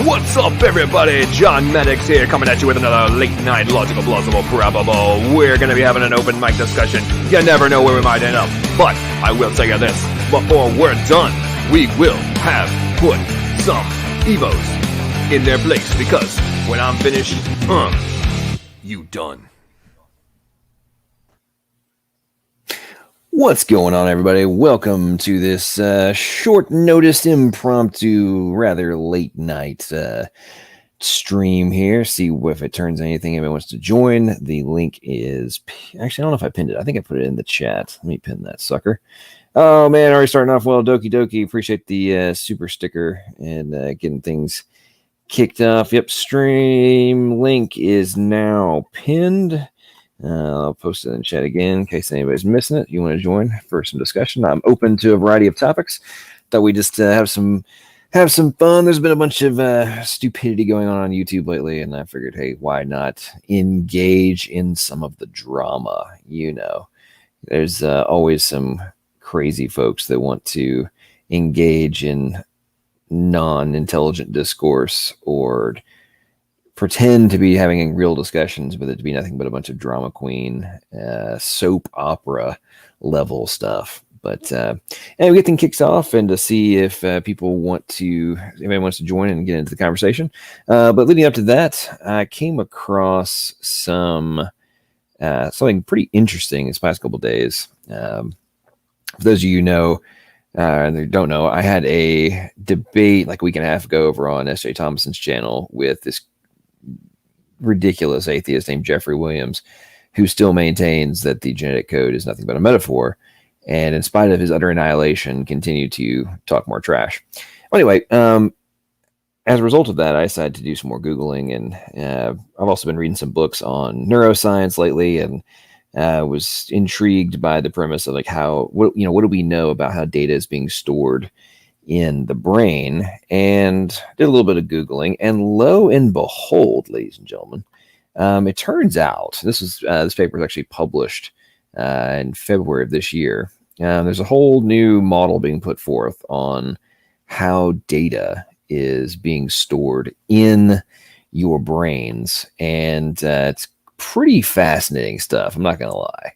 What's up, everybody? John Maddox here, coming at you with another late-night logical, plausible, probable. We're going to be having an open mic discussion. You never know where we might end up. But I will tell you this, before we're done, we will have put some Evos in their place, because when I'm finished, you done. What's going on, everybody? Welcome to this short notice, impromptu, rather late night stream here. See if it turns anything. Anybody wants to join, the link is... Actually, I don't know if I pinned it. I think I put it in the chat. Let me pin that sucker. Oh, man, already starting off well. Doki Doki. Appreciate the super sticker and getting things kicked off. Yep, stream link is now pinned. I'll post it in the chat again in case anybody's missing it. You want to join for some discussion? I'm open to a variety of topics. Thought we just have some fun. There's been a bunch of stupidity going on YouTube lately, and I figured, hey, why not engage in some of the drama? You know, there's always some crazy folks that want to engage in non-intelligent discourse or pretend to be having real discussions, but it to be nothing but a bunch of drama queen, soap opera level stuff. But and we get things kicks off, and to see if anybody wants to join and get into the conversation. But leading up to that, I came across something pretty interesting this past couple of days. For those of you who know, and don't know, I had a debate like a week and a half ago over on S.J. Thomason's channel with this ridiculous atheist named Jeffrey Williams, who still maintains that the genetic code is nothing but a metaphor, and in spite of his utter annihilation, continued to talk more trash. Anyway, as a result of that, I decided to do some more Googling, and I've also been reading some books on neuroscience lately, and was intrigued by the premise of like what do we know about how data is being stored in the brain, and did a little bit of Googling, and lo and behold, ladies and gentlemen, it turns out this paper was actually published in February of this year. There's a whole new model being put forth on how data is being stored in your brains, and it's pretty fascinating stuff, I'm not gonna lie.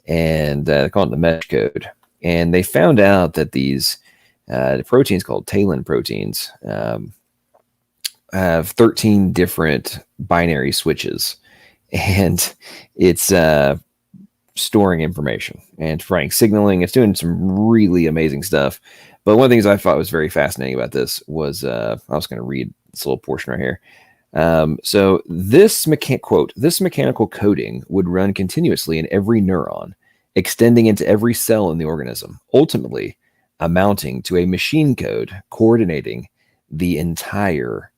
And they call it the mesh code, and they found out that these the proteins called talin proteins have 13 different binary switches, and it's storing information and providing signaling. It's doing some really amazing stuff. But one of the things I thought was very fascinating about this was I was going to read this little portion right here. So this mechanical coding would run continuously in every neuron, extending into every cell in the organism, ultimately amounting to a machine code coordinating the entire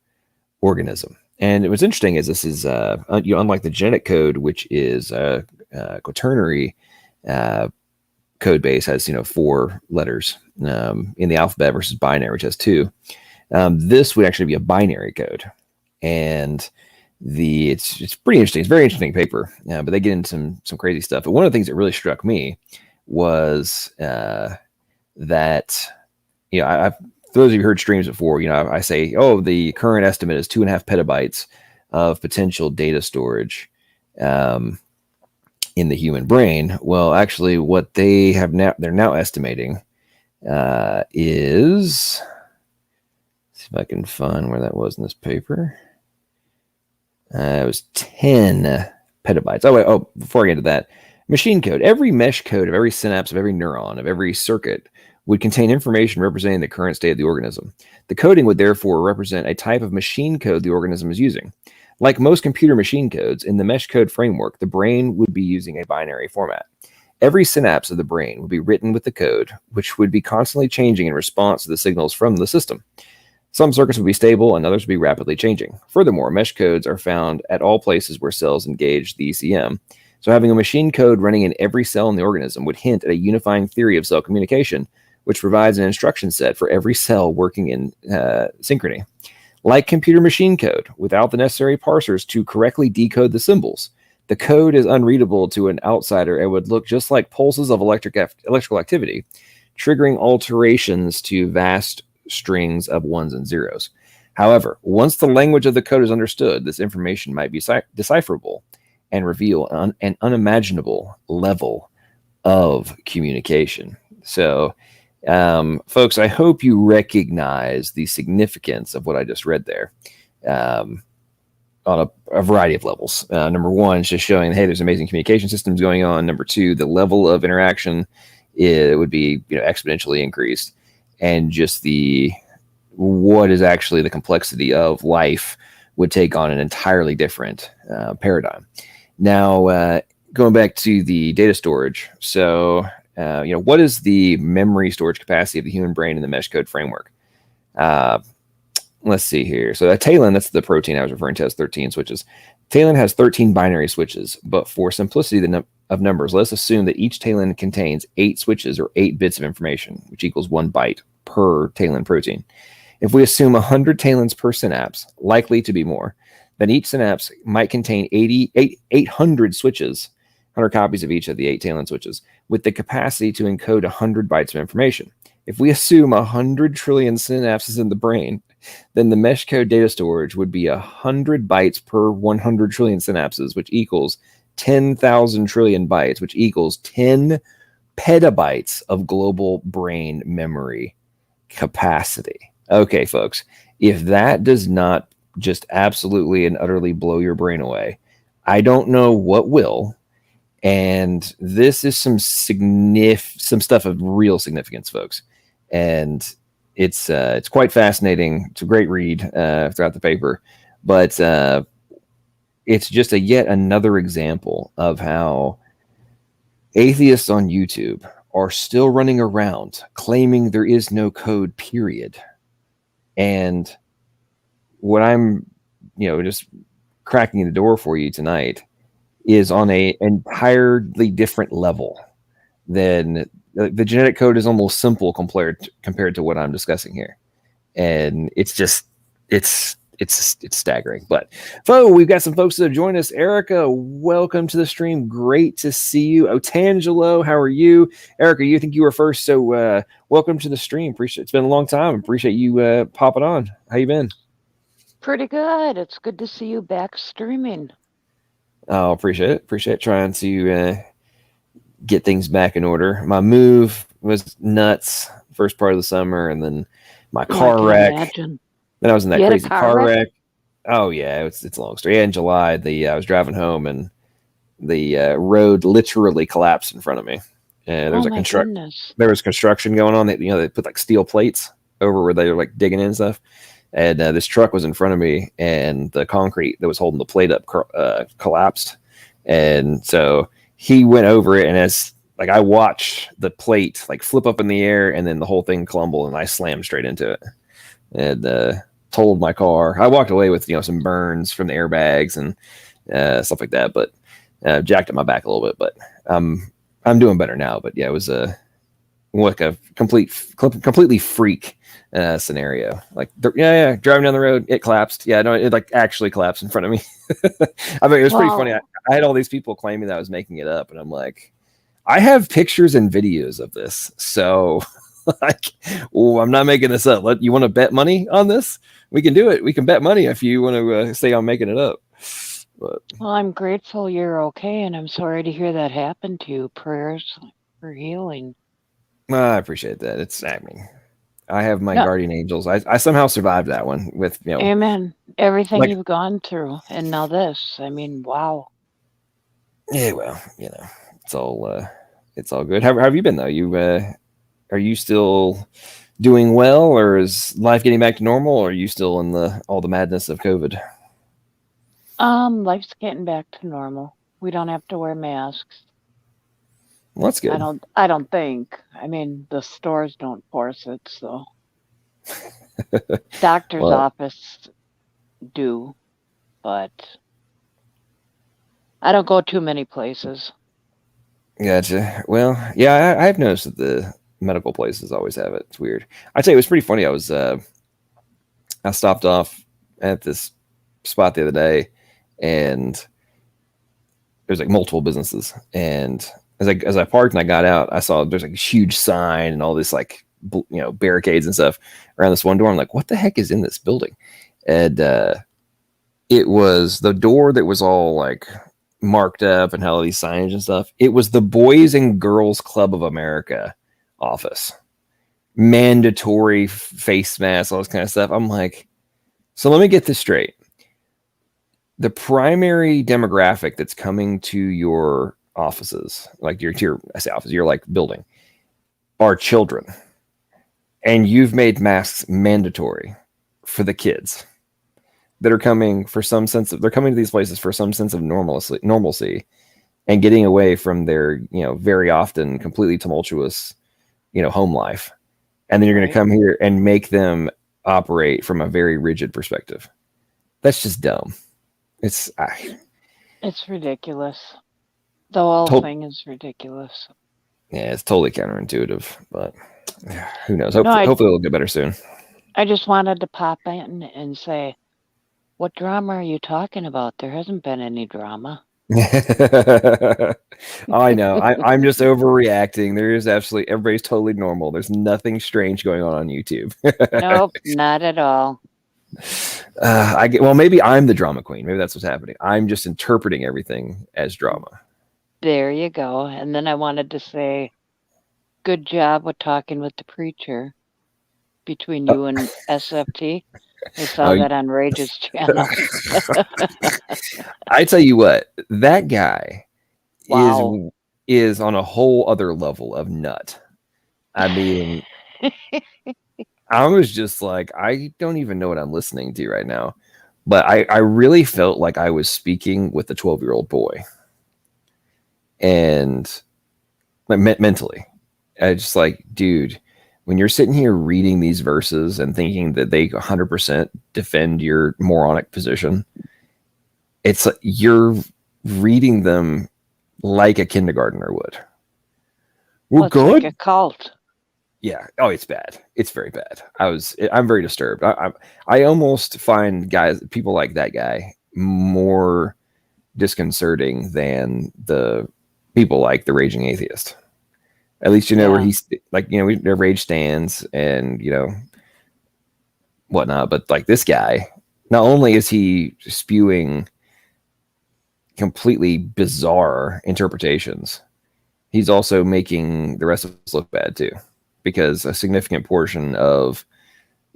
organism. And what's interesting is this is, unlike the genetic code, which is quaternary code base, has 4 letters in the alphabet versus binary, which has 2. This would actually be a binary code, and it's pretty interesting. It's a very interesting paper, but they get into some crazy stuff. But one of the things that really struck me was that, for those of you who heard streams before, I say, the current estimate is 2.5 petabytes of potential data storage in the human brain. Well, actually, what they're now estimating is, let's see if I can find where that was in this paper. It was 10 petabytes. Before I get to that, machine code. Every mesh code of every synapse, of every neuron, of every circuit would contain information representing the current state of the organism. The coding would therefore represent a type of machine code the organism is using. Like most computer machine codes, in the mesh code framework, the brain would be using a binary format. Every synapse of the brain would be written with the code, which would be constantly changing in response to the signals from the system. Some circuits would be stable and others would be rapidly changing. Furthermore, mesh codes are found at all places where cells engage the ECM. So having a machine code running in every cell in the organism would hint at a unifying theory of cell communication, which provides an instruction set for every cell working in synchrony. Like computer machine code, without the necessary parsers to correctly decode the symbols, the code is unreadable to an outsider and would look just like pulses of electrical activity, triggering alterations to vast strings of ones and zeros. However, once the language of the code is understood, this information might be decipherable and reveal an unimaginable level of communication. So, folks, I hope you recognize the significance of what I just read there. On a variety of levels. Number one is just showing, hey, there's amazing communication systems going on. Number two, the level of interaction would be exponentially increased, and just what is actually the complexity of life would take on an entirely different paradigm. Now, going back to the data storage, so what is the memory storage capacity of the human brain in the mesh code framework? Let's see here. So a talon, that's the protein I was referring to, has 13 switches. Talon has 13 binary switches, but for simplicity of numbers, let's assume that each talon contains 8 switches or 8 bits of information, which equals 1 byte per talon protein. If we assume 100 talons per synapse, likely to be more, then each synapse might contain 800 switches, 100 copies of each of the 8 talon switches, with the capacity to encode 100 bytes of information. If we assume 100 trillion synapses in the brain, then the mesh code data storage would be 100 bytes per 100 trillion synapses, which equals 10,000 trillion bytes, which equals 10 petabytes of global brain memory capacity. Okay, folks, if that does not just absolutely and utterly blow your brain away, I don't know what will. And this is some stuff of real significance, folks. And it's quite fascinating. It's a great read throughout the paper, but it's just yet another example of how atheists on YouTube are still running around claiming there is no code, period. And what I'm, just cracking the door for you tonight is on a entirely different level than the genetic code is almost simple compared to what I'm discussing here. And it's staggering. But we've got some folks that have joined us. Erica, welcome to the stream. Great to see you. Otangelo, how are you? Erica, you think you were first, so welcome to the stream. It's been a long time. Appreciate you popping on. How you been? Pretty good. It's good to see you back streaming. Oh, appreciate it. Appreciate trying to get things back in order. My move was nuts first part of the summer, and then my car wreck. Imagine. Then I was in that crazy car wreck. Oh yeah, it's a long story. Yeah, in July, I was driving home and the road literally collapsed in front of me. And there was there was construction going on. They put like steel plates over where they were like digging in and stuff. And this truck was in front of me, and the concrete that was holding the plate up collapsed. And so he went over it, and as I watched the plate flip up in the air, and then the whole thing crumble, and I slammed straight into it and totaled my car. I walked away with some burns from the airbags and stuff like that, but jacked up my back a little bit. But I'm doing better now. But yeah, it was a completely freak scenario. Driving down the road, it collapsed. Yeah, no, it actually collapsed in front of me. I mean, it was pretty funny. I had all these people claiming that I was making it up, and I'm like, I have pictures and videos of this, so I'm not making this up. You want to bet money on this? We can do it. We can bet money if you want to say I'm making it up. But, well, I'm grateful you're okay, and I'm sorry to hear that happened to you. Prayers for healing. I appreciate that. I have my guardian angels. I somehow survived that one with, Amen. Everything you've gone through, and now this. I mean, wow. Yeah, well, it's all good. How have you been though? Are you still doing well, or is life getting back to normal, or are you still in all the madness of COVID? Life's getting back to normal. We don't have to wear masks. Well, that's good. I don't think. I mean, the stores don't force it, so doctor's office do, but I don't go too many places. Gotcha. Well, yeah, I've noticed that the medical places always have it. It's weird. I tell you, it was pretty funny. I stopped off at this spot the other day, and there's multiple businesses, and as I parked and I got out, I saw there's a huge sign and all this barricades and stuff around this one door. I'm like, what the heck is in this building? And it was the door that was all like marked up and had all these signage and stuff. It was the Boys and Girls Club of America office. Mandatory face masks, all this kind of stuff. I'm like, so let me get this straight. The primary demographic that's coming to your offices, like I say office, your like building, are children. And you've made masks mandatory for the kids that are coming for some sense of, they're coming to these places for some sense of normalcy and getting away from their, very often completely tumultuous, home life. And then you're going to come here and make them operate from a very rigid perspective. That's just dumb. It's ridiculous. The whole thing is ridiculous. Yeah, it's totally counterintuitive, but who knows? Hopefully it'll get better soon. I just wanted to pop in and say, what drama are you talking about? There hasn't been any drama. I know. I'm just overreacting. There is absolutely, everybody's totally normal. There's nothing strange going on YouTube. Nope, not at all. Maybe I'm the drama queen. Maybe that's what's happening. I'm just interpreting everything as drama. There you go. And then I wanted to say, good job with talking with the preacher between you and SFT. I saw that on Rage's channel. I tell you what, that guy is on a whole other level of nut. I mean, I was just like, I don't even know what I'm listening to right now. But I really felt like I was speaking with a 12-year-old boy. And mentally, I just like, dude, when you're sitting here reading these verses and thinking that they 100% defend your moronic position, it's like you're reading them like a kindergartner would. We're good. Like a cult. Yeah. Oh, it's bad. It's very bad. I'm very disturbed. I almost find people like that guy more disconcerting than the people like the raging atheist. At least where he's like, their rage stands and whatnot. But like this guy, not only is he spewing completely bizarre interpretations, he's also making the rest of us look bad too, because a significant portion of,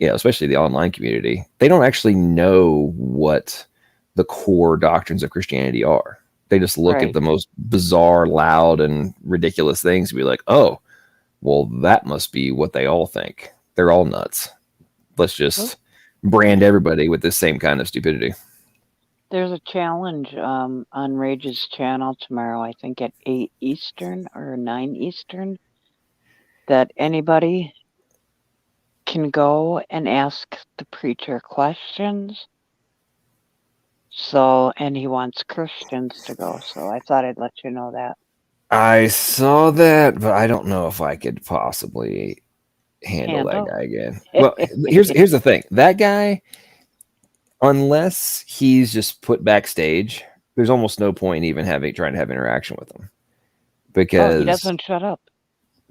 especially the online community, they don't actually know what the core doctrines of Christianity are. They just look at the most bizarre, loud, and ridiculous things and be like, oh, well, that must be what they all think. They're all nuts. Let's just brand everybody with this same kind of stupidity. There's a challenge on Rage's channel tomorrow, I think at 8 Eastern or 9 Eastern, that anybody can go and ask the preacher questions. So, and he wants Christians to go. So I thought I'd let you know that. I saw that, but I don't know if I could possibly handle that guy again. Well, here's the thing. That guy, unless he's just put backstage, there's almost no point in even trying to have interaction with him. Because he doesn't shut up.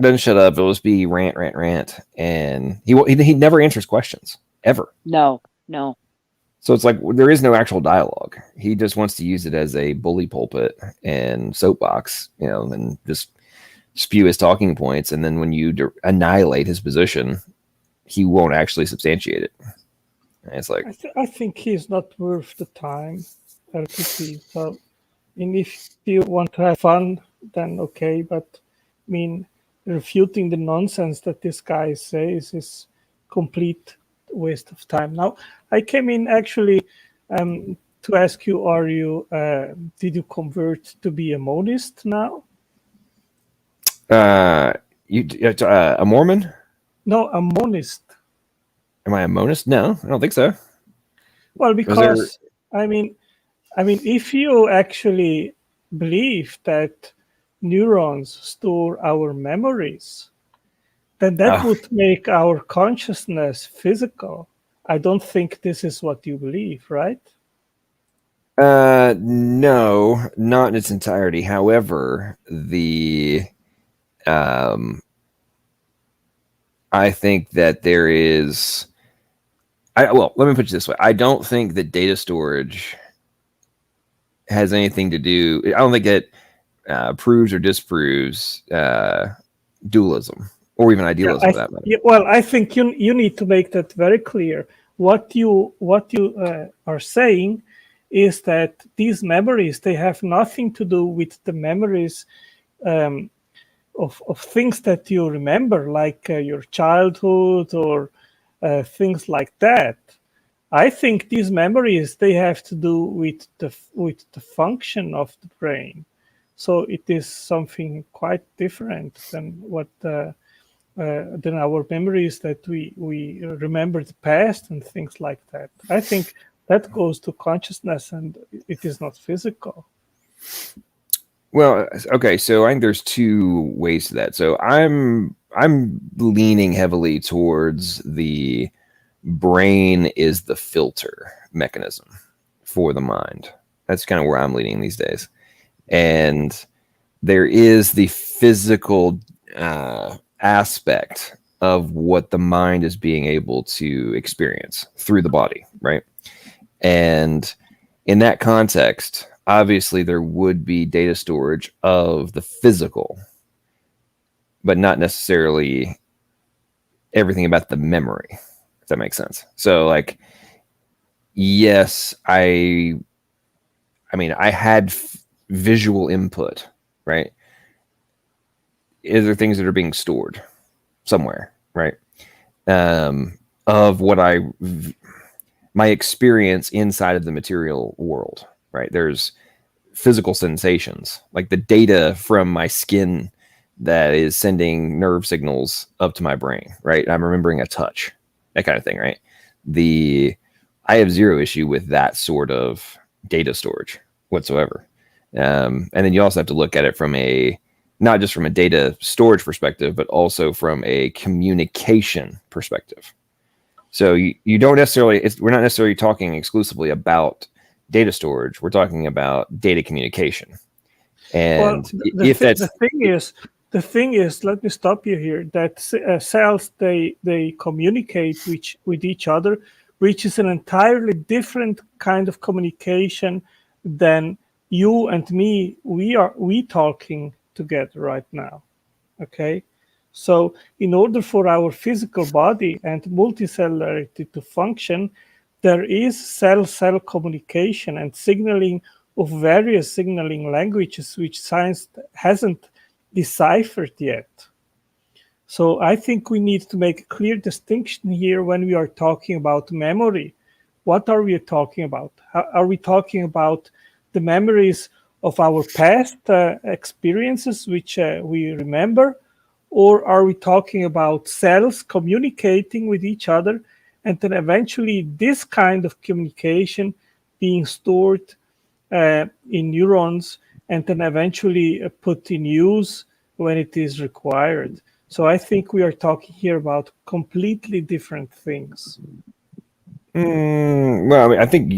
Doesn't shut up. It'll just be rant. And he never answers questions. Ever. No. So it's like there is no actual dialogue. He just wants to use it as a bully pulpit and soapbox, and just spew his talking points. And then when you annihilate his position, he won't actually substantiate it. And it's like I think he's not worth the time. RPP. So, if you want to have fun, then okay. But refuting the nonsense that this guy says is complete waste of time. Now, I came in actually to ask you: did you convert to be a monist now? A Mormon? No, a monist. Am I a monist? No, I don't think so. Well, because if you actually believe that neurons store our memories, then that would make our consciousness physical. I don't think this is what you believe, right? No, not in its entirety. However, I think that there is, Well, let me put it this way. I don't think that data storage has anything to do. I don't think it proves or disproves dualism or even idealism for that matter. Well, I think you need to make that very clear. What you are saying is that these memories, they have nothing to do with the memories of things that you remember, like your childhood or things like that. I think these memories, they have to do with the function of the brain. So it is something quite different than what than our memories that we remember the past and things like that. I think that goes to consciousness and it is not physical. Well, okay, so I think there's two ways to that. So I'm leaning heavily towards the brain is the filter mechanism for the mind. That's kind of where I'm leaning these days. And there is the physical aspect of what the mind is being able to experience through the body, right? And in that context, obviously there would be data storage of the physical, but not necessarily everything about the memory, if that makes sense. So like, yes, I mean, I had visual input, right? Is there things that are being stored somewhere, right? Of what my experience inside of the material world, right? There's physical sensations, like the data from my skin that is sending nerve signals up to my brain, right? I'm remembering a touch, that kind of thing, right? I have zero issue with that sort of data storage whatsoever. And then you also have to look at it from not just from a data storage perspective, but also from a communication perspective. So you don't necessarily, we're not necessarily talking exclusively about data storage. We're talking about data communication. And the thing is, let me stop you here, that cells, they communicate with each other, which is an entirely different kind of communication than you and me, we talking together right now. Okay, so in order for our physical body and multicellularity to function, there is cell-cell communication and signaling of various signaling languages which science hasn't deciphered yet. So I think we need to make a clear distinction here when we are talking about memory. What are we talking about? Are we talking about the memories of our past experiences, which we remember? Or are we talking about cells communicating with each other and then eventually this kind of communication being stored in neurons and then eventually put in use when it is required? So I think we are talking here about completely different things. Well, I mean, I think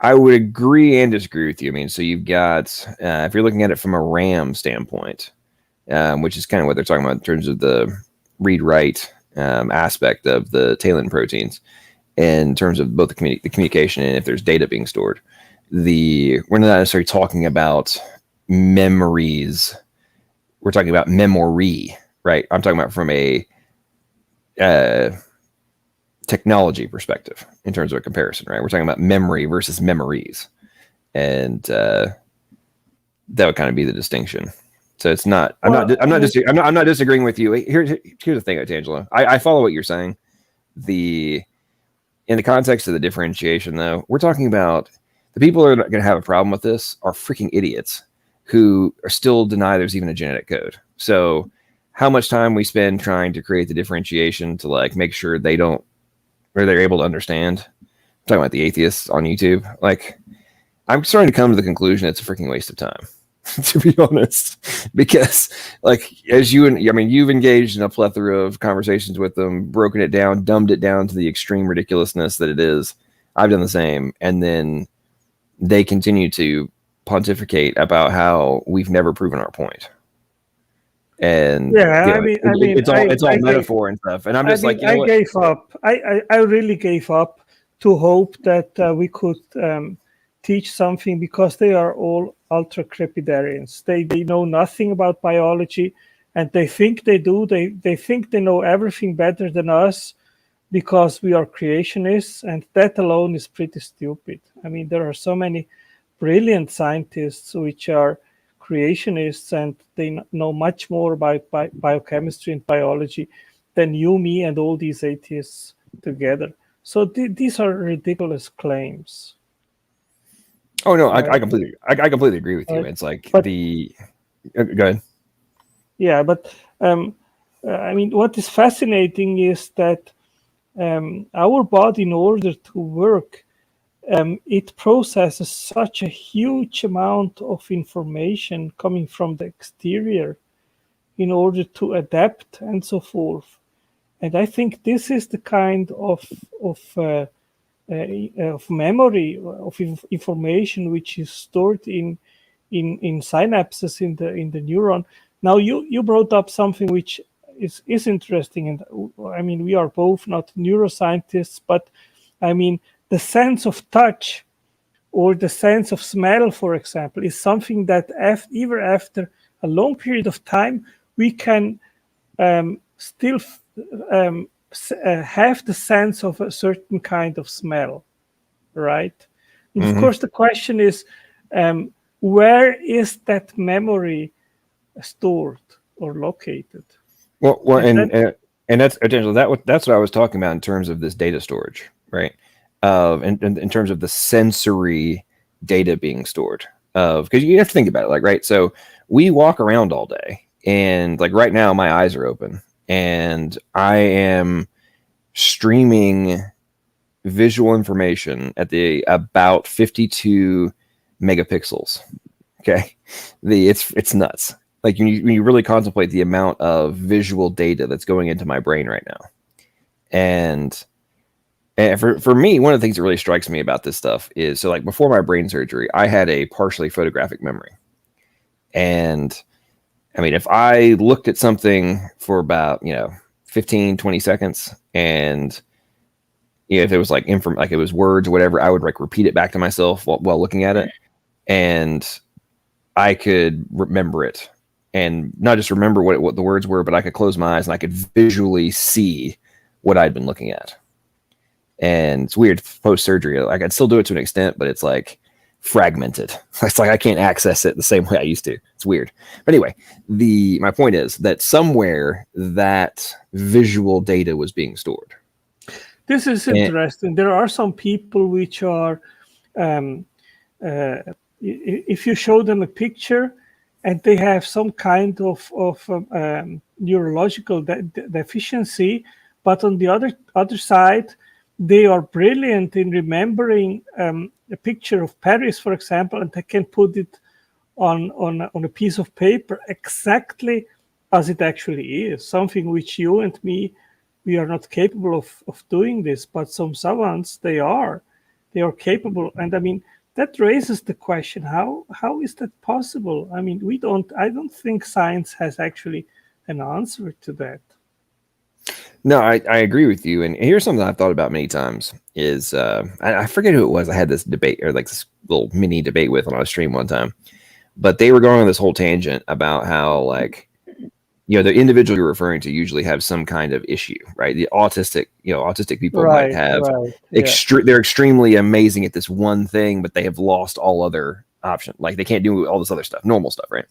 I would agree and disagree with you. I mean, so you've got, if you're looking at it from a RAM standpoint, which is kind of what they're talking about in terms of the read-write aspect of the tailend proteins, in terms of both the communication and if there's data being stored. We're not necessarily talking about memories. We're talking about memory, right? I'm talking about from a technology perspective in terms of a comparison, right? We're talking about memory versus memories, and that would kind of be the distinction. So it's not. I'm not disagreeing with you. Here's the thing, Tangelo. I follow what you're saying. In the context of the differentiation, though, we're talking about the people who are going to have a problem with this are freaking idiots who are still deny there's even a genetic code. So how much time we spend trying to create the differentiation to like make sure they don't, or they're able to understand. I'm talking about the atheists on YouTube. Like, I'm starting to come to the conclusion it's a freaking waste of time, to be honest, because like you've engaged in a plethora of conversations with them, broken it down, dumbed it down to the extreme ridiculousness that it is. I've done the same. And then they continue to pontificate about how we've never proven our point. And Yeah, it's all I gave, metaphor and stuff. And I'm just like, you know I what? gave up. I really gave up to hope that we could teach something, because they are all ultra crepidarians. They know nothing about biology, and they think they do. They think they know everything better than us because we are creationists, and that alone is pretty stupid. I mean, there are so many brilliant scientists which are creationists, and they know much more about biochemistry and biology than you, me, and all these atheists together. So these are ridiculous claims. Oh no, Right. I completely agree with you. Right. It's like But- go ahead. Yeah, but I mean, what is fascinating is that our body, in order to work, it processes such a huge amount of information coming from the exterior in order to adapt and so forth. And I think this is the kind of memory of information which is stored in synapses in the neuron. Now you brought up something which is interesting, and I mean, we are both not neuroscientists, but I mean, the sense of touch or the sense of smell, for example, is something that even after a long period of time, we can still have the sense of a certain kind of smell, right? And of course, the question is, where is that memory stored or located? Well, and that's potential. That's what I was talking about in terms of this data storage, right? And in terms of the sensory data being stored, because you have to think about it, like, right. So we walk around all day, and like right now, my eyes are open, and I am streaming visual information at the about 52 megapixels. Okay, it's nuts. Like when you really contemplate the amount of visual data that's going into my brain right now. And for me, one of the things that really strikes me about this stuff is, so like before my brain surgery, I had a partially photographic memory. And I mean, if I looked at something for about, 15, 20 seconds, and if it was like like it was words or whatever, I would like repeat it back to myself while looking at it. And I could remember it, and not just remember what the words were, but I could close my eyes and I could visually see what I'd been looking at. And it's weird post surgery. Like I'd still do it to an extent, but it's like fragmented. It's like I can't access it the same way I used to. It's weird. But anyway, my point is that somewhere that visual data was being stored. This is interesting. There are some people which are, if you show them a picture and they have some kind of neurological deficiency, but on the other side, they are brilliant in remembering a picture of Paris, for example, and they can put it on a piece of paper exactly as it actually is, something which you and me, we are not capable of doing this, but some savants, they are capable. And I mean, that raises the question, how is that possible? I mean, I don't think science has actually an answer to that. No, I agree with you. And here's something I've thought about many times is, I forget who it was. I had this debate, or like this little mini debate with on a stream one time, but they were going on this whole tangent about how, like, the individual you're referring to usually have some kind of issue, right? The autistic people might have they're extremely amazing at this one thing, but they have lost all other options. Like they can't do all this other stuff, normal stuff, right?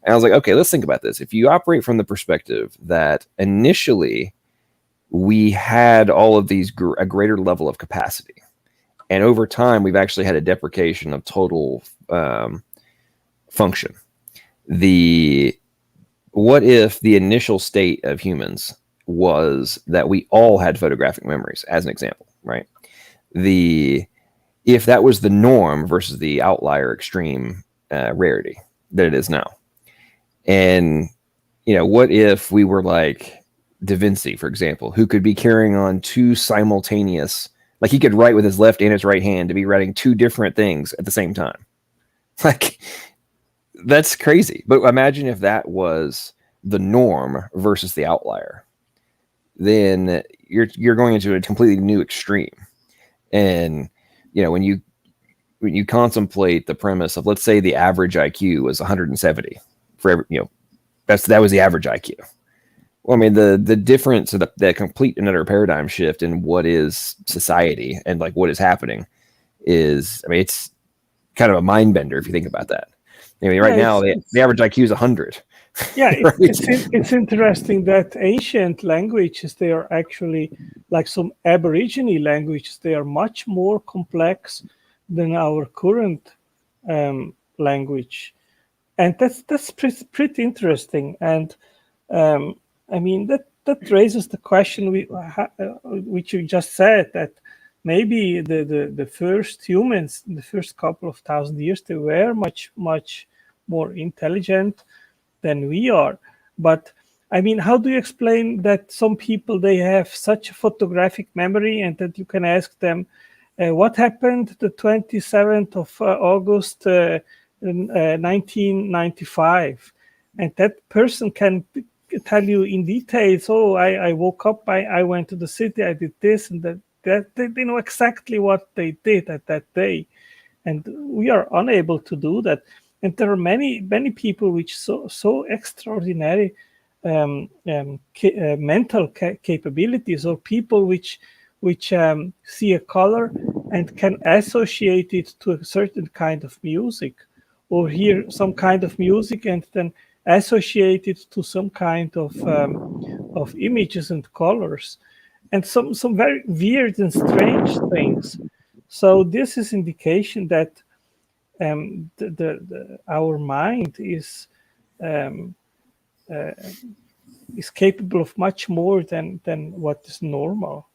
And I was like, okay, let's think about this. If you operate from the perspective that initially we had all of these a greater level of capacity, and over time we've actually had a deprecation of total function. What if the initial state of humans was that we all had photographic memories, as an example, right? If that was the norm versus the outlier extreme rarity that it is now. And, what if we were like Da Vinci, for example, who could be carrying on two simultaneous, like he could write with his left and his right hand to be writing two different things at the same time. Like, that's crazy. But imagine if that was the norm versus the outlier, then you're going into a completely new extreme. And when you contemplate the premise of, let's say the average IQ was 170 for every, that was the average IQ. Well, I mean, the difference, the complete and utter paradigm shift in what is society and like what is happening is, I mean, it's kind of a mind bender if you think about that. I mean, right now the average IQ is 100. Yeah, Right? it's interesting that ancient languages, they are actually like some Aborigine languages. They are much more complex than our current language, and that's pretty interesting. And I mean that raises the question which you just said, that maybe the first humans, the first couple of thousand years, they were much more intelligent than we are. But I mean, how do you explain that some people, they have such a photographic memory, and that you can ask them what happened the 27th of August 1995, and that person can tell you in details, oh, I woke up, I went to the city, I did this and that they know exactly what they did at that day. And we are unable to do that. And there are many people which so extraordinary mental capabilities, or people which see a color and can associate it to a certain kind of music, or hear some kind of music and then associate it to some kind of images and colors, and some very weird and strange things. So this is indication that our mind is capable of much more than what is normal.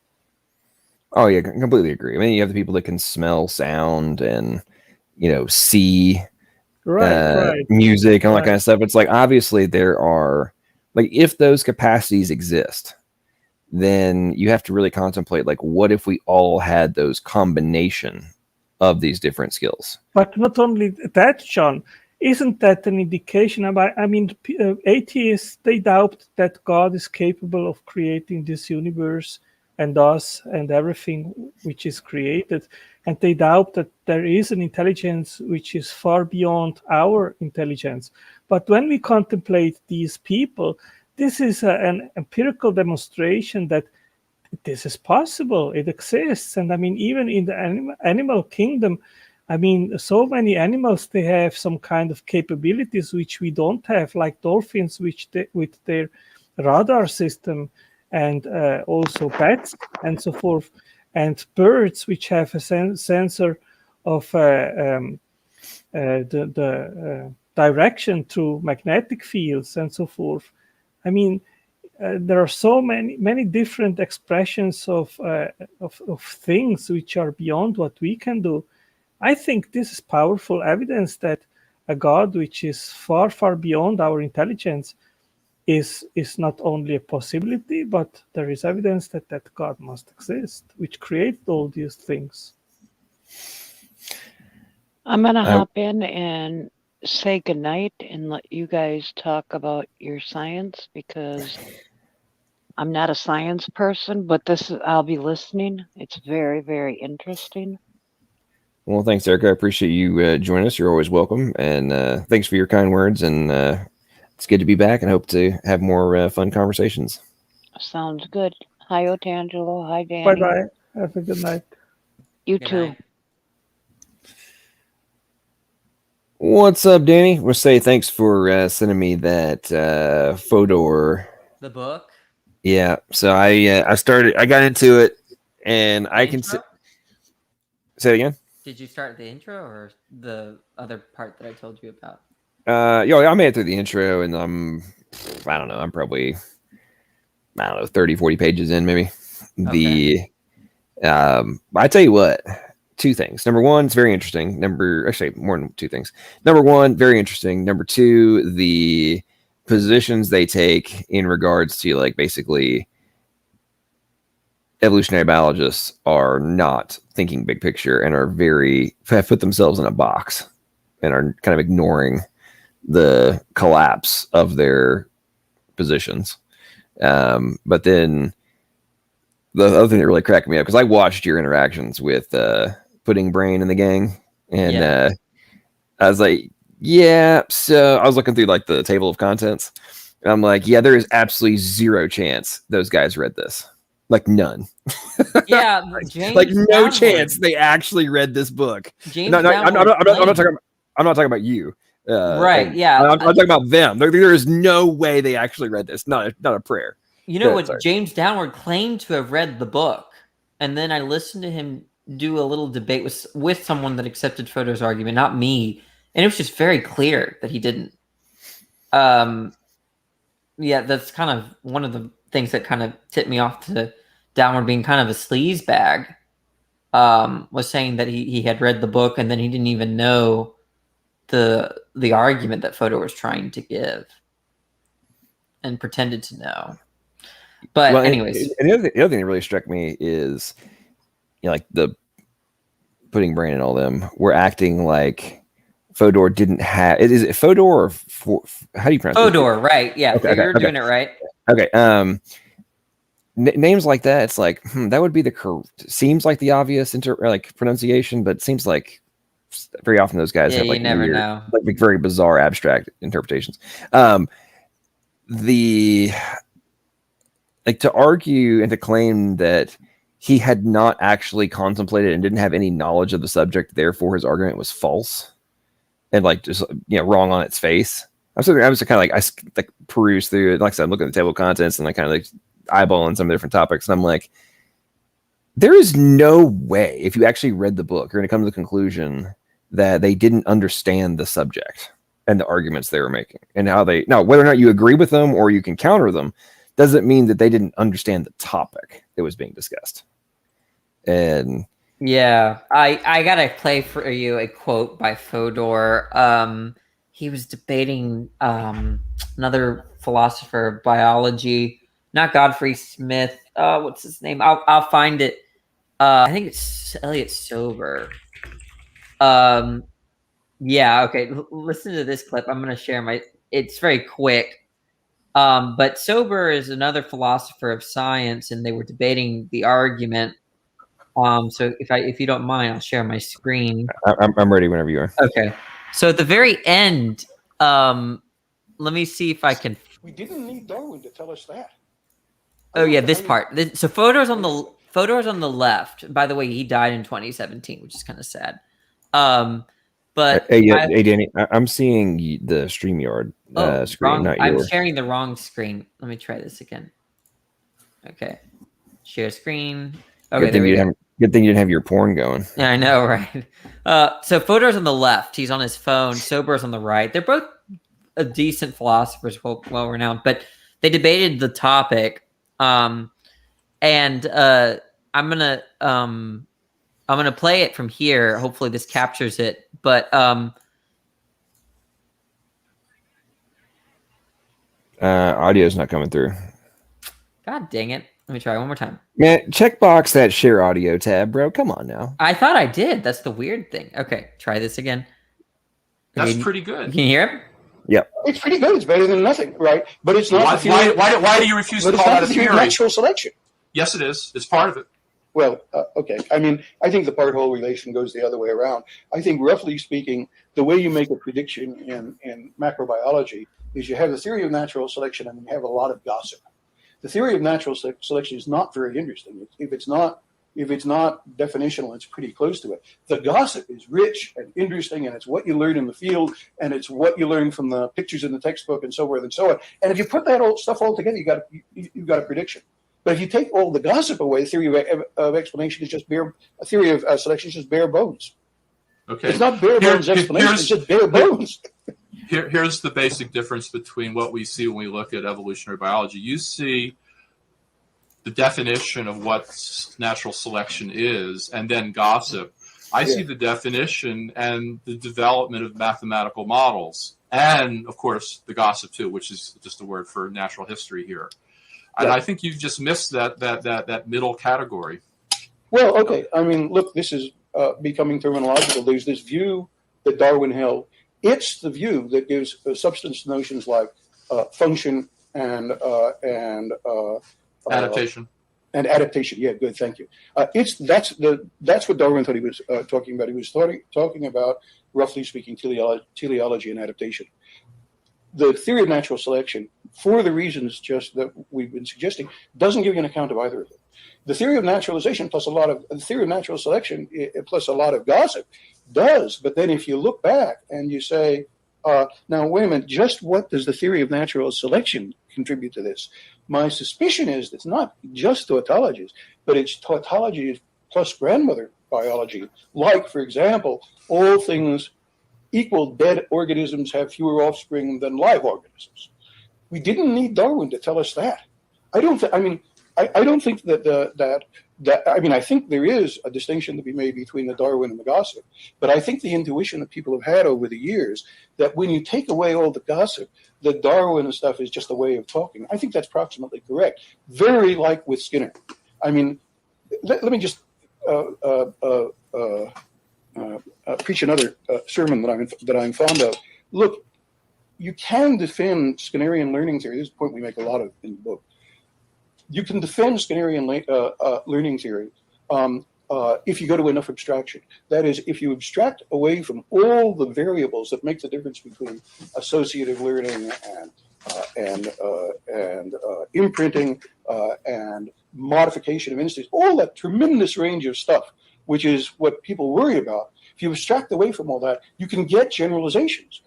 Oh yeah, completely agree. I mean, you have the people that can smell sound and see Right. music and all that kind of stuff. It's like, obviously there are, like, if those capacities exist, then you have to really contemplate, like, what if we all had those combination of these different skills? But not only that, John, isn't that an indication about, I mean, atheists, they doubt that God is capable of creating this universe and us and everything which is created. And they doubt that there is an intelligence which is far beyond our intelligence. But when we contemplate these people, this is an empirical demonstration that this is possible. It exists. And I mean, even in the animal kingdom, I mean, so many animals, they have some kind of capabilities which we don't have, like dolphins, which with their radar system, and also bats and so forth, and birds, which have a sensor of the direction through magnetic fields and so forth. I mean, there are so many different expressions of things which are beyond what we can do. I think this is powerful evidence that a God which is far, far beyond our intelligence is not only a possibility, but there is evidence that God must exist, which created all these things. I'm going to hop in and say goodnight and let you guys talk about your science, because I'm not a science person, but I'll be listening. It's very, very interesting. Well, thanks, Erica. I appreciate you joining us. You're always welcome. And thanks for your kind words. And it's good to be back, and hope to have more fun conversations. Sounds good. Hi, Otangelo. Hi, Danny. Bye-bye. Have a good night. You Good too. night. What's up, Danny? We'll say thanks for sending me that Fodor. The book? Yeah. So I got into it, and I can say it again. Did you start the intro or the other part that I told you about? I made it through the intro, and I'm probably 30, 40 pages in, maybe. Okay. I tell you what, two things. Number one, it's very interesting. More than two things. Number one, very interesting. Number two, the positions they take in regards to, like, basically evolutionary biologists are not thinking big picture and have put themselves in a box and are kind of ignoring the collapse of their positions. But then the other thing that really cracked me up, because I watched your interactions with Pudding Brain and the gang, and I was like, yeah. So I was looking through like the table of contents, and I'm like, yeah, there is absolutely zero chance those guys read this. Like none. Yeah, James like no Downward. chance they actually read this book. James I'm not talking about you. Right? Yeah, I'm talking about them. There is no way they actually read this. Not a prayer. You know what? Sorry. James Downward claimed to have read the book, and then I listened to him do a little debate with someone that accepted Fodor's argument, not me, and it was just very clear that he didn't. Yeah, that's kind of one of the things that kind of tipped me off to Downward being kind of a sleaze bag. Was saying that he had read the book and then he didn't even know the argument that Fodor was trying to give, and pretended to know. But anyways, and the other thing that really struck me is, like the Pudding Brain and all them were acting like Fodor didn't have. Is it Fodor or how do you pronounce it? Fodor, right? Yeah, okay, you're doing it right. Okay. Names like that, it's like that would be seems like the obvious pronunciation, but it seems like very often those guys have like you never weird, know, like very bizarre abstract interpretations. Like to argue and to claim that he had not actually contemplated and didn't have any knowledge of the subject, therefore his argument was false and like just wrong on its face. I was kind of like I perused through it, like I said, I'm looking at the table of contents and I kind of like eyeballing some of the different topics, and I'm like, there is no way if you actually read the book you're going to come to the conclusion that they didn't understand the subject and the arguments they were making and how they whether or not you agree with them or you can counter them doesn't mean that they didn't understand the topic that was being discussed. And yeah, I gotta play for you a quote by Fodor. He was debating another philosopher of biology, not Godfrey Smith. What's his name? I'll find it. I think it's Elliot Sober. Yeah, okay. Listen to this clip. I'm gonna share it's very quick. But Sober is another philosopher of science, and they were debating the argument. So if you don't mind, I'll share my screen. I'm ready whenever you are. Okay. So at the very end, let me see if I can. We didn't need Darwin to tell us that. Oh yeah, this part. So Fodor's on the left. By the way, he died in 2017, which is kind of sad. But hey, Danny, I'm seeing the StreamYard screen. Not I'm yours. sharing the wrong screen. Let me try this again. Okay, share screen. Okay, good thing you didn't have your porn going. Yeah, I know, right? So Fodor's on the left. He's on his phone. Sober's on the right. They're both decent philosophers, well renowned, but they debated the topic. And I'm gonna play it from here. Hopefully this captures it. But audio's not coming through. God dang it. Let me try one more time. Man, checkbox that share audio tab, bro. Come on now. I thought I did. That's the weird thing. Okay, try this again. That's pretty good. Can you hear him? Yep. It's pretty good. It's better than nothing, right? But it's not. Why do you refuse to call that a theory? Natural selection. Yes, it is. It's part of it. Well, okay. I mean, I think the part-whole relation goes the other way around. I think, roughly speaking, the way you make a prediction in macrobiology is you have the theory of natural selection and you have a lot of gossip. The theory of natural selection is not very interesting. If it's not definitional, it's pretty close to it. The gossip is rich and interesting, and it's what you learn in the field, and it's what you learn from the pictures in the textbook, and so forth and so on. And if you put that stuff all together, you've got a prediction. But if you take all the gossip away, the theory of explanation is just bare. A theory of selection is just bare bones. Okay, it's not bare bones explanation; it's just bare bones. Here's the basic difference between what we see when we look at evolutionary biology. You see the definition of what natural selection is, and then gossip. I see the definition and the development of mathematical models, and of course the gossip too, which is just a word for natural history here. And I think you've just missed that middle category. Well, okay. I mean, look, this is becoming terminological. There's this view that Darwin held. It's the view that gives substance notions like function Adaptation. And adaptation. Yeah, good. Thank you. That's what Darwin thought he was talking about. He was talking about, roughly speaking, teleology and adaptation. The theory of natural selection, for the reasons just that we've been suggesting, doesn't give you an account of either of them. The theory of naturalization plus a lot of the theory of natural selection plus a lot of gossip does. But then if you look back and you say, now wait a minute, just what does the theory of natural selection contribute to this? My suspicion is it's not just tautologies, but it's tautologies plus grandmother biology. Like, for example, all things equal, dead organisms have fewer offspring than live organisms. We didn't need Darwin to tell us that. I don't think that I think there is a distinction to be made between the Darwin and the gossip, but I think the intuition that people have had over the years that when you take away all the gossip, the Darwin stuff is just a way of talking. I think that's approximately correct. Very like with Skinner. I mean, let me just preach another sermon that I'm fond of. Look, you can defend Skinnerian learning theory. This is a point we make a lot of in the book. You can defend Skinnerian learning theory if you go to enough abstraction. That is, if you abstract away from all the variables that make the difference between associative learning and imprinting and modification of instincts, all that tremendous range of stuff, which is what people worry about. If you abstract away from all that, you can get generalizations.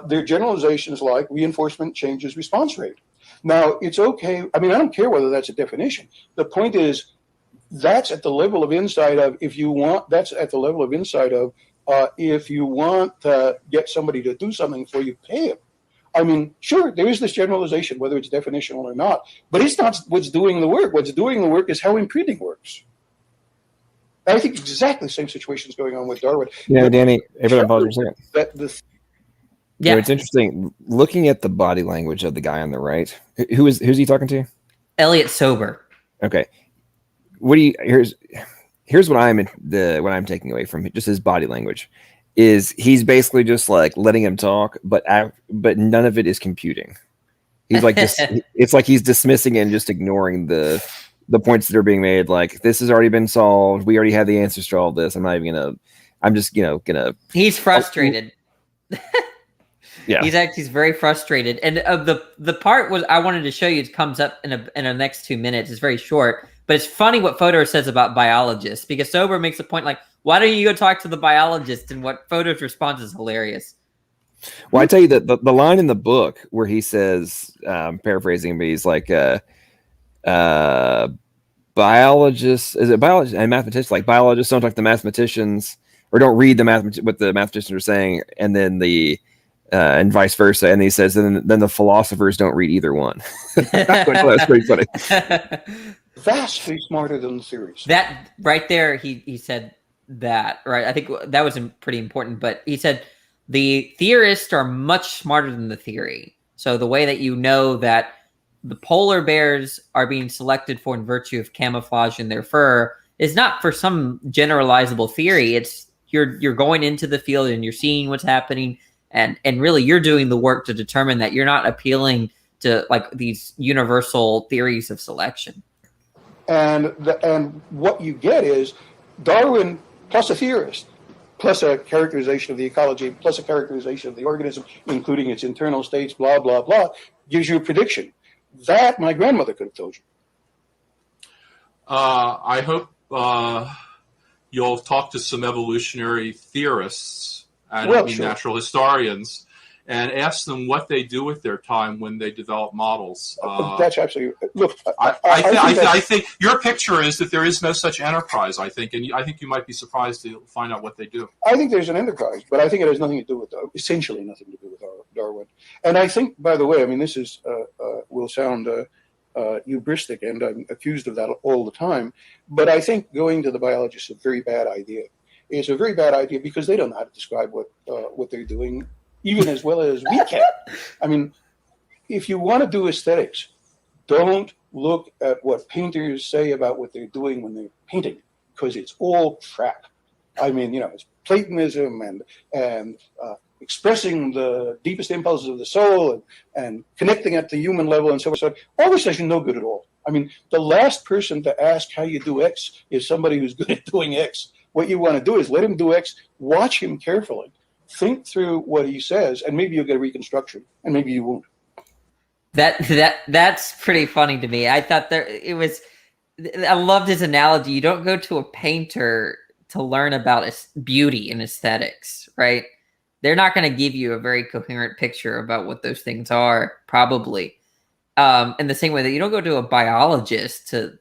They're generalizations like reinforcement changes response rate. Now, it's okay. I mean, I don't care whether that's a definition. The point is, that's at the level of insight of, if you want to get somebody to do something for you, pay them. I mean, sure, there is this generalization, whether it's definitional or not, but it's not what's doing the work. What's doing the work is how imprinting works. I think exactly the same situation is going on with Darwin. Yeah, Danny, everyone pause for a second. Yeah, it's interesting looking at the body language of the guy on the right. Who's he talking to? Elliot Sober. Okay. Here's what I'm taking away from just his body language is he's basically just like letting him talk, but none of it is computing. He's like it's like he's dismissing and just ignoring the points that are being made. Like, this has already been solved. We already have the answers to all this. I'm just gonna. He's frustrated. Yeah, he's very frustrated, and the part I wanted to show you, it comes up in the next 2 minutes. It's very short, but it's funny what Fodor says about biologists, because Sober makes a point like, why don't you go talk to the biologist? And what Fodor's response is hilarious. Well, I tell you that the line in the book where he says, paraphrasing, but he's like, biologists, is it biologists and mathematicians? Like, biologists don't talk to mathematicians, or don't read what the mathematicians are saying, and then and vice versa. And he says, then the philosophers don't read either one. That's pretty funny. Vastly smarter than the theories. That right there, he said that, right? I think that was pretty important. But he said the theorists are much smarter than the theory. So the way that you know that the polar bears are being selected for in virtue of camouflage in their fur is not for some generalizable theory. It's you're going into the field and you're seeing what's happening. And really, you're doing the work to determine that. You're not appealing to like these universal theories of selection. And what you get is Darwin plus a theorist, plus a characterization of the ecology, plus a characterization of the organism, including its internal states, blah, blah, blah, gives you a prediction. That my grandmother could have told you. I hope you'll talk to some evolutionary theorists. I don't mean natural historians, and ask them what they do with their time when they develop models. That's absolutely. Look, I think your picture is that there is no such enterprise. I think you might be surprised to find out what they do. I think there's an enterprise, but I think it has nothing to do with essentially nothing to do with Darwin. And I think, by the way, I mean, this is will sound hubristic, and I'm accused of that all the time. But I think going to the biologists is a very bad idea. It's a very bad idea because they don't know how to describe what they're doing, even as well as we can. I mean, if you want to do aesthetics, don't look at what painters say about what they're doing when they're painting, because it's all crap. I mean, it's Platonism and expressing the deepest impulses of the soul and connecting at the human level and so forth. So all this is no good at all. I mean, the last person to ask how you do X is somebody who's good at doing X. What you want to do is let him do X, watch him carefully, think through what he says, and maybe you'll get a reconstruction, and maybe you won't. That's pretty funny to me. I thought I loved his analogy. You don't go to a painter to learn about beauty and aesthetics, right? They're not going to give you a very coherent picture about what those things are, probably. In the same way that you don't go to a biologist to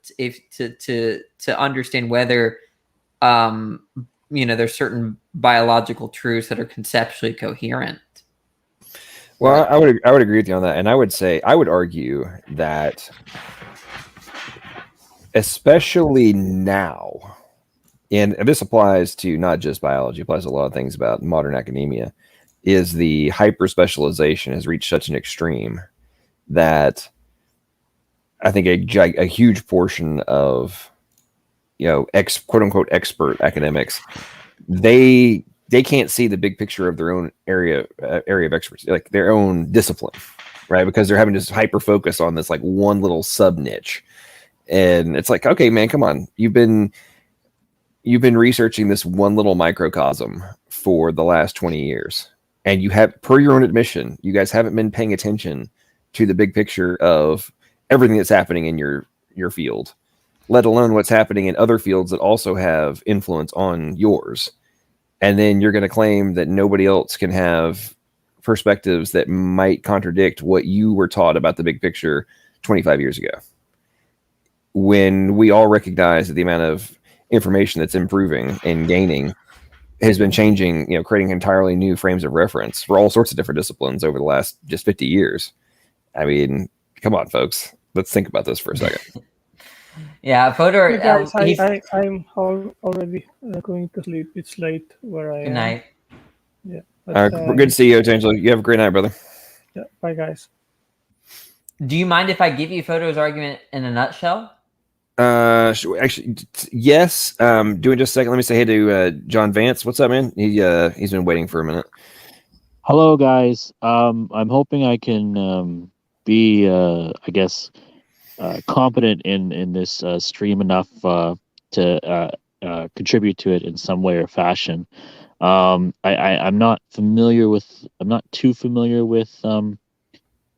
understand whether there's certain biological truths that are conceptually coherent. Well, I would agree with you on that, and I would argue that, especially now, and this applies to not just biology, it applies to a lot of things about modern academia, is the hyper specialization has reached such an extreme that I think a huge portion of quote unquote expert academics, they can't see the big picture of their own area of expertise, like their own discipline, right? Because they're having to just hyper focus on this like one little sub niche, and it's like, okay, man, come on, you've been researching this one little microcosm for the last 20 years, and you have, per your own admission, you guys haven't been paying attention to the big picture of everything that's happening in your field, let alone what's happening in other fields that also have influence on yours. And then you're going to claim that nobody else can have perspectives that might contradict what you were taught about the big picture 25 years ago. When we all recognize that the amount of information that's improving and gaining has been changing, creating entirely new frames of reference for all sorts of different disciplines over the last just 50 years. I mean, come on, folks. Let's think about this for a second. Yeah, Fodor. Hey guys, I'm already going to sleep. It's late where I am. Good night. Yeah. But, Good to see you, Angelo. You have a great night, brother. Yeah. Bye, guys. Do you mind if I give you Fodor's argument in a nutshell? Actually, yes. Doing just a second. Let me say hey to John Vance. What's up, man? He's been waiting for a minute. Hello, guys. I'm hoping I can be, I guess, competent in this stream enough to contribute to it in some way or fashion. I'm not too familiar with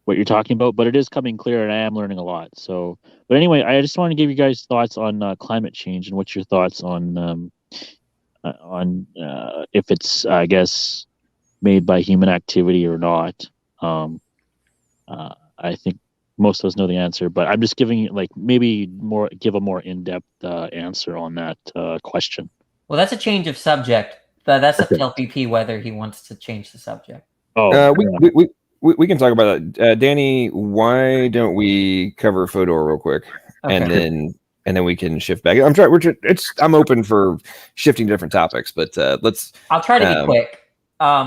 what you're talking about, but it is coming clear, and I am learning a lot. So, but anyway, I just want to give you guys thoughts on climate change and what's your thoughts on if it's, I guess, made by human activity or not. I think most of us know the answer, but I'm just giving you give a more in-depth answer on that question. Well, that's a change of subject. That's up to LPP whether he wants to change the subject. Oh, we can talk about that. Danny, why don't we cover Fodor real quick, Okay. and then we can shift back. I'm open for shifting different topics, but I'll try to be quick.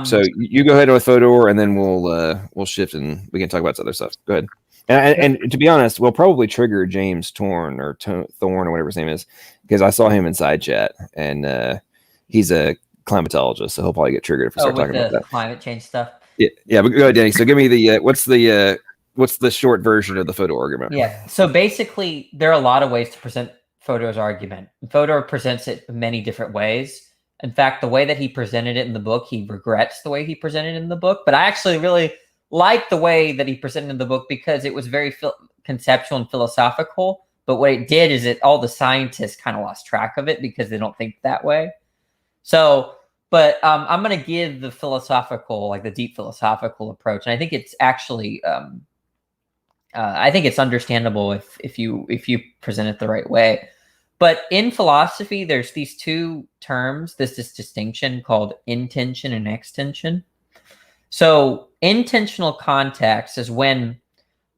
So you go ahead with Fodor, and then we'll shift and we can talk about some other stuff. Go ahead. And to be honest, we'll probably trigger James Thorne or whatever his name is, because I saw him in side chat, and he's a climatologist, so he'll probably get triggered if we start talking about that climate change stuff. Yeah, but go ahead, Danny. So give me the what's the short version of the Fodor argument? Yeah. So basically, there are a lot of ways to present Fodor's argument. Fodor presents it in many different ways. In fact, the way that he presented it in the book, he regrets the way he presented it in the book. But I actually really like the way that he presented it in the book because it was very conceptual and philosophical. But what it did is all the scientists kind of lost track of it because they don't think that way. So, but I'm going to give the philosophical, like the deep philosophical approach. And I think it's actually, I think it's understandable if you present it the right way. But in philosophy, there's these two terms, this distinction called intention and extension. So intentional context is when,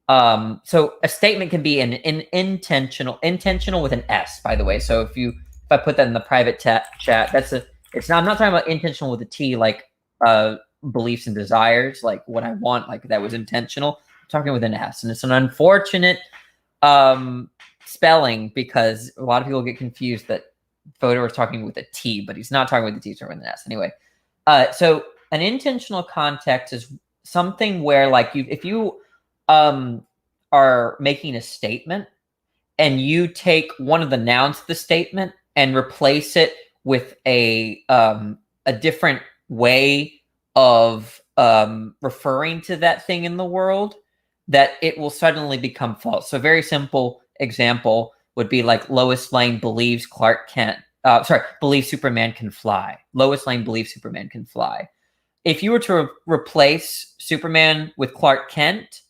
so a statement can be an intentional with an S, by the way. So if I put that in the private chat, I'm not talking about intentional with a T, like beliefs and desires, like what I want, like that was intentional. I'm talking with an S, and it's an unfortunate spelling because a lot of people get confused that Fodor is talking with a T, but he's not talking with a T, he's talking with an S. Anyway, so an intentional context is something where, like, if you are making a statement and you take one of the nouns of the statement and replace it with a different way of referring to that thing in the world, that it will suddenly become false. So a very simple example would be like Lois Lane believes believes Superman can fly. Lois Lane believes Superman can fly. If you were to replace Superman with Clark Kent,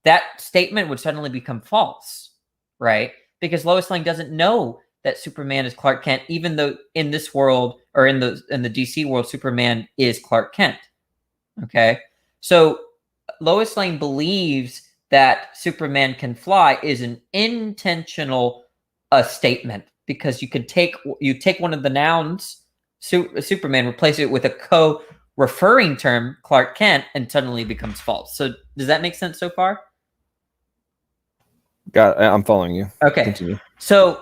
that statement would suddenly become false, right? Because Lois Lane doesn't know that Superman is Clark Kent, even though in this world, or in the DC world, Superman is Clark Kent. Okay, so Lois Lane believes that Superman can fly is an intentional statement, because you take one of the nouns, Superman, replace it with a co-referring term, Clark Kent, and suddenly it becomes false. So does that make sense so far? I'm following you. Okay. Continue. So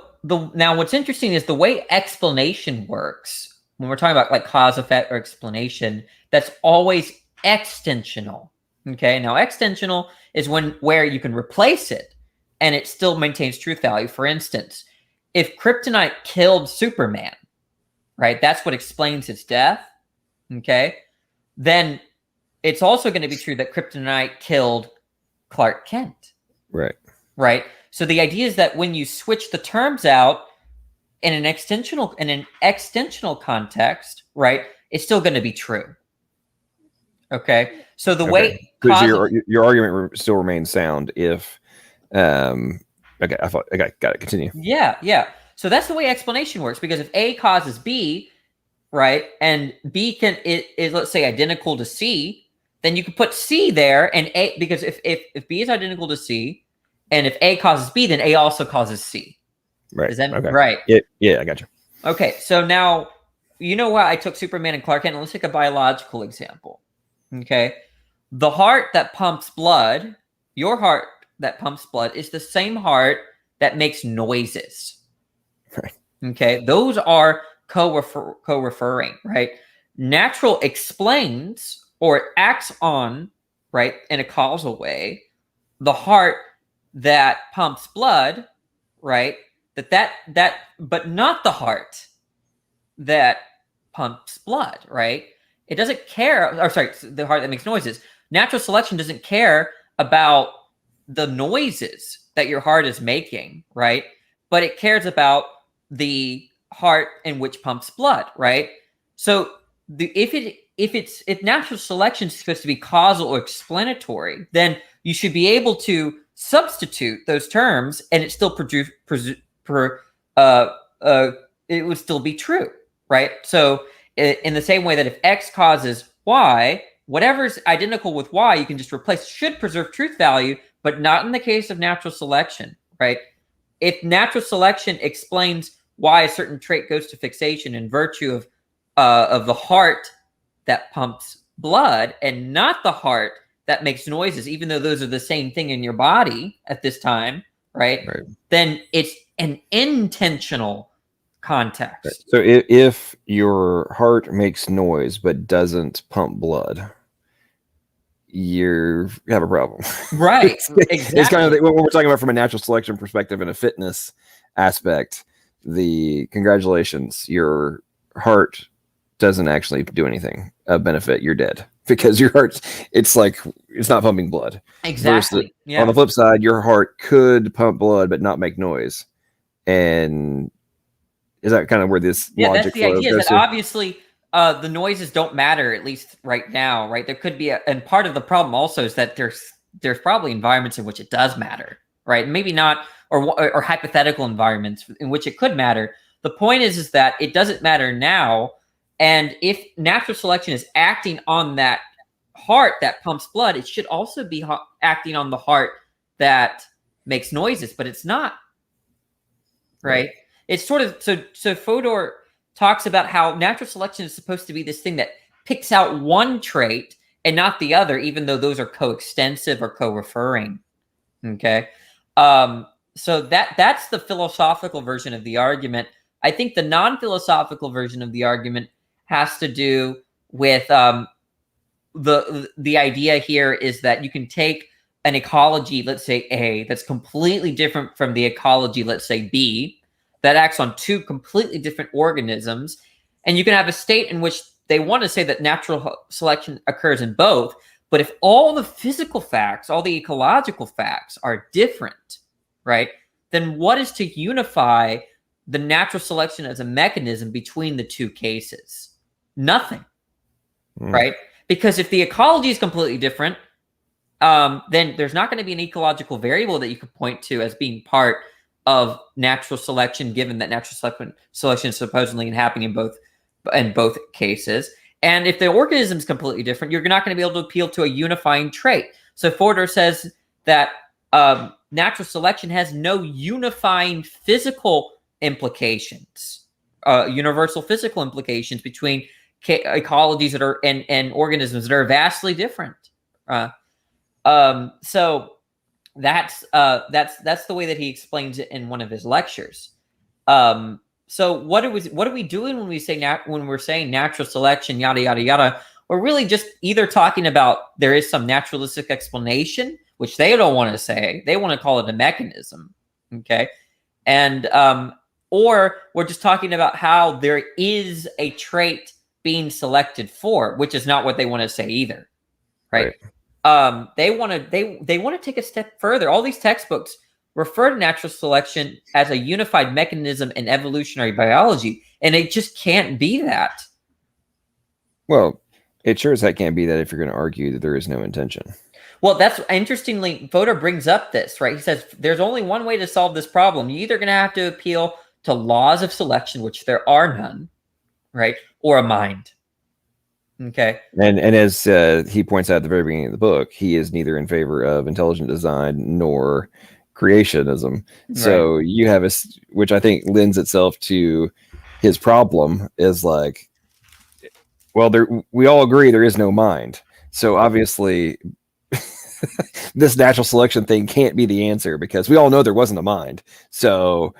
now what's interesting is the way explanation works. When we're talking about like cause, effect, or explanation, that's always extensional. Okay. Now extensional is where you can replace it and it still maintains truth value. For instance, if kryptonite killed Superman, right? That's what explains his death. Okay. Then it's also going to be true that kryptonite killed Clark Kent. Right. Right. So the idea is that when you switch the terms out in an extensional context, right, it's still going to be true. Okay. So the way so your argument still remains sound if okay, got it. Continue. Yeah. So that's the way explanation works, because if A causes B, right, and B is let's say identical to C, then you can put C there, and A, because if B is identical to C, and if A causes B, then A also causes C. Right. Is that okay. right? Yeah, I got you. Okay, so now you know why I took Superman and Clark Kent. Let's take a biological example. Okay, the heart that pumps blood, your heart that pumps blood, is the same heart that makes noises. Right. Okay, those are co-referring, right? Natural explains, or it acts on, right, in a causal way, the heart that pumps blood, right? That but not the heart that pumps blood, right? It doesn't care, or sorry, the heart that makes noises. Natural selection doesn't care about the noises that your heart is making, right? But it cares about the heart in which pumps blood, right? So if natural selection is supposed to be causal or explanatory, then you should be able to substitute those terms, and it still it would still be true, right? So in the same way that if X causes Y, whatever's identical with Y, you can just replace, should preserve truth value, but not in the case of natural selection, right? If natural selection explains why a certain trait goes to fixation in virtue of the heart that pumps blood and not the heart that makes noises, even though those are the same thing in your body at this time, right? Then it's an intentional context. Right. So if your heart makes noise but doesn't pump blood, you have a problem. Right. Exactly. It's kind of what we're talking about from a natural selection perspective and a fitness aspect. Congratulations, your heart doesn't actually do anything of benefit. You're dead because your heart, it's not pumping blood. Exactly. Yeah. On the flip side, your heart could pump blood but not make noise. And is that kind of where this logic that's the flow idea, goes is that to? obviously the noises don't matter, at least right now, right? There could be and part of the problem also is that there's probably environments in which it does matter, right? Maybe not, or hypothetical environments in which it could matter. The point is that it doesn't matter now. And if natural selection is acting on that heart that pumps blood, it should also be acting on the heart that makes noises, but it's not, right? It's sort of, so Fodor talks about how natural selection is supposed to be this thing that picks out one trait and not the other, even though those are coextensive or co-referring. Okay. So that's the philosophical version of the argument. I think the non-philosophical version of the argument has to do with the idea here is that you can take an ecology, let's say A, that's completely different from the ecology, let's say B, that acts on two completely different organisms, and you can have a state in which they want to say that natural selection occurs in both, but if all the physical facts, all the ecological facts are different, right, then what is to unify the natural selection as a mechanism between the two cases? Nothing, right? Because if the ecology is completely different, then there's not going to be an ecological variable that you could point to as being part of natural selection, given that natural selection is supposedly happening in both cases. And if the organism is completely different, you're not going to be able to appeal to a unifying trait. So Fodor says that natural selection has no unifying physical implications, universal physical implications between ecologies that are and organisms that are vastly different. So that's the way that he explains it in one of his lectures. So what are we doing when we're saying natural selection, yada yada yada? We're really just either talking about there is some naturalistic explanation, which they don't want to say. They want to call it a mechanism, okay? And or we're just talking about how there is a trait being selected for, which is not what they want to say either, right? They want to take a step further. All these textbooks refer to natural selection as a unified mechanism in evolutionary biology, and it just can't be that. Well, it sure as heck can't be that if you're going to argue that there is no intention. Well, that's interestingly, Fodor brings up this, right? He says there's only one way to solve this problem. You're either going to have to appeal to laws of selection, which there are none, right? Or a mind. Okay. And as he points out at the very beginning of the book, he is neither in favor of intelligent design nor creationism. Right. So you have which I think lends itself to his problem is like, well, we all agree there is no mind. So obviously this natural selection thing can't be the answer because we all know there wasn't a mind. So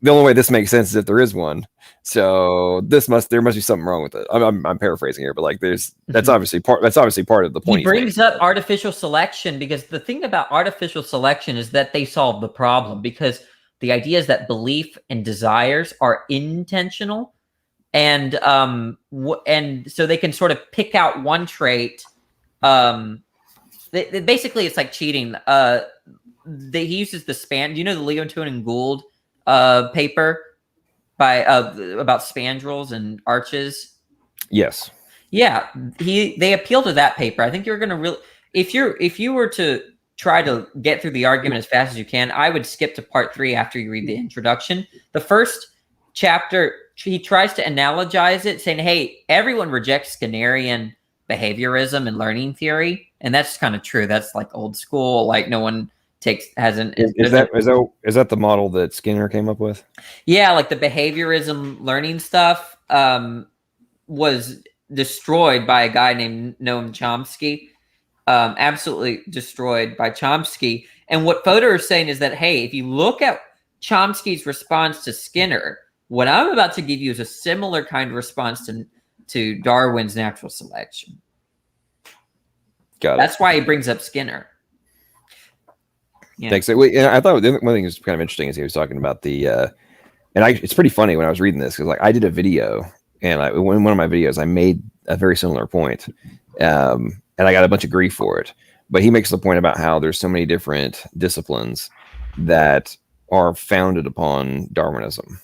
the only way this makes sense is if there is one. So there must be something wrong with it. I'm paraphrasing here, but like that's obviously part of the point. He brings up artificial selection because the thing about artificial selection is that they solve the problem, because the idea is that belief and desires are intentional, and so they can sort of pick out one trait. Basically, it's like cheating. He uses the span. Do you know the Leontief and Gould paper by about spandrels and arches? Yes. Yeah, they appeal to that paper. I think you're going to really, if you were to try to get through the argument as fast as you can, I would skip to part 3 after you read the introduction. The first chapter, he tries to analogize it, saying, "Hey, everyone rejects Skinnerian behaviorism and learning theory," and that's kind of true. That's like old school. Like no one is that the model that Skinner came up with? Yeah, like the behaviorism learning stuff was destroyed by a guy named Noam Chomsky. Absolutely destroyed by Chomsky. And what Fodor is saying is that, hey, if you look at Chomsky's response to Skinner, what I'm about to give you is a similar kind of response to Darwin's natural selection. Got it. That's why he brings up Skinner. Yeah. Thanks. I thought one thing was kind of interesting is he was talking about it's pretty funny when I was reading this because like I did a video and in one of my videos I made a very similar point, and I got a bunch of grief for it. But he makes the point about how there's so many different disciplines that are founded upon Darwinism.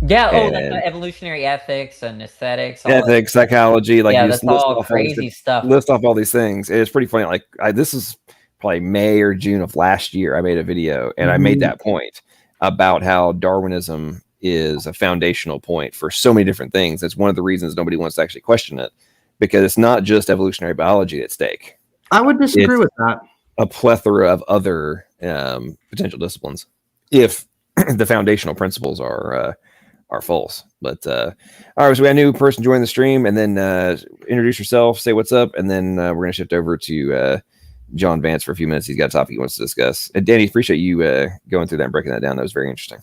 Yeah. That's evolutionary ethics and aesthetics. Ethics, psychology, like yeah, that's all crazy stuff. List off all these things. It's pretty funny. Like this is probably May or June of last year, I made a video and I made that point about how Darwinism is a foundational point for so many different things. It's one of the reasons nobody wants to actually question it, because it's not just evolutionary biology at stake. I would disagree with that. A plethora of other potential disciplines, if the foundational principles are false. But all right, so we got a new person join the stream, and then introduce yourself, say what's up, and then we're going to shift over to John Vance for a few minutes. He's got a topic he wants to discuss. And Danny, appreciate you going through that and breaking that down. That was very interesting.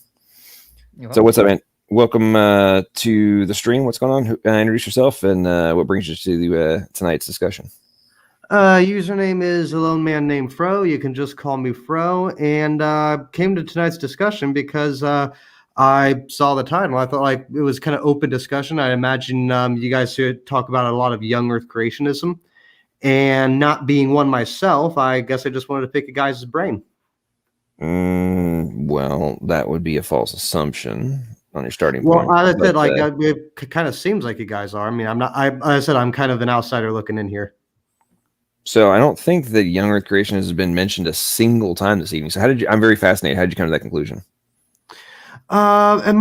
So what's up, man? Welcome to the stream. What's going on? Introduce yourself and what brings you to tonight's discussion. Username is a lone man named Fro. You can just call me Fro. And came to tonight's discussion because I saw the title. I thought like it was kind of open discussion. I imagine you guys should talk about a lot of young Earth creationism. And not being one myself, I guess I just wanted to pick a guy's brain. Well, that would be a false assumption on your starting Well, point. I said, but, like, it kind of seems like you guys are. I mean, I'm not. I said I'm kind of an outsider looking in here. So I don't think that young Earth creation has been mentioned a single time this evening. So how did you? I'm very fascinated. How did you come to that conclusion? It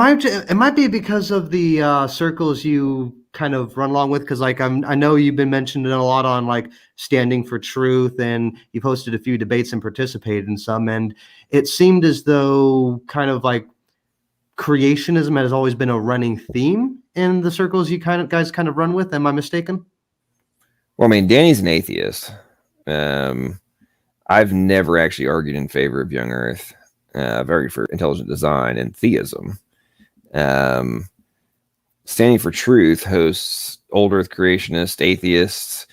might be because of the circles you kind of run along with. Because like I know you've been mentioned a lot on like standing for truth, and you've hosted a few debates and participated in some. And it seemed as though kind of like creationism has always been a running theme in the circles you guys kind of run with. Am I mistaken? Well, I mean, Danny's an atheist. I've never actually argued in favor of young Earth. I've argued for intelligent design and theism. Standing for Truth hosts old Earth creationists, atheists,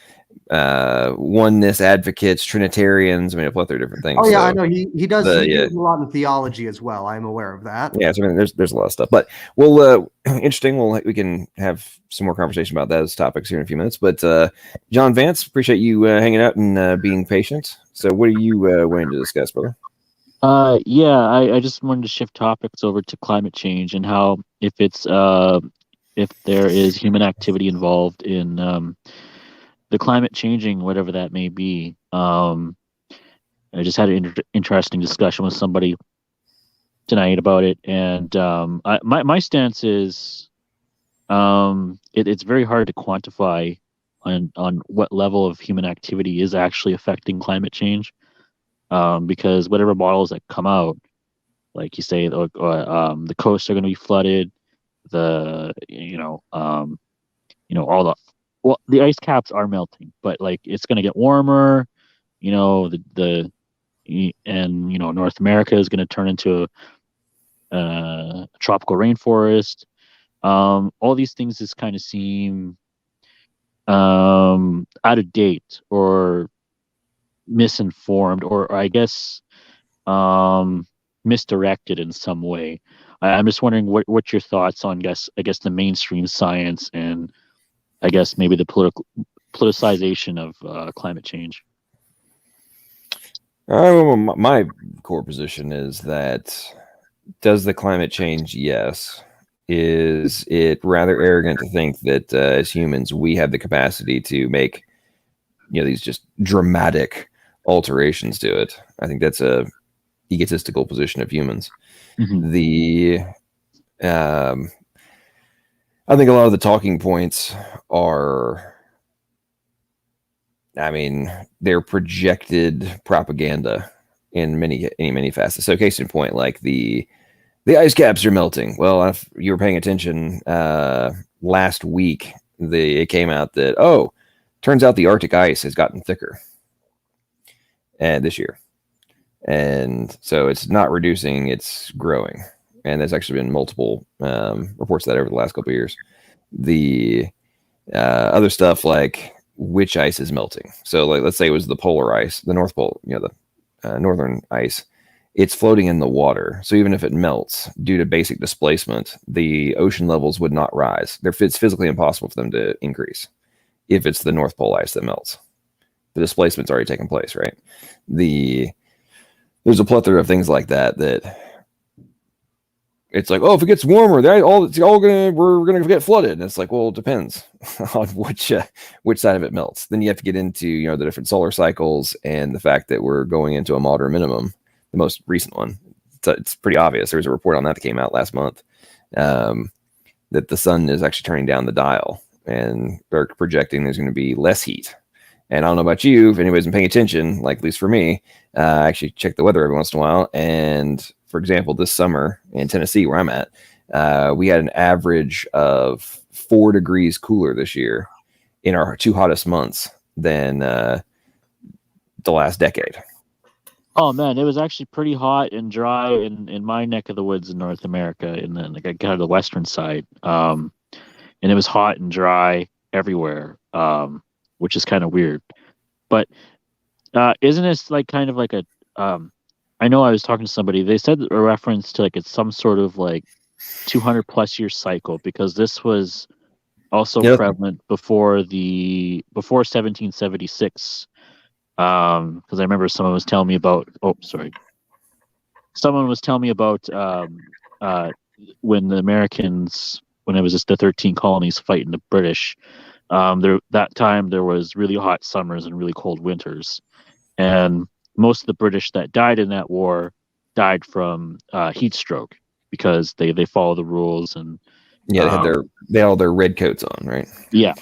oneness advocates, Trinitarians. I mean, a plethora of different things. Oh yeah, so I know he does. He does a lot in theology as well. I'm aware of that. Yeah, so I mean, there's a lot of stuff, but we'll interesting. We can have some more conversation about those topics here in a few minutes. But John Vance, appreciate you hanging out and being patient. So, what are you wanting to discuss, brother? Yeah, I just wanted to shift topics over to climate change and how if there is human activity involved in the climate changing, whatever that may be. I just had an interesting discussion with somebody tonight about it, and my stance is it's very hard to quantify on what level of human activity is actually affecting climate change, because whatever models that come out, like you say, the coasts are going to be flooded, the ice caps are melting, but like it's going to get warmer, North America is going to turn into a tropical rainforest. All these things just kind of seem out of date or misinformed, or I guess misdirected in some way. I'm just wondering what your thoughts on I guess the mainstream science and I guess maybe the politicization of climate change. My core position is that does the climate change? Yes. Is it rather arrogant to think that as humans we have the capacity to make these just dramatic alterations to it? I think that's a egotistical position of humans. Mm-hmm. I think a lot of the talking points are, they're projected propaganda in many facets. So case in point, like the ice caps are melting. Well, if you were paying attention last week, it came out that, turns out the Arctic ice has gotten thicker this year. And so it's not reducing, it's growing. And there's actually been multiple reports of that over the last couple of years. The other stuff like which ice is melting. So like, let's say it was the polar ice, the North Pole, the northern ice. It's floating in the water. So even if it melts due to basic displacement, the ocean levels would not rise. It's physically impossible for them to increase if it's the North Pole ice that melts. The displacement's already taken place, right? There's a plethora of things like that it's like, if it gets warmer, we're gonna get flooded. And it's like, well, it depends on which side of it melts. Then you have to get into the different solar cycles and the fact that we're going into a moderate minimum, the most recent one. It's pretty obvious. There's a report on that came out last month that the sun is actually turning down the dial, and they're projecting there's going to be less heat. And I don't know about you, if anybody's been paying attention, like at least for me, I actually check the weather every once in a while. And for example, this summer in Tennessee, where I'm at, we had an average of 4 degrees cooler this year in our 2 hottest months than the last decade. Oh man, it was actually pretty hot and dry in my neck of the woods in North America, and then like kind of the western side. And it was hot and dry everywhere, which is kind of weird. But isn't this like kind of like a I know I was talking to somebody, they said a reference to like it's some sort of like 200 plus year cycle, because this was also Yep. prevalent before 1776. Because I remember someone was telling me about when the Americans, when it was just the 13 colonies fighting the British. That time there was really hot summers and really cold winters, and most of the British that died in that war died from heat stroke, because they follow the rules. And Yeah, they had all their red coats on, right? yeah.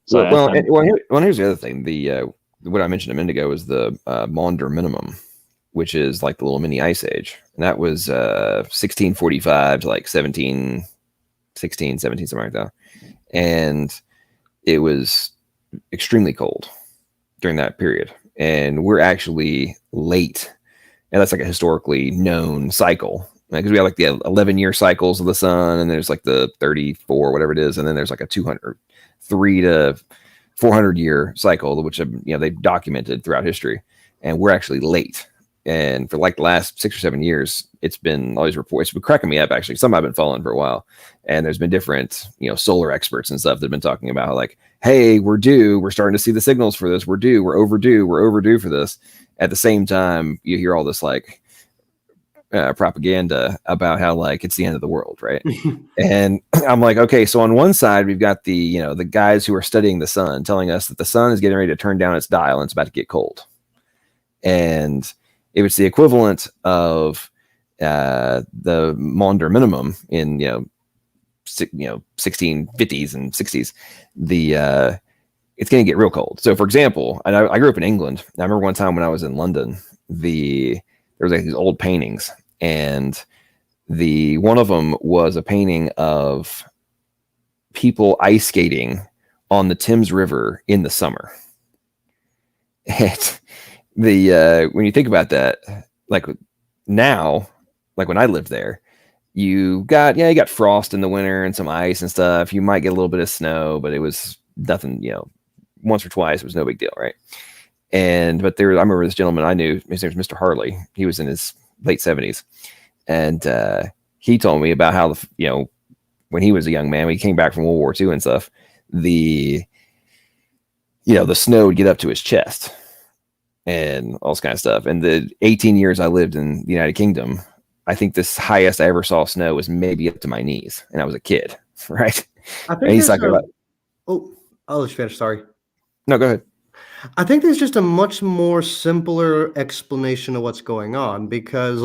So Here's the other thing. The what I mentioned a minute ago was the Maunder minimum, which is like the little mini ice age, and that was 1645 to like 1716, 17, something like that, and it was extremely cold during that period, and we're actually late, and that's like a historically known cycle, because we have like the 11-year cycles of the sun, and there's like the 34, whatever it is, and then there's like a 203 to 400 year cycle, which they've documented throughout history, and we're actually late. And for like the last 6 or 7 years, it's been all these reports. It's been cracking me up, actually. Some I've been following for a while, and there's been different solar experts and stuff that have been talking about how, like, hey, we're due, we're starting to see the signals for this, we're due, we're overdue for this. At the same time, you hear all this like propaganda about how like it's the end of the world, right? And I'm like, okay, so on one side we've got the the guys who are studying the sun telling us that the sun is getting ready to turn down its dial and it's about to get cold, and it was the equivalent of the Maunder minimum in 1650s and 60s. It's going to get real cold. So, for example, and I grew up in England. I remember one time when I was in London, there was like these old paintings, and one of them was a painting of people ice skating on the Thames River in the summer. And when you think about that, like now, like when I lived there, you got frost in the winter and some ice and stuff. You might get a little bit of snow, but it was nothing, once or twice, it was no big deal, right? But I remember this gentleman I knew, his name was Mr. Harley. He was in his late 70s, and he told me about how when he was a young man, when he came back from World War II and stuff, the snow would get up to his chest and all this kind of stuff. And the 18 years I lived in the United Kingdom, I think this highest I ever saw snow was maybe up to my knees, and I was a kid, right? I think and he's talking about. Oh, I'll let you finish. Sorry. No, go ahead. I think there's just a much more simpler explanation of what's going on, because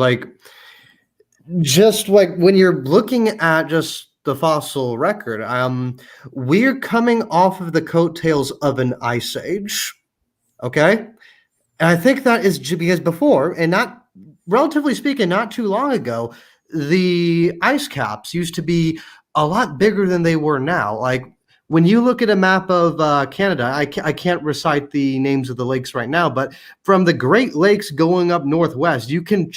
just like when you're looking at just the fossil record, we're coming off of the coattails of an ice age. Okay. And I think that is because before, and not relatively speaking, not too long ago, the ice caps used to be a lot bigger than they were now. Like when you look at a map of Canada, I can't recite the names of the lakes right now, but from the Great Lakes going up northwest, you can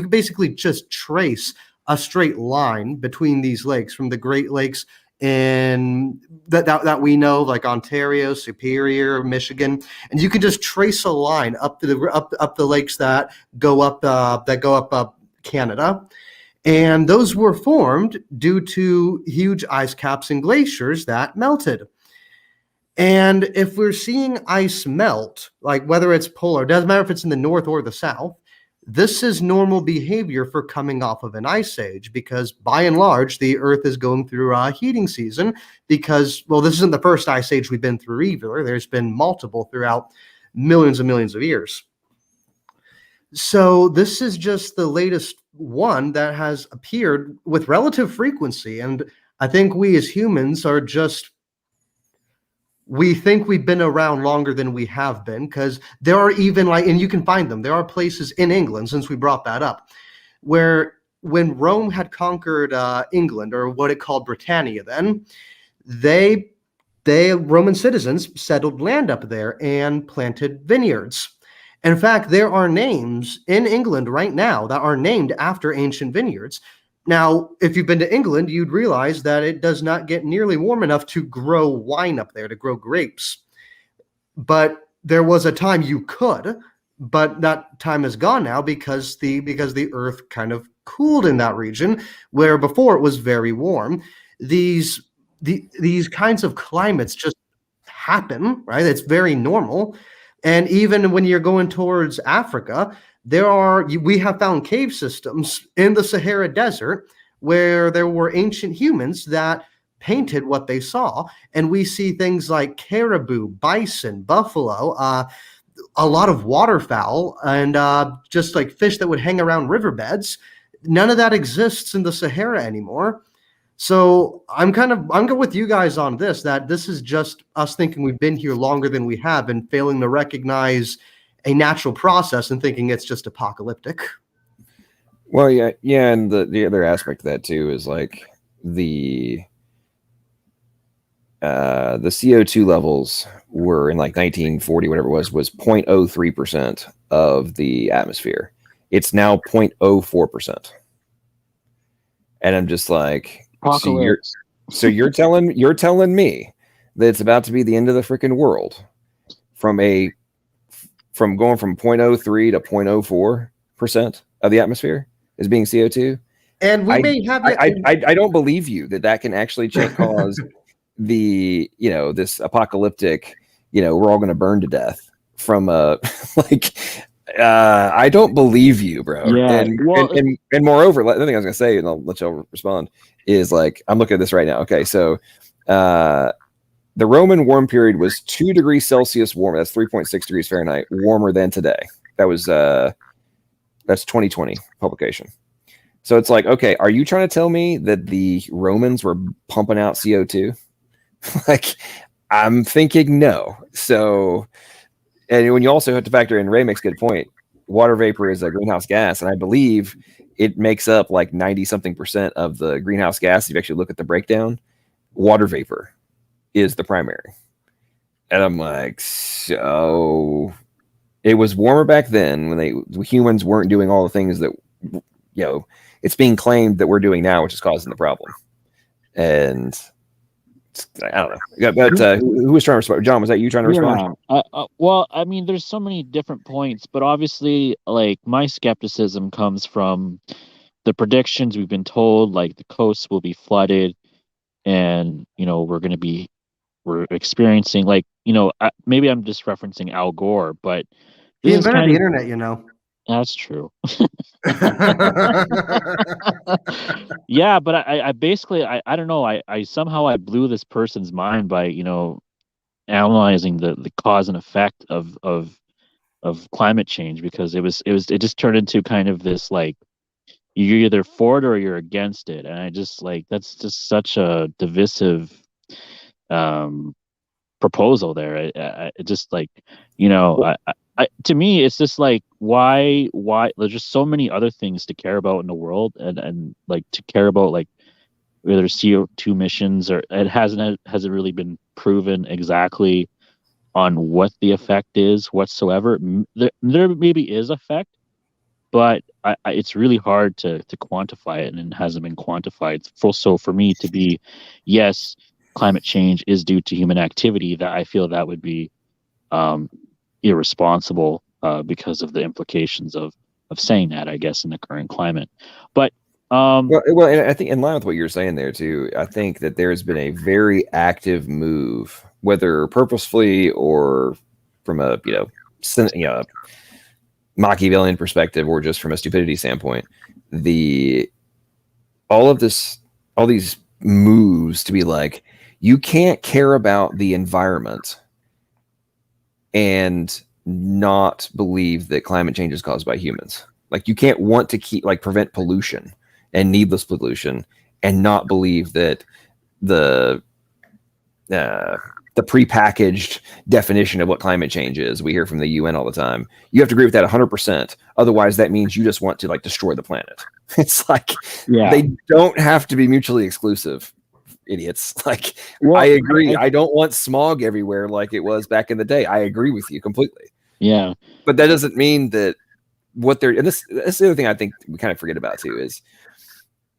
basically just trace a straight line between these lakes, from the Great Lakes in that we know, like Ontario, Superior, Michigan, and you can just trace a line up the lakes that go up Canada. And those were formed due to huge ice caps and glaciers that melted. And if we're seeing ice melt, like whether it's polar, doesn't matter if it's in the north or the south, this is normal behavior for coming off of an ice age, because by and large, the Earth is going through a heating season because, well, this isn't the first ice age we've been through either. There's been multiple throughout millions and millions of years. So this is just the latest one that has appeared with relative frequency. And I think we as humans are we think we've been around longer than we have been, because there are even and you can find them, there are places in England, since we brought that up, where when Rome had conquered England, or what it called Britannia then, they Roman citizens settled land up there and planted vineyards. In fact, there are names in England right now that are named after ancient vineyards. Now, if you've been to England, you'd realize that it does not get nearly warm enough to grow wine up there, to grow grapes. but there was a time you could, but that time is gone now because the Earth kind of cooled in that region where before it was very warm. These kinds of climates just happen, right? It's very normal. And even when you're going towards Africa, we have found cave systems in the Sahara Desert where there were ancient humans that painted what they saw, and we see things like caribou, bison, buffalo, a lot of waterfowl, and just like fish that would hang around riverbeds. None of that exists in the Sahara anymore. So I'm good with you guys on this, that this is just us thinking we've been here longer than we have and failing to recognize a natural process and thinking it's just apocalyptic. Well, yeah, and the other aspect of that too is like the CO2 levels were in like 1940, whatever it was 0.03% of the atmosphere. It's now 0.04%. And I'm just like, so you're telling me that it's about to be the end of the freaking world from going from 0.03 to 0.04% of the atmosphere as being CO2. And we may have I don't believe you that can actually cause the this apocalyptic we're all going to burn to death from I don't believe you, bro. Yeah, and moreover, the thing I was going to say, and I'll let y'all respond, is like I'm looking at this right now. Okay, so the Roman warm period was 2 degrees Celsius warmer. That's 3.6 degrees Fahrenheit warmer than today. That was that's 2020 publication. So it's like, okay, are you trying to tell me that the Romans were pumping out CO2? Like, I'm thinking no. So, and when you also have to factor in, Ray makes a good point. Water vapor is a greenhouse gas, and I believe it makes up like 90-something% of the greenhouse gas. If you actually look at the breakdown, water vapor is the primary. And I'm like, so it was warmer back then when humans weren't doing all the things that it's being claimed that we're doing now, which is causing the problem. And I don't know. Yeah, but who was trying to respond? John, was that you trying to respond? Well, I mean, there's so many different points, but obviously, like, my skepticism comes from the predictions we've been told, like the coasts will be flooded, and we're experiencing, like, maybe I'm just referencing Al Gore, but he invented the internet, That's true. Yeah, but I basically I don't know, I somehow I blew this person's mind by analyzing the cause and effect of climate change, because it just turned into kind of this, like, you're either for it or you're against it, and I just, like, that's just such a divisive proposal there. It just, like, to me, it's just like, why there's just so many other things to care about in the world, and like to care about, like, whether CO2 emissions, or it hasn't really been proven exactly on what the effect is whatsoever. There maybe is effect, but it's really hard to quantify it, and it hasn't been quantified. So for me to be, yes, climate change is due to human activity, that I feel that would be irresponsible because of the implications of saying that, I guess, in the current climate. But well, and I think in line with what you're saying there too, I think that there's been a very active move, whether purposefully or from a Machiavellian perspective, or just from a stupidity standpoint, all these moves to be like, you can't care about the environment and not believe that climate change is caused by humans. Like, you can't want to prevent pollution and needless pollution and not believe that the prepackaged definition of what climate change is, we hear from the UN all the time. You have to agree with that 100%. Otherwise, that means you just want to, like, destroy the planet. It's like, they don't have to be mutually exclusive. Idiots. Like, well, I agree. I don't want smog everywhere like it was back in the day. I agree with you completely. Yeah. But that doesn't mean that what they're, and this is the other thing I think we kind of forget about too, is,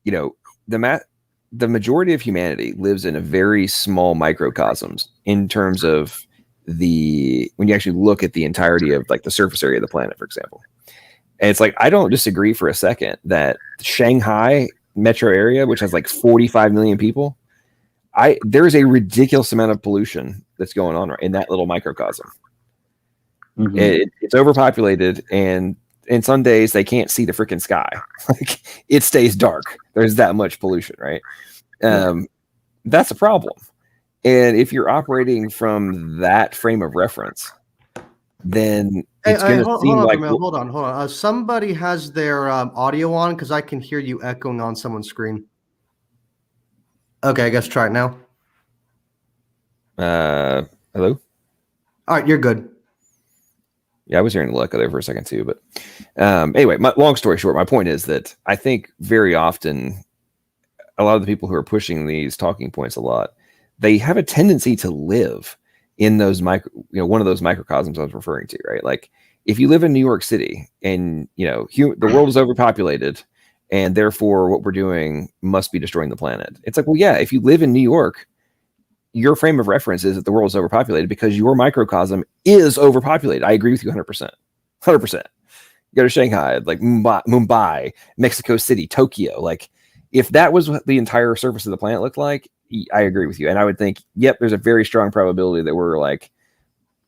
the majority of humanity lives in a very small microcosms in terms of when you actually look at the entirety of like the surface area of the planet, for example. And it's like, I don't disagree for a second that Shanghai metro area, which has like 45 million people, there's a ridiculous amount of pollution that's going on in that little microcosm. Mhm. It's overpopulated, and some days they can't see the freaking sky. Like, it stays dark. There's that much pollution, right? That's a problem. And if you're operating from that frame of reference, then it's going to seem like... Hold on. Somebody has their audio on, because I can hear you echoing on someone's screen. Okay, I guess try it now. Hello? All right, you're good. Yeah, I was hearing the echo there for a second too. But anyway, long story short, my point is that I think very often a lot of the people who are pushing these talking points a lot, they have a tendency to live in those one of those microcosms I was referring to, right? Like, if you live in New York City and the world is overpopulated, and therefore what we're doing must be destroying the planet. It's like, well, yeah, if you live in New York, your frame of reference is that the world is overpopulated because your microcosm is overpopulated. I agree with you 100%. 100%. Go to Shanghai, like Mumbai, Mexico City, Tokyo. Like, if that was what the entire surface of the planet looked like, I agree with you. And I would think, yep, there's a very strong probability that we're like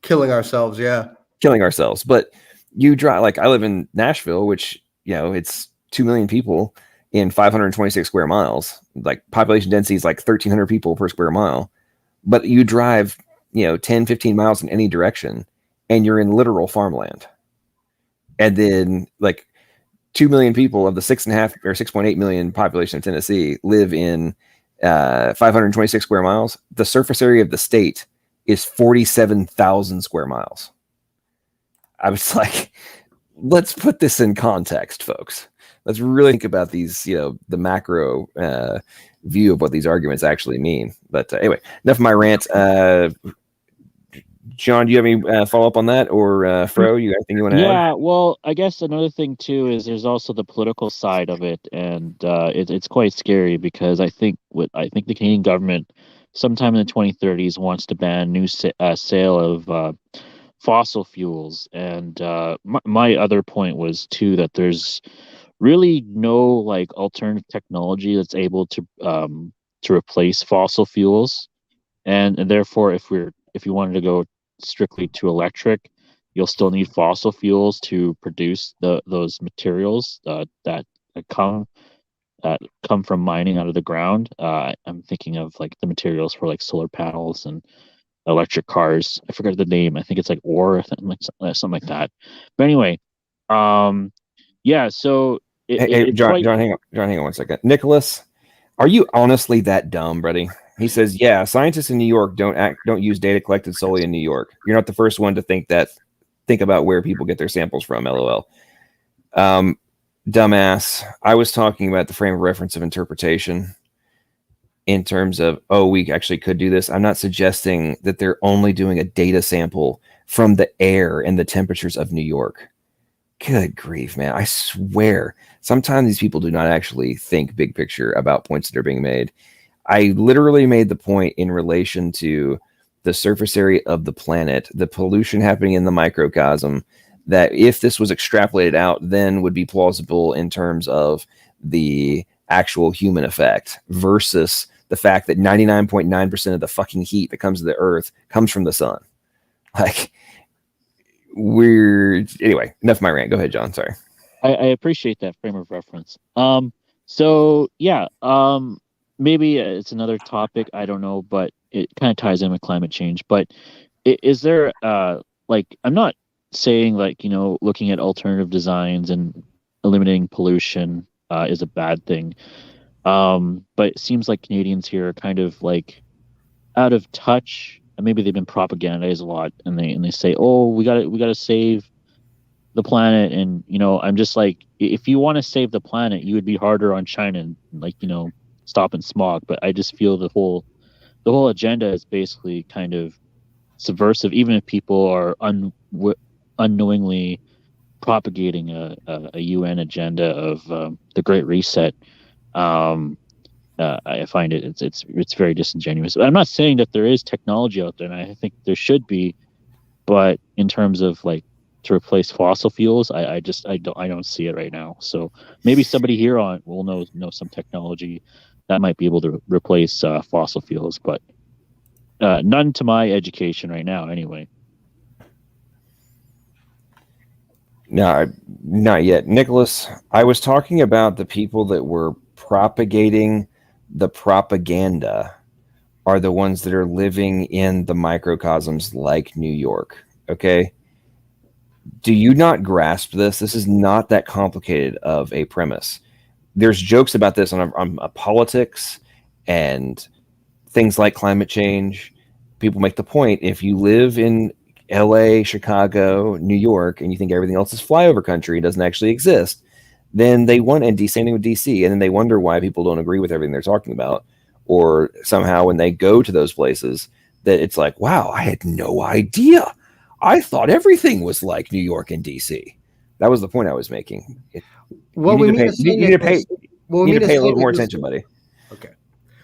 killing ourselves. Yeah. Killing ourselves. But you drive, like, I live in Nashville, which, it's 2 million people in 526 square miles. Like, population density is like 1,300 people per square mile. But you drive, 10, 15 miles in any direction, and you're in literal farmland. And then, like, 2 million people of the 6.5 or 6.8 million population of Tennessee live in 526 square miles. The surface area of the state is 47,000 square miles. I was like, let's put this in context, folks. Let's really think about these, the macro view of what these arguments actually mean. But anyway, enough of my rant. John, do you have any follow up on that, or Fro? You got anything you want to add? Yeah, well, I guess another thing too is there's also the political side of it, and it's quite scary because I think the Canadian government, sometime in the 2030s, wants to ban sale of fossil fuels. And my other point was too that there's really no like alternative technology that's able to replace fossil fuels, and therefore if you wanted to go strictly to electric, you'll still need fossil fuels to produce those materials that come from mining out of the ground. I'm thinking of like the materials for like solar panels and electric cars. I forgot the name. I think it's like ore or something like that. But anyway, yeah. So John, hang on 1 second. Nicholas, are you honestly that dumb, buddy? He says, yeah, scientists in New York don't use data collected solely in New York. You're not the first one to think about where people get their samples from, LOL. Dumbass. I was talking about the frame of reference of interpretation in terms of, we actually could do this. I'm not suggesting that they're only doing a data sample from the air and the temperatures of New York. Good grief, man. I swear, sometimes these people do not actually think big picture about points that are being made. I literally made the point in relation to the surface area of the planet, the pollution happening in the microcosm, that if this was extrapolated out, then would be plausible in terms of the actual human effect versus the fact that 99.9% of the fucking heat that comes to the earth comes from the sun. Like, anyway, enough of my rant. Go ahead, John. Sorry. I appreciate that frame of reference. So yeah, maybe it's another topic, I don't know, but it kind of ties in with climate change. But is there like, I'm not saying like, looking at alternative designs and eliminating pollution is a bad thing. But it seems like Canadians here are kind of like out of touch, and maybe they've been propagandized a lot, and they say, oh, we gotta save the planet. And I'm just like, if you want to save the planet, you would be harder on China and like stopping smog. But I just feel the whole agenda is basically kind of subversive, even if people are unknowingly propagating a UN agenda of the Great Reset. I find it's very disingenuous. I'm not saying that there is technology out there, and I think there should be but in terms of like to replace fossil fuels, I don't see it right now. So maybe somebody here will know some technology that might be able to replace fossil fuels, but none to my education right now, anyway. No, not yet. Nicholas, I was talking about the people that were propagating the propaganda are the ones that are living in the microcosms like New York. Okay? Do you not grasp this? This is not that complicated of a premise. There's jokes about this on politics and things like climate change. People make the point, if you live in LA, Chicago, New York, and you think everything else is flyover country, doesn't actually exist, then they want, and same thing with DC, and then they wonder why people don't agree with everything they're talking about. Or somehow when they go to those places, that it's like, wow, I had no idea. I thought everything was like New York and DC. That was the point I was making. What we mean to say, Nicholas, you need to pay a little more attention, buddy. Okay.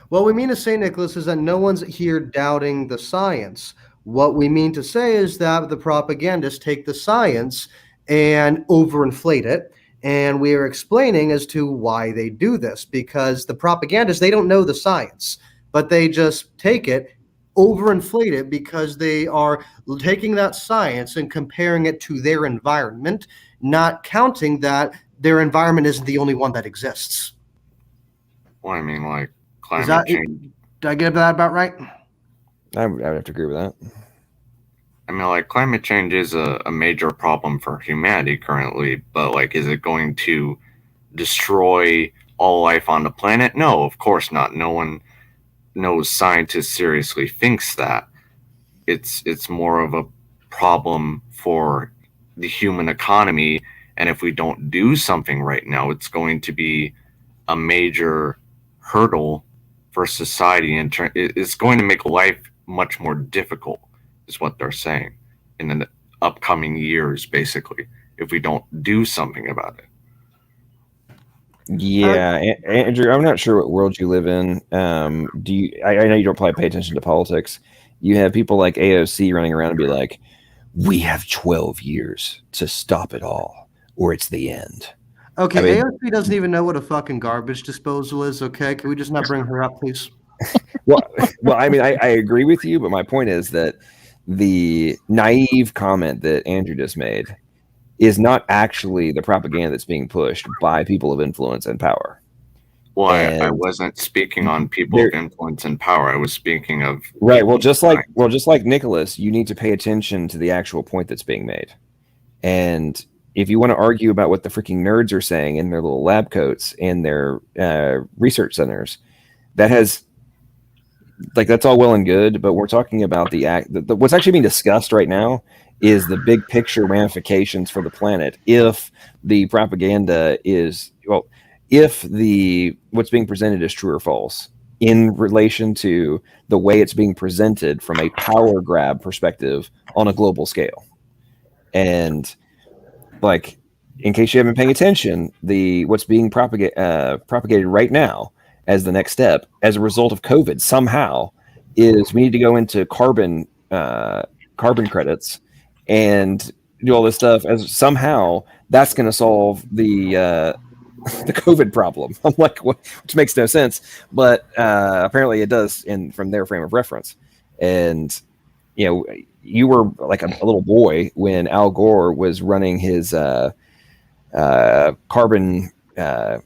What we mean to say, Nicholas, is that no one's here doubting the science. What we mean to say is that the propagandists take the science and overinflate it. And we are explaining as to why they do this, because the propagandists, they don't know the science, but they just take it, overinflate it, because they are taking that science and comparing it to their environment, not counting that their environment isn't the only one that exists. Well, I mean, like climate change. Did I get that about right? I would have to agree with that. I mean, like climate change is a major problem for humanity currently, but like, is it going to destroy all life on the planet? No, of course not. No scientist seriously thinks that. It's more of a problem for the human economy, and if we don't do something right now, it's going to be a major hurdle for society. It's going to make life much more difficult, is what they're saying, in the upcoming years, basically, if we don't do something about it. Yeah, Andrew, I'm not sure what world you live in. Do you? I know you don't probably pay attention to politics. You have people like AOC running around and be like, "We have 12 years to stop it all, or it's the end." Okay, I mean, AOC doesn't even know what a fucking garbage disposal is. Okay, can we just not bring her up, please? well, I mean, I agree with you, but my point is that the naive comment that Andrew just made is not actually the propaganda that's being pushed by people of influence and power. Well, I wasn't speaking on people of influence and power. I was speaking of right. Well, just like Nicholas, you need to pay attention to the actual point that's being made. And if you want to argue about what the freaking nerds are saying in their little lab coats and their research centers, that has, like, that's all well and good, but we're talking about what's actually being discussed right now is the big picture ramifications for the planet if the propaganda is, well, if what's being presented is true or false in relation to the way it's being presented from a power grab perspective on a global scale. And like, in case you haven't been paying attention, what's being propagated right now as the next step as a result of COVID somehow is we need to go into carbon credits and do all this stuff, as somehow that's going to solve the COVID problem. I'm like, which makes no sense, but apparently it does from their frame of reference. And you were like a little boy when Al Gore was running his carbon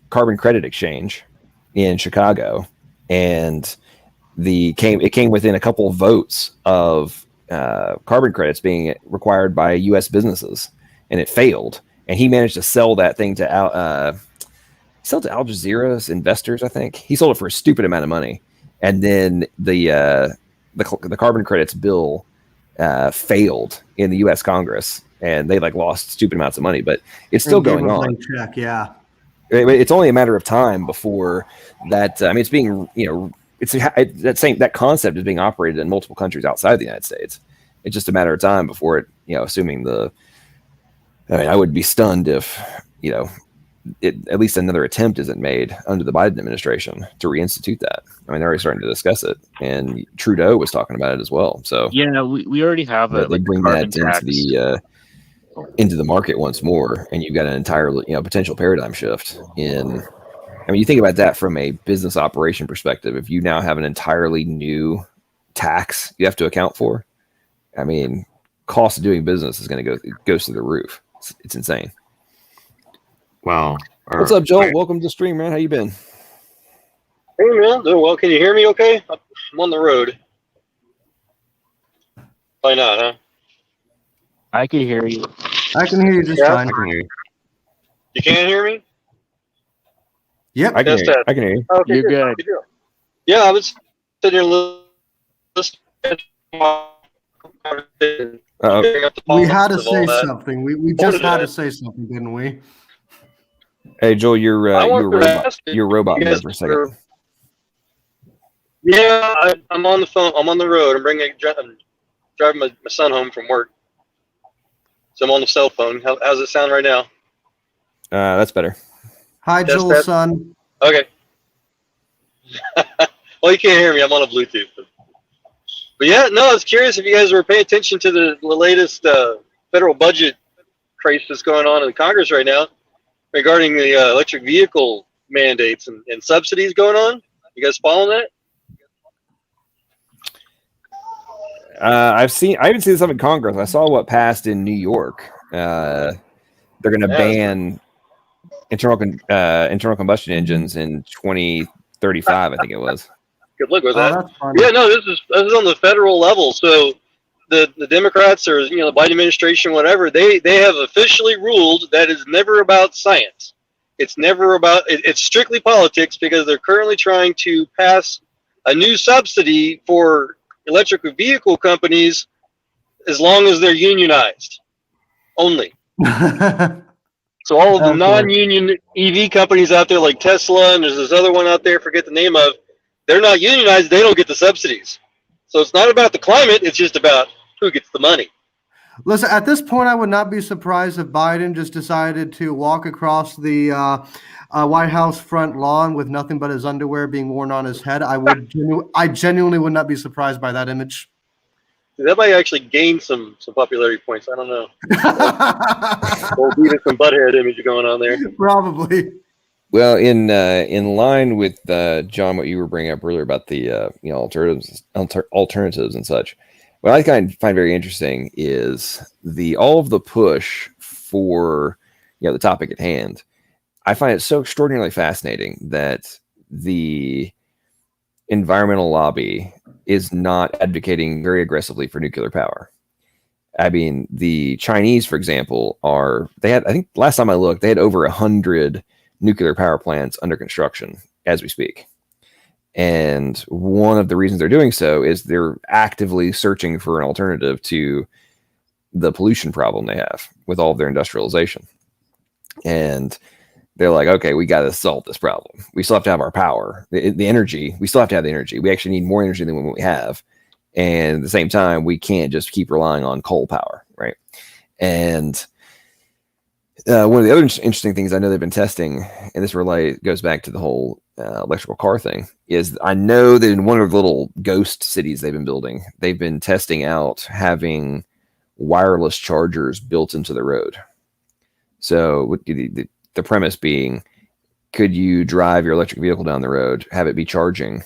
credit exchange in Chicago, and it came within a couple of votes of carbon credits being required by U.S. businesses, and it failed. And he managed to sell that thing to Al Jazeera's investors. I think he sold it for a stupid amount of money, and then the carbon credits bill failed in the U.S. Congress, and they lost stupid amounts of money. But it's still going on. Check, yeah. It's only a matter of time before that. I mean, it's being, that concept is being operated in multiple countries outside the United States. It's just a matter of time before it, assuming I would be stunned if, at least another attempt isn't made under the Biden administration to reinstitute that. I mean, they're already starting to discuss it, and Trudeau was talking about it as well. So Yeah, we already have they bring carbon that tax. into the market once more, and you've got an entire potential paradigm shift in. I mean, you think about that from a business operation perspective. If you now have an entirely new tax you have to account for, I mean, cost of doing business is going to goes through the roof. It's insane. Well, What's up, Joel? Welcome to the stream, man. How you been? Hey, man. Doing well. Can you hear me okay? I'm on the road. Why not, huh? I can hear you. I can hear you just fine. I can hear you. You can't hear me? Yep. I can hear you. I can hear you. Okay, You're good. Good deal. Yeah, I was sitting here listening. We had to say something. We just had to say something, didn't we? Hey, Joel, you're a robot you there guys for a second. were- Yeah, I'm on the phone. I'm on the road. I'm driving my son home from work. So I'm on the cell phone. How's it sound right now? That's better. Hi, That's Joel's son. Okay. Well, you can't hear me. I'm on a Bluetooth. But yeah, no, I was curious if you guys were paying attention to the latest federal budget crisis going on in Congress right now regarding the electric vehicle mandates and subsidies going on. You guys following that? I haven't seen this up in Congress. I saw what passed in New York. They're going to ban internal combustion engines in 2035. I think it was. Good luck with Oh, that. that's funny. Yeah, no, this is on the federal level. So the Democrats or the Biden administration, whatever, they have officially ruled that it's never about science. It's never about it's strictly politics because they're currently trying to pass a new subsidy for electric vehicle companies as long as they're unionized only. So all of the Okay. non-union EV companies out there like Tesla and there's this other one out there, forget the name of, they're not unionized, they don't get the subsidies. So it's not about the climate, it's just about who gets the money. Listen, at this point, I would not be surprised if Biden just decided to walk across the White House front lawn with nothing but his underwear being worn on his head. I genuinely would not be surprised by that image. That might actually gain some popularity points. I don't know. Old Beavis and Butthead image going on there. Probably. Well, in line with John, what you were bringing up earlier about the alternatives and such. What I find very interesting is all of the push for the topic at hand. I find it so extraordinarily fascinating that the environmental lobby is not advocating very aggressively for nuclear power. I mean, the Chinese, for example, I think last time I looked, they had over 100 nuclear power plants under construction as we speak. And one of the reasons they're doing so is they're actively searching for an alternative to the pollution problem they have with all of their industrialization. And they're like, okay, we got to solve this problem. We still have to have our power, the energy. We still have to have the energy. We actually need more energy than what we have. And at the same time, we can't just keep relying on coal power, right? And one of the other interesting things I know they've been testing, and this goes back to the whole electrical car thing, is I know that in one of the little ghost cities they've been building, they've been testing out having wireless chargers built into the road. So the premise being, could you drive your electric vehicle down the road, have it be charging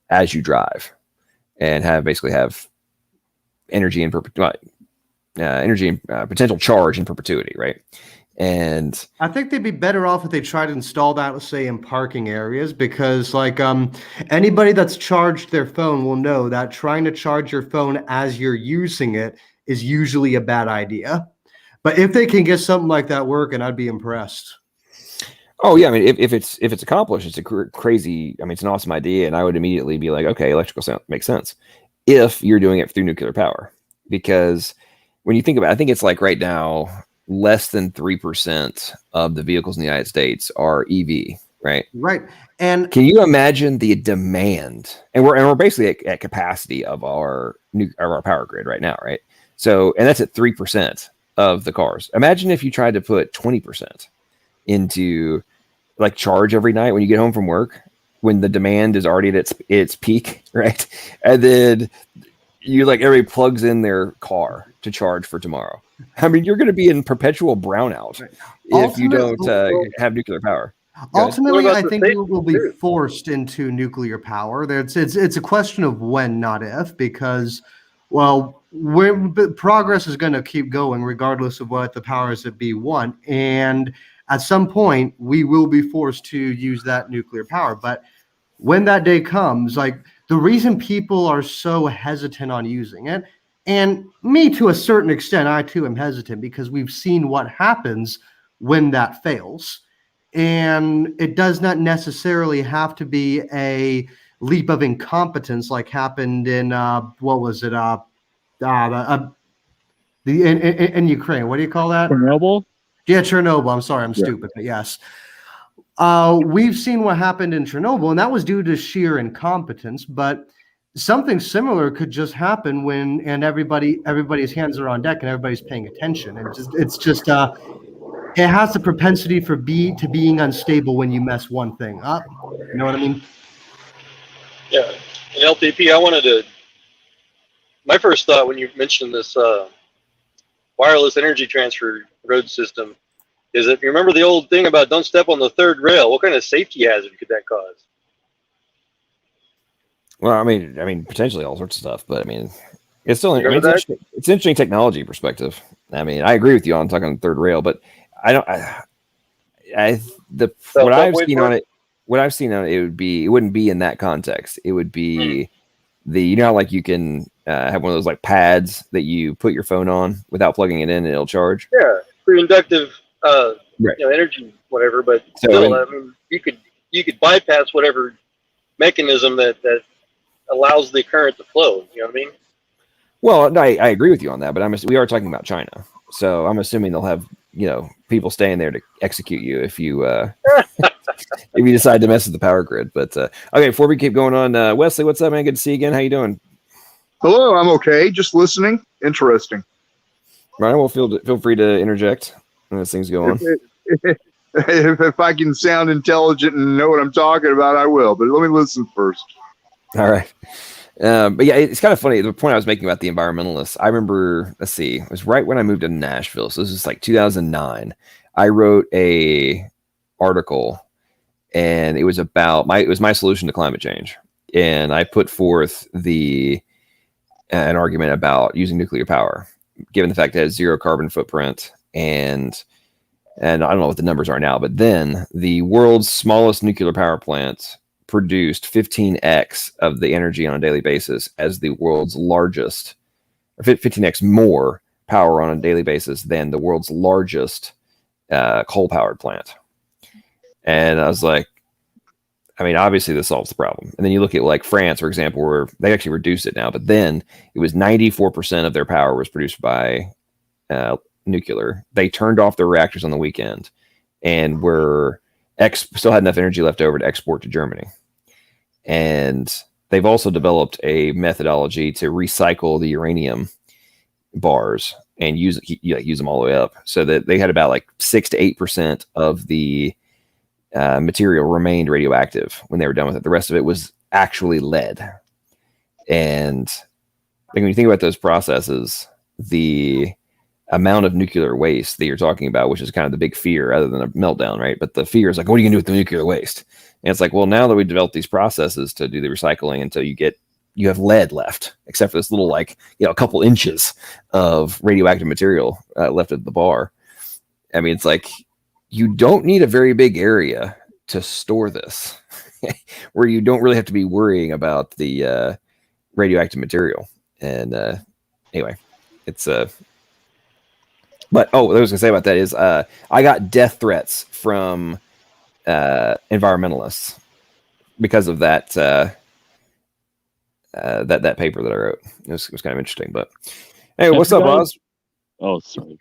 as you drive, and basically have energy and potential charge in perpetuity, right? And I think they'd be better off if they tried to install that, let's say, in parking areas, because anybody that's charged their phone will know that trying to charge your phone as you're using it is usually a bad idea. But if they can get something like that working, I'd be impressed. Oh yeah, I mean, if it's accomplished, it's a crazy. I mean, it's an awesome idea, and I would immediately be like, okay, electrical sound makes sense if you're doing it through nuclear power, because when you think about it, I think it's like right now, less than 3% of the vehicles in the United States are EV, right? Right. And can you imagine the demand? And we're basically at capacity of our power grid right now, right? So, and that's at 3% of the cars. Imagine if you tried to put 20%. into like charge every night when you get home from work, when the demand is already at its peak, right? And then you like everybody plugs in their car to charge for tomorrow. I mean, you're going to be in perpetual brownout if you don't have nuclear power. Ultimately, I the think we safety will be too? forced into nuclear power. It's a question of when, not if, because, well, progress is going to keep going regardless of what the powers that be want. And at some point, we will be forced to use that nuclear power. But when that day comes, like the reason people are so hesitant on using it, and me to a certain extent, I too am hesitant because we've seen what happens when that fails. And it does not necessarily have to be a leap of incompetence like happened in what was it? In Ukraine. What do you call that? Chernobyl? Yeah, Chernobyl. I'm sorry, I'm stupid, but yes. We've seen what happened in Chernobyl, and that was due to sheer incompetence. But something similar could just happen when everybody's hands are on deck and everybody's paying attention. And it has the propensity to being unstable when you mess one thing up. You know what I mean? Yeah. And LTP, my first thought when you mentioned this wireless energy transfer road system is that you remember the old thing about don't step on the third rail. What kind of safety hazard could that cause? Well, I mean, potentially all sorts of stuff, but I mean, it's still, it's interesting technology perspective. I mean, I agree with you on talking third rail, but what I've seen on it, it wouldn't be in that context. It would be how like you can have one of those like pads that you put your phone on without plugging it in and it'll charge. Yeah, pre-inductive, right. Energy, whatever. But still, I mean, you could bypass whatever mechanism that allows the current to flow. You know what I mean? Well, no, I agree with you on that, but we are talking about China, so I'm assuming they'll have people staying there to execute you if you if you decide to mess with the power grid. But okay, before we keep going on, Wesley, what's up, man? Good to see you again. How you doing? Hello, I'm okay. Just listening. Interesting. Ryan, well, feel free to interject as things go on. If I can sound intelligent and know what I'm talking about, I will. But let me listen first. All right. But yeah, it's kind of funny. The point I was making about the environmentalists, I remember, let's see, it was right when I moved to Nashville. So this was like 2009. I wrote a article and it was about my solution to climate change. And I put forth an argument about using nuclear power, given the fact that it has zero carbon footprint. And I don't know what the numbers are now, but then the world's smallest nuclear power plant produced 15x of the energy on a daily basis as the world's largest, or 15x more power on a daily basis than the world's largest coal-powered plant. And I was like, I mean, obviously this solves the problem. And then you look at like France, for example, where they actually reduced it now, but then it was 94% of their power was produced by nuclear. They turned off their reactors on the weekend and still had enough energy left over to export to Germany. And they've also developed a methodology to recycle the uranium bars and use them all the way up, so that they had about like 6 to 8% of the material remained radioactive when they were done with it. The rest of it was actually lead. And like, when you think about those processes, the amount of nuclear waste that you're talking about, which is kind of the big fear other than a meltdown, right? But the fear is like, what are you gonna do with the nuclear waste? And it's like, well, now that we developed these processes to do the recycling until you have lead left, except for this little, like, a couple inches of radioactive material left at the bar. I mean, it's like, you don't need a very big area to store this where you don't really have to be worrying about the radioactive material. And anyway, it's but what I was gonna say about that is I got death threats from environmentalists because of that that paper that I wrote. It was kind of interesting. But hey, what's up, Oz? Oh, sorry.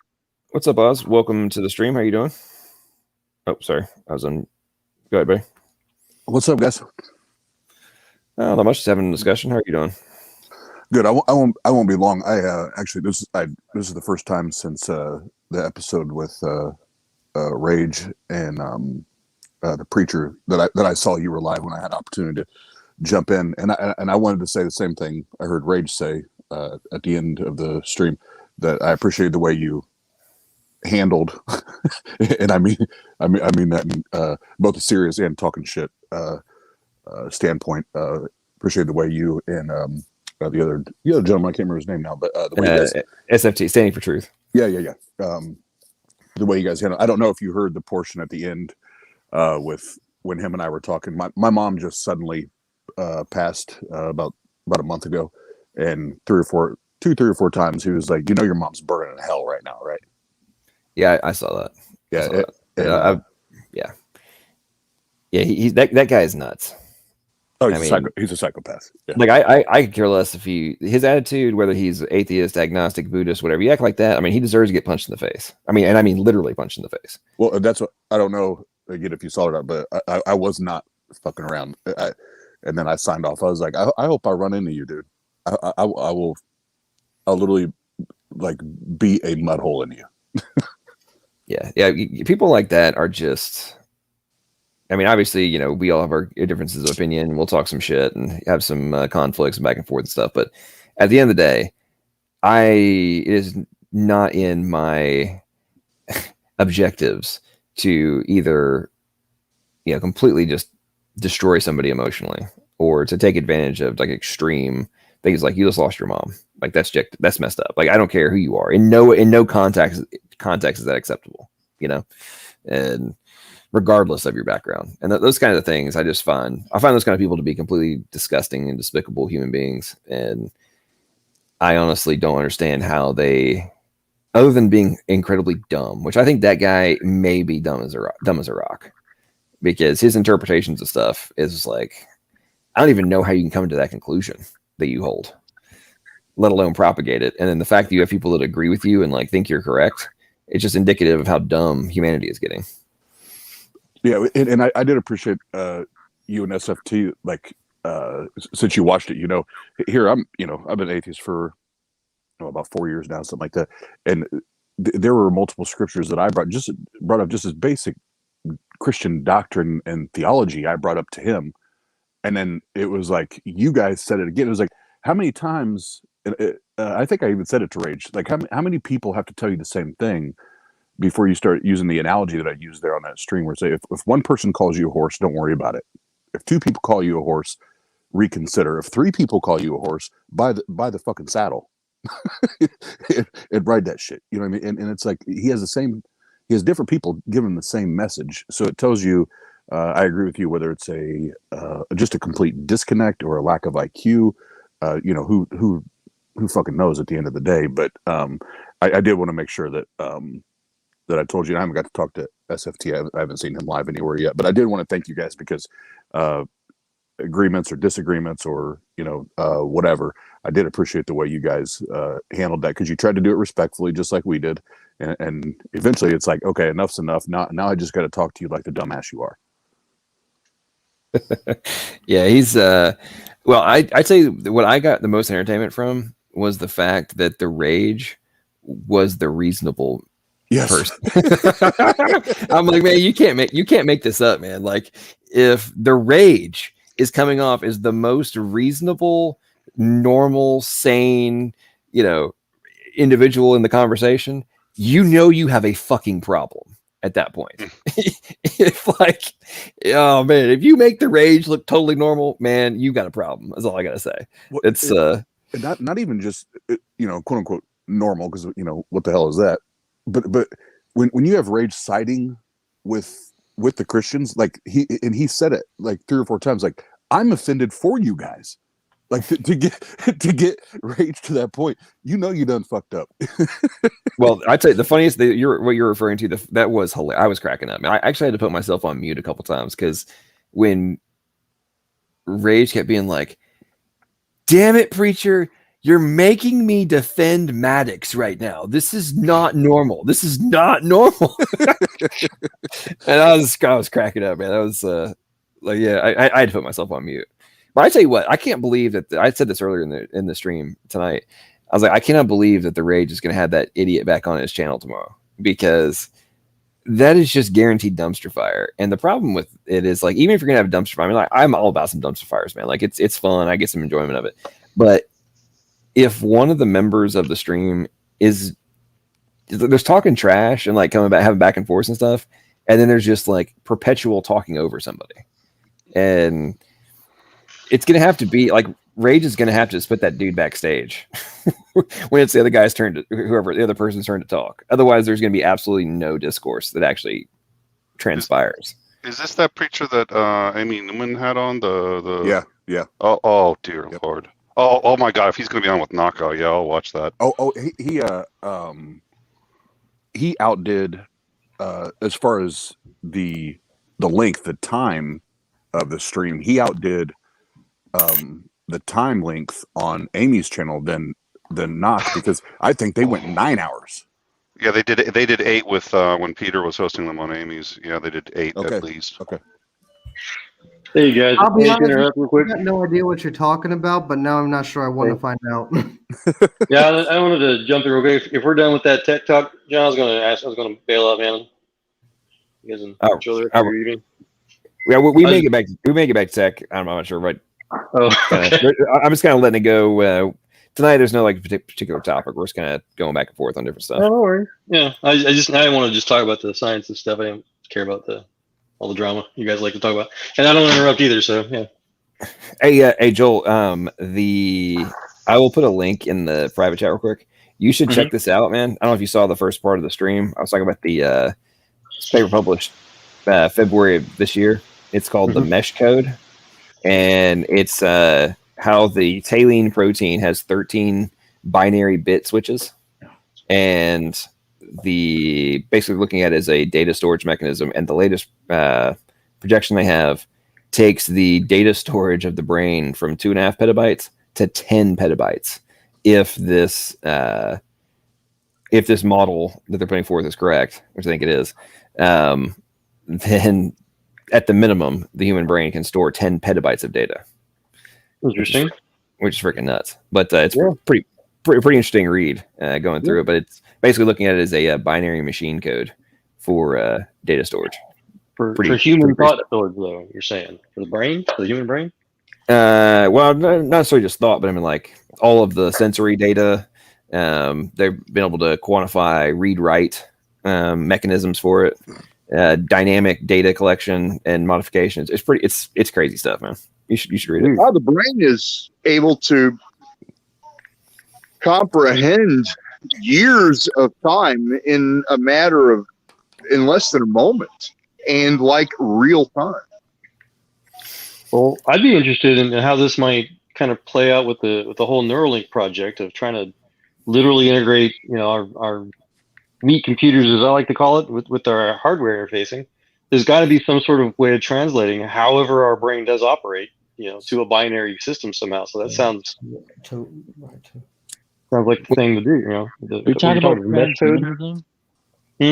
What's up, Oz? Welcome to the stream. How you doing? Oh, sorry, I was on. Go ahead, buddy. What's up, guys? Not much. Just having a discussion. How are you doing? Good. I won't be long. I actually this is the first time since the episode with Rage and the preacher that I saw you were live when I had opportunity to jump in, and I wanted to say the same thing I heard Rage say at the end of the stream, that I appreciated the way you handled, and I mean that in both the serious and talking shit standpoint. Appreciate the way you and the other gentleman, I can't remember his name now, but the way you guys, SFT, standing for truth. yeah. The way you guys handle. I don't know if you heard the portion at the end with when him and I were talking. My mom just suddenly passed about a month ago, and three or four times he was like, your mom's burning in hell right now, right? Yeah, I saw that. Yeah, He's that guy is nuts. Oh, he's a psychopath. Yeah. Like I could care less if his attitude, whether he's atheist, agnostic, Buddhist, whatever. You act like that, I mean, he deserves to get punched in the face. I mean literally punched in the face. Well, that's what I don't know again if you saw it or not, but I was not fucking around. And then I signed off. I was like, I hope I run into you, dude. I'll literally like be a mud hole in you. Yeah. People like that are just. I mean, obviously, we all have our differences of opinion. We'll talk some shit and have some conflicts and back and forth and stuff. But at the end of the day, it is not in my objectives to either, completely just destroy somebody emotionally or to take advantage of like extreme things. Like, you just lost your mom. Like, that's messed up. Like, I don't care who you are. In no context is that acceptable. And regardless of your background. And those kind of things, I find those kind of people to be completely disgusting and despicable human beings. And I honestly don't understand how they, other than being incredibly dumb, which I think that guy may be dumb as a rock, because his interpretations of stuff is like, I don't even know how you can come to that conclusion that you hold, let alone propagate it. And then the fact that you have people that agree with you and like think you're correct, it's just indicative of how dumb humanity is getting. Yeah, and I did appreciate you and SFT, like since you watched it. Here I've been atheist for about 4 years now, something like that, and there were multiple scriptures that I brought up just as basic Christian doctrine and theology. I brought up to him, and then it was like you guys said it again. It was like, how many times? I think I even said it to Rage. Like, how many people have to tell you the same thing before you start using the analogy that I used there on that stream, where say, if one person calls you a horse, don't worry about it. If two people call you a horse, reconsider. If three people call you a horse, buy the fucking saddle and ride that shit. You know what I mean? And it's like he has different people giving the same message. So it tells you, I agree with you, whether it's just a complete disconnect or a lack of IQ. Who fucking knows at the end of the day? But I did want to make sure that that I told you. I haven't got to talk to SFT. I haven't seen him live anywhere yet, but I did want to thank you guys because agreements or disagreements or whatever, I did appreciate the way you guys handled that, because you tried to do it respectfully, just like we did, and eventually it's like, okay, enough's enough. Now I just got to talk to you like the dumbass you are. Yeah, he's well, I'd say what I got the most entertainment from was the fact that the Rage was the reasonable person. I'm like, man, you can't make this up, man. Like, if the Rage is coming off as the most reasonable, normal, sane, individual in the conversation, you have a fucking problem at that point. If like, oh man, if you make the Rage look totally normal, man, you got a problem. That's all I gotta say. Well, it's not even just quote unquote normal, because what the hell is that? But when you have Rage siding with the Christians, like he said it like 3 or 4 times, like, I'm offended for you guys. Like, to get Rage to that point, you done fucked up. Well, I'd say the funniest what you're referring to, that was hilarious. I was cracking up. I actually had to put myself on mute a couple times, because when Rage kept being like, "Damn it, preacher, you're making me defend Maddox right now. This is not normal. This is not normal." And I was cracking up, man. That was I had to put myself on mute. But I tell you what, I can't believe that I said this earlier in the stream tonight. I was like, I cannot believe that the Rage is going to have that idiot back on his channel tomorrow, because that is just guaranteed dumpster fire. And the problem with it is, like, even if you're gonna have a dumpster fire, I mean, like, I'm all about some dumpster fires, man. Like, it's fun. I get some enjoyment of it. But if one of the members of the stream is there's talking trash and like coming back, having back and forth and stuff, and then there's just like perpetual talking over somebody, and it's gonna have to be like Rage is gonna have to just put that dude backstage when it's the other guy's turn to whoever the other person's turn to talk. Otherwise, there's gonna be absolutely no discourse that actually transpires. Is this that preacher that Amy Newman had on the? Yeah. Oh dear Lord. Oh my God! If he's going to be on with Knockout, yeah, I'll watch that. He outdid as far as the length, the time of the stream. He outdid the time length on Amy's channel than Knox, because I think they went 9 hours. Yeah, they did 8 with when Peter was hosting them on Amy's. Yeah, they did 8 at least. Okay. Hey you guys, I'll be honest, interrupt real quick. I got no idea what you're talking about, but now I'm not sure I want to find out. Yeah, I wanted to jump in real quick. If we're done with that tech talk, John, I was going to bail out, man. You guys enjoy the rest of your evening. Yeah, we may get back. We may get back to tech. I'm not sure, but I'm just kind of letting it go. Tonight, there's no like particular topic. We're just kind of going back and forth on different stuff. Oh, no worries. Yeah, I didn't want to just talk about the science and stuff. I didn't care about all the drama you guys like to talk about, and I don't interrupt either. So yeah. Hey, Joel. I will put a link in the private chat real quick. You should check this out, man. I don't know if you saw the first part of the stream. I was talking about the paper published February of this year. It's called the Mesh Code, and it's how the taline protein has 13 binary bit switches, and basically looking at it as a data storage mechanism. And the latest projection they have takes the data storage of the brain from 2.5 petabytes to 10 petabytes. If this model that they're putting forth is correct, which I think it is, then at the minimum, the human brain can store 10 petabytes of data. Interesting. Which is freaking nuts. But it's pretty interesting read going through it. But it's basically looking at it as a binary machine code for data storage. For human thought storage, though, you're saying? For the brain? For the human brain? Well, not necessarily just thought, but I mean, like, all of the sensory data. They've been able to quantify read-write mechanisms for it. Dynamic data collection and modifications. It's crazy stuff, man. You should read it. How the brain is able to comprehend years of time in less than a moment, and like real time. Well, I'd be interested in how this might kind of play out with the whole Neuralink project of trying to literally integrate, our meat computers, as I like to call it, with our hardware interfacing. There's got to be some sort of way of translating however our brain does operate, to a binary system somehow. So that sounds like the thing to do. Are we talking about transhumanism?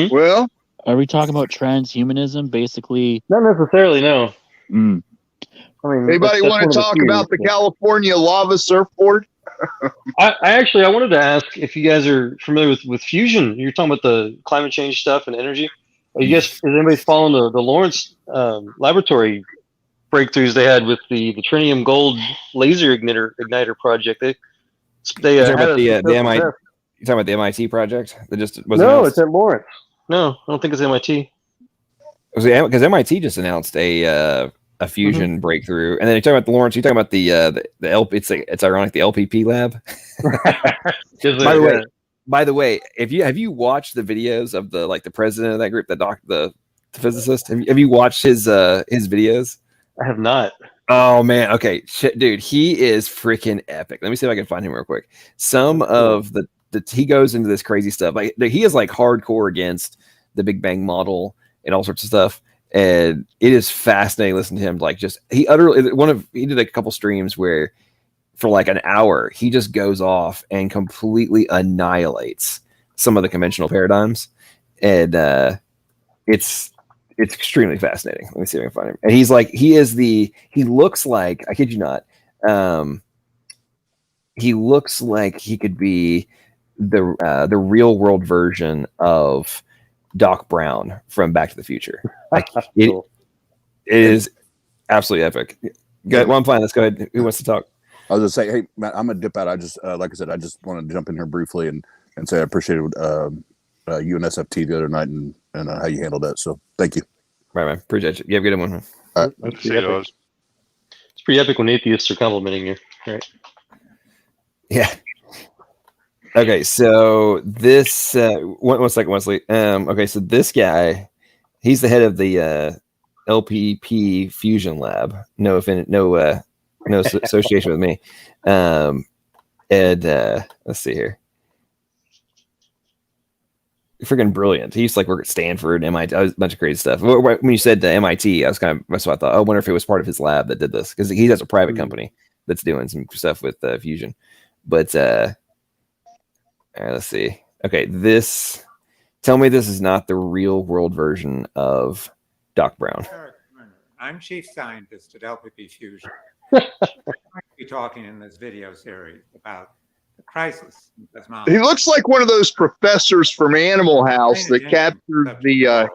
Well, are we talking about transhumanism? Basically, not necessarily. No. I mean, anybody want to talk about the California lava surfboard? I wanted to ask if you guys are familiar with fusion. You're talking about the climate change stuff and energy. Is anybody following the Lawrence laboratory breakthroughs they had with the tritium gold laser igniter project? They you're talking about the MIT. You're talking about the MIT project that just was no, announced? It's at Lawrence. No, I don't think it's MIT. Because MIT just announced a fusion breakthrough, and then you're talking about the Lawrence. You're talking about the LP. It's ironic, the LPP lab. By the way, have you watched the videos of the president of that group, the physicist? Have you watched his videos? I have not. Oh man, okay, shit, dude, he is freaking epic. Let me see if I can find him real quick. Some of he goes into this crazy stuff. Like, he is like hardcore against the Big Bang model and all sorts of stuff. And it is fascinating listening to him. Like, just he did a couple streams where for like an hour he just goes off and completely annihilates some of the conventional paradigms, and it's extremely fascinating. Let me see if I can find him. And he looks like, I kid you not, he looks like he could be the real world version of Doc Brown from Back to the Future. Like it is absolutely epic. Go, well, I'm fine. Let's go ahead. Who wants to talk? I was gonna say, hey, Matt, I'm gonna dip out. I just, like I said, I just want to jump in here briefly and say I appreciated you and SFT the other night and how you handled that. So thank you. Right, man. Appreciate you. You have a good one. All right. That's pretty epic. It's pretty epic when atheists are complimenting you, right? Yeah. Okay, so this one second, Wesley. Okay, so this guy, he's the head of the LPP Fusion Lab. No association with me. And let's see here. Freaking brilliant. He used to like work at Stanford, MIT, a bunch of crazy stuff. When you said MIT, that's what I thought. I wonder if it was part of his lab that did this, because he has a private company that's doing some stuff with fusion. But all right, let's see. Okay, tell me this is not the real world version of Doc Brown. I'm chief scientist at LPP Fusion. I'm going to be talking in this video series about the crisis in cosmology. He looks like one of those professors from Animal House that captured the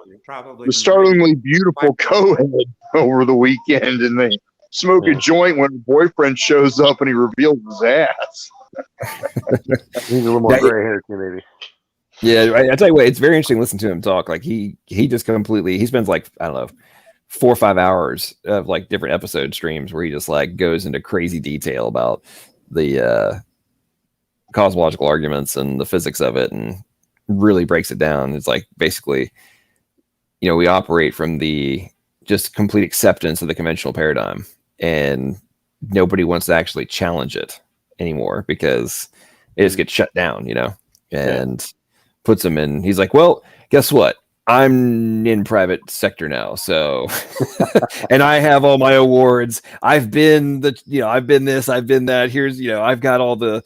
startlingly beautiful co-head over the weekend, and they smoke a joint when her boyfriend shows up and he reveals his ass. He's a little more gray hair too, maybe. Yeah, I tell you what, it's very interesting to listen to him talk. Like he just completely, he spends like, I don't know, 4 or 5 hours of like different episode streams where he just like goes into crazy detail about the cosmological arguments and the physics of it, and really breaks it down. It's like basically, we operate from the just complete acceptance of the conventional paradigm, and nobody wants to actually challenge it anymore because it just gets shut down, and puts him in. He's like, well, guess what? I'm in private sector now, so and I have all my awards. I've been I've been this, I've been that. Here's, I've got all the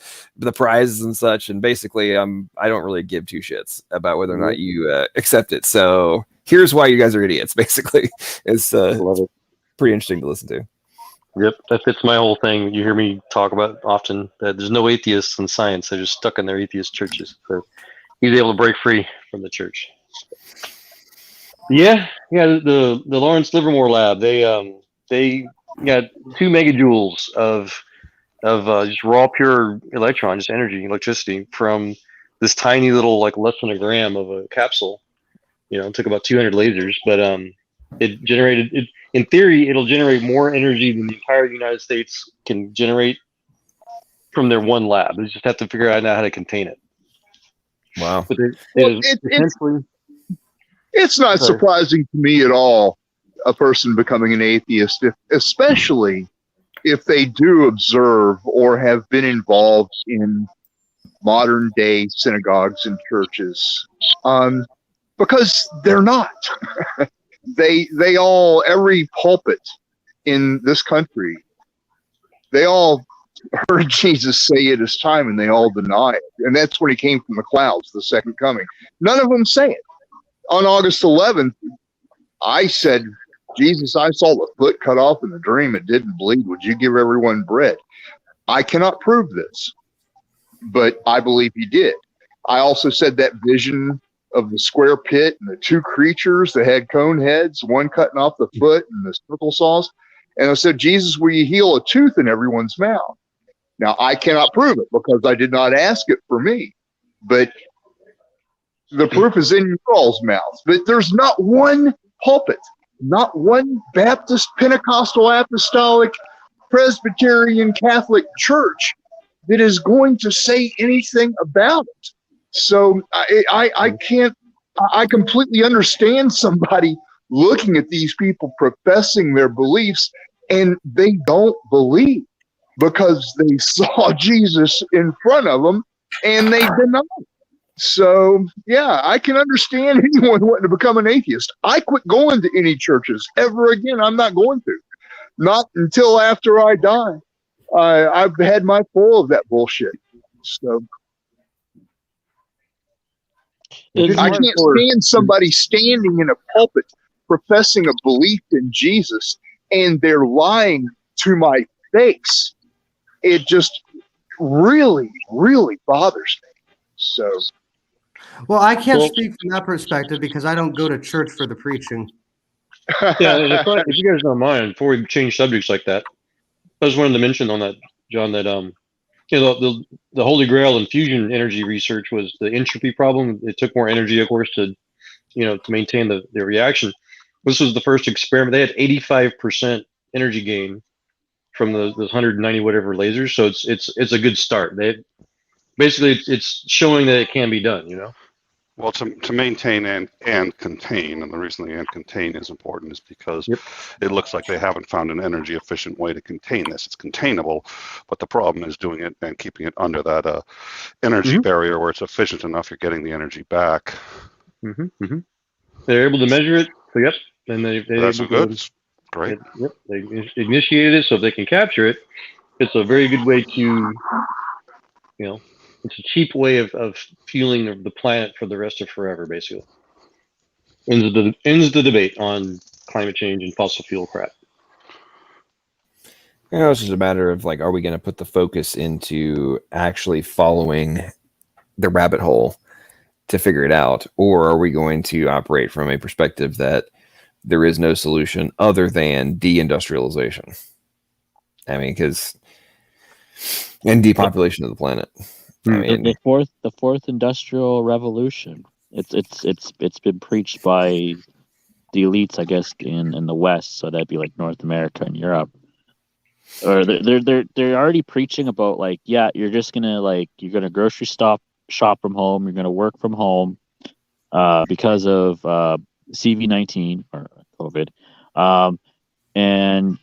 prizes and such. And basically, I don't really give two shits about whether or not you accept it. So here's why you guys are idiots. Basically, it's pretty interesting to listen to. Yep, that fits my whole thing. You hear me talk about often that there's no atheists in science. They're just stuck in their atheist churches. So he's able to break free from the church. Yeah. The Lawrence Livermore lab. They got 2 megajoules of just raw pure electron, just energy, electricity from this tiny little, like less than a gram of a capsule. It took about 200 lasers, but it generated. In theory, it'll generate more energy than the entire United States can generate from their one lab. They just have to figure out how to contain it. Wow. But it's not surprising to me at all, a person becoming an atheist, especially if they do observe or have been involved in modern day synagogues and churches, because they're not. They all, every pulpit in this country, they all heard Jesus say it is time, and they all deny it. And that's when he came from the clouds, the second coming. None of them say it. On August 11th, I said, Jesus, I saw the foot cut off in the dream. It didn't bleed. Would you give everyone bread? I cannot prove this, but I believe he did. I also said that vision of the square pit and the 2 creatures that had cone heads, one cutting off the foot and the circle saws. And I said, Jesus, will you heal a tooth in everyone's mouth? Now, I cannot prove it because I did not ask it for me, but the proof is in your all's mouths. But there's not one pulpit, not one Baptist, Pentecostal, Apostolic, Presbyterian, Catholic church that is going to say anything about it. So I can't, I completely understand somebody looking at these people professing their beliefs and they don't believe because they saw Jesus in front of them and they deny it. So, yeah, I can understand anyone wanting to become an atheist. I quit going to any churches ever again. I'm not going to. Not until after I die. I've had my full of that bullshit. So I can't stand somebody standing in a pulpit professing a belief in Jesus and they're lying to my face. It just really, really bothers me. So Well, I can't Well- speak from that perspective because I don't go to church for the preaching. Yeah, and if you guys don't mind, before we change subjects like that, I just wanted to mention on that, John, that the Holy Grail in fusion energy research was the entropy problem. It took more energy, of course, to maintain the reaction. This was the first experiment. They had 85% energy gain from the 190 whatever lasers. So it's a good start. It's showing that it can be done. Well, to maintain and contain, and the reason the and contain is important is because it looks like they haven't found an energy efficient way to contain this. It's containable, but the problem is doing it and keeping it under that energy barrier where it's efficient enough you're getting the energy back. They're able to measure it. So and That's good. Great. They initiated it, so if they can capture it, it's a very good way to, it's a cheap way of fueling the planet for the rest of forever, basically. Ends the debate on climate change and fossil fuel crap. It's just a matter of are we going to put the focus into actually following the rabbit hole to figure it out, or are we going to operate from a perspective that there is no solution other than deindustrialization? I mean, and depopulation of the planet. I mean, the fourth industrial revolution. It's been preached by the elites, I guess, in the West. So that'd be like North America and Europe. Or they're already preaching about you're just gonna you're gonna grocery shop from home. You're gonna work from home because of CV-19 or COVID, and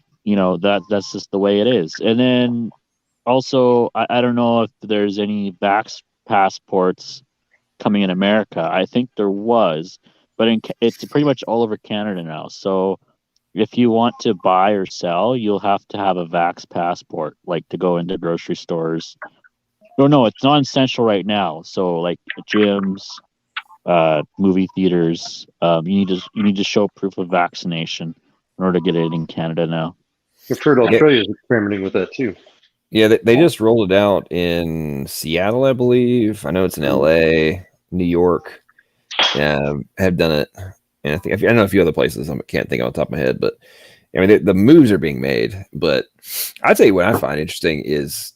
that's just the way it is. And then also, I don't know if there's any vax passports coming in America. I think there was, but it's pretty much all over Canada now. So if you want to buy or sell, you'll have to have a vax passport, to go into grocery stores. No, it's non-essential right now. So gyms, movie theaters, you need to show proof of vaccination in order to get it in Canada now. I've heard Australia is experimenting with that too. Yeah, they just rolled it out in Seattle, I believe. I know it's in LA, New York. Yeah, have done it, and I know a few other places. I can't think on the top of my head, but I mean the moves are being made. But I'd tell you what I find interesting is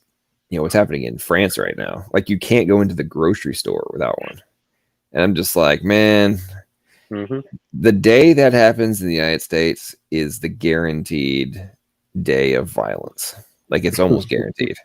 what's happening in France right now. You can't go into the grocery store without one, and I'm just like, man. The day that happens in the United States is the guaranteed day of violence. It's almost guaranteed.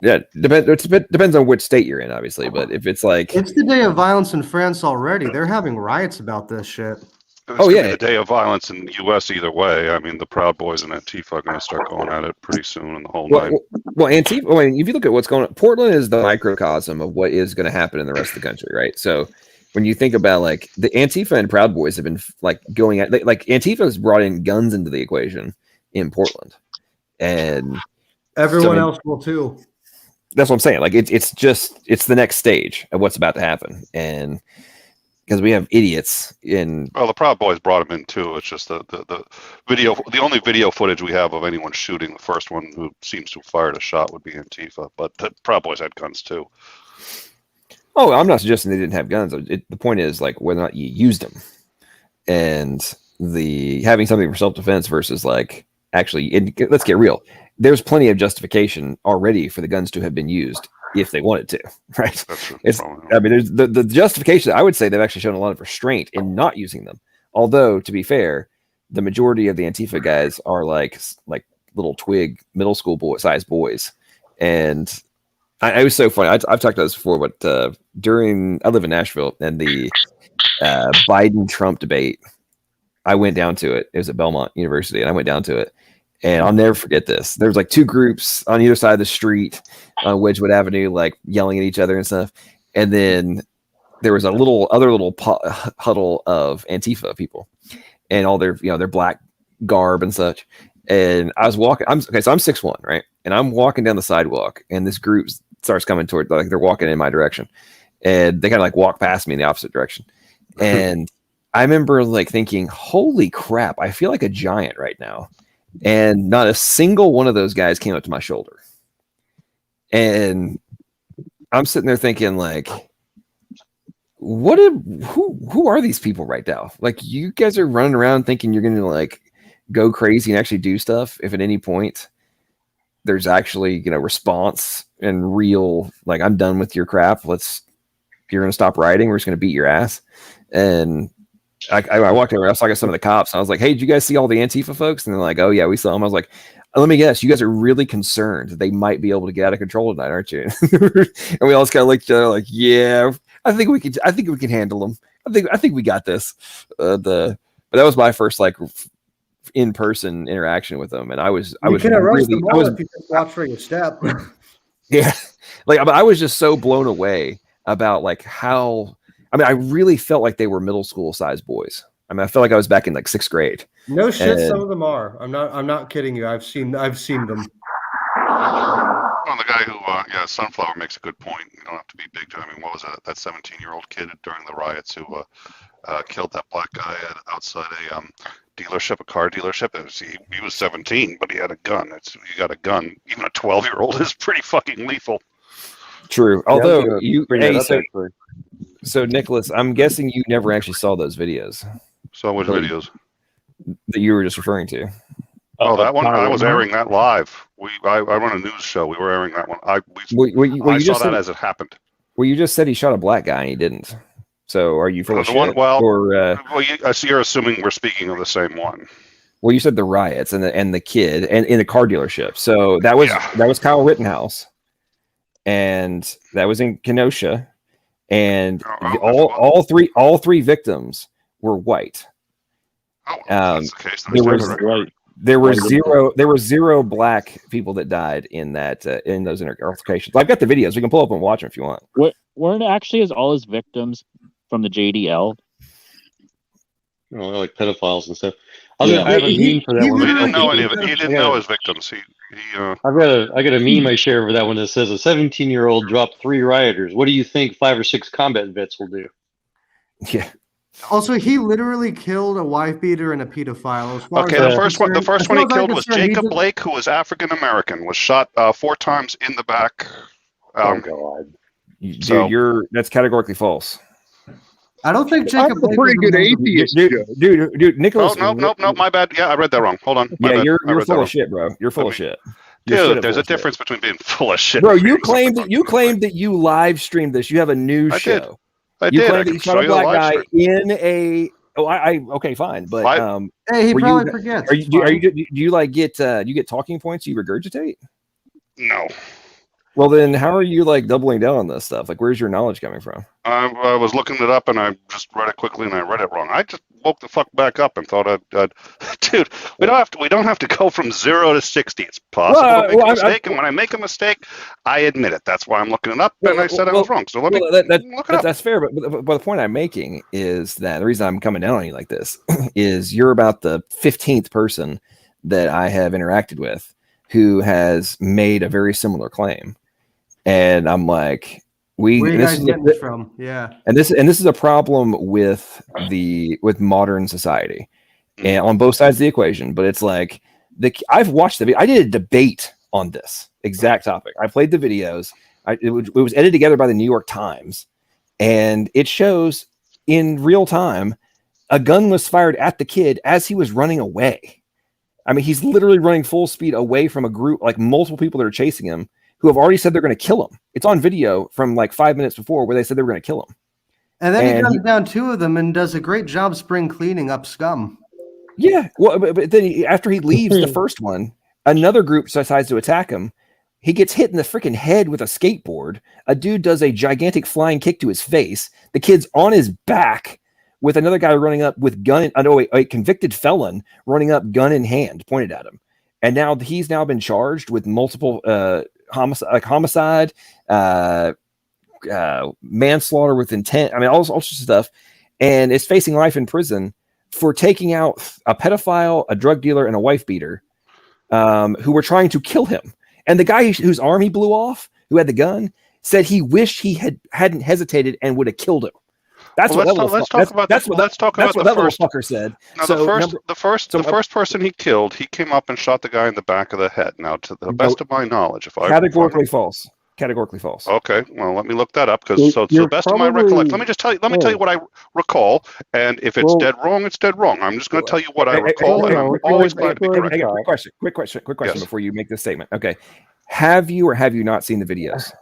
Depends on which state you're in, obviously. But if it's it's the day of violence in France already. They're having riots about this shit. The day of violence in the U.S. either way. I mean, the Proud Boys and Antifa are going to start going at it pretty soon, and the whole night. Well, Antifa. I mean, if you look at what's going on, Portland is the microcosm of what is going to happen in the rest of the country, right? So when you think about the Antifa and Proud Boys have been going at Antifa has brought in guns into the equation in Portland, and everyone else will too. That's what I'm saying. It's the next stage of what's about to happen, and because we have idiots in. Well, the Proud Boys brought them in too. It's just the video. The only video footage we have of anyone shooting, the first one who seems to have fired a shot would be Antifa, but the Proud Boys had guns too. Oh, I'm not suggesting they didn't have guns. The point is whether or not you used them, and having something for self-defense versus actually. Let's get real. There's plenty of justification already for the guns to have been used if they wanted to, right? I mean, there's the justification. I would say they've actually shown a lot of restraint in not using them. Although, to be fair, the majority of the Antifa guys are like little twig middle school size boys, and it was so funny. I've talked about this before, but I live in Nashville, and the Biden-Trump debate, I went down to it. It was at Belmont University, and I went down to it. And I'll never forget this. There was two groups on either side of the street on Wedgwood Avenue, yelling at each other and stuff. And then there was a other little huddle of Antifa people, and all their their black garb and such. And I was walking. So I'm 6'1", right? And I'm walking down the sidewalk, and this group starts coming toward, they're walking in my direction, and they kind of walk past me in the opposite direction. And I remember thinking, "Holy crap! I feel like a giant right now." And not a single one of those guys came up to my shoulder. And I'm sitting there thinking who are these people right now? Like, you guys are running around thinking you're gonna like go crazy and actually do stuff if at any point there's actually, response and real, like, I'm done with your crap, you're gonna stop writing, we're just gonna beat your ass. And I walked over, I saw some of the cops, and I was like, hey, did you guys see all the Antifa folks? And they're like, oh yeah, we saw them. I was like, let me guess, you guys are really concerned that they might be able to get out of control tonight, aren't you? And we all just kind of looked at each other like, yeah, I think we can handle them. I think we got this. But that was my first like in-person interaction with them, and I was if you just watch for your step. Yeah, like I was just so blown away about like how. I mean, I really felt like they were middle school sized boys. I mean, I felt like I was back in like 6th grade. No shit, some of them are. I'm not kidding you. I've seen them. Well, the guy who, Sunflower makes a good point. You don't have to be big. I mean, what was that 17-year-old kid during the riots who killed that black guy outside a dealership, a car dealership? He was 17, but he had a gun. You got a gun. Even a 12-year-old is pretty fucking lethal. True. Although so Nicholas, I'm guessing you never actually saw those videos. So which videos? That you were just referring to. Oh, that one. I was airing that live. I run a news show. We were airing that one. I saw that as it happened. Well, you just said he shot a black guy and he didn't. So are you full of shit? You're assuming we're speaking of the same one. Well, you said the riots and the kid and in a car dealership. So that was Kyle Rittenhouse, and that was in Kenosha, and all three victims were white. Oh, that's the case. There were zero black people that died in that in those altercations. I've got the videos. We can pull up and watch them if you want. Weren't actually all his victims from the JDL? Like pedophiles and stuff. I have a meme for that one. He didn't know any of it. He didn't know his victims. I got a meme I share for that one that says a 17-year-old dropped 3 rioters. What do you think 5 or 6 combat vets will do? Yeah. Also, he literally killed a wife beater and a pedophile. Okay, the first one he killed was Jacob Blake, who was African American, was shot 4 times in the back. Oh God! Dude, that's categorically false. I don't think Jacob Blake was a pretty good atheist. Dude, Nicholas. Oh, no, my bad. Yeah, I read that wrong. Hold on. You're full of shit, bro. You're full of shit. Dude, there's a difference between being full of shit. Bro, you claimed that you live streamed this. You have a news show. I did. Claimed that you shot a black guy in a. Oh, okay, fine, but hey, he probably forgets. Do you like get you get talking points you regurgitate? No. Well, then how are you like doubling down on this stuff? Like, where's your knowledge coming from? I was looking it up and I just read it quickly and I read it wrong. I just woke the fuck back up and thought dude, we don't have to go from 0 to 60. It's possible to make a mistake, and when I make a mistake, I admit it. That's why I'm looking it up, and I said I was wrong. So let me look it up. That's fair, but the point I'm making is that the reason I'm coming down on you like this is you're about the 15th person that I have interacted with who has made a very similar claim. And I'm like, where are you guys getting this from? Yeah. And this is a problem with modern society, and on both sides of the equation. But it's like I've watched I did a debate on this exact topic. I played the videos. It was edited together by the New York Times, and it shows in real time a gun was fired at the kid as he was running away. I mean, he's literally running full speed away from a group, like multiple people that are chasing him, who have already said they're going to kill him. It's on video from like 5 minutes before where they said they were going to kill him. And then he guns down 2 of them and does a great job spring cleaning up scum. Yeah. Well, but then after he leaves the first one, another group decides to attack him. He gets hit in the freaking head with a skateboard. A dude does a gigantic flying kick to his face. The kid's on his back with another guy running up with gun. A convicted felon running up, gun in hand, pointed at him. And now he's been charged with multiple homicide, manslaughter with intent. I mean, all sorts of stuff, and is facing life in prison for taking out a pedophile, a drug dealer, and a wife beater, who were trying to kill him. And the guy whose arm he blew off, who had the gun, said he wished he hadn't hesitated and would have killed him. That's what that little fucker said. Now, the first person he killed, he came up and shot the guy in the back of the head. Now, to the best of my knowledge, categorically false. categorically false. Okay, well, let me look that up because so to the best of my recollection, let me just tell you. Let me tell you what I recall, and if it's dead wrong, it's dead wrong. I'm just going to tell you what I recall, and I'm always glad to be corrected. Quick question before you make this statement. Okay, have you or have you not seen the videos?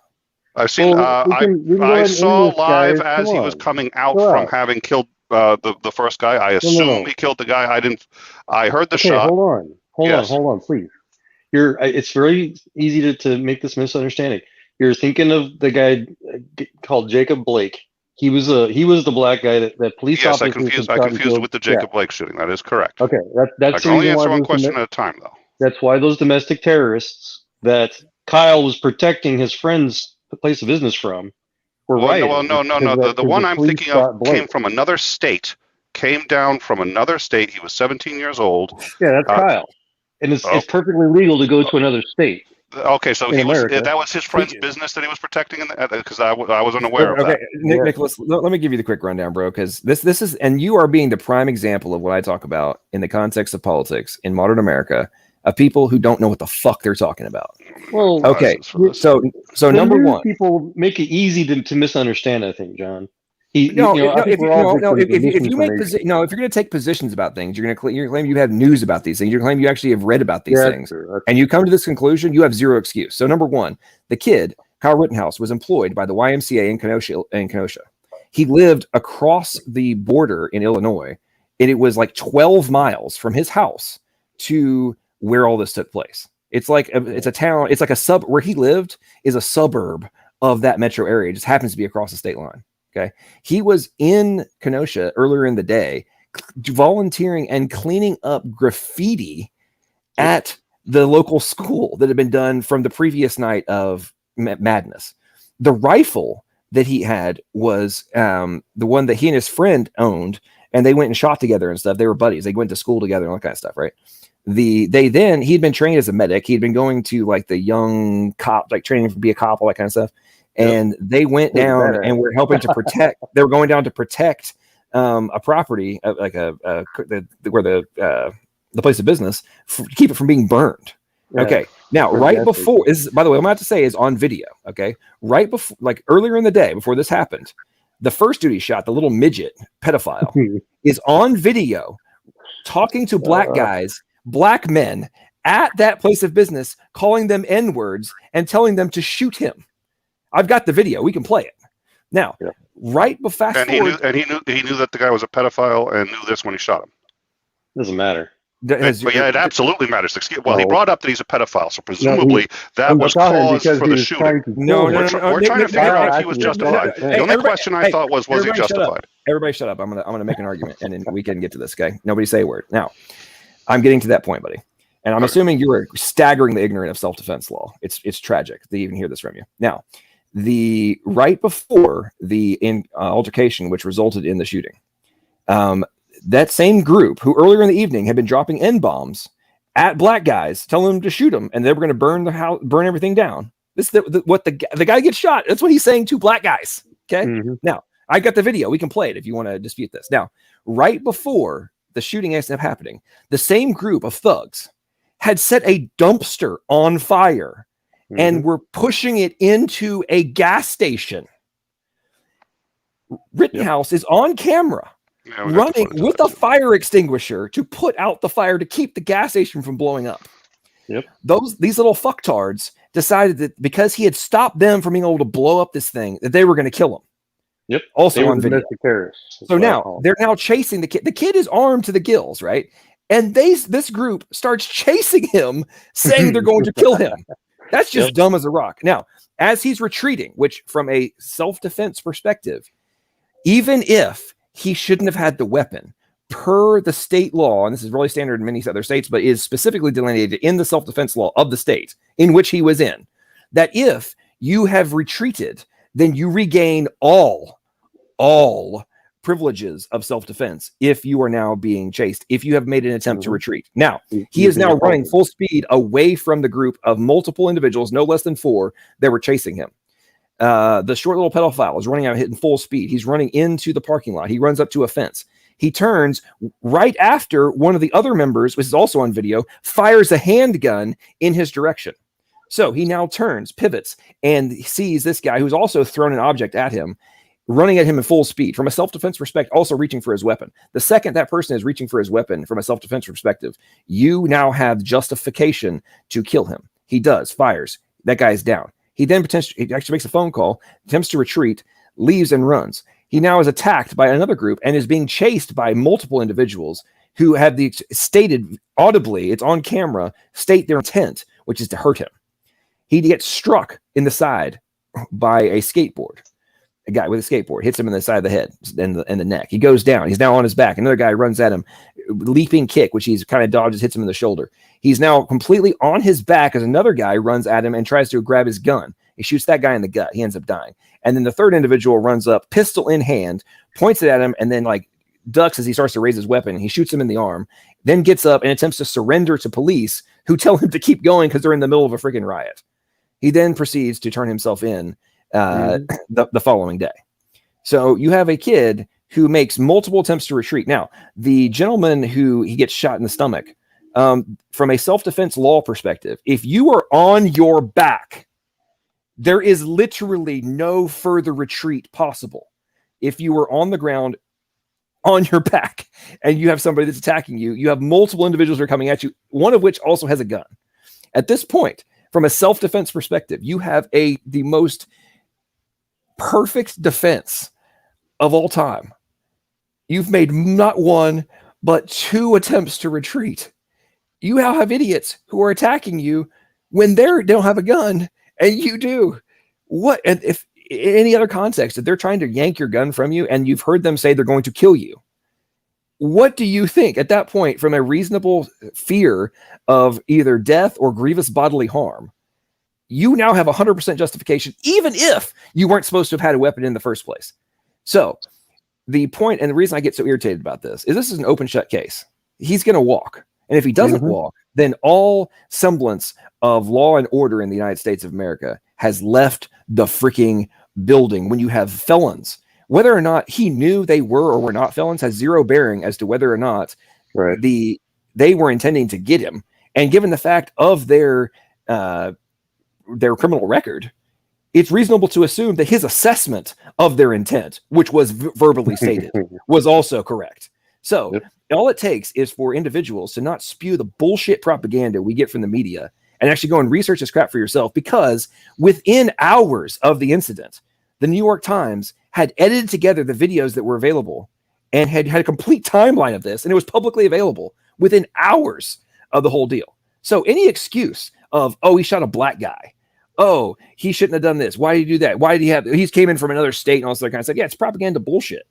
I've seen. I saw live as he was coming out from having killed the first guy. I assume he killed the guy. I didn't. I heard the shot. Hold on, please. It's very easy to make this misunderstanding. You're thinking of the guy called Jacob Blake. He was the black guy that police officers. Yes, I confused it with the Jacob Blake shooting. That is correct. Okay, that's I can only answer one question at a time, though. That's why those domestic terrorists that Kyle was protecting his friend's place of business from were right. Well, no. The one I'm thinking of came from another state. Came down from another state. He was 17 years old. Yeah, that's Kyle. And it's perfectly legal to go to another state. Okay, so that was his friend's business that he was protecting, because I was unaware of that. Nicholas, let me give you the quick rundown, bro, because this is, and you are being the prime example of what I talk about in the context of politics in modern America, of people who don't know what the fuck they're talking about. Well, okay, so number one, people make it easy to misunderstand. I think, John. If you're going to take positions about things, you're going to claim you have news about these things. You're going to claim you actually have read about these things, and you come to this conclusion. You have zero excuse. So number one, the kid Kyle Rittenhouse was employed by the YMCA in Kenosha. He lived across the border in Illinois, and it was like 12 miles from his house to where all this took place. It's like it's a town. It's like a sub where he lived is a suburb of that metro area. It just happens to be across the state line. Okay. He was in Kenosha earlier in the day, volunteering and cleaning up graffiti at the local school that had been done from the previous night of madness. The rifle that he had was the one that he and his friend owned, and they went and shot together and stuff. They were buddies. They went to school together and all that kind of stuff, right? He'd been trained as a medic. He'd been going to like the young cop, like training to be a cop, all that kind of stuff. And they went down and were helping to protect. They were going down to protect a property, like where the place of business, to keep it from being burned. Yeah. Okay. Now, right before is, by the way, I'm about to say is on video. Okay. Right before, like earlier in the day, before this happened, the first dude he shot, the little midget pedophile, is on video talking to black guys, black men at that place of business, calling them N-words and telling them to shoot him. I've got the video. We can play it now. Right before, he knew that the guy was a pedophile and knew this when he shot him. Doesn't matter. But it absolutely matters. Well, he brought up that he's a pedophile, so presumably that was cause for the shooting. We're trying to figure out if he was justified. The only question I thought was he justified? Everybody shut up. I'm gonna make an argument, and then we can get to this. Okay, nobody say a word. Now, I'm getting to that point, buddy, and I'm assuming you are staggeringly ignorant of self-defense law. It's tragic to even hear this from you. Now, the right before the altercation, which resulted in the shooting, that same group who earlier in the evening had been dropping N-bombs at black guys, telling them to shoot them, and they were going to burn the house, burn everything down. This is what the guy gets shot. That's what he's saying to black guys. Okay. Mm-hmm. Now I got the video. We can play it if you want to dispute this. Now, right before the shooting ended up happening, the same group of thugs had set a dumpster on fire and were pushing it into a gas station. Rittenhouse is on camera. Running with a fire extinguisher to put out the fire to keep the gas station from blowing up. These little fucktards decided that because he had stopped them from being able to blow up this thing, that they were going to kill him. Also on video. So now they're now chasing the kid. The kid is armed to the gills, right? And this group starts chasing him, saying they're going to kill him. That's just dumb as a rock. Now, as he's retreating, which from a self-defense perspective, even if he shouldn't have had the weapon per the state law, and this is really standard in many other states, but is specifically delineated in the self-defense law of the state in which he was in, that if you have retreated, then you regain all privileges of self-defense if you are now being chased, if you have made an attempt to retreat. Now, he is now running full speed away from the group of multiple individuals, no less than 4, that were chasing him. The short little pedophile is running out, hitting full speed. He's running into the parking lot. He runs up to a fence. He turns right after one of the other members, which is also on video, fires a handgun in his direction. So he now turns, pivots, and sees this guy who's also thrown an object at him, running at him in full speed from a self-defense perspective, also reaching for his weapon. The second that person is reaching for his weapon from a self-defense perspective, you now have justification to kill him. He does, fires. That guy's down. He then he actually makes a phone call, attempts to retreat, leaves and runs. He now is attacked by another group and is being chased by multiple individuals who have the stated audibly, it's on camera, state their intent, which is to hurt him. He gets struck in the side by a skateboard. A guy with a skateboard hits him in the side of the head and the neck. He goes down. He's now on his back. Another guy runs at him, leaping kick, which he's kind of dodges, hits him in the shoulder. He's now completely on his back as another guy runs at him and tries to grab his gun. He shoots that guy in the gut. He ends up dying. And then the third individual runs up, pistol in hand, points it at him, and then like ducks as he starts to raise his weapon. He shoots him in the arm, then gets up and attempts to surrender to police, who tell him to keep going because they're in the middle of a freaking riot. He then proceeds to turn himself in the following day. So you have a kid who makes multiple attempts to retreat. Now, the gentleman who he gets shot in the stomach, from a self-defense law perspective, if you are on your back, there is literally no further retreat possible. If you are on the ground on your back and you have somebody that's attacking you, you have multiple individuals who are coming at you, one of which also has a gun. At this point, from a self-defense perspective, you have the most perfect defense of all time. You've made not one, but two attempts to retreat. You now have idiots who are attacking you when they don't have a gun and you do. What? And if in any other context, if they're trying to yank your gun from you and you've heard them say they're going to kill you, what do you think at that point from a reasonable fear of either death or grievous bodily harm? You now have 100% justification, even if you weren't supposed to have had a weapon in the first place. So the point and the reason I get so irritated about this is an open shut case. He's going to walk. And if he doesn't walk, then all semblance of law and order in the United States of America has left the freaking building. When you have felons, whether or not he knew they were or were not felons has zero bearing as to whether or not they were intending to get him. And given the fact of their criminal record, it's reasonable to assume that his assessment of their intent, which was verbally stated, was also correct. So all it takes is for individuals to not spew the bullshit propaganda we get from the media and actually go and research this crap for yourself, because within hours of the incident, the New York Times had edited together the videos that were available and had a complete timeline of this, and it was publicly available within hours of the whole deal. So any excuse of, oh, he shot a black guy, oh, he shouldn't have done this, why did he do that, why did he came in from another state and all this other kind of stuff, yeah, it's propaganda bullshit.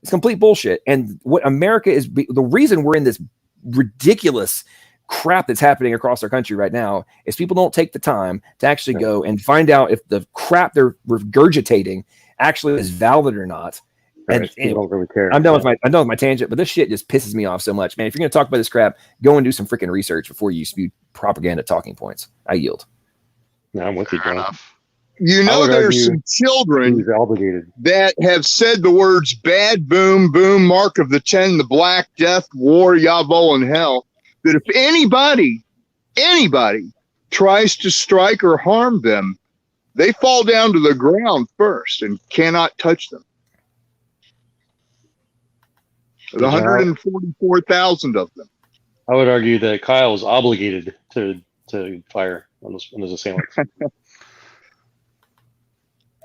It's complete bullshit. And what America is, the reason we're in this ridiculous crap that's happening across our country right now is people don't take the time to actually go and find out if the crap they're regurgitating actually is valid or not. And anyway, don't really care. I'm done with my tangent, but this shit just pisses me off so much, man. If you're going to talk about this crap, go and do some freaking research before you spew propaganda talking points. I yield. No, I'm with you, John. You know, there's some children that have said the words bad, boom, boom, mark of the 10, the black death, war, Yavol, and hell, that if anybody tries to strike or harm them, they fall down to the ground first and cannot touch them. There's 144,000 of them. I would argue that Kyle was obligated to fire on those assailants.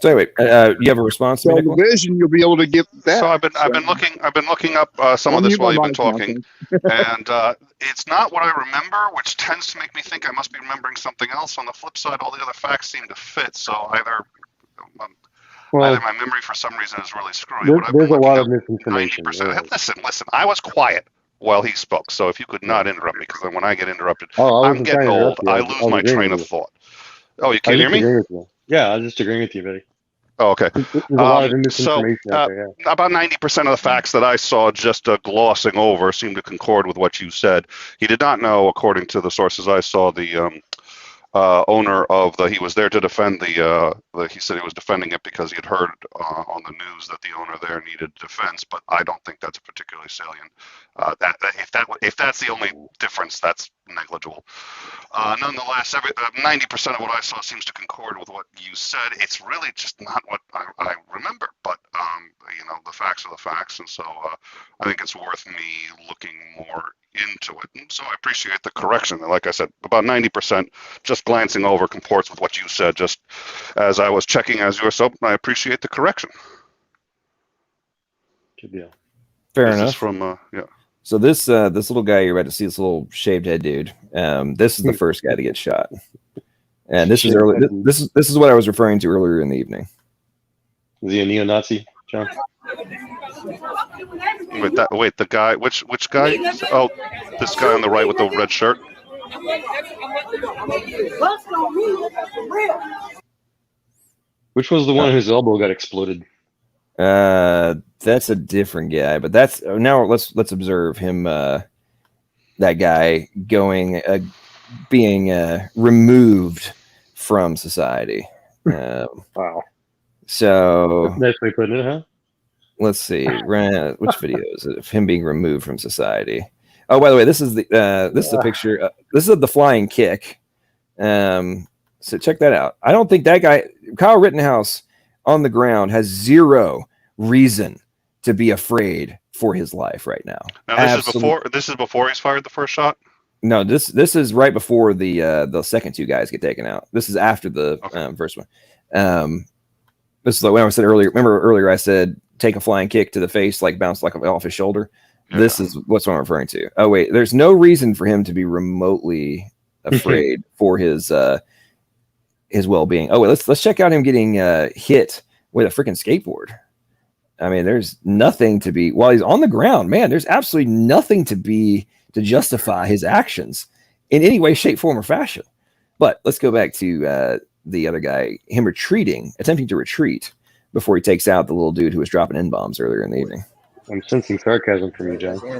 So anyway, you have a response? So the vision, you'll be able to get that. So I've been looking up some of this while you've been talking, and it's not what I remember, which tends to make me think I must be remembering something else. On the flip side, all the other facts seem to fit. So either my memory for some reason is really screwy. There's a lot of misinformation. Listen. I was quiet while he spoke, so if you could not interrupt me, because when I get interrupted, I'm getting old. I lose my train of thought. Oh, you can't hear me? Yeah, I was just agreeing with you, buddy. Oh, okay. There's a lot of misinformation out there, yeah. About 90% of the facts that I saw just glossing over seem to concord with what you said. He did not know, according to the sources I saw, the owner of he was there to defend he said he was defending it because he had heard on the news that the owner there needed defense, but I don't think that's particularly salient. If that's the only difference, that's negligible. Nonetheless, 90% of what I saw seems to concord with what you said. It's really just not what I remember, but the facts are the facts, and so I think it's worth me looking more into it. And so I appreciate the correction. Like I said, about 90% just glancing over comports with what you said just as I was checking as you were, so I appreciate the correction. Good deal. Fair This enough. is from yeah. So this little guy you're about to see, this little shaved head dude, this is the first guy to get shot. And this is early. This is what I was referring to earlier in the evening. Is he a neo-Nazi, John? Wait, the guy, which guy? Oh, this guy on the right with the red shirt. Which was the one whose elbow got exploded? That's a different guy, but that's now let's observe him. That guy being removed from society. Wow. So Nice way putting it, huh? Let's see. Which video is it of him being removed from society? Oh, by the way, this is the picture. This is the flying kick. So check that out. I don't think that guy, Kyle Rittenhouse, on the ground has zero reason to be afraid for his life right now. Now this is before he's fired the first shot. No, this is right before the second two guys get taken out. This is after the first one. This is like when I said earlier. Remember earlier I said take a flying kick to the face, like bounce like off his shoulder. Yeah. This is what I'm referring to. Oh wait, there's no reason for him to be remotely afraid for his well-being. Oh wait, let's check out him getting hit with a freaking skateboard. I mean, there's nothing to be while he's on the ground, man. There's absolutely nothing to justify his actions in any way, shape, form, or fashion. But let's go back to the other guy, him attempting to retreat before he takes out the little dude who was dropping N-bombs earlier in the evening. I'm sensing sarcasm from you, John. Oh,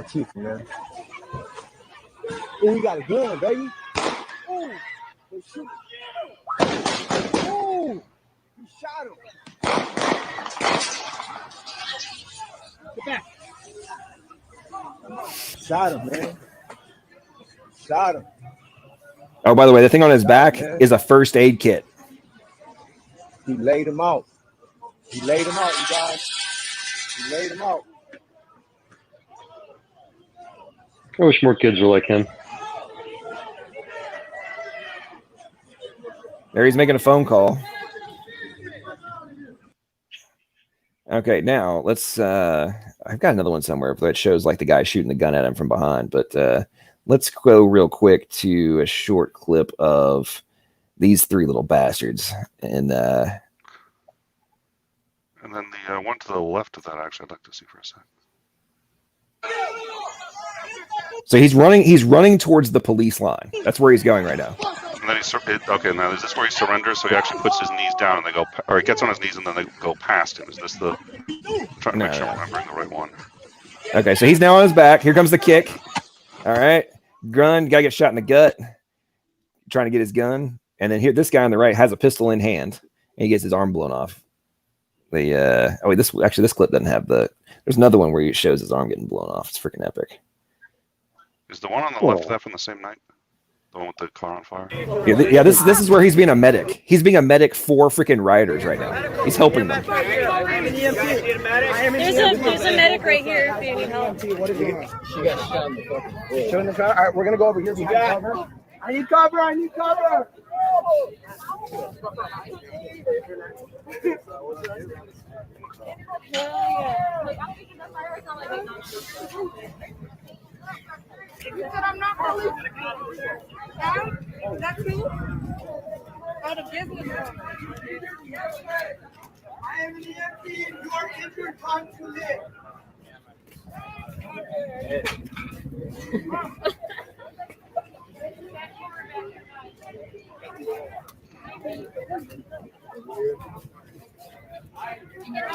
we got a gun, baby. Oh, shoot. Oh, he shot him. Get back. Shot him, man. Shot him. Oh, by the way, the thing on his back is a first aid kit. He laid him out. He laid him out, you guys. He laid him out. I wish more kids were like him. There he's making a phone call. Okay, now let's I've got another one somewhere that shows like the guy shooting the gun at him from behind, but let's go real quick to a short clip of these three little bastards. And then the one to the left of that, actually, I'd like to see for a second. So he's running towards the police line. That's where he's going right now. And then now is this where he surrenders? So he actually puts his knees down and he gets on his knees and then they go past him. Is this I'm trying to make sure I'm remembering the right one. Okay, so he's now on his back. Here comes the kick. All right. Gun, gotta get shot in the gut. Trying to get his gun. And then here, this guy on the right has a pistol in hand. And he gets his arm blown off. This clip doesn't have there's another one where he shows his arm getting blown off. It's freaking epic. Is the one on the left of that from the same night? The one with the car on fire? Yeah, this is where he's being a medic. He's being a medic for freaking rioters right now. He's helping them. There's a medic right here if you need help. What is it? She got shot in the fucking. Turn the car. All right, we're gonna go over here. Cover. I need cover. I need cover. You said I'm not really. Is that true? Out of business. I am an EMT and you are injured. Time to live.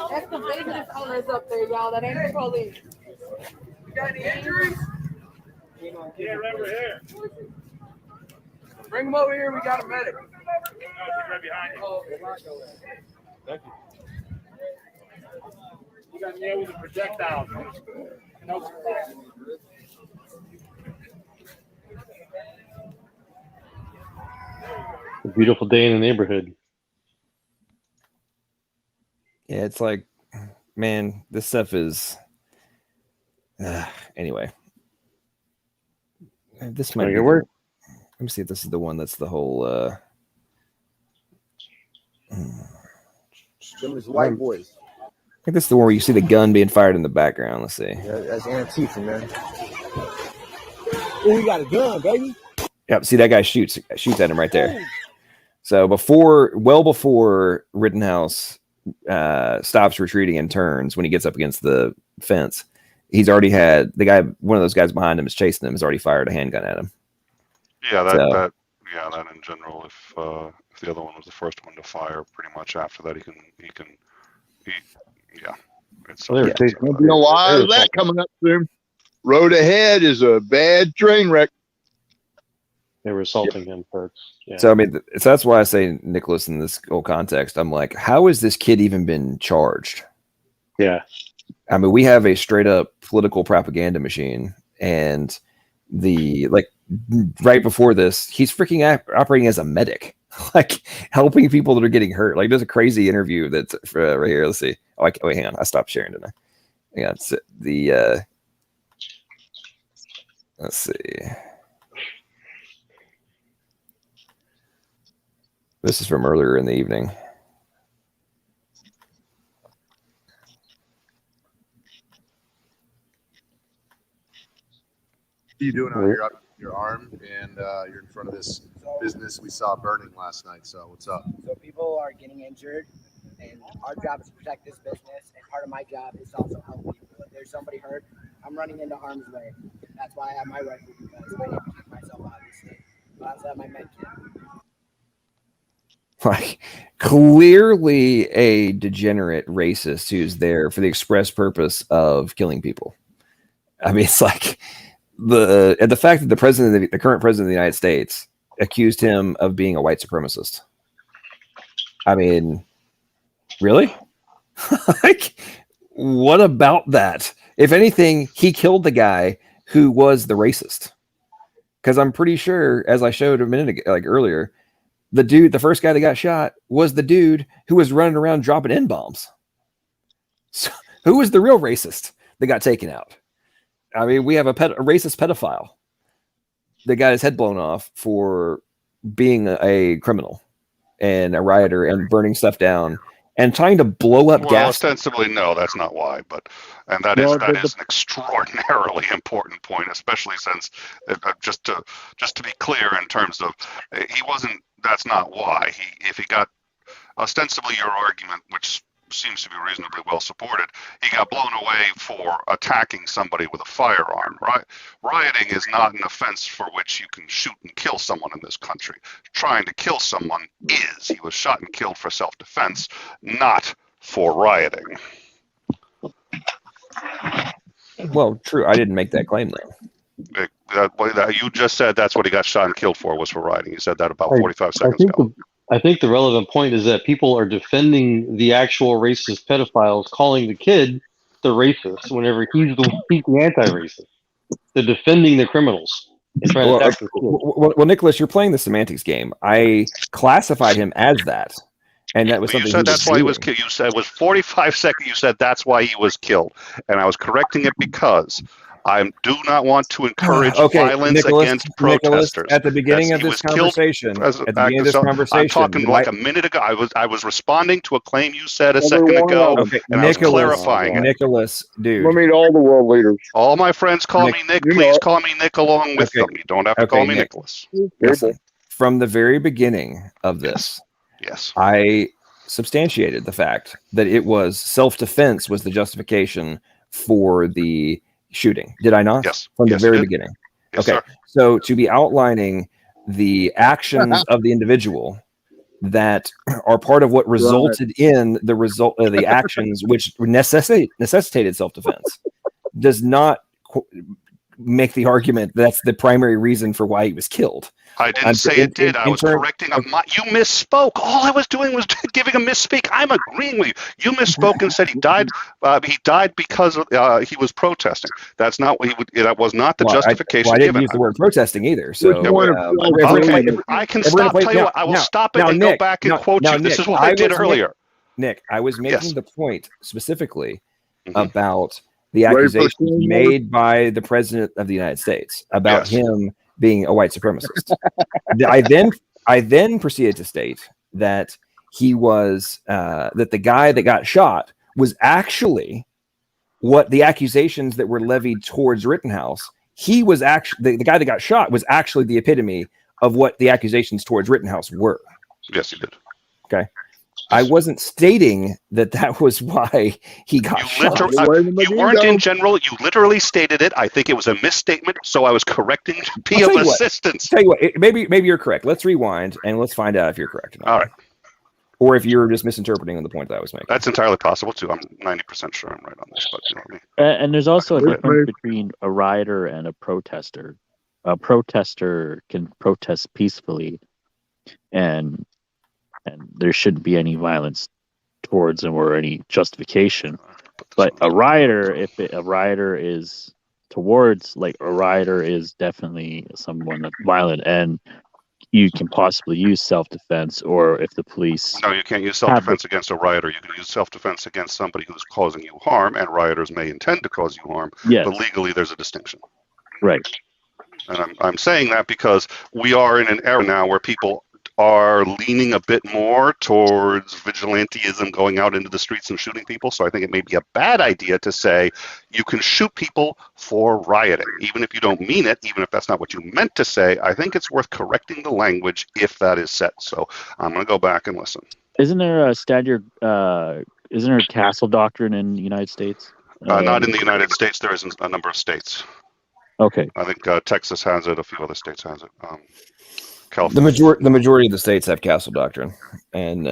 That's the business owners up there, y'all. That ain't the police. You got any injuries? Yeah, right over here. Bring him over here. We got a medic. Right behind you. Thank you. You got nailed with a projectile. No. A beautiful day in the neighborhood. Yeah, it's like, man, this stuff is. Anyway, this might be. Let me see if this is the one that's the whole. Them is white boys. I think this is the one where you see the gun being fired in the background. Let's see. Yeah, that's Antifa, man. Oh, we got a gun, baby. Yep. See, that guy shoots at him right there. So well before Rittenhouse stops retreating and turns, when he gets up against the fence, he's already had one of those guys behind him is chasing him, has already fired a handgun at him. Yeah, that in general. If the other one was the first one to fire, pretty much after that he can It's There'll be a lot of that coming up soon. Road ahead is a bad train wreck. They were assaulting him first. Yeah. So I mean, so that's why I say, Nicholas, in this whole context, I'm like, how has this kid even been charged? Yeah. I mean, we have a straight up political propaganda machine, and right before this, he's freaking operating as a medic, like helping people that are getting hurt. Like, there's a crazy interview that's right here. Let's see. Oh, wait, hang on. I stopped sharing, didn't I? Yeah, it's let's see. This is from earlier in the evening. What are you doing out here? Up your arm, and you're in front of this business we saw burning last night. So what's up? So people are getting injured, and our job is to protect this business. And part of my job is to also help people. If there's somebody hurt, I'm running into harm's way. That's why I have my rifle, because I need to protect myself, obviously. But I also have my med kit. Like, clearly a degenerate racist who's there for the express purpose of killing people. I mean, it's like the fact that the current president of the United States accused him of being a white supremacist. I mean, really? Like, what about that? If anything, he killed the guy who was the racist. Because I'm pretty sure, as I showed a minute ago, like earlier, the first guy that got shot was the dude who was running around dropping N-bombs. So, who was the real racist that got taken out? I mean, we have a racist pedophile that got his head blown off for being a criminal and a rioter and burning stuff down and trying to blow up gas. Ostensibly, no, that's not why. And that is an extraordinarily important point, especially since just to be clear in terms of he wasn't. That's not why. If he got ostensibly your argument, which seems to be reasonably well supported, he got blown away for attacking somebody with a firearm. Right? Rioting is not an offense for which you can shoot and kill someone in this country. Trying to kill someone is. He was shot and killed for self-defense, not for rioting. Well, true. I didn't make that claim, though. You just said that's what he got shot and killed for, was for rioting. You said that about 45 seconds ago. I think the relevant point is that people are defending the actual racist pedophiles, calling the kid the racist whenever he's the anti-racist. They're defending the criminals and trying to attack the kid. Well, Nicholas, you're playing the semantics game. I classified him as that, and that was something. You said that's why he was killed. You said it was 45 seconds. You said that's why he was killed, and I was correcting it because I do not want to encourage violence against protesters. At the beginning of this conversation, I'm talking like a minute ago. I was responding to a claim you said a second ago, and I was clarifying it. Nicholas, dude. Let me meet all the world leaders. All my friends call me Nick. Please call me Nick along with them. You don't have to call me Nicholas. Listen, from the very beginning of this, yes, I substantiated the fact that it was self-defense was the justification for the shooting. Did I not? Yes. From the very beginning. Yes, okay. Sir. So to be outlining the actions of the individual that are part of what resulted in the result of the actions which necessitated self-defense does not make the argument that's the primary reason for why he was killed. I didn't say it did. I was correcting you misspoke. All I was doing was giving a misspeak. I'm agreeing with you. You misspoke and said he died. He died because he was protesting. That's not what he would. That was not the justification. I didn't given. use the word protesting either. So okay, I can stop. Tell you what, I will stop it and go back and quote you. This is what I did earlier. Nick, I was making the point specifically about the accusations made by the president of the United States about him being a white supremacist. I then proceeded to state that he was that the guy that got shot was actually what the accusations that were levied towards Rittenhouse. He was actually the guy that got shot was actually the epitome of what the accusations towards Rittenhouse were. Yes, he did. Okay. I wasn't stating that was why he got shot. You weren't in general. You literally stated it. I think it was a misstatement, so I was correcting to be of assistance. Tell you what, maybe you're correct. Let's rewind and let's find out if you're correct or not. All right. Or if you're just misinterpreting the point that I was making. That's entirely possible too. I'm 90% sure I'm right on this, but you know what I mean. And there's also a difference between a rioter and a protester. A protester can protest peacefully, and there shouldn't be any violence towards them or any justification. But a rioter, a rioter is definitely someone that's violent, and you can possibly use self-defense, or if the police... No, you can't use self-defense against a rioter. You can use self-defense against somebody who's causing you harm, and rioters may intend to cause you harm, but legally there's a distinction. Right. And I'm saying that because we are in an era now where people are leaning a bit more towards vigilantism, going out into the streets and shooting people. So I think it may be a bad idea to say you can shoot people for rioting, even if you don't mean it, even if that's not what you meant to say. I think it's worth correcting the language if that is said. So I'm going to go back and listen. Isn't there a standard? Isn't there a castle doctrine in the United States? Not in the United States. There isn't a number of states. Okay. I think Texas has it. A few other states has it. The majority of the states have castle doctrine, and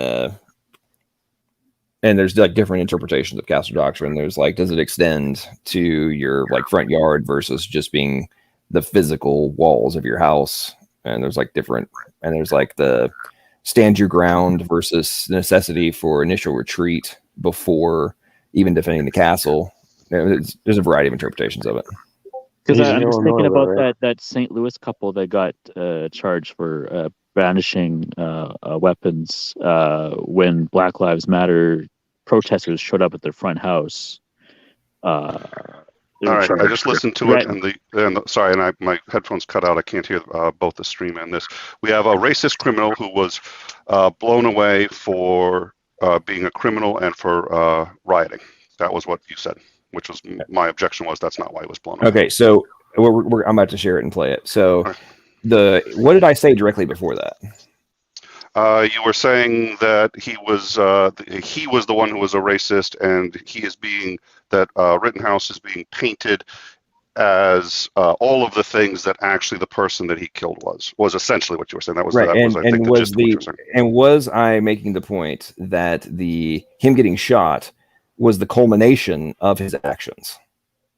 there's like different interpretations of castle doctrine. There's like, does it extend to your like front yard versus just being the physical walls of your house? And there's like different, and there's like the stand your ground versus necessity for initial retreat before even defending the castle. There's a variety of interpretations of it. Because I'm just thinking about that St. Louis couple that got charged for brandishing weapons when Black Lives Matter protesters showed up at their front house. All right, I just listened to it, and my headphones cut out. I can't hear both the stream and this. We have a racist criminal who was blown away for being a criminal and for rioting. That was what you said. Which was my objection was that's not why it was blown up. Okay, so I'm about to share it and play it. So what did I say directly before that? You were saying that he was the one who was a racist, and Rittenhouse is being painted as all of the things that actually the person that he killed was essentially what you were saying. That was right. Was I making the point that him getting shot was the culmination of his actions,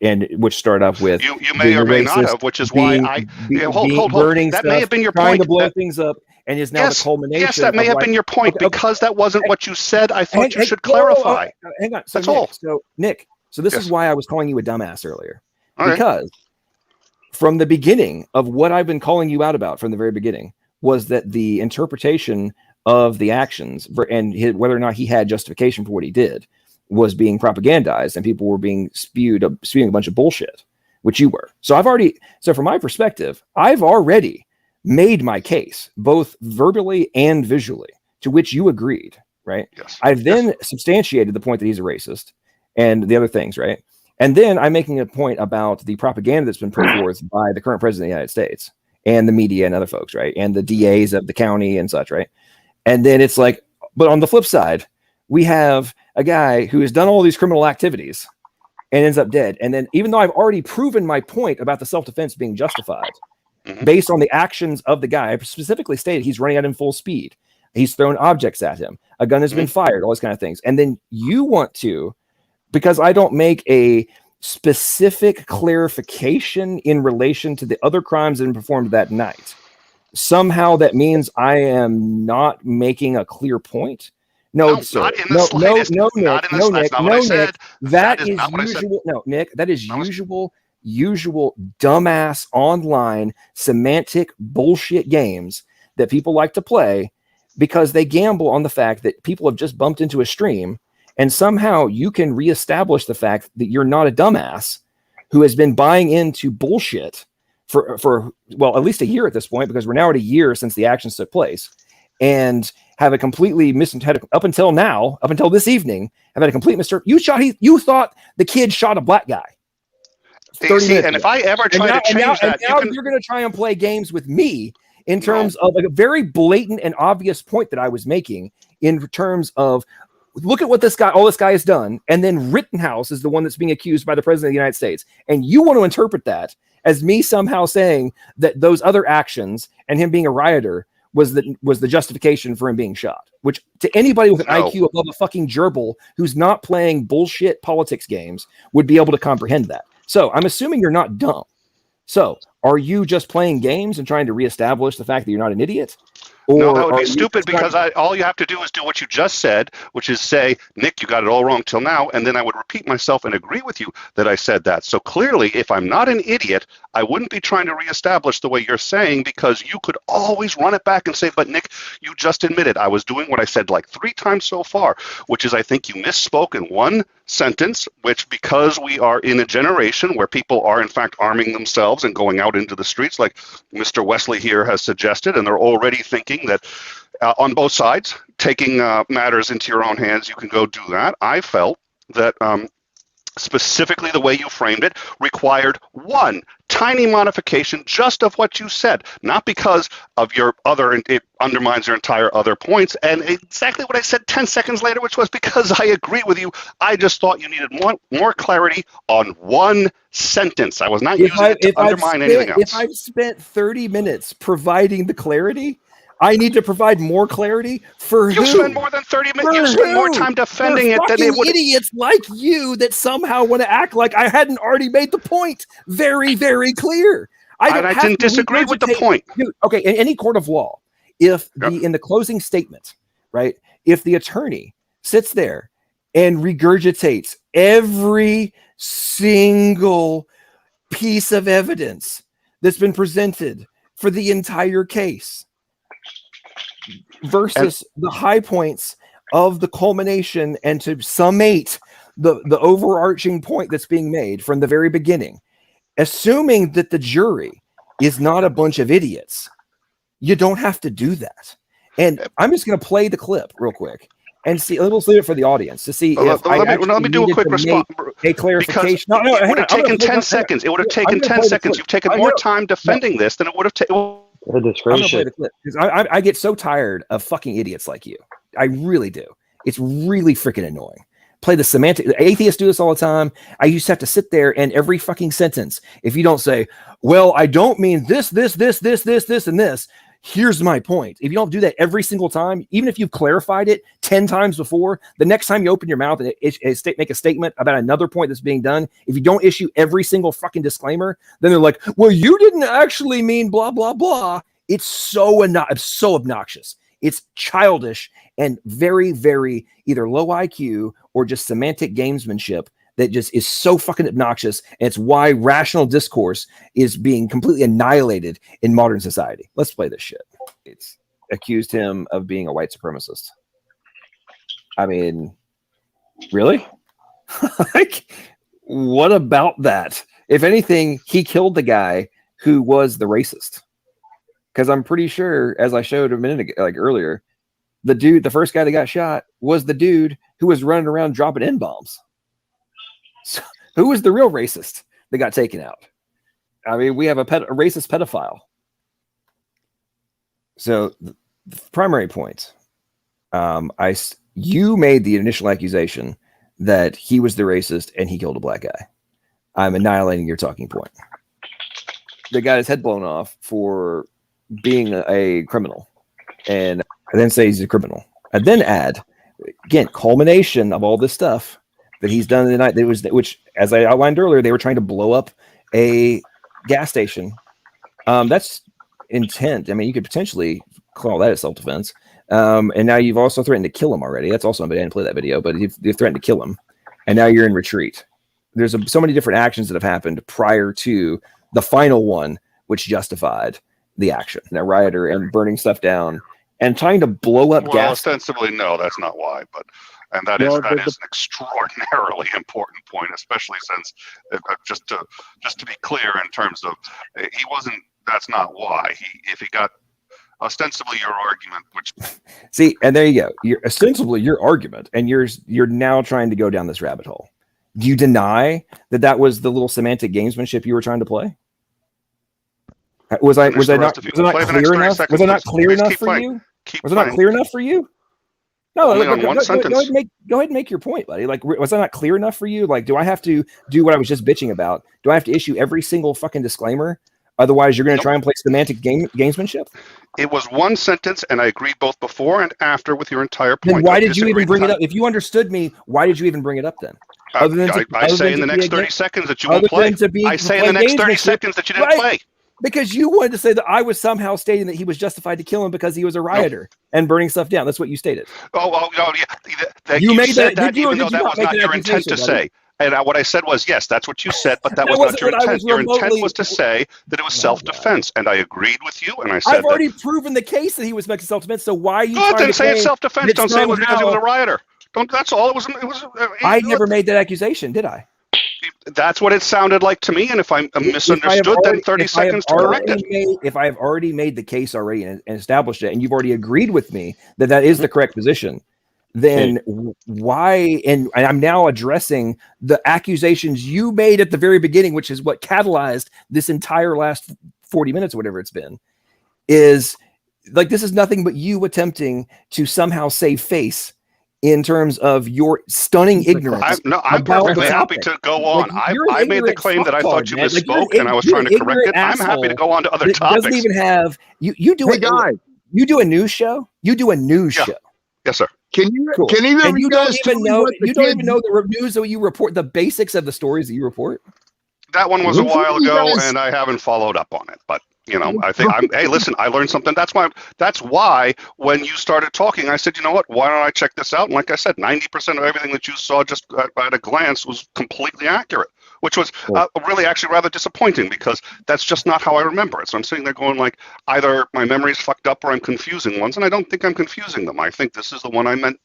and which start up with you may or may not have, which is why hold. Burning that stuff, may have been your trying point. to blow things up, and is now the culmination. Yes, that may have been your point because that wasn't what you said. I thought you should clarify. Hang on, that's all. So Nick, this is why I was calling you a dumbass earlier, all because from the beginning of what I've been calling you out about from the very beginning was that the interpretation of the actions and whether or not he had justification for what he did was being propagandized, and people were being spewing a bunch of bullshit, which you were. So from my perspective, I've already made my case, both verbally and visually, to which you agreed, right? Yes. I've then substantiated the point that he's a racist and the other things, right? And then I'm making a point about the propaganda that's been put forth by the current president of the United States and the media and other folks, right? And the DAs of the county and such, right? And then it's like, but on the flip side, we have a guy who has done all these criminal activities and ends up dead. And then even though I've already proven my point about the self-defense being justified based on the actions of the guy, I specifically stated he's running out in full speed. He's thrown objects at him. A gun has been fired, all those kind of things. And then you want to, because I don't make a specific clarification in relation to the other crimes that have been performed that night, somehow that means I am not making a clear point. No, sir. Not in the No, slightest. no, Nick. Not in the No, That's Nick. not what No, I Nick. said. That is is not what I said. usual. No, Nick. That is usual dumbass online semantic bullshit games that people like to play because they gamble on the fact that people have just bumped into a stream, and somehow you can reestablish the fact that you're not a dumbass who has been buying into bullshit for well, at least a year at this point, because we're now at a year since the actions took place, and have a completely up until now, up until this evening, have had a complete mister. You thought the kid shot a black guy. 30 minutes And ago. if I ever try to change that, now you're going to try and play games with me in terms of like a very blatant and obvious point that I was making in terms of, look at what all this guy has done, and then Rittenhouse is the one that's being accused by the president of the United States, and you want to interpret that as me somehow saying that those other actions and him being a rioter was the justification for him being shot, which to anybody with an IQ above a fucking gerbil who's not playing bullshit politics games would be able to comprehend that. So I'm assuming you're not dumb. So are you just playing games and trying to reestablish the fact that you're not an idiot? No, that would be stupid because all you have to do is do what you just said, which is say, Nick, you got it all wrong till now, and then I would repeat myself and agree with you that I said that. So clearly, if I'm not an idiot, I wouldn't be trying to reestablish the way you're saying, because you could always run it back and say, but Nick, you just admitted I was doing what I said like 3 times so far, which is I think you misspoke in one sentence, which because we are in a generation where people are in fact arming themselves and going out into the streets like Mr. Wesley here has suggested, and they're already thinking that on both sides, taking matters into your own hands, you can go do that. I felt that specifically the way you framed it required one tiny modification just of what you said, not because of your other, it undermines your entire other points, and exactly what I said 10 seconds later, which was because I agree with you. I just thought you needed more clarity on one sentence. I was not using it to undermine anything else. If I've spent 30 minutes providing the clarity, I need to provide more clarity for you spend more than 30 minutes. You spend more time defending it than it would. Idiots like you that somehow want to act like I hadn't already made the point very, very clear. I didn't disagree with the point. Dude, okay, in any court of law, if in the closing statement, right, if the attorney sits there and regurgitates every single piece of evidence that's been presented for the entire case, versus the high points of the culmination, and to summate the overarching point that's being made from the very beginning, assuming that the jury is not a bunch of idiots, you don't have to do that. And I'm just going to play the clip real quick and see. Let's leave it for the audience to see if let me do a quick response. A clarification. No, it would have taken 10 seconds. It would have taken 10 seconds. You've taken more time defending this than it would have taken. I'm gonna play the clip because I get so tired of fucking idiots like you. I really do. It's really freaking annoying. Play the semantic. Atheists do this all the time. I used to have to sit there, and every fucking sentence, if you don't say, well, I don't mean this, and this, here's my point. If you don't do that every single time, even if you've clarified it 10 times before, the next time you open your mouth and make a statement about another point that's being done, if you don't issue every single fucking disclaimer, then they're like, well, you didn't actually mean blah, blah, blah. It's so obnoxious. It's childish and very, very either low IQ or just semantic gamesmanship that just is so fucking obnoxious. And it's why rational discourse is being completely annihilated in modern society. Let's play this shit. It's accused him of being a white supremacist. I mean, really? Like, what about that? If anything, he killed the guy who was the racist. Because I'm pretty sure, as I showed a minute ago, like earlier, the first guy that got shot was the dude who was running around dropping N-bombs. So, who was the real racist that got taken out? I mean, we have a racist pedophile. So the primary point, you made the initial accusation that he was the racist and he killed a black guy. I'm annihilating your talking point. The guy his head blown off for being a criminal, and I then say he's a criminal. I then add, again, culmination of all this stuff, that he's done in the night. That was, which, as I outlined earlier, they were trying to blow up a gas station. That's intent. I mean, you could potentially call that a self-defense. And now you've also threatened to kill him already. That's also, I didn't play that video, but you've threatened to kill him, and now you're in retreat. There's so many different actions that have happened prior to the final one, which justified the action. That rioter and burning stuff down and trying to blow up gas. Ostensibly, no, that's not why. And that is an extraordinarily important point, especially since just to be clear in terms of he wasn't. That's not why. If he got ostensibly your argument, which see, and there you go. You're ostensibly your argument, and you're now trying to go down this rabbit hole. Do you deny that was the little semantic gamesmanship you were trying to play? Was I not clear enough? Was I not clear enough for you? Was it not clear enough for you? No, go ahead and make your point, buddy. Like, was I not clear enough for you? Like, do I have to do what I was just bitching about? Do I have to issue every single fucking disclaimer? Otherwise, you're going to try and play semantic gamesmanship? It was one sentence, and I agreed both before and after with your entire point. Then why did you even bring it up? If you understood me, why did you even bring it up then? I say in the next 30 seconds that you won't play. I say in the next 30 seconds that you didn't play. Because you wanted to say that I was somehow stating that he was justified to kill him because he was a rioter and burning stuff down. That's what you stated. Oh, yeah. You made that, even though that was not your intent to say. And what I said was, yes, that's what you said, but that was not your intent. Your intent was to say that it was self-defense, and I agreed with you, and I said I've already proven the case that he was making self-defense, so why are you trying to then say it's self-defense. Don't say it was because he was a rioter. That's all. It was. I never made that accusation, did I? That's what it sounded like to me, and if I misunderstood, then 30 seconds to correct it. If I have already made the case already and established it, and you've already agreed with me that is the correct position, then why? And I'm now addressing the accusations you made at the very beginning, which is what catalyzed this entire last 40 minutes, or whatever it's been. Is like, this is nothing but you attempting to somehow save face in terms of your stunning ignorance. I'm perfectly happy to go on. I made the claim that I thought you misspoke, and I was trying to correct it. I'm happy to go on to other topics. Doesn't even have you do it. You do a news show. You do a news show. Yes, sir. Can either of you guys don't even know the news that you report, the basics of the stories that you report? That one was a while ago, and I haven't followed up on it. But I think hey, listen, I learned something. That's why when you started talking, I said, you know what? Why don't I check this out? And like I said, 90% of everything that you saw just at a glance was completely accurate, which was really actually rather disappointing, because that's just not how I remember it. So I'm sitting there going, like, either my memory's fucked up or I'm confusing ones, and I don't think I'm confusing them. I think this is the one I meant.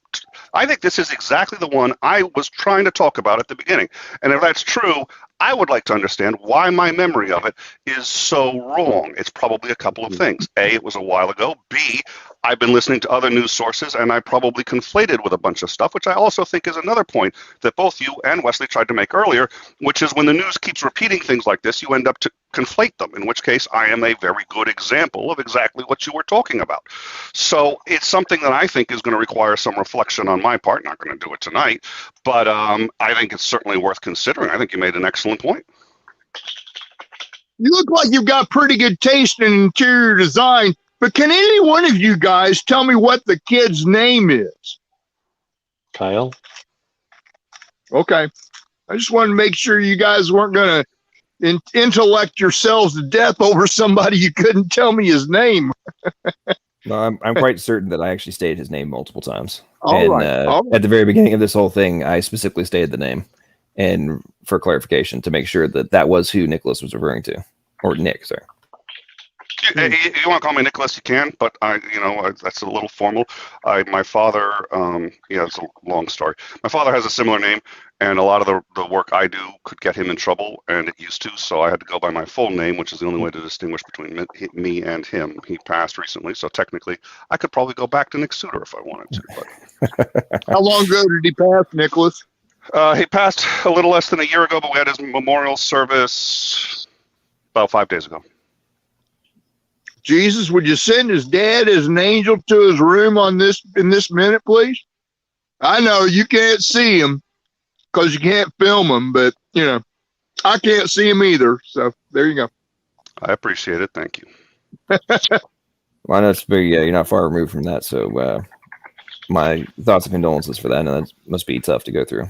I think this is exactly the one I was trying to talk about at the beginning. And if that's true, I would like to understand why my memory of it is so wrong. It's probably a couple of things. A, it was a while ago. B, I've been listening to other news sources, and I probably conflated with a bunch of stuff, which I also think is another point that both you and Wesley tried to make earlier, which is when the news keeps repeating things like this, you end up to conflate them, in which case I am a very good example of exactly what you were talking about. So it's something that I think is going to require some reflection on my part. Not going to do it tonight, but I think it's certainly worth considering. I think you made an excellent point. You look like you've got pretty good taste in interior design, but can any one of you guys tell me what the kid's name is? Kyle. Okay. I just wanted to make sure you guys weren't going to intellect yourselves to death over somebody you couldn't tell me his name. No, I'm quite certain that I actually stated his name multiple times. All right. At the very beginning of this whole thing, I specifically stated the name, and for clarification, to make sure that was who Nicholas was referring to, or Nick, sorry. You want to call me Nicholas, you can, but that's a little formal. My father, it's a long story. My father has a similar name, and a lot of the work I do could get him in trouble, and it used to, so I had to go by my full name, which is the only way to distinguish between me and him. He passed recently, so technically I could probably go back to Nick Suter if I wanted to. But how long ago did he pass, Nicholas? He passed a little less than a year ago, but we had his memorial service about 5 days ago. Jesus, would you send his dad as an angel to his room in this minute, please? I know you can't see him because you can't film him, but I can't see him either. So there you go. I appreciate it. Thank you. Well, that's big. Yeah, you're not far removed from that. So my thoughts and condolences for that. And that must be tough to go through.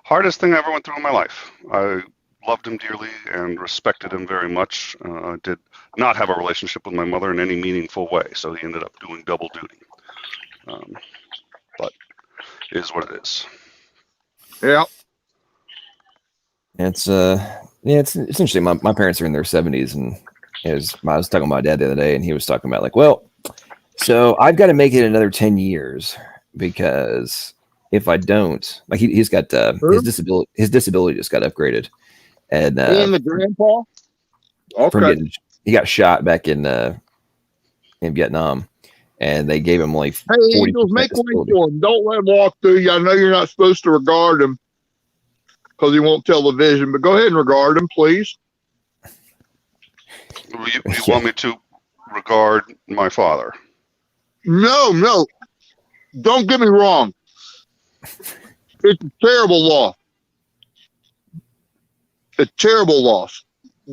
hardest thing I ever went through in my life. I loved him dearly and respected him very much. I did not have a relationship with my mother in any meaningful way, so he ended up doing double duty. But it is what it is. Yeah. It's it's interesting. My parents are in their 70s, and I was talking to my dad the other day, and he was talking about like, well, so I've got to make it another 10 years because if I don't, like he's got his disability just got upgraded, and the grandpa. Okay. He got shot back in Vietnam, and they gave him like Hey, Eagles, make way for him. Don't let him walk through you. I know you're not supposed to regard him because he won't tell the vision, but go ahead and regard him, please. You want me to regard my father? No. Don't get me wrong. It's a terrible loss. A terrible loss.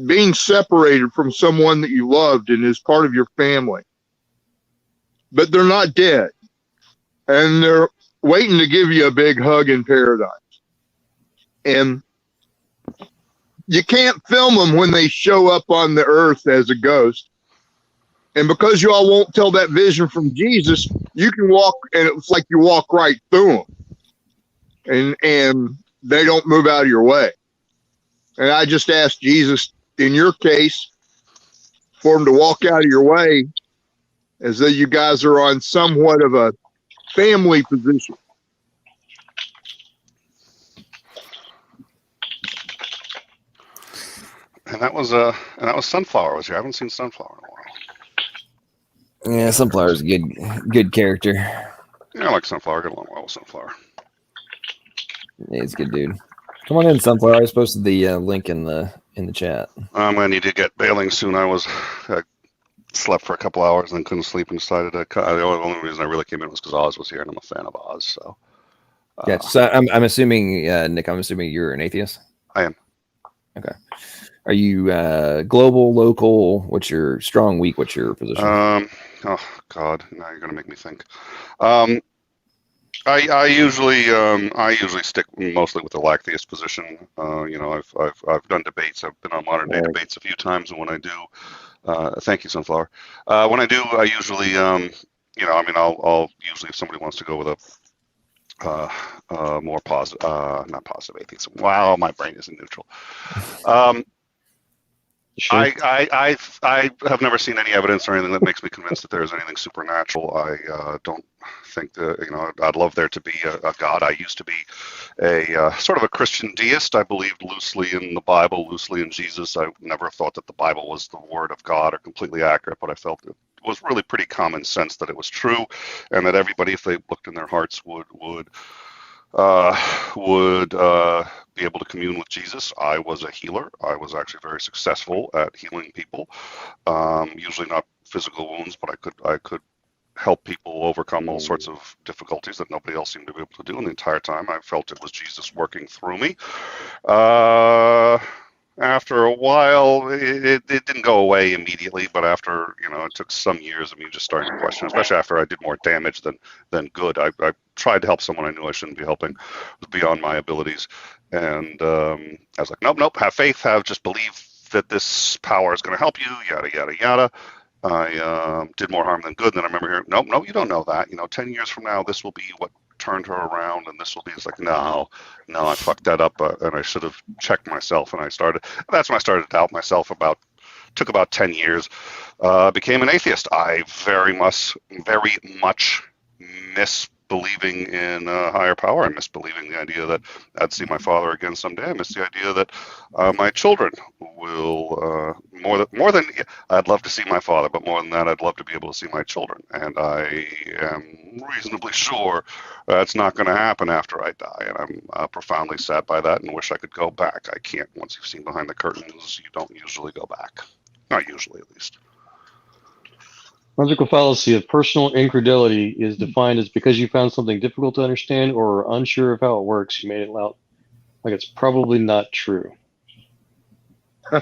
Being separated from someone that you loved and is part of your family. But they're not dead. And they're waiting to give you a big hug in paradise. And you can't film them when they show up on the earth as a ghost. And because you all won't tell that vision from Jesus, you can walk, and it's like you walk right through them. And they don't move out of your way. And I just asked Jesus, in your case, for him to walk out of your way as though you guys are on somewhat of a family position. And that was Sunflower was here. I haven't seen Sunflower in a while. Yeah, Sunflower's a good character. Yeah, I like Sunflower. I get along well with Sunflower. Yeah, he's a good dude. Come on in, Sunflower. I just posted the link in the chat. I'm gonna need to get bailing soon. I slept for a couple hours and then couldn't sleep and decided to cut. The only reason I really came in was because Oz was here, and I'm a fan of Oz. So. Yeah. So I'm assuming, Nick. I'm assuming you're an atheist. I am. Okay. Are you global, local? What's your strong, weak? What's your position? Oh God, now you're gonna make me think. I usually stick mostly with the lacktheist position. I've done debates. I've been on modern day debates a few times, and when I do, thank you, Sunflower. When I do, I usually, I'll usually, if somebody wants to go with a more positive, not positive atheism. Wow, my brain isn't neutral. Sure. I have never seen any evidence or anything that makes me convinced that there is anything supernatural. I don't think that, I'd love there to be a God. I used to be a sort of a Christian deist. I believed loosely in the Bible, loosely in Jesus. I never thought that the Bible was the word of God or completely accurate, but I felt it was really pretty common sense that it was true, and that everybody, if they looked in their hearts, would be able to commune with Jesus. I was a healer. I was actually very successful at healing people. Usually not physical wounds, but I could help people overcome all sorts of difficulties that nobody else seemed to be able to do. And the entire time I felt it was Jesus working through me. After a while, it didn't go away immediately, but after, it took some years of me just starting to question, especially after I did more damage than good. I tried to help someone I knew I shouldn't be helping. It was beyond my abilities. And I was like, nope, have faith, just believe that this power is going to help you, yada, yada, yada. I did more harm than good. And then I remember hearing, no, you don't know that. 10 years from now, this will be what turned her around, and this will be. It's like, no, I fucked that up, and I should have checked myself. And that's when I started to doubt myself. Took about 10 years. Became an atheist. I very much miss believing in a higher power. I miss believing the idea that I'd see my father again someday. I miss the idea that my children will more than I'd love to see my father, but more than that, I'd love to be able to see my children. And I am reasonably sure that's not going to happen after I die. And I'm profoundly sad by that, and wish I could go back. I can't. Once you've seen behind the curtains, you don't usually go back. Not usually, at least. Logical fallacy of personal incredulity is defined as because you found something difficult to understand or are unsure of how it works, you made it out like it's probably not true. Yeah,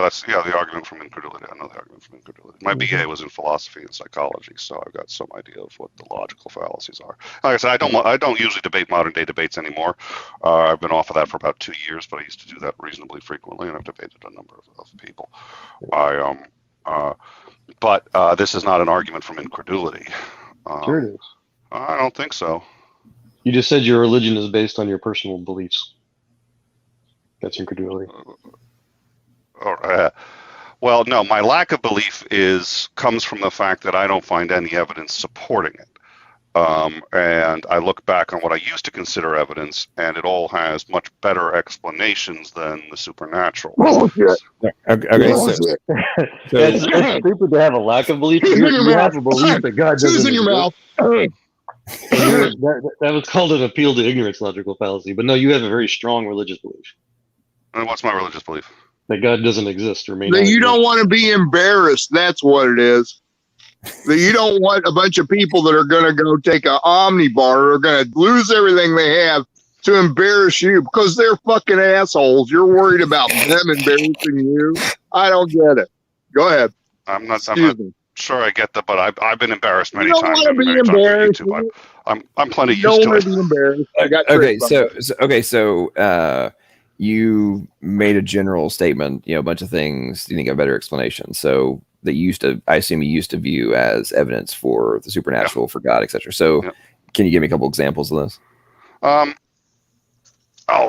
the argument from incredulity. I know the argument from incredulity. My BA was in philosophy and psychology, so I've got some idea of what the logical fallacies are. Like I said, I don't usually debate modern day debates anymore. I've been off of that for about 2 years, but I used to do that reasonably frequently, and I've debated a number of people. But this is not an argument from incredulity. Sure it is. I don't think so. You just said your religion is based on your personal beliefs. That's incredulity. Well, no, my lack of belief comes from the fact that I don't find any evidence supporting it. And I look back on what I used to consider evidence, and it all has much better explanations than the supernatural. Bullshit. Okay, so It's stupid to have a lack of belief. You have a belief that God doesn't in your exist. mouth. That was called an appeal to ignorance logical fallacy. But no, you have a very strong religious belief. And what's my religious belief? That God doesn't exist or may not That you exist. don't want to be embarrassed. That's what it is. That you don't want a bunch of people that are going to go take a omnibar, are going to lose everything they have to embarrass you because they're fucking assholes. You're worried about them embarrassing you. I don't get it. Go ahead. I'm not Excuse sure I get that, but I've been embarrassed many You don't times. want to be many times on embarrassed. YouTube. I'm plenty You used don't to want it. to be embarrassed. I got Okay, tricked by so you made a general statement, a bunch of things you think have better explanation. So that I assume you used to view as evidence for the supernatural, for God, etc. So can you give me a couple examples of this? Oh,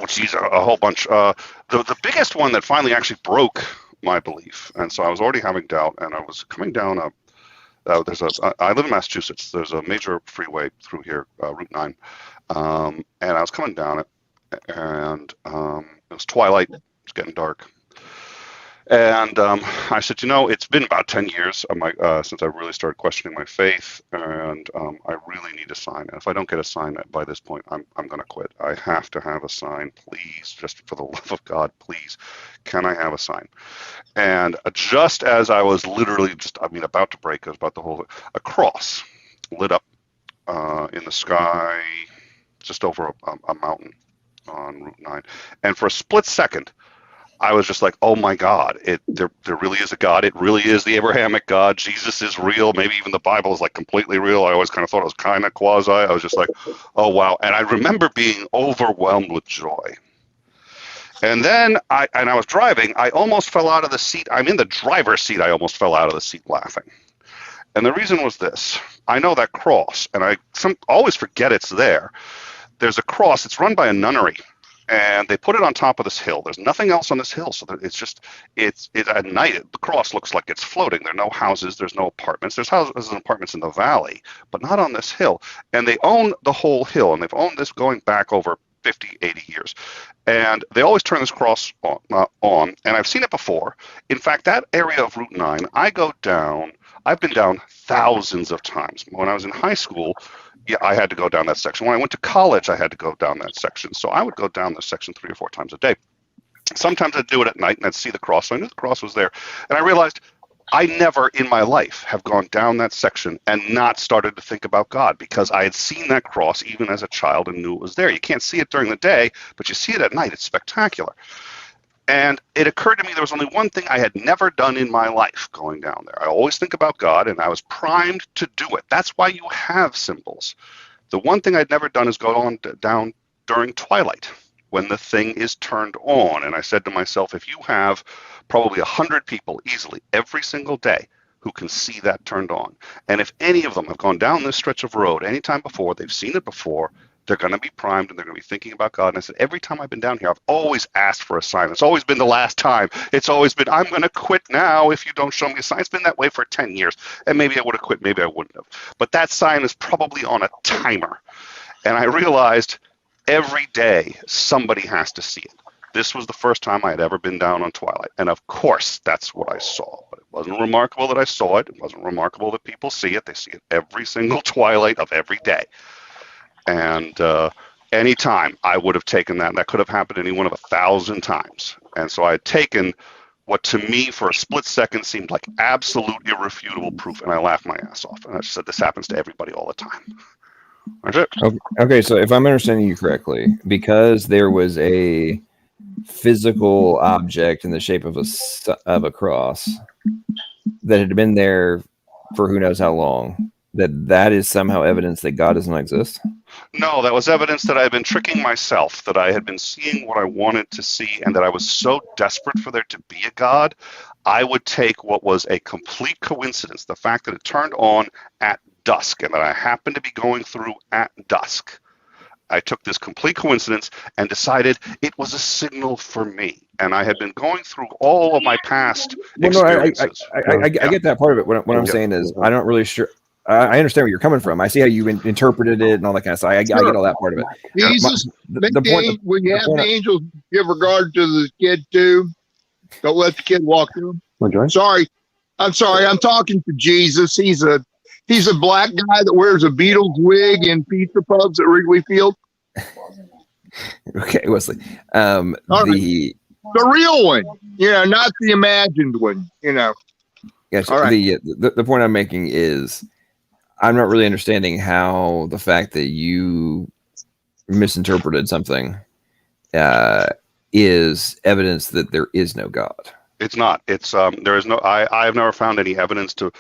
geez, a whole bunch. The biggest one that finally actually broke my belief, and so I was already having doubt, and I was coming down I live in Massachusetts. There's a major freeway through here, Route 9, and I was coming down it, and it was twilight. It was getting dark. And I said, it's been about 10 years since I really started questioning my faith, and I really need a sign. And if I don't get a sign by this point, I'm going to quit. I have to have a sign, please, just for the love of God, please. Can I have a sign? And just as I was literally about to break, I was about to hold a cross lit up in the sky just over a mountain on Route 9. And for a split second, I was just like, oh my God, there really is a God. It really is the Abrahamic God. Jesus is real. Maybe even the Bible is like completely real. I always kind of thought it was kind of quasi. I was just like, oh wow. And I remember being overwhelmed with joy. And then I was driving. I almost fell out of the seat. I'm in the driver's seat. I almost fell out of the seat laughing. And the reason was this. I know that cross, and I always forget it's there. There's a cross. It's run by a nunnery. And they put it on top of this hill. There's nothing else on this hill, so it's at night. The cross looks like it's floating. There are no houses. There's no apartments. There's houses and apartments in the valley, but not on this hill. And they own the whole hill, and they've owned this going back over 50, 80 years. And they always turn this cross on, and I've seen it before. In fact, that area of Route 9, I've been down thousands of times. When I was in high school, I had to go down that section. When I went to college, I had to go down that section. So I would go down this section 3 or 4 times a day. Sometimes I'd do it at night, and I'd see the cross. So I knew the cross was there. And I realized I never in my life have gone down that section and not started to think about God, because I had seen that cross even as a child and knew it was there. You can't see it during the day, but you see it at night. It's spectacular. And it occurred to me there was only one thing I had never done in my life going down there. I always think about God, and I was primed to do it. That's why you have symbols. The one thing I'd never done is go down during twilight when the thing is turned on. And I said to myself, if you have probably 100 people easily every single day who can see that turned on, and if any of them have gone down this stretch of road anytime before, they've seen it before, they're going to be primed and they're going to be thinking about God. And I said, every time I've been down here, I've always asked for a sign. It's always been the last time. It's always been, I'm going to quit now if you don't show me a sign. It's been that way for 10 years. And maybe I would have quit, maybe I wouldn't have. But that sign is probably on a timer. And I realized every day somebody has to see it. This was the first time I had ever been down on twilight. And of course, that's what I saw. But it wasn't remarkable that I saw it. It wasn't remarkable that people see it. They see it every single twilight of every day. And anytime I would have taken that, and that could have happened any one of 1,000 times. And so I had taken what to me for a split second seemed like absolute irrefutable proof, and I laughed my ass off. And I just said, this happens to everybody all the time. That's it. Okay, so if I'm understanding you correctly, because there was a physical object in the shape of a cross that had been there for who knows how long, that is somehow evidence that God does not exist? No, that was evidence that I had been tricking myself, that I had been seeing what I wanted to see, and that I was so desperate for there to be a God, I would take what was a complete coincidence, the fact that it turned on at dusk, and that I happened to be going through at dusk. I took this complete coincidence and decided it was a signal for me. And I had been going through all of my past experiences. I get that part of it. What I'm saying is, I don't really sure. I understand where you're coming from. I see how you interpreted it and all that kind of stuff. I get all that part of it. Jesus, when you have the angels give regard to the kid too, don't let the kid walk through. Sorry, I'm sorry. I'm talking to Jesus. He's a black guy that wears a Beatles wig in pizza pubs at Wrigley Field. Okay, Wesley. The real one, not the imagined one, Yes. All right. The point I'm making is, I'm not really understanding how the fact that you misinterpreted something is evidence that there is no God. It's not. It's there is no. I have never found any evidence to.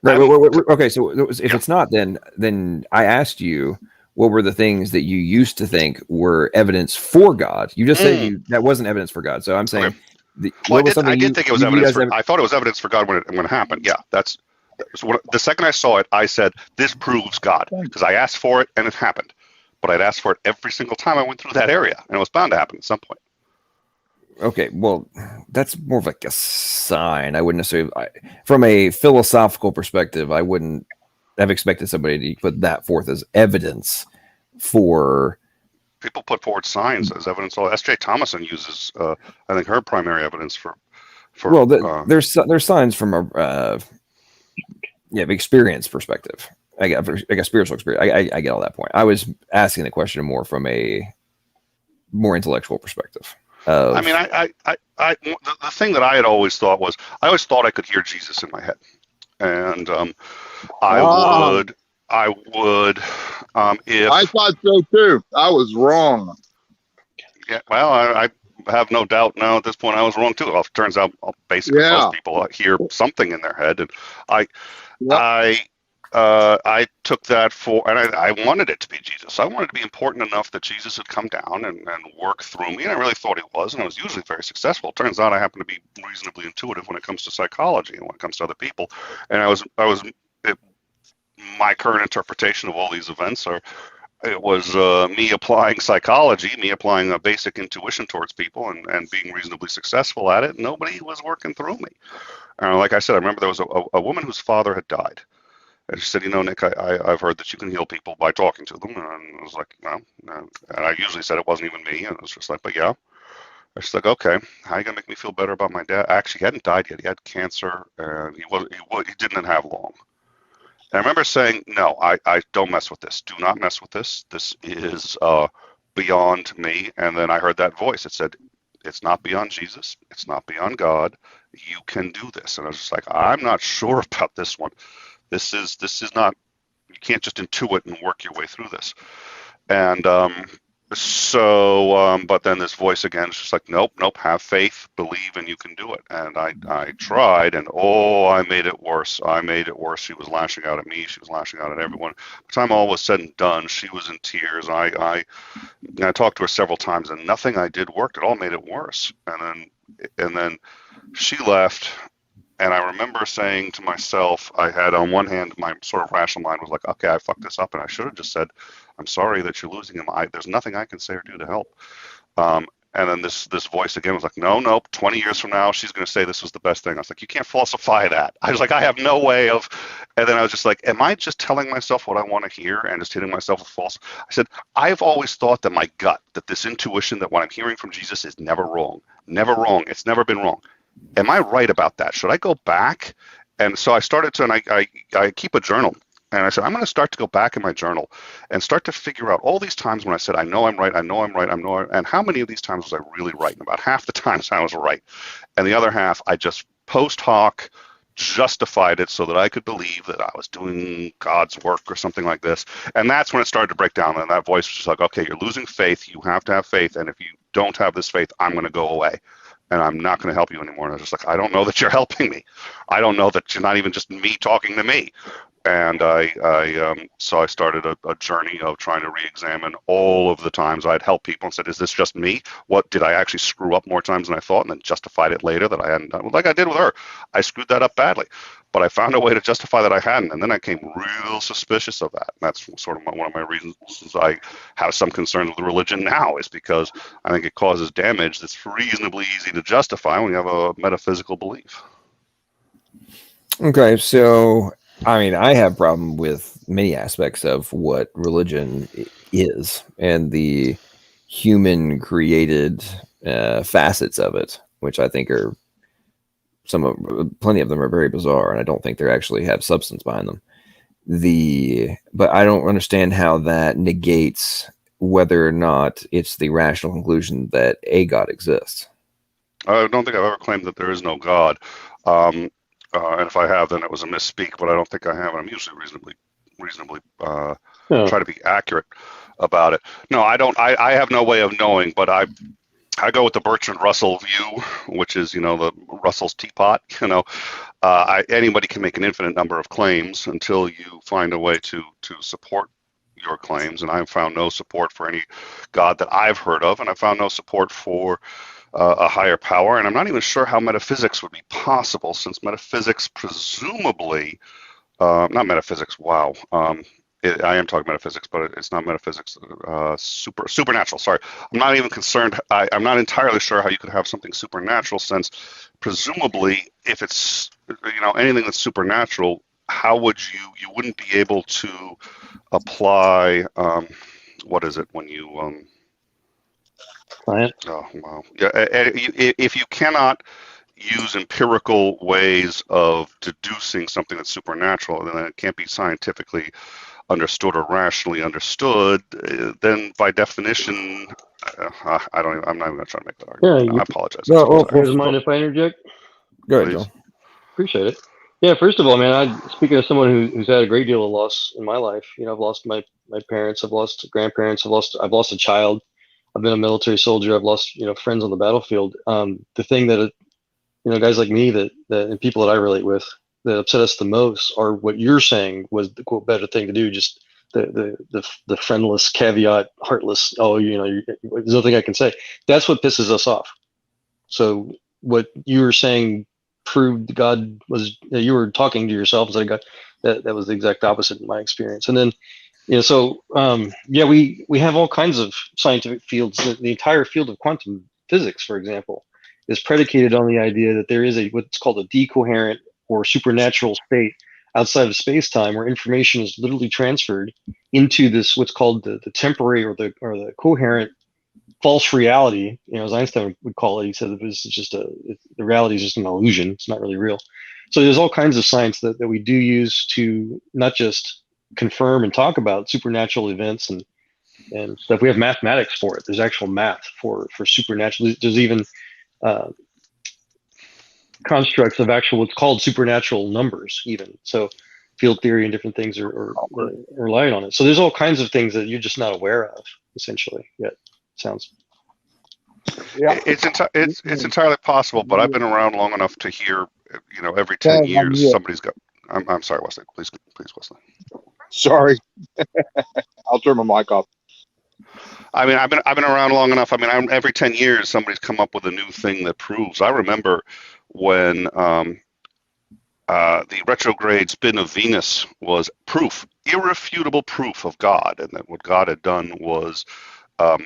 Okay, so if it's not, then I asked you, what were the things that you used to think were evidence for God? You just said that wasn't evidence for God. So I'm saying, I did think it was evidence. I thought it was evidence for God when it happened. Yeah, the second I saw it, I said, this proves God, because I asked for it and it happened. But I'd asked for it every single time I went through that area, and it was bound to happen at some point. Okay, well, that's more of like a sign. I wouldn't necessarily, from a philosophical perspective, I wouldn't have expected somebody to put that forth as evidence for. People put forward signs as evidence. S.J. Thomason uses, I think, her primary evidence for. Well, there's signs from a experience perspective. I got like a spiritual experience. I get all that point. I was asking the question more from a more intellectual perspective. The thing that I had always thought was, I always thought I could hear Jesus in my head, and I would, if I thought so too. I was wrong. Yeah, well, I have no doubt now at this point I was wrong too. Well, it turns out basically most people hear something in their head, and I took that for, and I wanted it to be Jesus. I wanted it to be important enough that Jesus had come down and work through me, and I really thought he was, and I was usually very successful. It turns out I happen to be reasonably intuitive when it comes to psychology and when it comes to other people, and my current interpretation of all these events it was me applying psychology, me applying a basic intuition towards people and being reasonably successful at it. Nobody was working through me. Like I said, I remember there was a woman whose father had died. And she said, Nick, I've heard that you can heal people by talking to them. And I was like, well, and I usually said it wasn't even me. And it was just like, but yeah. I was like, okay, how are you going to make me feel better about my dad? Actually, he hadn't died yet. He had cancer, and he didn't have long. And I remember saying, no, I don't mess with this. Do not mess with this. This is beyond me. And then I heard that voice. It said, it's not beyond Jesus. It's not beyond God. You can do this. And I was just like, I'm not sure about this one. This is not, you can't just intuit and work your way through this. And but then this voice again is just like, nope, have faith, believe, and you can do it. And I tried, and I made it worse. She was lashing out at me. She was lashing out at everyone. By the time all was said and done, she was in tears. I talked to her several times, and nothing I did worked. It all made it worse. And then she left. And I remember saying to myself, I had on one hand, my sort of rational mind was like, okay, I fucked this up. And I should have just said, I'm sorry that you're losing him. There's nothing I can say or do to help. And then this voice again was like, no, 20 years from now, she's going to say this was the best thing. I was like, you can't falsify that. I was like, I have no way of. And then I was just like, am I just telling myself what I want to hear and just hitting myself with false? I said, I've always thought that my gut, that this intuition, that what I'm hearing from Jesus is never wrong. Never wrong. It's never been wrong. Am I right about that? Should I go back? And so I started to, and I keep a journal. And I said, I'm going to start to go back in my journal and start to figure out all these times when I said, I know I'm right, and how many of these times was I really right? And about half the times I was right. And the other half, I just post hoc justified it so that I could believe that I was doing God's work or something like this. And that's when it started to break down. And that voice was just like, okay, you're losing faith. You have to have faith. And if you don't have this faith, I'm going to go away and I'm not going to help you anymore. And I was just like, I don't know that you're helping me. I don't know that you're not even just me talking to me. And so I started a journey of trying to re-examine all of the times I'd helped people and said, is this just me? What did I actually screw up more times than I thought, and then justified it later that I hadn't done, like I did with her. I screwed that up badly, but I found a way to justify that I hadn't, and then I came real suspicious of that. And that's sort of one of my reasons I have some concerns with religion now, is because I think it causes damage that's reasonably easy to justify when you have a metaphysical belief. Okay, so I mean, I have a problem with many aspects of what religion is and the human created facets of it, which I think are plenty of them are very bizarre, and I don't think they actually have substance behind them. But I don't understand how that negates whether or not it's the rational conclusion that a God exists. I don't think I've ever claimed that there is no God. And if I have, then it was a misspeak, but I don't think I have. I'm usually reasonably try to be accurate about it. No, I don't. I have no way of knowing, but I go with the Bertrand Russell view, which is, the Russell's teapot. Anybody can make an infinite number of claims until you find a way to support your claims. And I've found no support for any God that I've heard of, and I found no support for a higher power. And I'm not even sure how metaphysics would be possible, since metaphysics presumably, not metaphysics, wow. I am talking metaphysics, but it's not metaphysics, supernatural, sorry. I'm not even concerned, I'm not entirely sure how you could have something supernatural, since presumably if it's, anything that's supernatural, how would you wouldn't be able to apply, what is it when you, Science. Oh, wow. Yeah, if you cannot use empirical ways of deducing something that's supernatural, then it can't be scientifically understood or rationally understood, then by definition, I'm not even going to try to make that argument. I apologize. You guys mind if I interject? Go ahead, Joel. Appreciate it. Yeah, first of all, man, speaking as someone who's had a great deal of loss in my life, I've lost my parents, I've lost grandparents, I've lost a child. I've been a military soldier. I've lost, friends on the battlefield. The thing that, guys like me and people that I relate with that upset us the most are what you're saying was the quote better thing to do. Just the friendless, caveat, heartless. Oh, there's nothing I can say. That's what pisses us off. So what you were saying proved God was. You were talking to yourself and saying God. That was the exact opposite in my experience. And then. We have all kinds of scientific fields. The entire field of quantum physics, for example, is predicated on the idea that there is what's called a decoherent or supernatural state outside of space-time, where information is literally transferred into this what's called the temporary or the coherent false reality. As Einstein would call it, he said that this is just the reality is just an illusion. It's not really real. So there's all kinds of science that we do use to not just confirm and talk about supernatural events and stuff. We have mathematics for it. There's actual math for supernatural. There's even constructs of actual what's called supernatural numbers even. So field theory and different things are relying on it. So there's all kinds of things that you're just not aware of, essentially. Yet sounds. Yeah, it's entirely possible, but I've been around long enough to hear, every 10 years somebody's got. I'm sorry, Wesley. Please, Wesley. Sorry, I'll turn my mic off. I mean, I've been around long enough. I mean, every 10 years somebody's come up with a new thing that proves. I remember when the retrograde spin of Venus was proof, irrefutable proof of God, and that what God had done was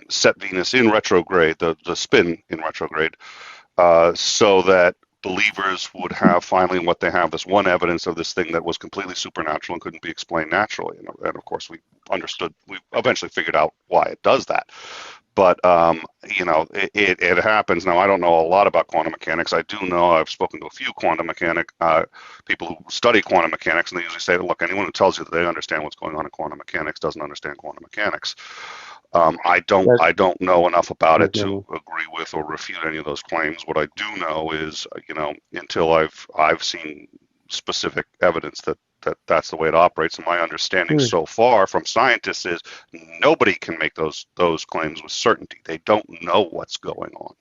set Venus in retrograde, the spin in retrograde, so that believers would have finally what they have, this one evidence of this thing that was completely supernatural and couldn't be explained naturally. And of course, we eventually figured out why it does that. But, it happens. Now, I don't know a lot about quantum mechanics. I do know I've spoken to a few quantum mechanic people who study quantum mechanics, and they usually say, look, anyone who tells you that they understand what's going on in quantum mechanics doesn't understand quantum mechanics. I don't know enough about it to agree with or refute any of those claims. What I do know is, until I've seen specific evidence that that's the way it operates. And my understanding so far from scientists is nobody can make those claims with certainty. They don't know what's going on.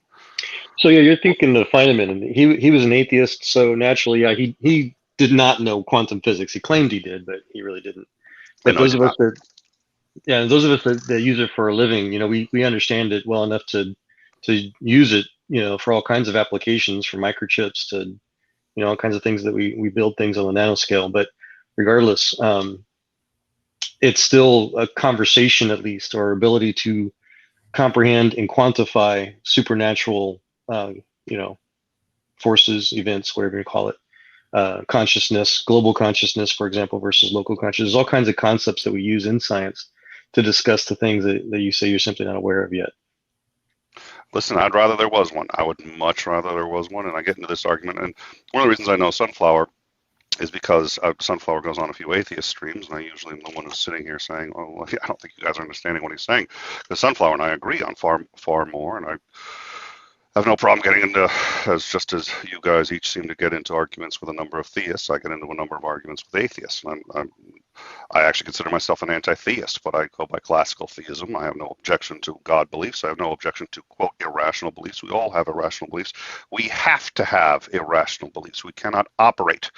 So yeah, you're thinking of Feynman. He was an atheist, so naturally, yeah, he did not know quantum physics. He claimed he did, but he really didn't. But those of us that use it for a living, we understand it well enough to use it, for all kinds of applications, from microchips to all kinds of things that we build things on the nanoscale. But regardless, it's still a conversation, at least, or ability to comprehend and quantify supernatural, forces, events, whatever you call it, consciousness, global consciousness, for example, versus local consciousness. There's all kinds of concepts that we use in science to discuss the things that you say you're simply not aware of yet. Listen, I'd rather there was one. I would much rather there was one. And I get into this argument. And one of the reasons I know Sunflower is because Sunflower goes on a few atheist streams, and I usually am the one who's sitting here saying, "Oh, well, I don't think you guys are understanding what he's saying." Because Sunflower and I agree on far more, and I have no problem getting into, just as you guys each seem to get into arguments with a number of theists, I get into a number of arguments with atheists. And I actually consider myself an anti-theist, but I go by classical theism. I have no objection to God beliefs. I have no objection to, quote, irrational beliefs. We all have irrational beliefs. We have to have irrational beliefs. We cannot operate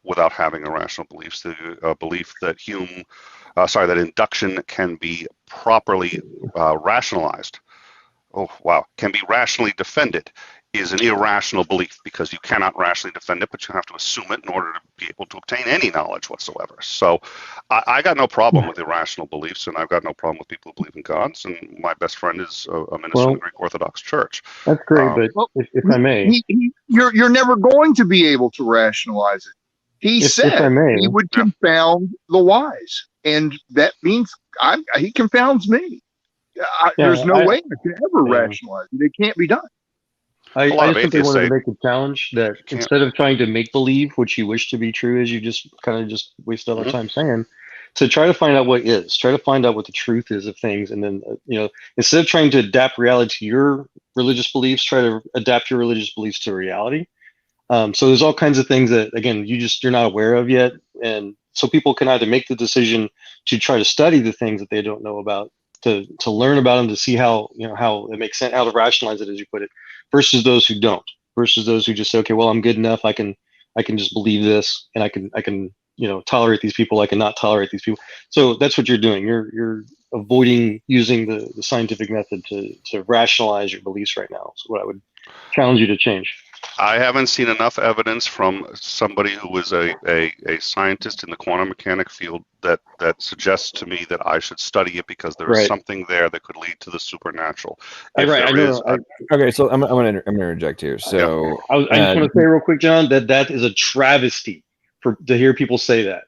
without having irrational beliefs. The belief that that induction can be properly rationalized, can be rationally defended, is an irrational belief, because you cannot rationally defend it, but you have to assume it in order to be able to obtain any knowledge whatsoever. So I got no problem with irrational beliefs, and I've got no problem with people who believe in gods, and my best friend is a minister in the Greek Orthodox Church. That's great, but if I may... You're never going to be able to rationalize it. He said he would confound the wise, and that means he confounds me. There's no way I can ever rationalize it. It can't be done. I just simply wanted to make a challenge that instead of trying to make believe, which you wish to be true, as you just kind of wasted all our time saying, to try to find out what is, try to find out what the truth is of things, and then instead of trying to adapt reality to your religious beliefs, try to adapt your religious beliefs to reality. So there's all kinds of things that, again, you're not aware of yet, and so people can either make the decision to try to study the things that they don't know about, to learn about them, to see how it makes sense, how to rationalize it, as you put it, versus those who don't, versus those who just say, okay, well, I'm good enough, I can just believe this, and I can tolerate these people, I cannot tolerate these people. So that's what you're doing. You're avoiding using the scientific method to rationalize your beliefs right now. So what I would challenge you to change. I haven't seen enough evidence from somebody who is a scientist in the quantum mechanic field that suggests to me that I should study it, because there is something there that could lead to the supernatural. Okay, so I'm gonna interject here. So I just want to say real quick, John, that is a travesty to hear people say that.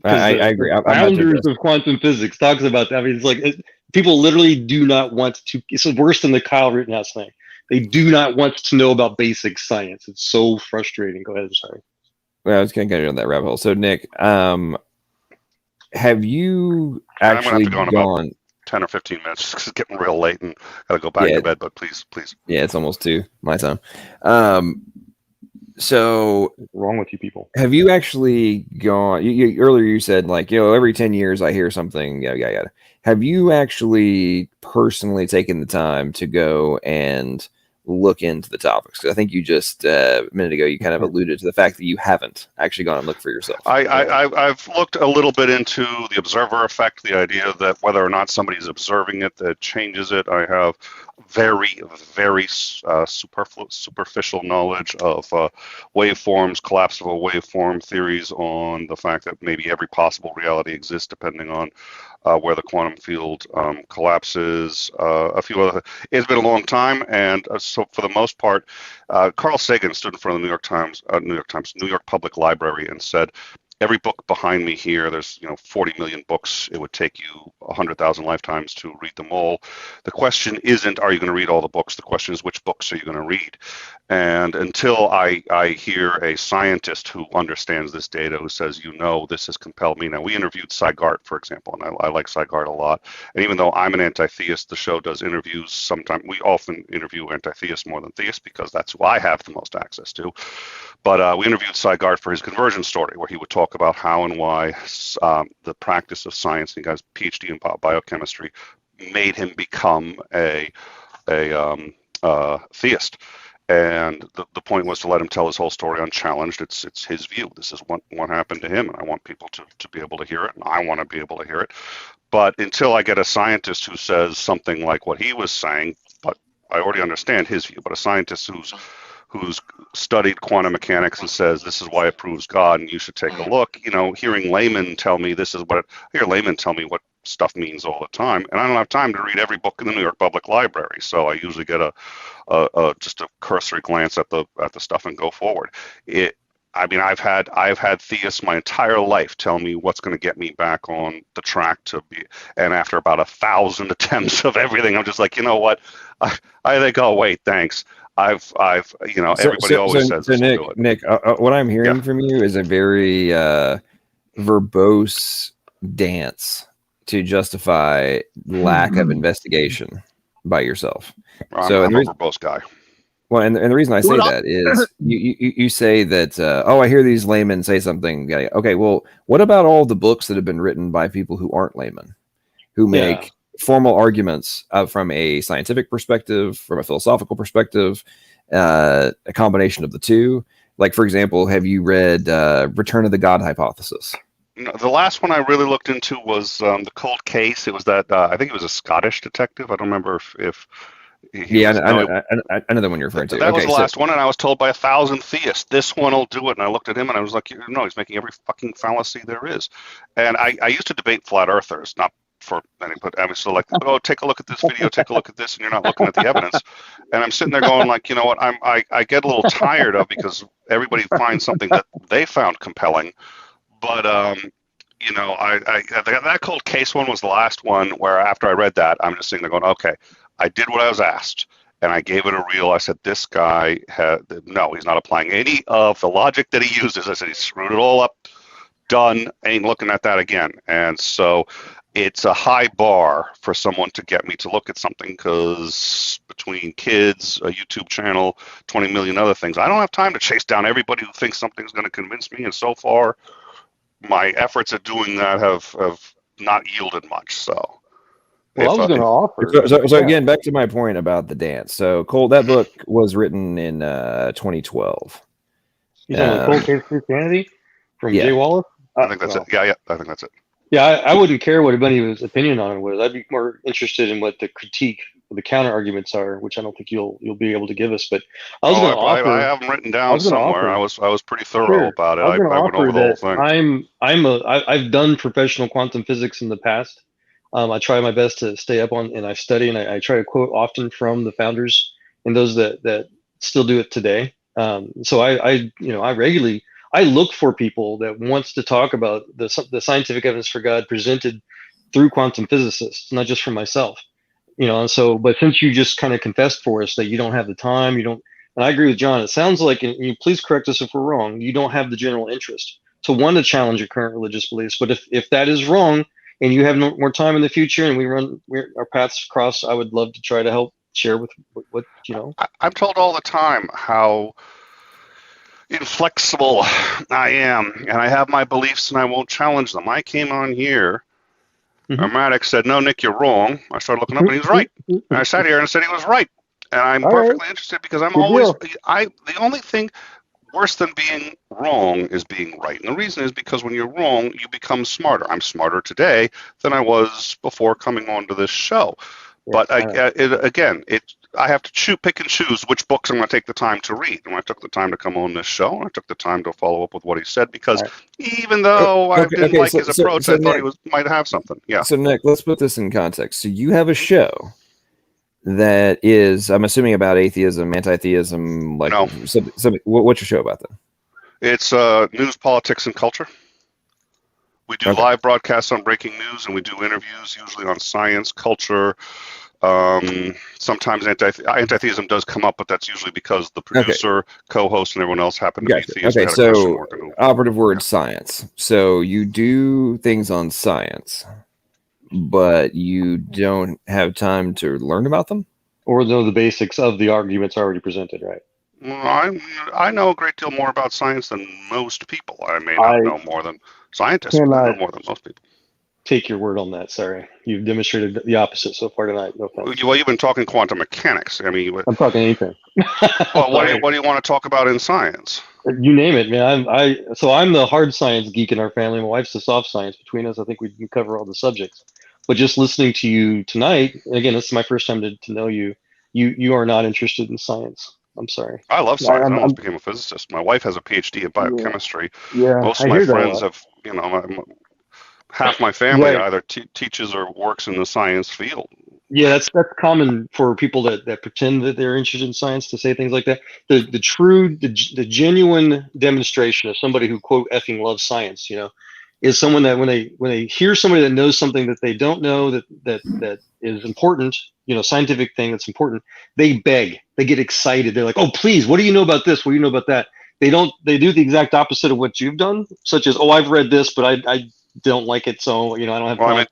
I agree. Founders of quantum physics talks about that. I mean, it's like people literally do not want to. It's worse than the Kyle Rittenhouse thing. They do not want to know about basic science. It's so frustrating. Go ahead. Sorry. Well, I was going to get on that rabbit hole. So, Nick, have you actually gone about 10 or 15 minutes? It's getting real late and got to go back to bed. But please. Yeah, it's almost 2 my time. So, what's wrong with you people? Have you actually gone? Earlier you said every 10 years I hear something. Yeah. Have you actually personally taken the time to go and look into the topics? Because I think you just a minute ago you kind of alluded to the fact that you haven't actually gone and looked for yourself. I've looked a little bit into the observer effect, the idea that whether or not somebody's observing it, that changes it. I have very, very superficial knowledge of waveforms, collapsible waveform theories, on the fact that maybe every possible reality exists depending on where the quantum field collapses. A few other. It's been a long time, and so for the most part, Carl Sagan stood in front of the New York Public Library and said, every book behind me here, there's 40 million books. It would take you 100,000 lifetimes to read them all. The question isn't, are you going to read all the books? The question is, which books are you going to read? And until I hear a scientist who understands this data, who says, this has compelled me. Now, we interviewed Cy Gart, for example, and I like Cy Gart a lot. And even though I'm an anti-theist, the show does interviews. Sometimes we often interview anti-theists more than theists, because that's who I have the most access to. But we interviewed Cy Gart for his conversion story, where he would talk talk about how and why the practice of science, he got his PhD in biochemistry, made him become a theist. And the point was to let him tell his whole story unchallenged. It's his view. This is what happened to him, and I want people to be able to hear it, and I want to be able to hear it. But until I get a scientist who says something like what he was saying, but I already understand his view, but a scientist who's studied quantum mechanics and says this is why it proves God and you should take a look, hearing laymen tell me this is what I hear laymen tell me what stuff means all the time, and I don't have time to read every book in the New York Public Library, so I usually get just a cursory glance at the stuff and go forward. I've had theists my entire life tell me what's going to get me back on the track to be, and after about 1,000 attempts of everything, I'm just like, you know what, I think I'll wait, thanks. Everybody always says this will do it. Nick, what I'm hearing from you is a very verbose dance to justify lack of investigation by yourself. I'm a verbose guy. Well, and the reason I say that is you say that, I hear these laymen say something. Okay, well, what about all the books that have been written by people who aren't laymen, who make formal arguments from a scientific perspective, from a philosophical perspective, a combination of the two? Like, for example, have you read Return of the God Hypothesis? No, the last one I really looked into was The Cold Case. It was that I think it was a Scottish detective. I don't remember if I know the one you're referring to. That was the last one, and I was told by 1,000 theists, this one will do it. And I looked at him, and I was like, no, he's making every fucking fallacy there is. And I used to debate flat earthers, not for any, but I was still like, oh, take a look at this video, take a look at this, and you're not looking at the evidence. And I'm sitting there going, like, you know what, I get a little tired of, because everybody finds something that they found compelling. But that Cold Case one was the last one where after I read that, I'm just sitting there going, okay, I did what I was asked, and I gave it a reel. I said, this guy, no, he's not applying any of the logic that he uses. I said, he screwed it all up, done, ain't looking at that again. And so it's a high bar for someone to get me to look at something, because between kids, a YouTube channel, 20 million other things, I don't have time to chase down everybody who thinks something's going to convince me. And so far, my efforts at doing that have not yielded much. So, well, I was going to offer. So again, back to my point about the dance. So, Cole, that book was written in 2012. You know, Cold Case Christianity from Jay Wallace. I think that's it. Yeah, I think that's it. Yeah, I wouldn't care what anybody's opinion on it was. I'd be more interested in what the critique, the counter arguments are, which I don't think you'll be able to give us. But I was going to offer. I have them written down somewhere. I was pretty thorough about it. I went over the whole thing. I've done professional quantum physics in the past. I try my best to stay up on, and I study, and I try to quote often from the founders and those that still do it today. So I regularly. I look for people that wants to talk about the scientific evidence for God presented through quantum physicists, not just for myself, And so, but since you just kind of confessed for us that you don't have the time, and I agree with John. It sounds like, and you please correct us if we're wrong, you don't have the general interest to want to challenge your current religious beliefs. But if that is wrong, and you have more time in the future, and our paths cross, I would love to try to help share with what. I'm told all the time how inflexible I am, and I have my beliefs and I won't challenge them. I came on here, Maddox said, no, Nick, you're wrong. I started looking up and he was right. And I sat here and said he was right. And I'm perfectly interested, because I'm the only thing worse than being wrong is being right. And the reason is because when you're wrong, you become smarter. I'm smarter today than I was before coming onto this show. But I have to pick and choose which books I'm going to take the time to read. And I took the time to come on this show, and I took the time to follow up with what he said, because even though I didn't like his approach, I thought he might have something. Yeah. So, Nick, let's put this in context. So you have a show that is, I'm assuming, about atheism, anti-theism. Like, no. What's your show about then? It's news, politics, and culture. We do live broadcasts on breaking news, and we do interviews, usually on science, culture. Sometimes anti-theism does come up, but that's usually because the producer, co-host, and everyone else happen to be theists. Okay, so operative word, science. So you do things on science, but you don't have time to learn about them? Or know the basics of the arguments already presented, right? I know a great deal more about science than most people. I may not know more than scientists, but I know more than most people. Take your word on that. Sorry, you've demonstrated the opposite so far tonight. No offense. Well, you've been talking quantum mechanics. I mean, I'm talking anything. Well, what do you want to talk about in science? You name it, man. I'm the hard science geek in our family. My wife's the soft science. Between us, I think we can cover all the subjects. But just listening to you tonight, and again, this is my first time to know you. You are not interested in science. I'm sorry. I love science. I almost became a physicist. My wife has a PhD in biochemistry. Yeah, Most of my friends have, half my family either teaches or works in the science field. Yeah, that's common for people that pretend that they're interested in science to say things like that. The genuine demonstration of somebody who quote effing loves science, is someone that when they hear somebody that knows something that they don't know that is important, scientific thing that's important, they beg, they get excited. They're like, oh, please, what do you know about this? What do you know about that? They do the exact opposite of what you've done, such as, oh, I've read this, but I don't like it, so I don't have time.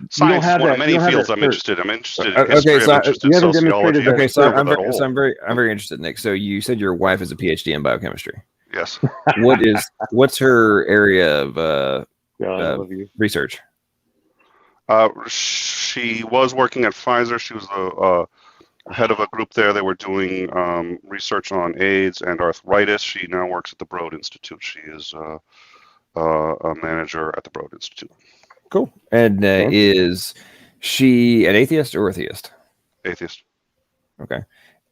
Science is one of many fields I'm interested in. I'm interested in history. I'm interested in sociology. Okay, so I'm very interested, Nick. So you said your wife has a PhD in biochemistry. Yes. What's her area of research? She was working at Pfizer. She was the head of a group there. They were doing research on AIDS and arthritis. She now works at the Broad Institute. She is a manager at the Broad Institute. Cool. And is she an atheist or a theist? Atheist. Okay.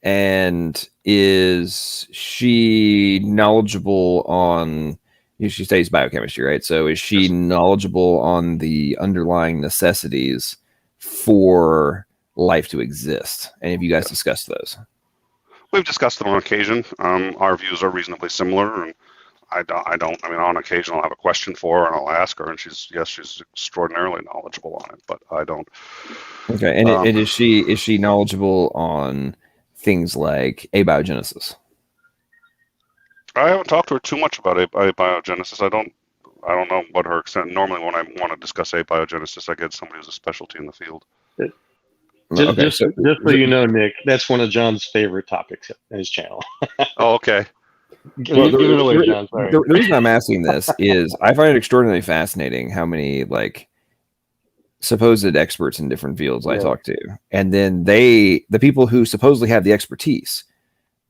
And is she knowledgeable on, she studies biochemistry, right? So is she knowledgeable on the underlying necessities for life to exist? And have you guys discussed those? We've discussed them on occasion. Our views are reasonably similar, and I mean, on occasion I'll have a question for her and I'll ask her, and she's extraordinarily knowledgeable on it, but I don't. Okay. And is she knowledgeable on things like abiogenesis? I haven't talked to her too much about abiogenesis. I don't know what her extent. Normally when I want to discuss abiogenesis, I get somebody who's a specialty in the field. Just so you know, Nick, that's one of John's favorite topics on his channel. Oh, okay. Give it away, John. Sorry. The reason I'm asking this is I find it extraordinarily fascinating how many supposed experts in different fields I talk to, and then the people who supposedly have the expertise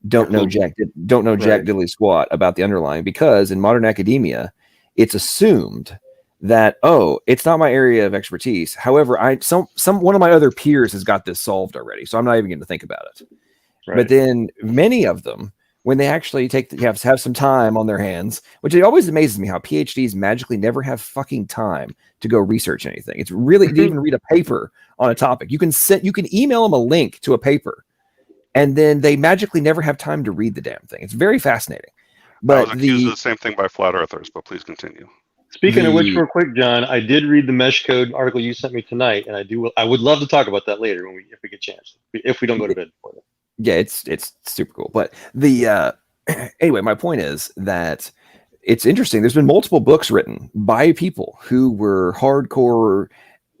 don't know jack diddly squat about the underlying, because in modern academia, it's assumed that, oh, it's not my area of expertise. However, one of my other peers has got this solved already, so I'm not even going to think about it. Right. But then many of them, when they actually have some time on their hands, which it always amazes me how PhDs magically never have fucking time to go research anything. It's really to even read a paper on a topic. You can email them a link to a paper, and then they magically never have time to read the damn thing. It's very fascinating. But I was accused of the same thing by flat earthers, but please continue. Speaking of which, real quick, John, I did read the mesh code article you sent me tonight, and I would love to talk about that later if we get a chance, if we don't go to bed before that. Yeah, it's super cool. But anyway, my point is that it's interesting. There's been multiple books written by people who were hardcore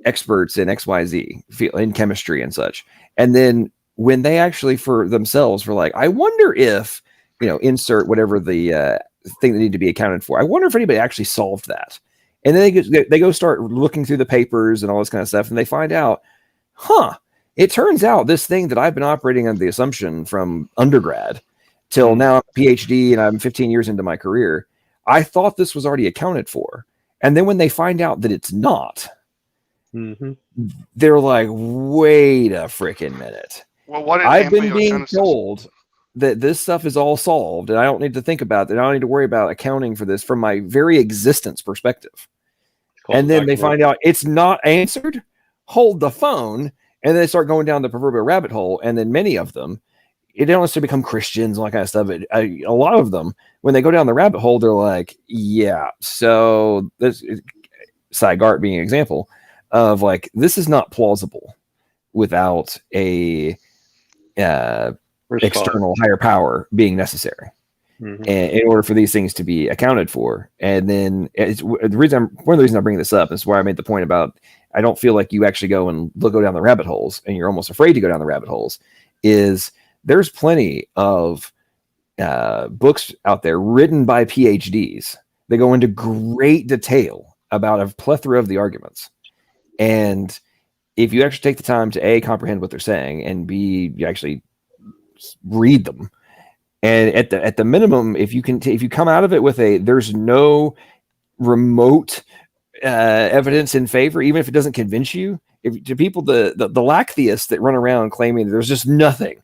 experts in XYZ in chemistry and such. And then when they actually for themselves were like, I wonder if, insert whatever the thing that need to be accounted for. I wonder if anybody actually solved that. And then they go start looking through the papers and all this kind of stuff, and they find out, it turns out this thing that I've been operating under the assumption from undergrad till now I'm a PhD and I'm 15 years into my career, I thought this was already accounted for. And then when they find out that it's not, they're like, wait a freaking minute. Well, what I've been being told that this stuff is all solved and I don't need to think about it. I don't need to worry about accounting for this from my very existence perspective. And then they find out it's not answered. Hold the phone. And then they start going down the proverbial rabbit hole. And then many of them, it don't necessarily become Christians and all that kind of stuff. A lot of them, when they go down the rabbit hole, they're like, yeah, so this Cygart being an example of this is not plausible without a external higher power being necessary. And in order for these things to be accounted for. And then one of the reasons I'm bringing this up is why I made the point about, I don't feel like you actually go down the rabbit holes and you're almost afraid to go down the rabbit holes, is there's plenty of books out there written by PhDs. They go into great detail about a plethora of the arguments. And if you actually take the time to A, comprehend what they're saying, and B, you actually read them, and at the minimum, if you come out of it with there's no remote evidence in favor, even if it doesn't convince you, to people, the lack-theists that run around claiming that there's just nothing,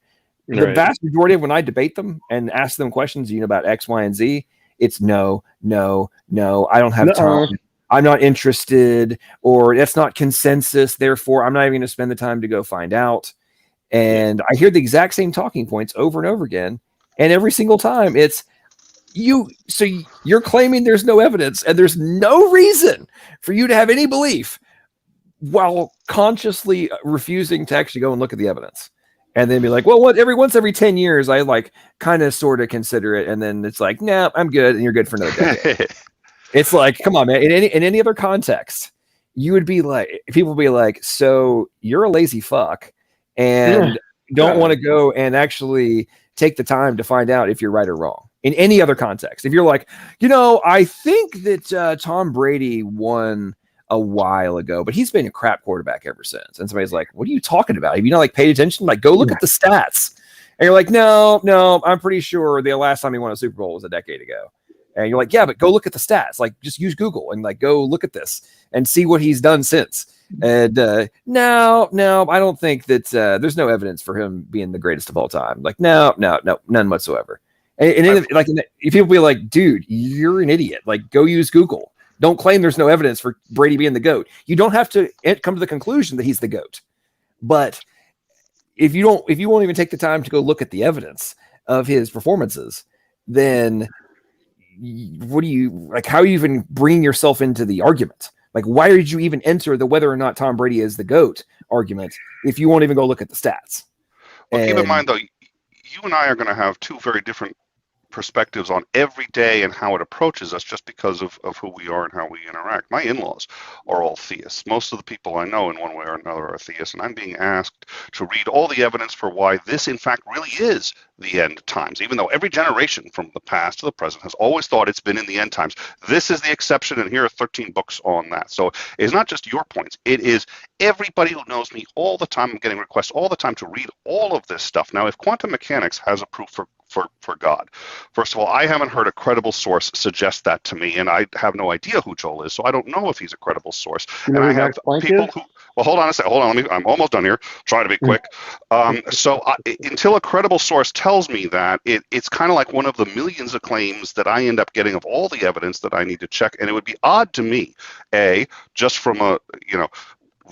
the vast majority of when I debate them and ask them questions, about X, Y, and Z, it's no, I don't have time. I'm not interested, or that's not consensus. Therefore, I'm not even going to spend the time to go find out. And I hear the exact same talking points over and over again. And every single time it's so you're claiming there's no evidence and there's no reason for you to have any belief while consciously refusing to actually go and look at the evidence. And then be like, well, once every 10 years, I like kind of sort of consider it. And then it's like, nah, I'm good. And you're good for another decade. It's like, come on, man. In any other context, you would be like, people would be like, so you're a lazy fuck and don't want to go and actually take the time to find out if you're right or wrong. In any other context, if you're like, I think that Tom Brady won a while ago, but he's been a crap quarterback ever since. And somebody's like, what are you talking about? Have you not like paid attention? Like, go look at the stats. And you're like, no, I'm pretty sure the last time he won a Super Bowl was a decade ago. And you're like, yeah, but go look at the stats. Like, just use Google and like go look at this and see what he's done since. And no, I don't think that there's no evidence for him being the greatest of all time. Like, no, none whatsoever. And if people be like, dude, you're an idiot. Like, go use Google. Don't claim there's no evidence for Brady being the GOAT. You don't have to come to the conclusion that he's the GOAT. But if you won't even take the time to go look at the evidence of his performances, then what do you like? How are you even bringing yourself into the argument? Like, why did you even enter the whether or not Tom Brady is the GOAT argument if you won't even go look at the stats? Well, keep in mind, though, you and I are going to have two very different perspectives on every day and how it approaches us just because of who we are and how we interact. My in-laws are all theists. Most of the people I know in one way or another are theists, and I'm being asked to read all the evidence for why this in fact really is the end times, even though every generation from the past to the present has always thought it's been in the end times. This is the exception, and here are 13 books on that. So it's not just your points, it is everybody who knows me all the time. I'm getting requests all the time to read all of this stuff. Now, if quantum mechanics has a proof for God, first of all, I haven't heard a credible source suggest that to me, and I have no idea who Joel is, so I don't know if he's a credible source. And I have people who, well, hold on a second, I'm almost done here, trying to be quick. Until a credible source tells me that, it's kind of like one of the millions of claims that I end up getting of all the evidence that I need to check, and it would be odd to me, just from a,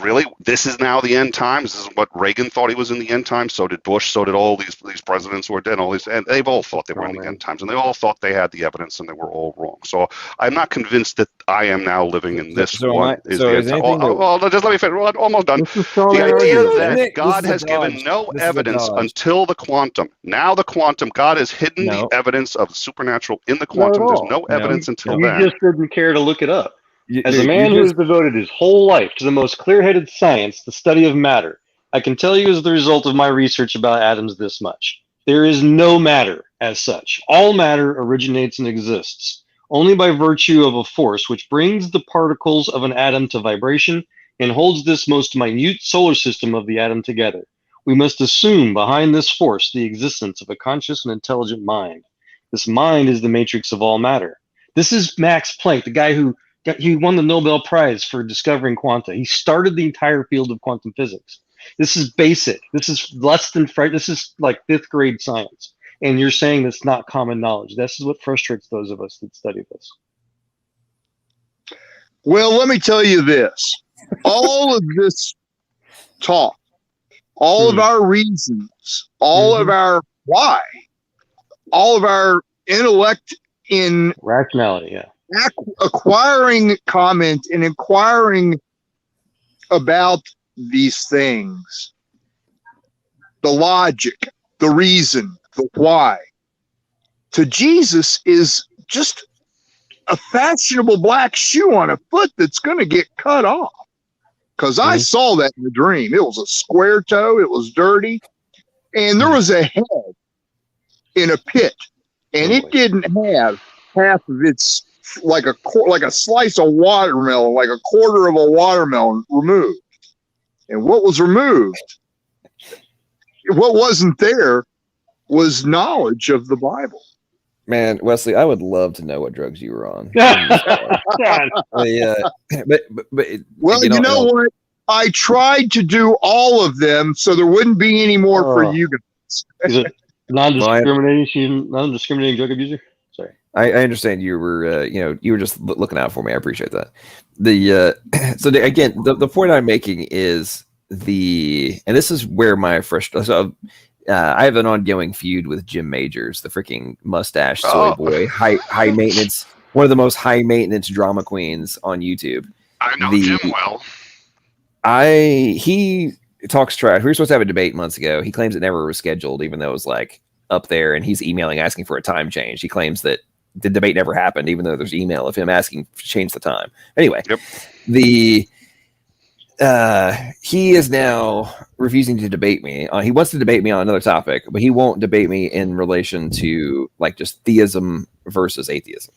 really, this is now the end times. This is what Reagan thought he was in the end times. So did Bush. So did all these presidents who are dead. And they've all thought they were in the end times, and they all thought they had the evidence, and they were all wrong. So I'm not convinced that I am now living in this one. Just let me finish. Well, I'm almost done. The idea that God has given no evidence until the quantum. Now the quantum, God has hidden the evidence of the supernatural in the quantum. There's no evidence until then. You just didn't care to look it up. As a man who has devoted his whole life to the most clear-headed science, the study of matter, I can tell you as the result of my research about atoms this much. There is no matter as such. All matter originates and exists only by virtue of a force which brings the particles of an atom to vibration and holds this most minute solar system of the atom together. We must assume behind this force the existence of a conscious and intelligent mind. This mind is the matrix of all matter. This is Max Planck, the guy who he won the Nobel Prize for discovering quanta. He started the entire field of quantum physics. This is basic. This is this is like 5th grade science. And you're saying that's not common knowledge. This is what frustrates those of us that study this. Well, let me tell you this. All of this talk, all of our reasons, all of our why, all of our intellect in rationality, acquiring comment and inquiring about these things, the logic, the reason, the why, to Jesus is just a fashionable black shoe on a foot that's going to get cut off. Because I saw that in the dream. It was a square toe, it was dirty, and there was a head in a pit and it didn't have half of its like a slice of watermelon, like a quarter of a watermelon removed. And what was removed, what wasn't there, was knowledge of the Bible. Man, Wesley, I would love to know what drugs you were on. Well, you know what? I tried to do all of them so there wouldn't be any more for you guys. Is it non-discriminating drug abuser? Sorry. I understand you were, you were just looking out for me. I appreciate that. Again, the point I'm making is and this is where my frustration. So, I have an ongoing feud with Jim Majors, the freaking mustache soy boy, high maintenance, one of the most high maintenance drama queens on YouTube. I know Jim well. He talks trash. We were supposed to have a debate months ago. He claims it never was scheduled, even though it was like up there, and he's emailing asking for a time change. He claims that the debate never happened, even though there's email of him asking to change the time. Anyway, he is now refusing to debate me. He wants to debate me on another topic, but he won't debate me in relation to like just theism versus atheism.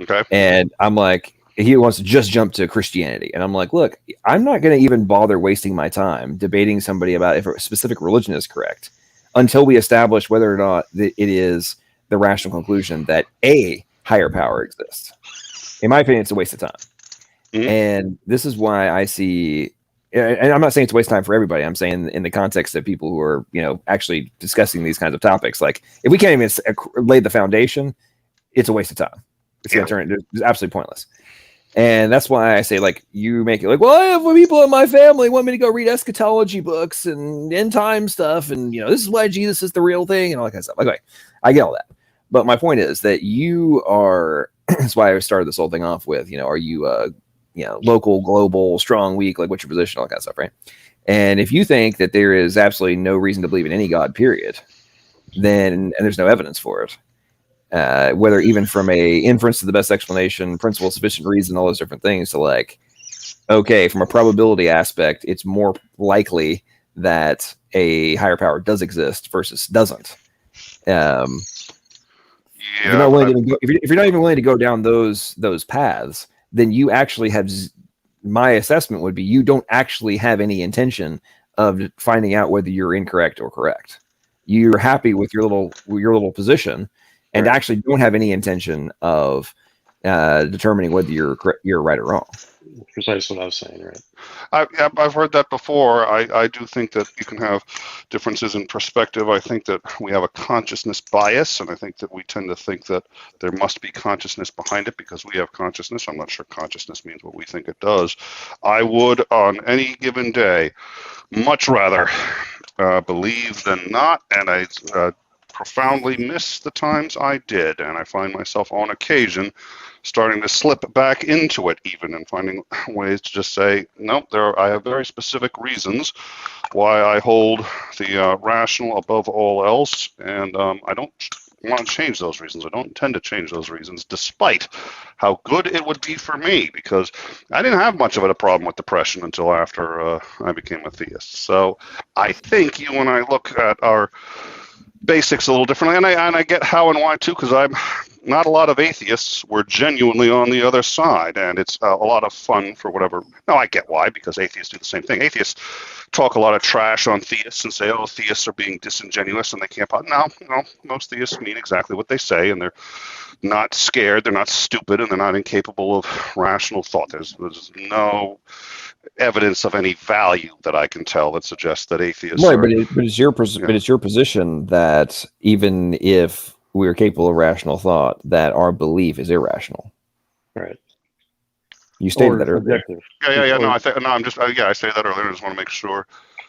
Okay. And I'm like, he wants to just jump to Christianity. And I'm like, look, I'm not going to even bother wasting my time debating somebody about if a specific religion is correct until we establish whether or not it is the rational conclusion that a higher power exists. In my opinion, it's a waste of time. Mm-hmm. And this is why I see, and I'm not saying it's a waste of time for everybody. I'm saying in the context of people who are, actually discussing these kinds of topics, like if we can't even lay the foundation, it's a waste of time. It's going to turn it's absolutely pointless. And that's why I say, like, you make it like, well, I have people in my family want me to go read eschatology books and end time stuff. And, this is why Jesus is the real thing and all that kind of stuff. Okay, I get all that. But my point is that you are, that's why I started this whole thing off with, are you, local, global, strong, weak, like what's your position, all that kind of stuff, right? And if you think that there is absolutely no reason to believe in any God, period, then, and there's no evidence for it, whether even from a inference to the best explanation, principle, sufficient reason, all those different things, to like, okay, from a probability aspect, it's more likely that a higher power does exist versus doesn't. If you're not even willing to go down those paths, then you actually have, my assessment would be, you don't actually have any intention of finding out whether you're incorrect or correct. You're happy with your little position, and actually don't have any intention of determining whether you're right or wrong. Precisely what I was saying, right? I've heard that before. I do think that you can have differences in perspective. I think that we have a consciousness bias, and I think that we tend to think that there must be consciousness behind it because we have consciousness. I'm not sure consciousness means what we think it does. I would, on any given day, much rather believe than not, and I profoundly miss the times I did, and I find myself on occasion starting to slip back into it even, and finding ways to just say, nope, I have very specific reasons why I hold the rational above all else, and I don't want to change those reasons. I don't intend to change those reasons, despite how good it would be for me, because I didn't have much of a problem with depression until after I became a theist. So I think you and I look at our basics a little differently, and I get how and why too, because I'm not a lot of atheists were genuinely on the other side, and it's a lot of fun for whatever. No, I get why, because atheists do the same thing. Atheists talk a lot of trash on theists and say, oh, theists are being disingenuous and they can't. No, most theists mean exactly what they say, and they're not scared, they're not stupid, and they're not incapable of rational thought. There's no evidence of any value that I can tell that suggests that atheists are. But it's your position that even if we are capable of rational thought, that our belief is irrational. Right. You stated that earlier. Yeah. No, I stated that earlier. I just want to make sure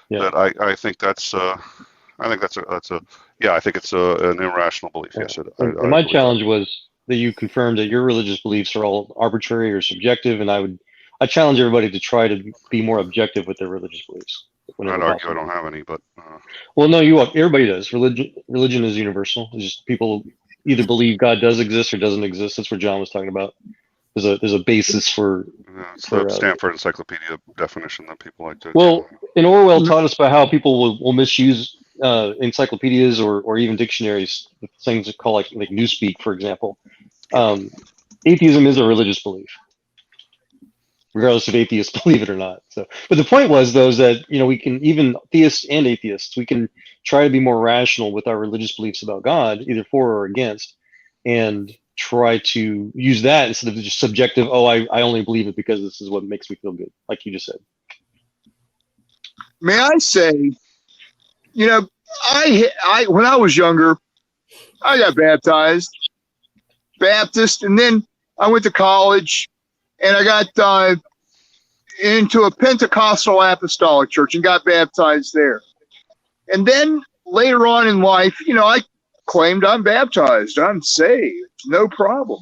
that I think that's I think it's an irrational belief. Yeah. Yes. And my challenge was that you confirmed that your religious beliefs are all arbitrary or subjective, and I challenge everybody to try to be more objective with their religious beliefs. I'd argue I don't have any, but well, no, everybody does. Religion is universal. It's just people either believe God does exist or doesn't exist. That's what John was talking about. There's a basis for the Stanford Encyclopedia definition that people like to. Well, and Orwell taught us about how people will misuse encyclopedias or even dictionaries, things called like Newspeak, for example. Atheism is a religious belief, regardless if atheists believe it or not. So, but the point was, though, is that we can, even theists and atheists, we can try to be more rational with our religious beliefs about God, either for or against, and try to use that instead of just subjective. Oh, I only believe it because this is what makes me feel good, like you just said. May I say, I when I was younger, I got baptized, Baptist, and then I went to college, and I got into a Pentecostal apostolic church and got baptized there. And then later on in life, I claimed I'm baptized, I'm saved, no problem.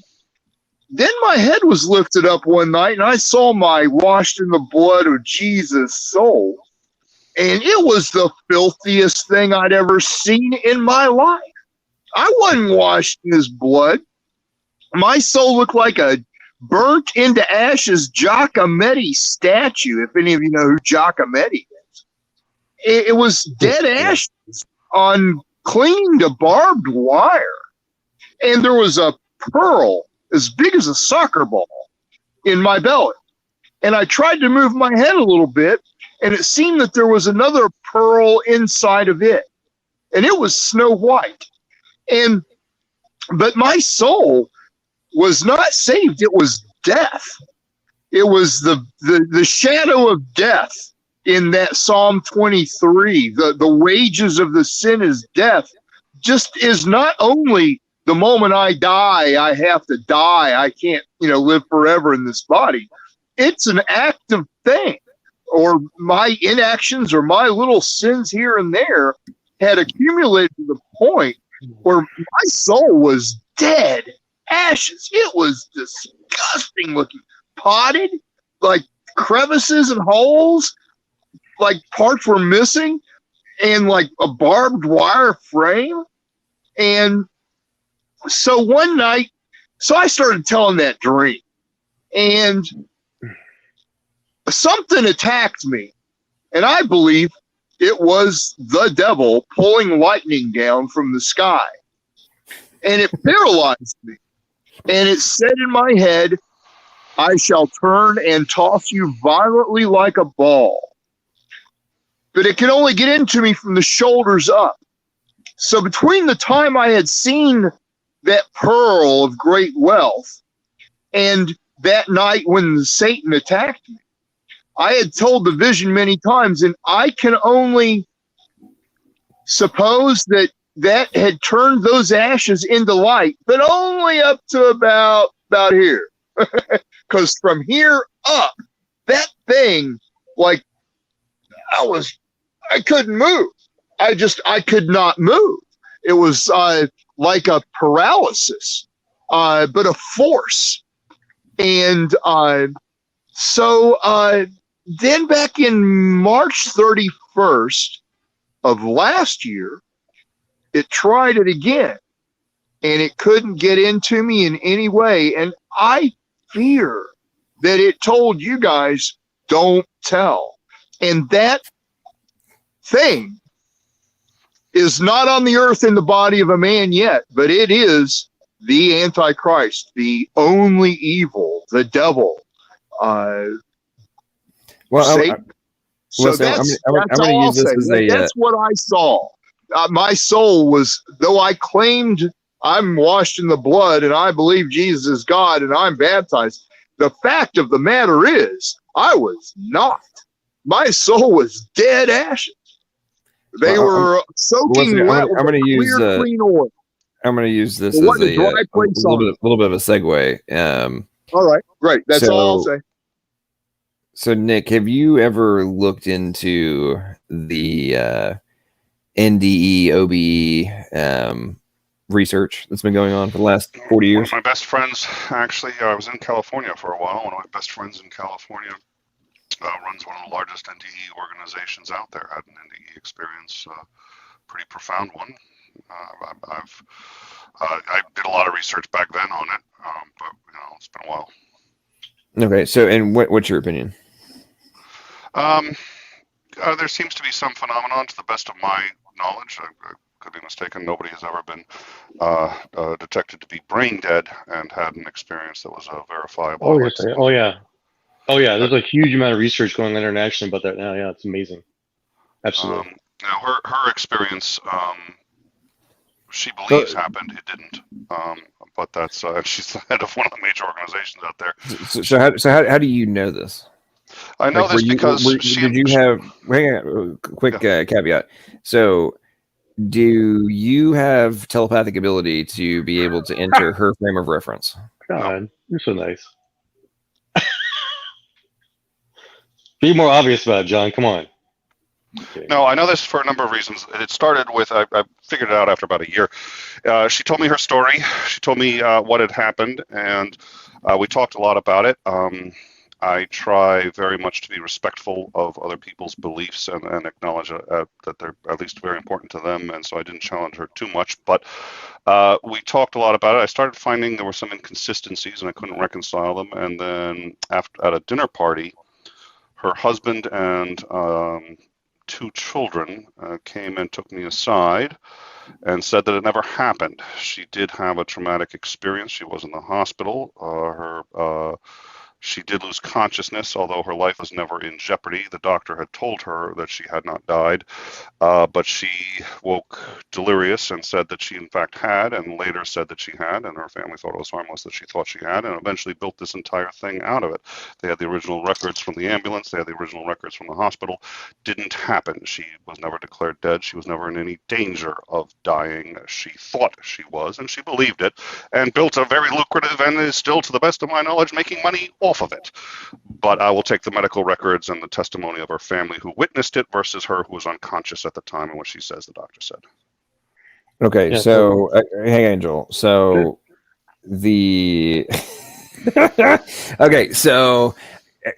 Then my head was lifted up one night, and I saw my washed in the blood of Jesus soul. And it was the filthiest thing I'd ever seen in my life. I wasn't washed in his blood. My soul looked like a burnt into ashes Giacometti statue, if any of you know who Giacometti is. It was dead ashes on clinging to barbed wire. And there was a pearl as big as a soccer ball in my belly. And I tried to move my head a little bit, and it seemed that there was another pearl inside of it. And it was snow white. But my soul was not saved. It was death. It was the shadow of death in that Psalm 23. The wages of the sin is death. Just is not only the moment I die, I have to die. I can't, live forever in this body. It's an active thing. Or my inactions or my little sins here and there had accumulated to the point where my soul was dead ashes. It was disgusting looking, potted, like crevices and holes, like parts were missing, and like a barbed wire frame. And so one night, I started telling that dream, and something attacked me, and I believe it was the devil pulling lightning down from the sky, and it paralyzed me. And it said in my head, I shall turn and toss you violently like a ball. But it could only get into me from the shoulders up. So between the time I had seen that pearl of great wealth and that night when Satan attacked me, I had told the vision many times, and I can only suppose that had turned those ashes into light, but only up to about here. Because from here up, that thing, like, I couldn't move. I could not move. It was like a paralysis, but a force. And so then back in March 31st of last year, it tried it again, and it couldn't get into me in any way. And I fear that it told you guys, don't tell. And that thing is not on the earth in the body of a man yet, but it is the Antichrist, the only evil, the devil. Satan. That's all I'll say. That's what I saw. My soul was, though I claimed I'm washed in the blood and I believe Jesus is God and I'm baptized, the fact of the matter is I was not. My soul was dead ashes. They were soaking wet with clear, clean oil. I'm going to use this as a little bit of a segue. All right, great. That's all I'll say. So, Nick, have you ever looked into the NDE, OBE research that's been going on for the last 40 years? One of my best friends, actually, I was in California for a while. One of my best friends in California runs one of the largest NDE organizations out there. Had an NDE experience, pretty profound one. I did a lot of research back then on it, but it's been a while. Okay, so and what's your opinion? There seems to be some phenomenon, to the best of my knowledge, I could be mistaken, nobody has ever been detected to be brain dead and had an experience that was verifiable. Oh, yes. Oh, yeah. Oh, yeah. There's a huge amount of research going on internationally about that now. Yeah, it's amazing. Absolutely. Now, her experience, she believes happened. It didn't. But that's she's the head of one of the major organizations out there. So how do you know this? I know this because did you have quick caveat? So, do you have telepathic ability to be able to enter her frame of reference? God, you're so nice. Be more obvious about it, John. Come on. Okay. No, I know this for a number of reasons. It started with, I figured it out after about a year. She told me her story. She told me what had happened, and we talked a lot about it. I try very much to be respectful of other people's beliefs and acknowledge that they're at least very important to them, and so I didn't challenge her too much. But we talked a lot about it. I started finding there were some inconsistencies, and I couldn't reconcile them. And then at a dinner party, her husband and 2 children came and took me aside and said that it never happened. She did have a traumatic experience. She was in the hospital. She did lose consciousness, although her life was never in jeopardy. The doctor had told her that she had not died, but she woke delirious and said that she in fact had, and later said that she had, and her family thought it was harmless that she thought she had, and eventually built this entire thing out of it. They had the original records from the ambulance. They had the original records from the hospital. Didn't happen. She was never declared dead. She was never in any danger of dying. She thought she was, and she believed it, and built a very lucrative, and is still, to the best of my knowledge, making money off of it. But I will take the medical records and the testimony of her family who witnessed it versus her who was unconscious at the time and what she says the doctor said. Okay, Yeah, so hey, Angel. So the okay, so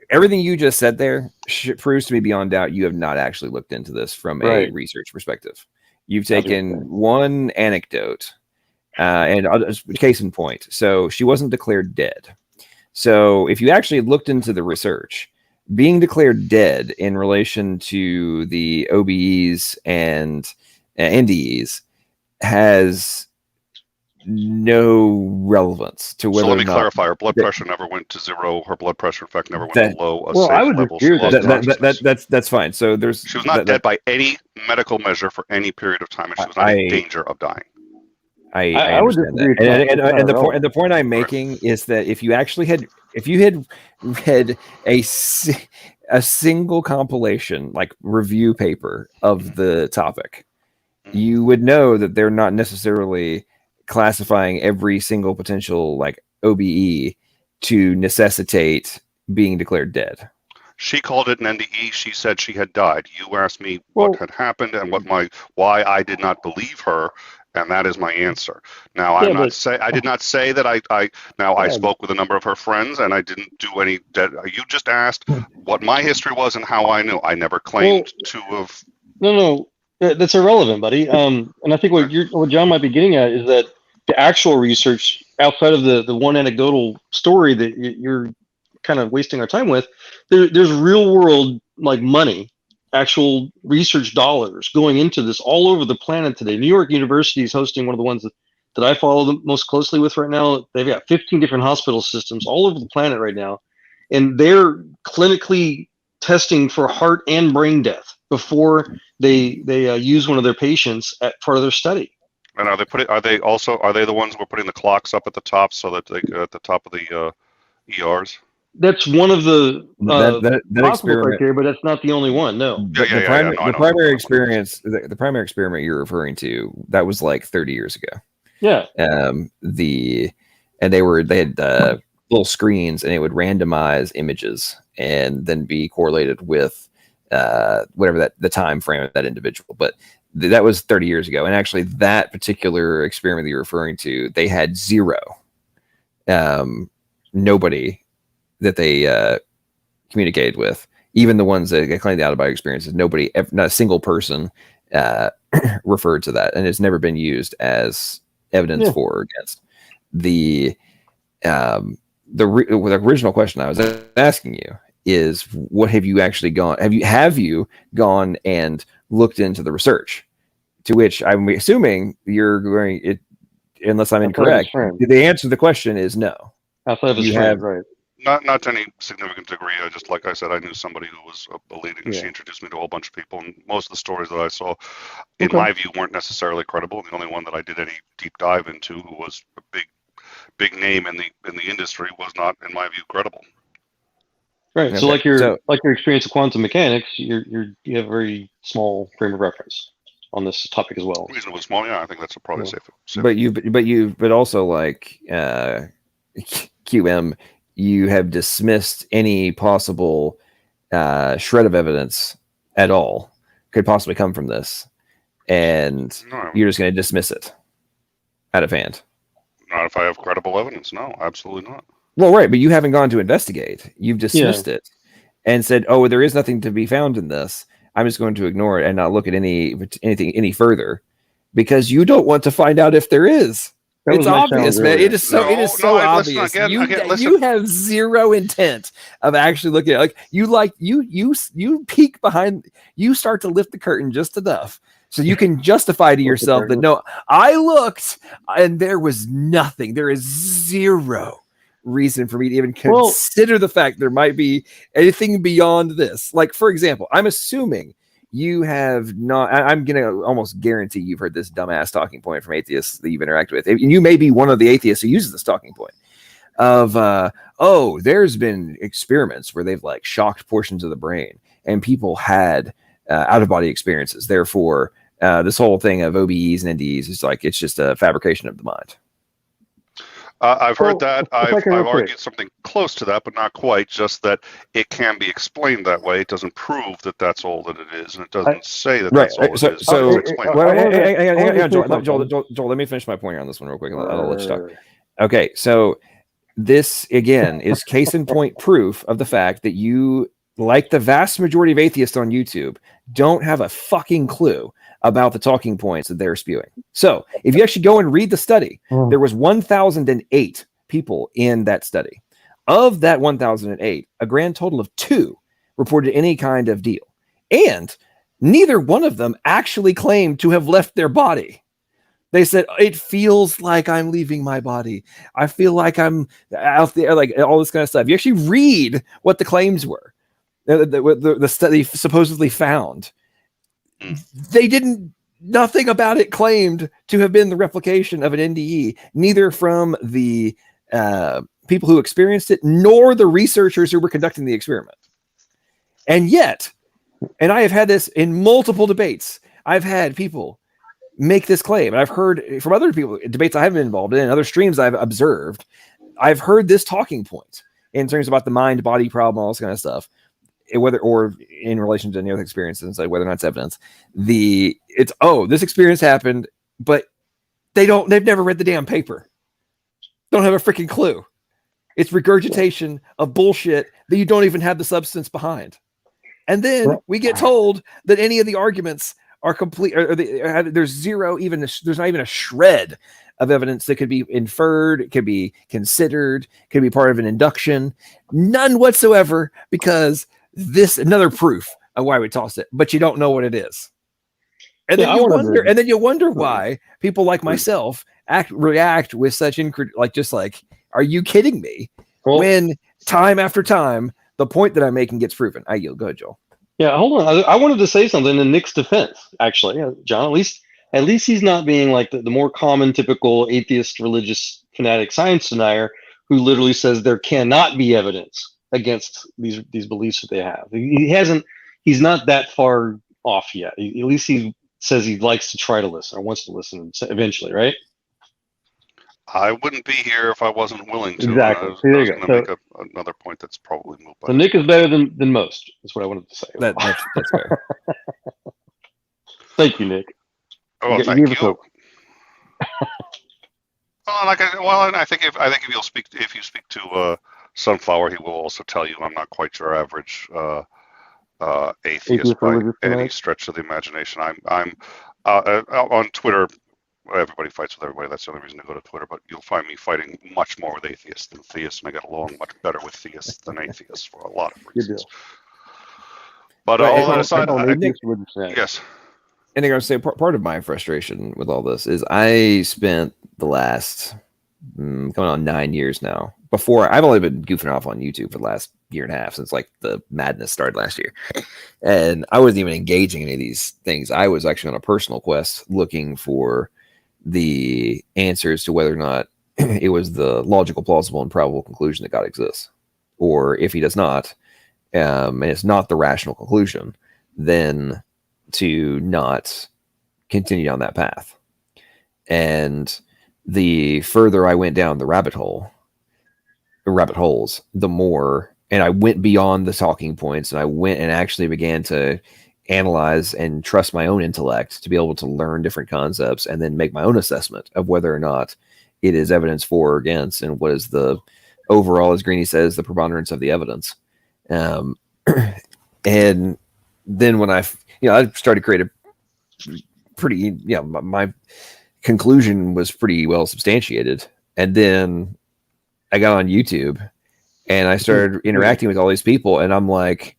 everything you just said there proves to me beyond doubt you have not actually looked into this from a research perspective. You've taken one anecdote, and case in point. So she wasn't declared dead. So if you actually looked into the research, being declared dead in relation to the OBEs and NDEs has no relevance to whether So let me or not clarify. Her blood pressure never went to 0. Her blood pressure, in fact, never went below a safe I would level. dispute that. That's fine. So she was not dead by any medical measure for any period of time, and she was not in danger of dying. I would understand disagree. that. And the point I'm making is that if you had read a single compilation, like review paper of the topic, you would know that they're not necessarily classifying every single potential like OBE to necessitate being declared dead. She called it an NDE. She said she had died. You asked me what had happened and why I did not believe her, and that is my answer. Now, I did not say that I spoke with a number of her friends, and I didn't do any. You just asked what my history was and how I knew. I never claimed to have. No, that's irrelevant, buddy. And I think what John might be getting at is that the actual research outside of the one anecdotal story that you're kind of wasting our time with, there's real world like money, actual research dollars going into this all over the planet today. New York University is hosting one of the ones that I follow the most closely with right now. They've got 15 different hospital systems all over the planet right now, and they're clinically testing for heart and brain death before they use one of their patients at part of their study. And are they the ones who are putting the clocks up at the top so that they at the top of the ERs? That's one of the that possible criteria, but that's not the only one. No. The primary experience you're referring to, that was like 30 years ago. Yeah. They had little screens, and it would randomize images and then be correlated with whatever the time frame of that individual. But that was 30 years ago. And actually that particular experiment that you're referring to, they had zero, nobody that they communicated with, even the ones that claimed the out-of-body experiences, nobody, not a single person referred to that. And it's never been used as evidence for or against. The original question I was asking you is, what have you actually gone? Have you gone and looked into the research? To which I'm assuming you're going, unless I'm Outside of his incorrect, frame. the answer to the question is no. Outside of his You frame, have- right? Not to any significant degree. I just, like I said, I knew somebody who was a leading, and Yeah. she introduced me to a whole bunch of people, and most of the stories that I saw, in Okay. my view, weren't necessarily credible. The only one that I did any deep dive into, who was a big name in the industry, was not, in my view, credible. Right. So Okay, like your experience of quantum mechanics, you have a very small frame of reference on this topic as well. Reasonably small, yeah. I think that's probably safe. But also like QM, you have dismissed any possible shred of evidence at all could possibly come from this, and you're just going to dismiss it out of hand. Not if I have credible evidence. No, absolutely not. Well, right, but you haven't gone to investigate. You've dismissed it and said, "Oh, there is nothing to be found in this. I'm just going to ignore it and not look at anything any further," because you don't want to find out if there is. It's obvious, man. It is so obvious. You have zero intent of actually looking at it. You peek behind. You start to lift the curtain just enough so you can justify to yourself that no, I looked and there was nothing. There is zero reason for me to even consider the fact there might be anything beyond this. Like, for example, I'm assuming you have not. I'm going to almost guarantee you've heard this dumbass talking point from atheists that you've interacted with. And you may be one of the atheists who uses this talking point of, there's been experiments where they've like shocked portions of the brain and people had out of body experiences. Therefore, this whole thing of OBEs and NDEs is like, it's just a fabrication of the mind. I've heard that. I've argued something close to that, but not quite. Just that it can be explained that way. It doesn't prove that that's all that it is, and it doesn't say that that's all it is. So, explain hang on, Joel, let me finish my point here on this one real quick. I'll let you talk. Okay, so this again is case in point proof of the fact that you, like the vast majority of atheists on YouTube, don't have a fucking clue about the talking points that they're spewing. So if you actually go and read the study, there was 1,008 people in that study. Of that 1,008, a grand total of 2 reported any kind of deal. And neither one of them actually claimed to have left their body. They said, it feels like I'm leaving my body. I feel like I'm out there, like all this kind of stuff. You actually read what the claims were, the study supposedly found. They didn't, nothing about it claimed to have been the replication of an NDE, neither from the people who experienced it, nor the researchers who were conducting the experiment. And yet, and I have had this in multiple debates, I've had people make this claim, and I've heard from other people, debates I haven't been involved in, other streams I've observed, I've heard this talking point in terms about the mind-body problem, all this kind of stuff. Whether or in relation to any other experiences, and like whether or not it's evidence, this experience happened, but they've never read the damn paper. Don't have a freaking clue. It's regurgitation of bullshit that you don't even have the substance behind. And then we get told that any of the arguments are complete, there's not even a shred of evidence that could be inferred, could be considered, could be part of an induction. None whatsoever, because this another proof of why we toss it, but you don't know what it is. And then you wonder why people like myself react with such are you kidding me? When time after time the point that I'm making gets proven. I yield. Go ahead, Joel. Yeah, hold on. I wanted to say something in Nick's defense, actually. John, at least he's not being like the more common typical atheist religious fanatic science denier who literally says there cannot be evidence against these beliefs that they have. He's not that far off yet. At least he says he likes to try to listen or wants to listen eventually, right? I wouldn't be here if I wasn't willing to. Exactly. I was going to make another point that's probably moved by. So Nick is better than most. That's what I wanted to say. That's fair. Thank you, Nick. Oh, thank you. I think if you speak to Sunflower, he will also tell you I'm not quite your average atheist by any stretch of the imagination. I'm on Twitter. Everybody fights with everybody. That's the only reason to go to Twitter. But you'll find me fighting much more with atheists than theists, and I get along much better with theists than atheists for a lot of reasons. But all that aside, yes. and I'm going to say part of my frustration with all this is I spent the last coming on 9 years now. Before, I've only been goofing off on YouTube for the last year and a half since like the madness started last year, and I wasn't even engaging in any of these things. I was actually on a personal quest looking for the answers to whether or not it was the logical, plausible, and probable conclusion that God exists, or if He does not, and it's not the rational conclusion, then to not continue down that path. And the further I went down the rabbit holes, the more, and I went beyond the talking points, and I went and actually began to analyze and trust my own intellect to be able to learn different concepts and then make my own assessment of whether or not it is evidence for or against, and what is the overall, as Greeny says, the preponderance of the evidence. And then when I started to create a pretty, my conclusion was pretty well substantiated. And then I got on YouTube and I started interacting with all these people, and I'm like,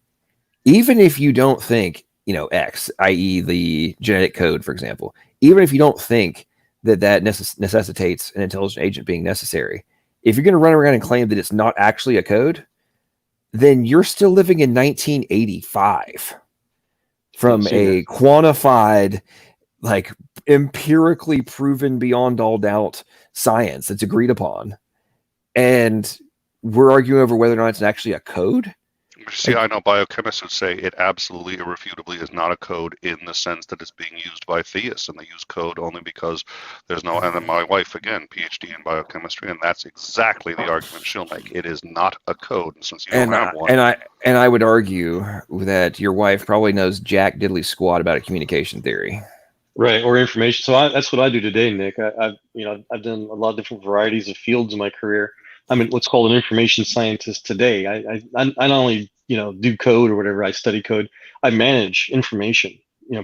even if you don't think, X, i.e. the genetic code, for example, even if you don't think that necessitates an intelligent agent being necessary, if you're going to run around and claim that it's not actually a code, then you're still living in 1985 from a quantified, like empirically proven beyond all doubt science that's agreed upon. And we're arguing over whether or not it's actually a code. See, I know biochemists would say it absolutely irrefutably is not a code in the sense that it's being used by theists, and they use code only because there's no. And then my wife, again, PhD in biochemistry, and that's exactly the argument she'll make. It is not a code, and since you don't have one, and I would argue that your wife probably knows jack diddly squat about a communication theory, right, or information. So that's what I do today, Nick. I've done a lot of different varieties of fields in my career. I'm what's called an information scientist today. I not only do code or whatever, I study code. I manage information,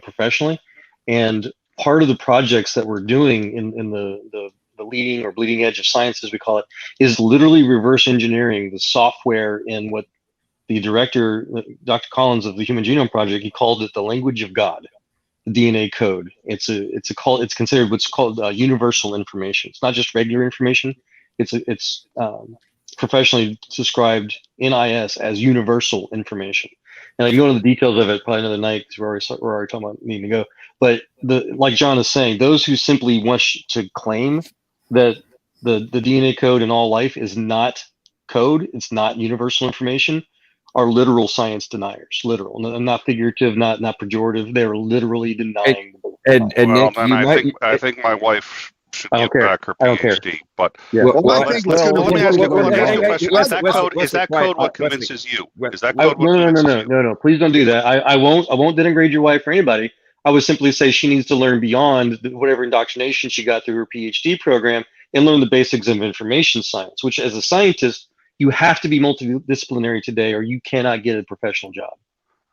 professionally. And part of the projects that we're doing in the leading or bleeding edge of science, as we call it, is literally reverse engineering the software in what the director, Dr. Collins of the Human Genome Project, he called it the language of God, the DNA code. It's considered what's called universal information. It's not just regular information. It's professionally described in IS as universal information. And I can go into the details of it probably another night because we're already talking about needing to go. But like John is saying, those who simply want to claim that the DNA code in all life is not code, it's not universal information, are literal science deniers. Literal, not figurative, not pejorative. They are literally denying. And Nick, then I think my wife should give back her PhD. But let me ask you a question. Is that code what convinces you? Is that code what convinces you? No. Please don't do that. I won't denigrate your wife or anybody. I would simply say she needs to learn beyond whatever indoctrination she got through her PhD program and learn the basics of information science, which as a scientist, you have to be multidisciplinary today or you cannot get a professional job.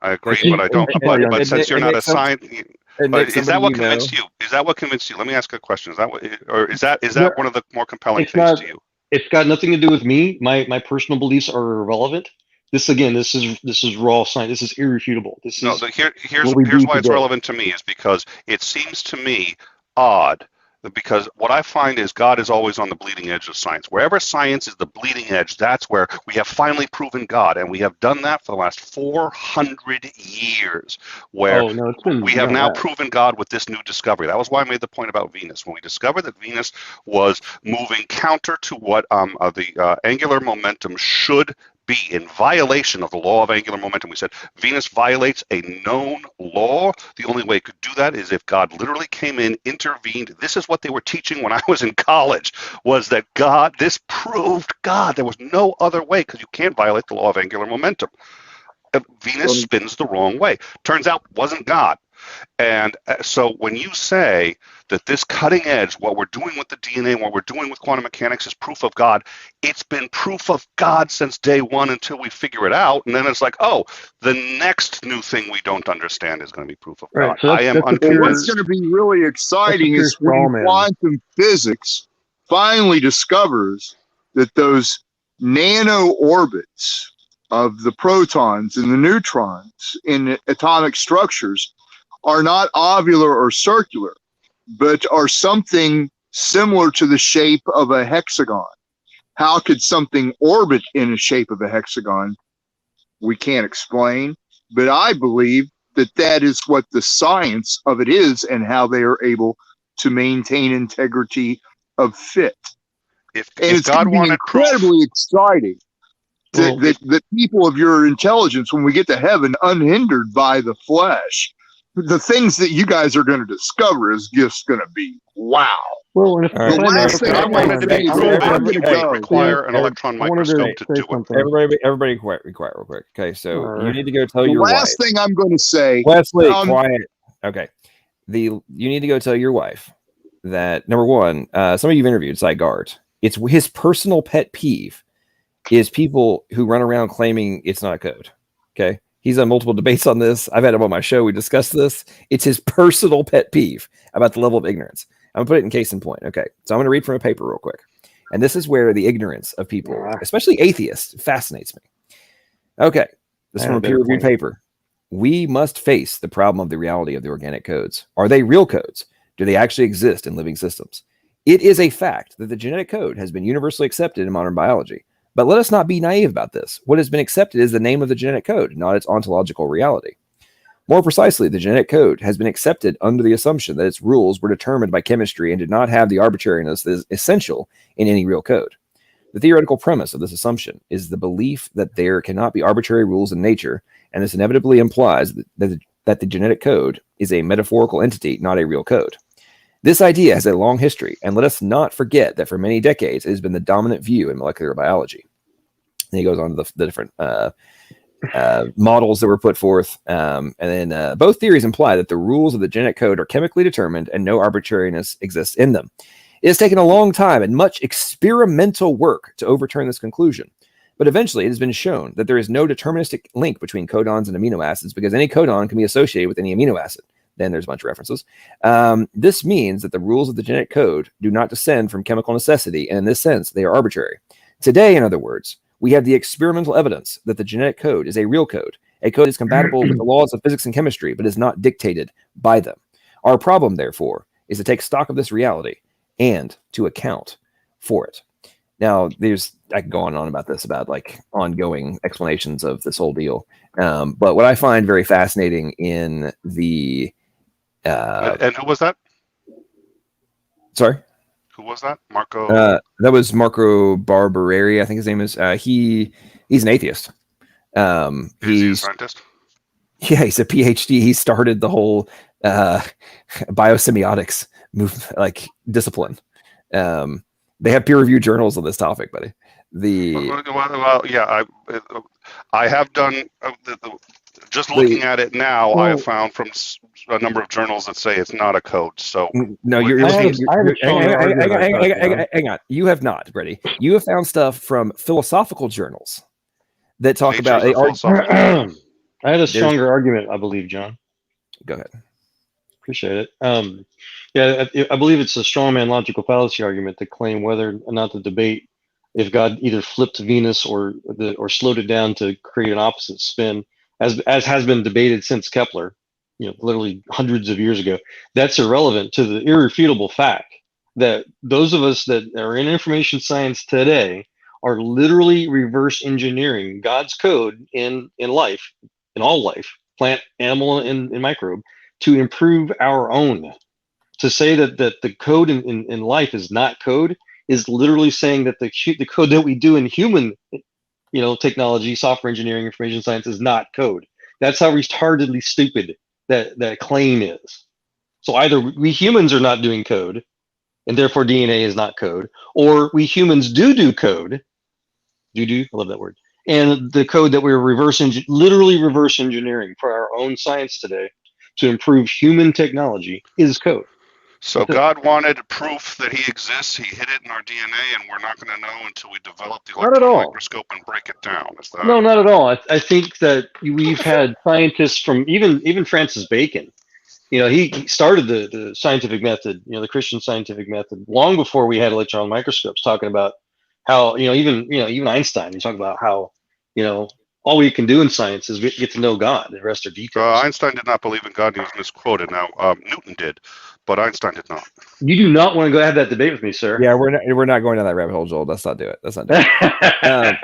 I agree, but I don't. But since you're not a scientist, but is that what convinced you? Is that what convinced you? Let me ask a question. Is that what, or is that one of the more compelling things to you? It's got nothing to do with me. My personal beliefs are irrelevant. This is raw science. This is irrefutable. Here's why it's relevant to me is because it seems to me odd. Because what I find is God is always on the bleeding edge of science. Wherever science is the bleeding edge, that's where we have finally proven God. And we have done that for the last 400 years, where we have now proven God with this new discovery. That was why I made the point about Venus. When we discovered that Venus was moving counter to what the angular momentum should be, in violation of the law of angular momentum. We said Venus violates a known law. The only way it could do that is if God literally came in, intervened. This is what they were teaching when I was in college, was that this proved God. There was no other way, because you can't violate the law of angular momentum. Venus spins the wrong way. Turns out wasn't God. And so when you say that this cutting edge, what we're doing with the DNA, what we're doing with quantum mechanics is proof of God, it's been proof of God since day one until we figure it out. And then it's like, oh, the next new thing we don't understand is going to be proof of God. So I am unconvinced. What's going to be really exciting is when quantum physics finally discovers that those nano orbits of the protons and the neutrons in atomic structures are not ovular or circular, but are something similar to the shape of a hexagon. How could something orbit in the shape of a hexagon? We can't explain, but I believe that that is what the science of it is and how they are able to maintain integrity of fit. If It's going God to be wanted incredibly exciting that people of your intelligence, when we get to heaven, unhindered by the flesh, the things that you guys are going to discover is just going to be wow. Well, and if, All right. if I may, last thing I wanted to say is I'm going to go. require an electron I wanted to microscope to say do it. something. Everybody, quiet real quick. Okay, so you need to go tell The your last wife. thing I'm going to say, Wesley, quiet. Okay, you need to go tell your wife that number one, some of you've interviewed Cy Gard. It's his personal pet peeve is people who run around claiming it's not code. Okay, he's on multiple debates on this. I've had him on my show. We discussed this. It's his personal pet peeve about the level of ignorance. I'm gonna put it in case in point. Okay, so I'm gonna read from a paper real quick, and this is where the ignorance of people, especially atheists, fascinates me. Okay, this is from a peer-reviewed paper. We must face the problem of the reality of the organic codes. Are they real codes? Do they actually exist in living systems? It is a fact that the genetic code has been universally accepted in modern biology. But let us not be naive about this. What has been accepted is the name of the genetic code, not its ontological reality. More precisely, the genetic code has been accepted under the assumption that its rules were determined by chemistry and did not have the arbitrariness that is essential in any real code. The theoretical premise of this assumption is the belief that there cannot be arbitrary rules in nature, and this inevitably implies that the genetic code is a metaphorical entity, not a real code. This idea has a long history, and let us not forget that for many decades it has been the dominant view in molecular biology. And he goes on to the different models that were put forth, and then both theories imply that the rules of the genetic code are chemically determined and no arbitrariness exists in them. It has taken a long time and much experimental work to overturn this conclusion, but eventually it has been shown that there is no deterministic link between codons and amino acids because any codon can be associated with any amino acid. Then there's a bunch of references. This means that the rules of the genetic code do not descend from chemical necessity, and in this sense, they are arbitrary. Today, in other words, we have the experimental evidence that the genetic code is a real code. A code is compatible with the laws of physics and chemistry, but is not dictated by them. Our problem, therefore, is to take stock of this reality and to account for it. Now, I can go on and on about this, about like ongoing explanations of this whole deal. But what I find very fascinating in the and who was that? Sorry, who was that? Marco. That was Marco Barbareri, I think his name is. He's an atheist. He's a scientist. Yeah, he's a PhD. He started the whole biosemiotics discipline. They have peer-reviewed journals on this topic, buddy. I have done just looking at it now. I have found from a number of journals that say it's not a code. So no, hang on. You have not, Brady. You have found stuff from philosophical journals that talk about. I had a stronger argument, I believe, John. Go ahead. Appreciate it. I believe it's a strongman logical fallacy argument to claim whether or not the debate, if God either flipped Venus or slowed it down to create an opposite spin, as has been debated since Kepler, literally hundreds of years ago, that's irrelevant to the irrefutable fact that those of us that are in information science today are literally reverse engineering God's code in life, in all life, plant, animal, and microbe, to improve our own. To say that the code in life is not code is literally saying that the code that we do in human technology, software engineering, information science is not code. That's how retardedly stupid that claim is. So either we humans are not doing code, and therefore DNA is not code, or we humans do code. I love that word. And the code that we're literally reverse engineering for our own science today to improve human technology is code. So God wanted proof that he exists. He hid it in our DNA, and we're not going to know until we develop the electron microscope and break it down. Is that... No, not at all. I think that we've had scientists from even Francis Bacon. He started the scientific method, the Christian scientific method, long before we had electron microscopes, talking about how, even Einstein, he talked about how, all we can do in science is get to know God. The rest are details. Einstein did not believe in God. He was misquoted. Now, Newton did, but Einstein did not. You do not want to go have that debate with me, sir. Yeah, we're not going down that rabbit hole, Joel. Let's not do it. Let's not do it.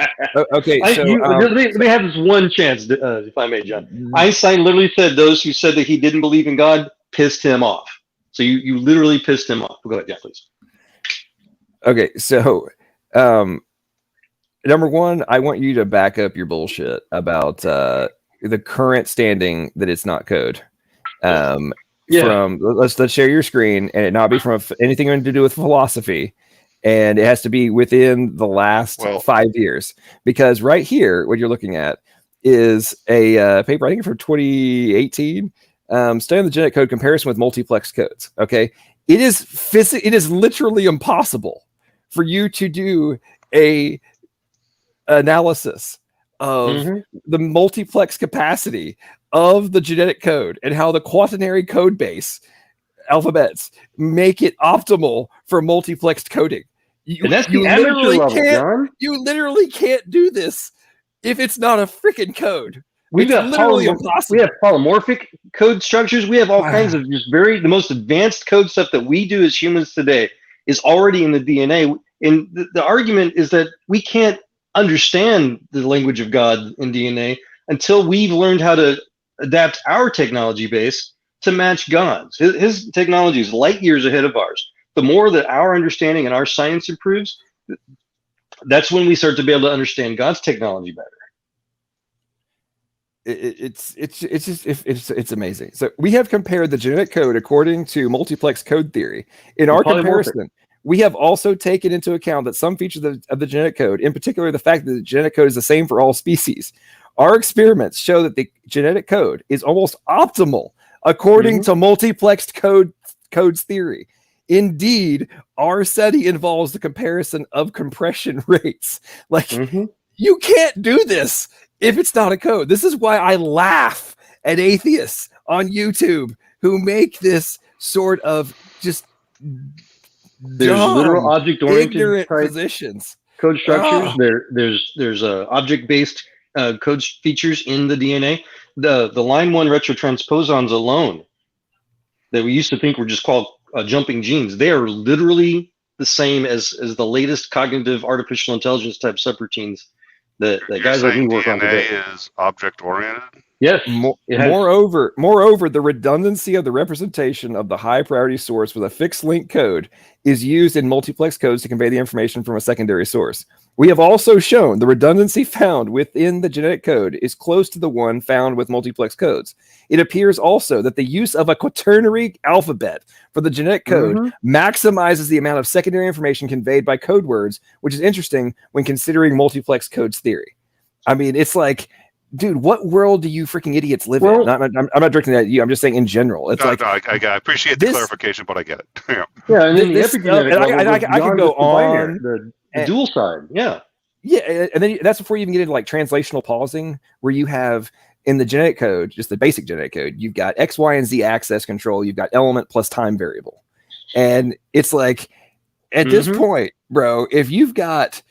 Okay, so let me have this one chance, if I may, John. Einstein literally said those who said that he didn't believe in God pissed him off. So you literally pissed him off. Go ahead, yeah, please. Okay, so number one, I want you to back up your bullshit about the current standing that it's not code. Let's share your screen and it not be from anything to do with philosophy, and it has to be within the last 5 years, because right here what you're looking at is a paper, I think from 2018, studying the genetic code comparison with multiplex codes. Okay, it is literally impossible for you to do a analysis of the multiplex capacity of the genetic code and how the quaternary code base alphabets make it optimal for multiplexed coding. And that's the amateur level, John. You literally can't do this if it's not a freaking code. We have polymorphic code structures. We have all kinds of just the most advanced code stuff that we do as humans today is already in the DNA. And the argument is that we can't understand the language of God in DNA until we've learned how to adapt our technology base to match God's. His technology is light years ahead of ours. The more that our understanding and our science improves, that's when we start to be able to understand God's technology better. It's amazing. So we have compared the genetic code according to multiplex code theory. In our comparison, we have also taken into account that some features of the genetic code, in particular the fact that the genetic code is the same for all species. Our experiments show that the genetic code is almost optimal according to multiplexed codes theory. Indeed, our study involves the comparison of compression rates. Like, you can't do this if it's not a code. This is why I laugh at atheists on YouTube who make this sort of just there's literal object-oriented positions, code structures. There's object-based code features in the DNA. The line 1 retrotransposons alone that we used to think were just called jumping genes, they are literally the same as the latest cognitive artificial intelligence type subroutines that guys like me work on today. DNA is object-oriented? Yes. Moreover, the redundancy of the representation of the high priority source with a fixed link code is used in multiplex codes to convey the information from a secondary source. We have also shown the redundancy found within the genetic code is close to the one found with multiplex codes. It appears also that the use of a quaternary alphabet for the genetic code maximizes the amount of secondary information conveyed by code words, which is interesting when considering multiplex codes theory. I mean, it's like, dude, what world do you freaking idiots live in? I'm not directing that at you. I'm just saying in general. It's I appreciate the clarification, but I get it. Yeah, and then the epigenetic level I can go on the dual side. Yeah, and then that's before you even get into like translational pausing, where you have in the genetic code, just the basic genetic code, you've got X, Y, and Z access control. You've got element plus time variable, and it's like at this point, bro, if you've got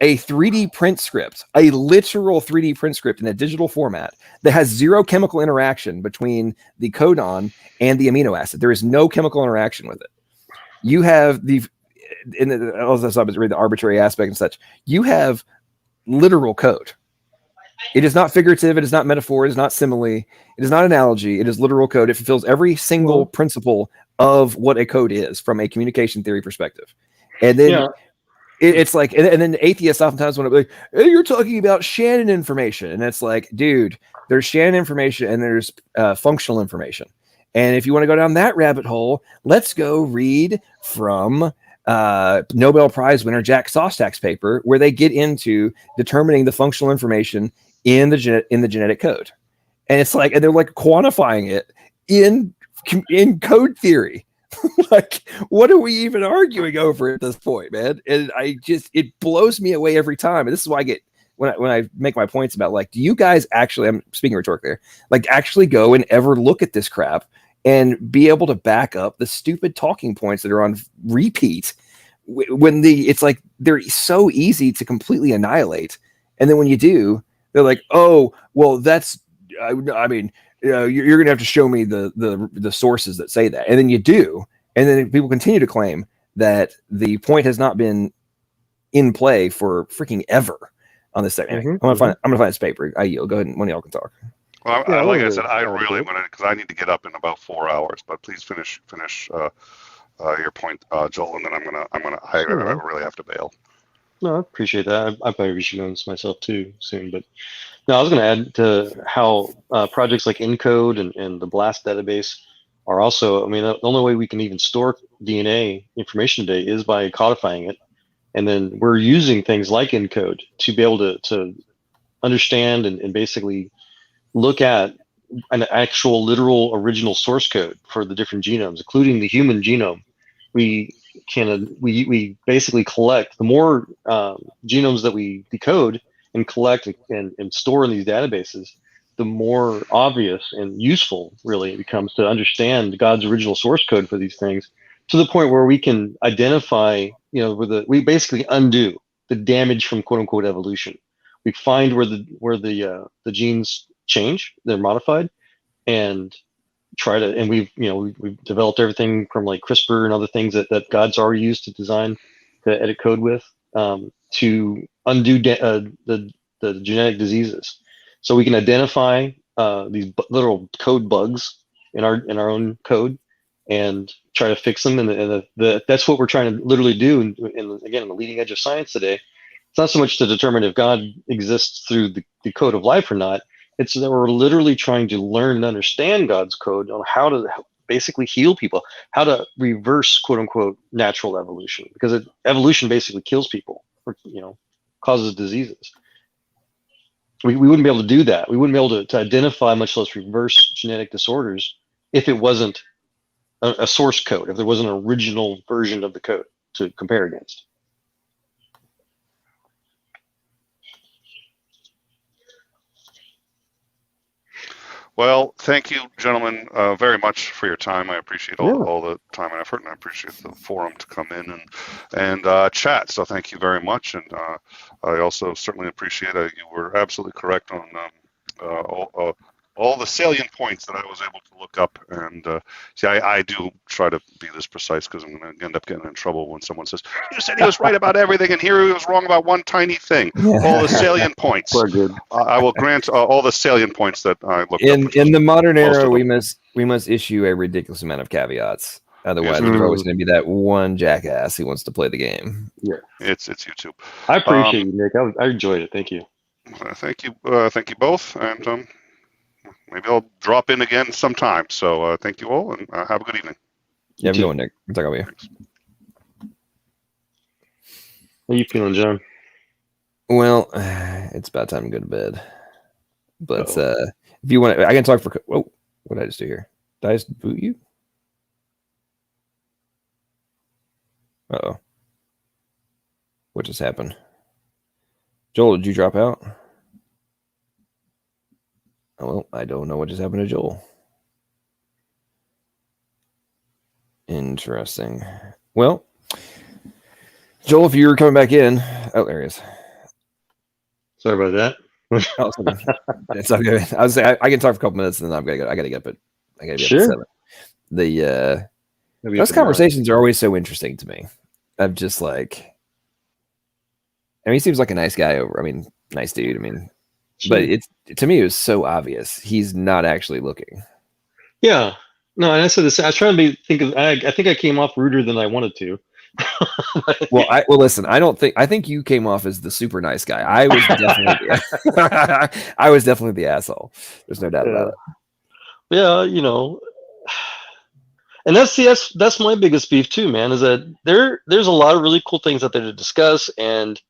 a 3D print script, a literal 3D print script in a digital format that has zero chemical interaction between the codon and the amino acid. There is no chemical interaction with it. You have the arbitrary aspect and such. You have literal code. It is not figurative. It is not metaphor. It is not simile. It is not analogy. It is literal code. It fulfills every single principle of what a code is from a communication theory perspective. And then it's like, and then atheists oftentimes want to be like, hey, you're talking about Shannon information. And it's like, dude, there's Shannon information and there's functional information. And if you want to go down that rabbit hole, let's go read from Nobel Prize winner Jack Szostak's paper, where they get into determining the functional information in the genetic code. And it's like, and they're like quantifying it in code theory. Like, what are we even arguing over at this point, man? And it blows me away every time. And this is why I get when I make my points about, like, do you guys actually, I'm speaking rhetorically there, like actually go and ever look at this crap and be able to back up the stupid talking points that are on repeat when it's like they're so easy to completely annihilate. And then when you do, They're like, oh, well, that's. I mean, you're going to have to show me the sources that say that, and then you do, and then people continue to claim that the point has not been in play for freaking ever on this segment. I'm gonna find this paper. I yield. Go ahead, and one of y'all can talk. Well, like I said, I really want to, because I need to get up in about 4 hours. But please finish your point, Joel, and then I really have to bail. No, I appreciate that. I probably should know this myself too soon. But no, I was going to add to how projects like ENCODE and the BLAST database are also, I mean, the only way we can even store DNA information today is by codifying it. And then we're using things like ENCODE to be able to understand and basically look at an actual literal original source code for the different genomes, including the human genome. We basically collect the more genomes that we decode and collect and store in these databases, the more obvious and useful really it becomes to understand God's original source code for these things, to the point where we can identify, we basically undo the damage from quote unquote evolution. We find where the genes change, they're modified, and try to, and we've developed everything from like CRISPR and other things that God's already used to design to edit code with, to undo the genetic diseases. So we can identify these little code bugs in our own code and try to fix them. And that's what we're trying to literally do. And again, on the leading edge of science today, it's not so much to determine if God exists through the code of life or not. It's that we're literally trying to learn and understand God's code on how to basically heal people, how to reverse quote unquote natural evolution, because evolution basically kills people, or causes diseases. We wouldn't be able to do that. We wouldn't be able to identify, much less reverse genetic disorders, if it wasn't a source code, if there wasn't an original version of the code to compare against. Well, thank you, gentlemen, very much for your time. I appreciate all the time and effort, and I appreciate the forum to come in and chat. So thank you very much. And I also certainly appreciate you were absolutely correct on all the salient points that I was able to look up. And see, I do try to be this precise, because I'm going to end up getting in trouble when someone says, you said he was right about everything, and here he was wrong about one tiny thing. All the salient points. I will grant all the salient points that I looked up. In the modern era, we must issue a ridiculous amount of caveats. Otherwise, there's always going to be that one jackass who wants to play the game. Yeah, it's YouTube. I appreciate you, Nick. I enjoyed it. Thank you. Thank you both, and maybe I'll drop in again sometime. So thank you all, and have a good evening. Yeah, have a good one, Nick. We'll talk about you. Thanks. How are you feeling, John? Well, it's about time to go to bed. But if you want, I can talk for. Whoa, what did I just do here? Did I just boot you? Uh-oh. What just happened? Joel, did you drop out? Oh, well, I don't know what just happened to Joel. Interesting. Well, Joel, if you're coming back in. Oh, there he is. Sorry about that. Oh, it's all good. I was saying I can talk for a couple minutes, and then I gotta get up at 7. Those conversations are always so interesting to me. I'm just like, I mean, he seems like a nice guy nice dude. I mean, but to me, it was so obvious he's not actually looking. Yeah, no, and I said this. I was trying to think of. I think I came off ruder than I wanted to. Well, listen. I think you came off as the super nice guy. I was definitely the asshole. There's no doubt about it. Yeah, and that's my biggest beef too, man. Is that there's a lot of really cool things out there to discuss, and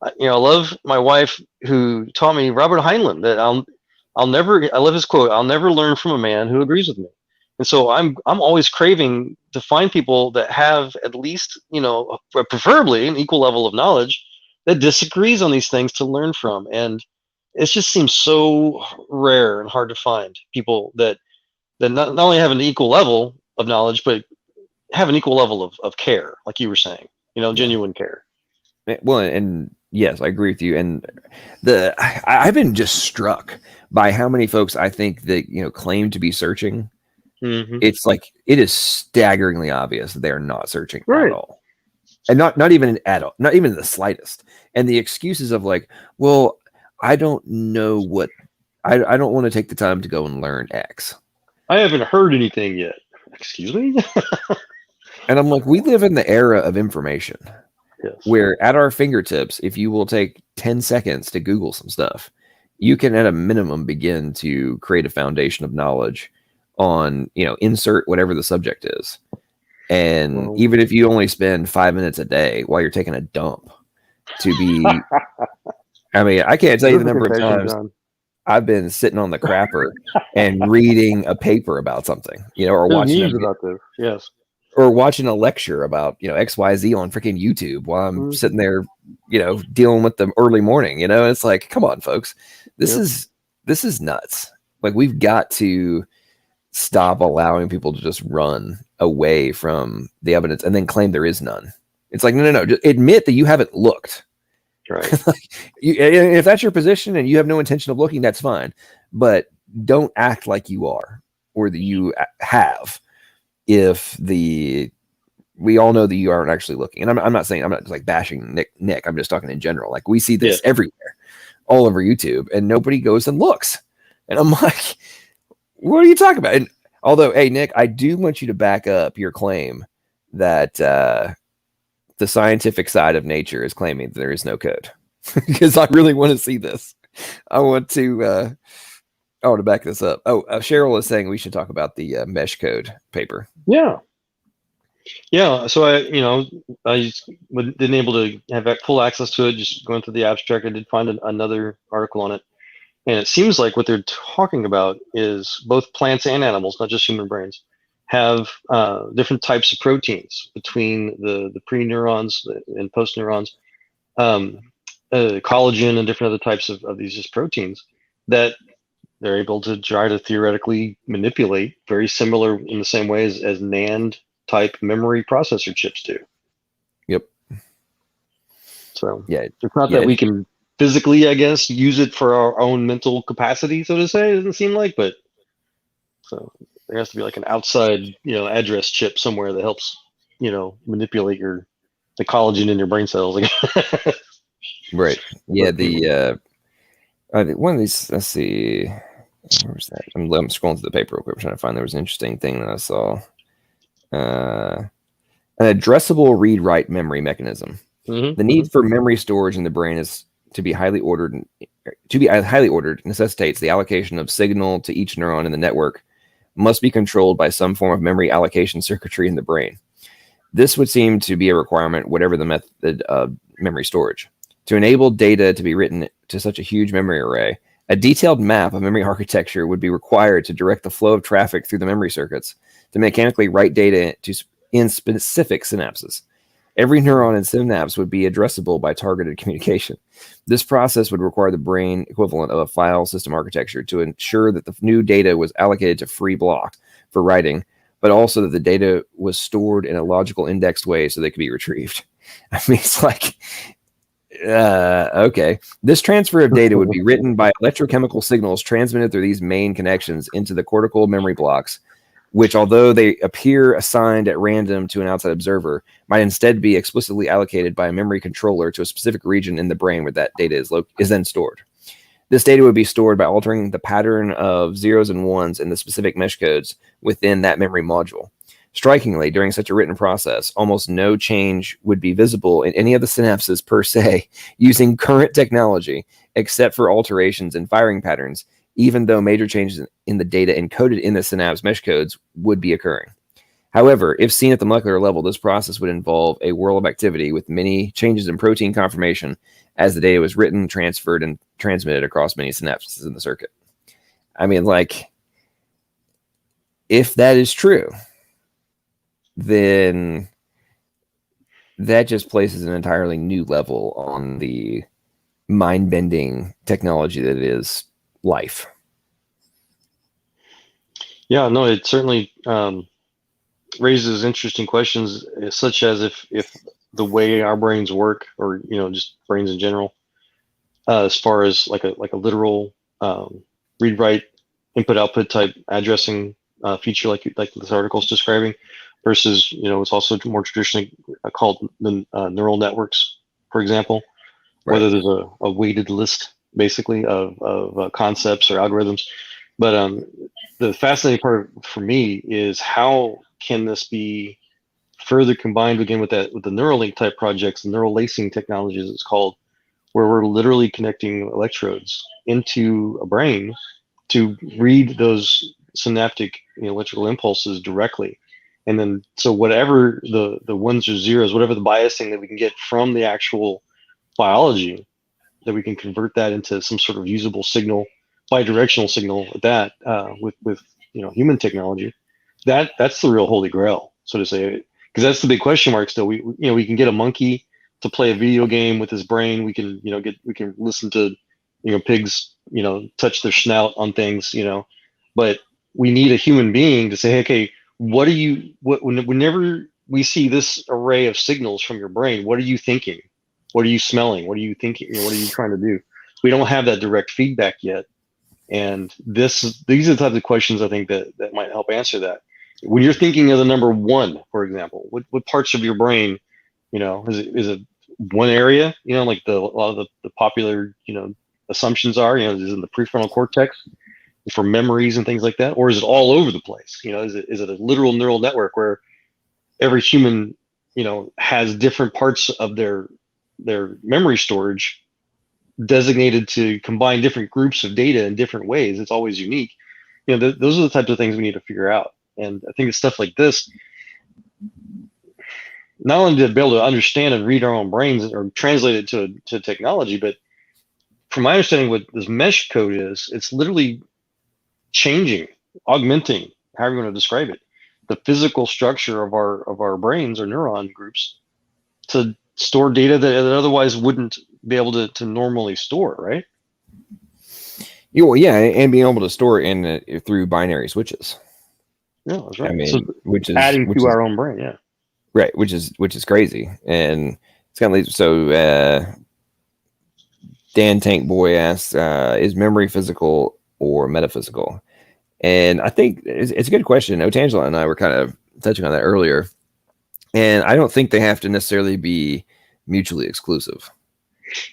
I love my wife who taught me, Robert Heinlein, that I love his quote, I'll never learn from a man who agrees with me. And so I'm always craving to find people that have at least, preferably an equal level of knowledge that disagrees on these things to learn from. And it just seems so rare and hard to find people that not only have an equal level of knowledge, but have an equal level of care, like you were saying, genuine care. Well, and yes, I agree with you. And I've been just struck by how many folks I think that claim to be searching. Mm-hmm. It's like it is staggeringly obvious that they are not searching Right. at all, and not even at all, not even the slightest. And the excuses of like, well, I don't know what I don't want to take the time to go and learn X. I haven't heard anything yet. Excuse me? And I'm like, we live in the era of information. Yes. Where at our fingertips, if you will take 10 seconds to Google some stuff, you can at a minimum begin to create a foundation of knowledge on, insert whatever the subject is. And even if you only spend 5 minutes a day while you're taking a dump to be, I mean, I can't tell you the number of times I've been sitting on the crapper and reading a paper about something, or There's watching news about this. Yes. or watching a lecture about XYZ on freaking YouTube while I'm sitting there, dealing with the early morning. It's like, come on, folks, this is nuts. Like, we've got to stop allowing people to just run away from the evidence and then claim there is none. It's like, no, just admit that you haven't looked. Right. If that's your position and you have no intention of looking, that's fine. But don't act like you are or that you have. If we all know that you aren't actually looking, and I'm not saying, I'm not just like bashing Nick. I'm just talking in general. Like, we see this everywhere, all over YouTube, and nobody goes and looks. And I'm like, what are you talking about? And although, hey, Nick, I do want you to back up your claim that the scientific side of nature is claiming that there is no code, because I really want to see this. I want to back this up. Cheryl is saying we should talk about the mesh code paper. Yeah. So I didn't able to have full access to it. Just going through the abstract, I did find another article on it, and it seems like what they're talking about is both plants and animals, not just human brains, have different types of proteins between the pre-neurons and post-neurons, collagen and different other types of these just proteins that they're able to try to theoretically manipulate, very similar in the same way as NAND type memory processor chips do. Yep. So yeah, it's not that we can physically, I guess, use it for our own mental capacity, so to say. It doesn't seem like, but so there has to be like an outside, address chip somewhere that helps, manipulate the collagen in your brain cells. Right. Yeah. One of these. Let's see. Where was that? I'm scrolling through the paper real quick, trying to find. There was an interesting thing that I saw. An addressable read-write memory mechanism. The need for memory storage in the brain is to be highly ordered. Necessitates the allocation of signal to each neuron in the network must be controlled by some form of memory allocation circuitry in the brain. This would seem to be a requirement, whatever the method of memory storage. To enable data to be written to such a huge memory array, a detailed map of memory architecture would be required to direct the flow of traffic through the memory circuits to mechanically write data in specific synapses. Every neuron and synapse would be addressable by targeted communication. This process would require the brain equivalent of a file system architecture to ensure that the new data was allocated to free block for writing, but also that the data was stored in a logical indexed way so they could be retrieved. I mean, it's like, okay. This transfer of data would be written by electrochemical signals transmitted through these main connections into the cortical memory blocks, which, although they appear assigned at random to an outside observer, might instead be explicitly allocated by a memory controller to a specific region in the brain where that data is then stored. This data would be stored by altering the pattern of zeros and ones in the specific mesh codes within that memory module. Strikingly, during such a written process, almost no change would be visible in any of the synapses per se using current technology, except for alterations in firing patterns, even though major changes in the data encoded in the synapse mesh codes would be occurring. However, if seen at the molecular level, this process would involve a whirl of activity with many changes in protein conformation as the data was written, transferred, and transmitted across many synapses in the circuit. I mean, like, if that is true, then that just places an entirely new level on the mind-bending technology that is life. Yeah, no, it certainly raises interesting questions, such as if the way our brains work, or just brains in general, as far as like a literal read write input output type addressing feature like this article is describing, versus it's also more traditionally called the neural networks, for example, whether there's a weighted list basically of concepts or algorithms. But the fascinating part for me is how can this be further combined again with the Neuralink type projects, the neural lacing technologies it's called, where we're literally connecting electrodes into a brain to read those synaptic electrical impulses directly. And then so whatever the ones or zeros, whatever the biasing that we can get from the actual biology, that we can convert that into some sort of usable signal, bidirectional signal at that with human technology. That's the real holy grail, so to say, because that's the big question mark still. We can get a monkey to play a video game with his brain. We can we can listen to pigs touch their snout on things, but we need a human being to say, hey, okay, whenever we see this array of signals from your brain, what are you thinking? What are you smelling? What are you thinking? What are you trying to do? We don't have that direct feedback yet. And these are the types of questions I think that might help answer that. When you're thinking of the number 1, for example, what parts of your brain, is it one area, like a lot of the popular, assumptions are, is it in the prefrontal cortex for memories and things like that? Or is it all over the place? Is it a literal neural network where every human, has different parts of their memory storage designated to combine different groups of data in different ways? It's always unique. Those are the types of things we need to figure out. And I think it's stuff like this, not only to be able to understand and read our own brains or translate it to technology, but from my understanding, what this mesh code is, it's literally changing, augmenting, however you want to describe it, the physical structure of our brains or neuron groups to store data that it otherwise wouldn't be able to normally store, right? Yeah, and being able to store it through binary switches. Yeah, that's right. I mean, So which is adding to our own brain, yeah. Right, which is crazy, and it's kind of so. Dan Tank Boy asks, "Is memory physical or metaphysical?" And I think it's a good question. Otangela and I were kind of touching on that earlier, and I don't think they have to necessarily be mutually exclusive.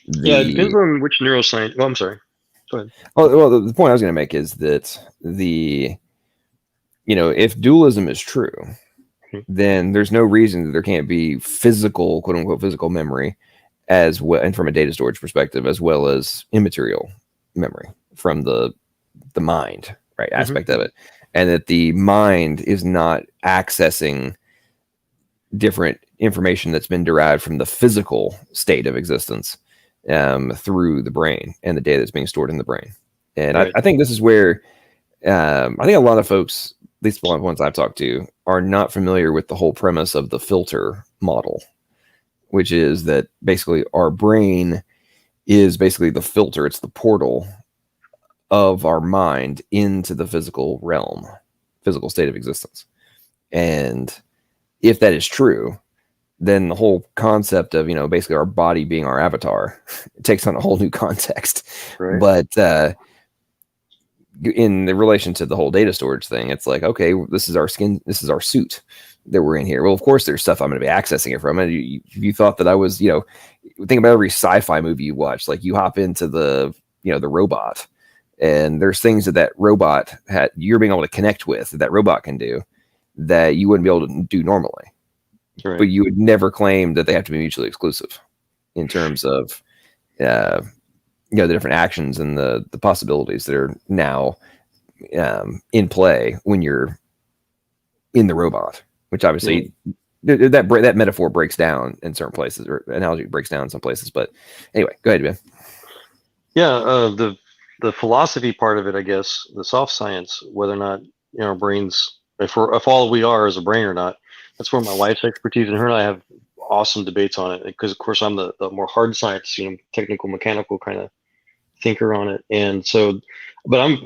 Yeah, it depends on which neuroscience. Oh, I'm sorry. Go ahead. Oh, well, the point I was going to make is that if dualism is true, then there's no reason that there can't be physical, quote unquote, physical memory as well, and from a data storage perspective, as well as immaterial memory from the mind, right, aspect of it, and that the mind is not accessing different information that's been derived from the physical state of existence through the brain and the data that's being stored in the brain. And I think this is where I think a lot of folks, at least the ones I've talked to, are not familiar with the whole premise of the filter model, which is that basically our brain is basically the filter. It's the portal of our mind into the physical realm, physical state of existence. And if that is true, then the whole concept of, basically our body being our avatar, it takes on a whole new context. Right. But in the relation to the whole data storage thing, it's like, okay, this is our skin, this is our suit that we're in here. Well, of course, there's stuff I'm going to be accessing it from. And you thought that I was, think about every sci-fi movie you watch, like you hop into the robot, and there's things that robot you're being able to connect with that robot can do that you wouldn't be able to do normally. Right. But you would never claim that they have to be mutually exclusive in terms of, the different actions and the possibilities that are now in play when you're in the robot, which obviously that metaphor breaks down in certain places, or analogy breaks down in some places. But anyway, go ahead, Ben. Yeah, the philosophy part of it, I guess, the soft science, whether or not our brains, if all we are is a brain or not, that's where my wife's expertise, and her and I have awesome debates on it, because of course I'm the more hard science, technical, mechanical kind of thinker on it. And so, but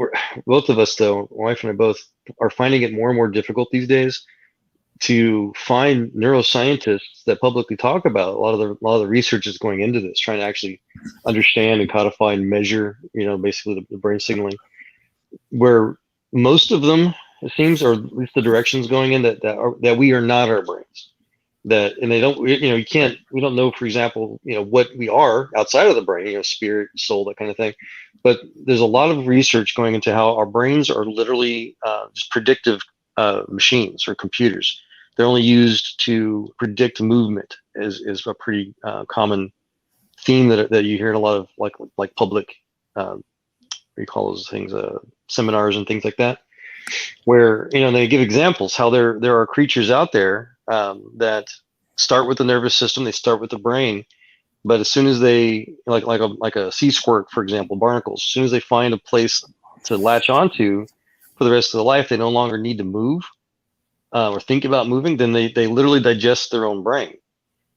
both of us though, my wife and I both are finding it more and more difficult these days to find neuroscientists that publicly talk about a lot of the research is going into this, trying to actually understand and codify and measure, basically the brain signaling, where most of them, it seems, or at least the directions going in that we are not our brains. And they don't, we don't know, for example, what we are outside of the brain, spirit, soul, that kind of thing. But there's a lot of research going into how our brains are literally just predictive machines or computers. They're only used to predict movement is a pretty common theme that you hear in a lot of like public, what do you call those things, seminars and things like that, where they give examples how there are creatures out there that start with the nervous system, they start with the brain, but as soon as they like a sea squirt, for example, barnacles, as soon as they find a place to latch onto for the rest of their life, they no longer need to move or think about moving, then they literally digest their own brain.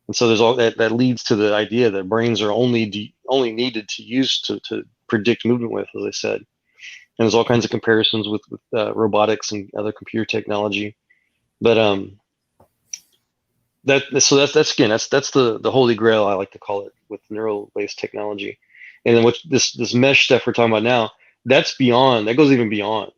And so there's all that leads to the idea that brains are only needed to use to predict movement with, as I said. And there's all kinds of comparisons with robotics and other computer technology. But that's the holy grail, I like to call it, with neural-based technology. And then with this mesh stuff we're talking about now, that goes even beyond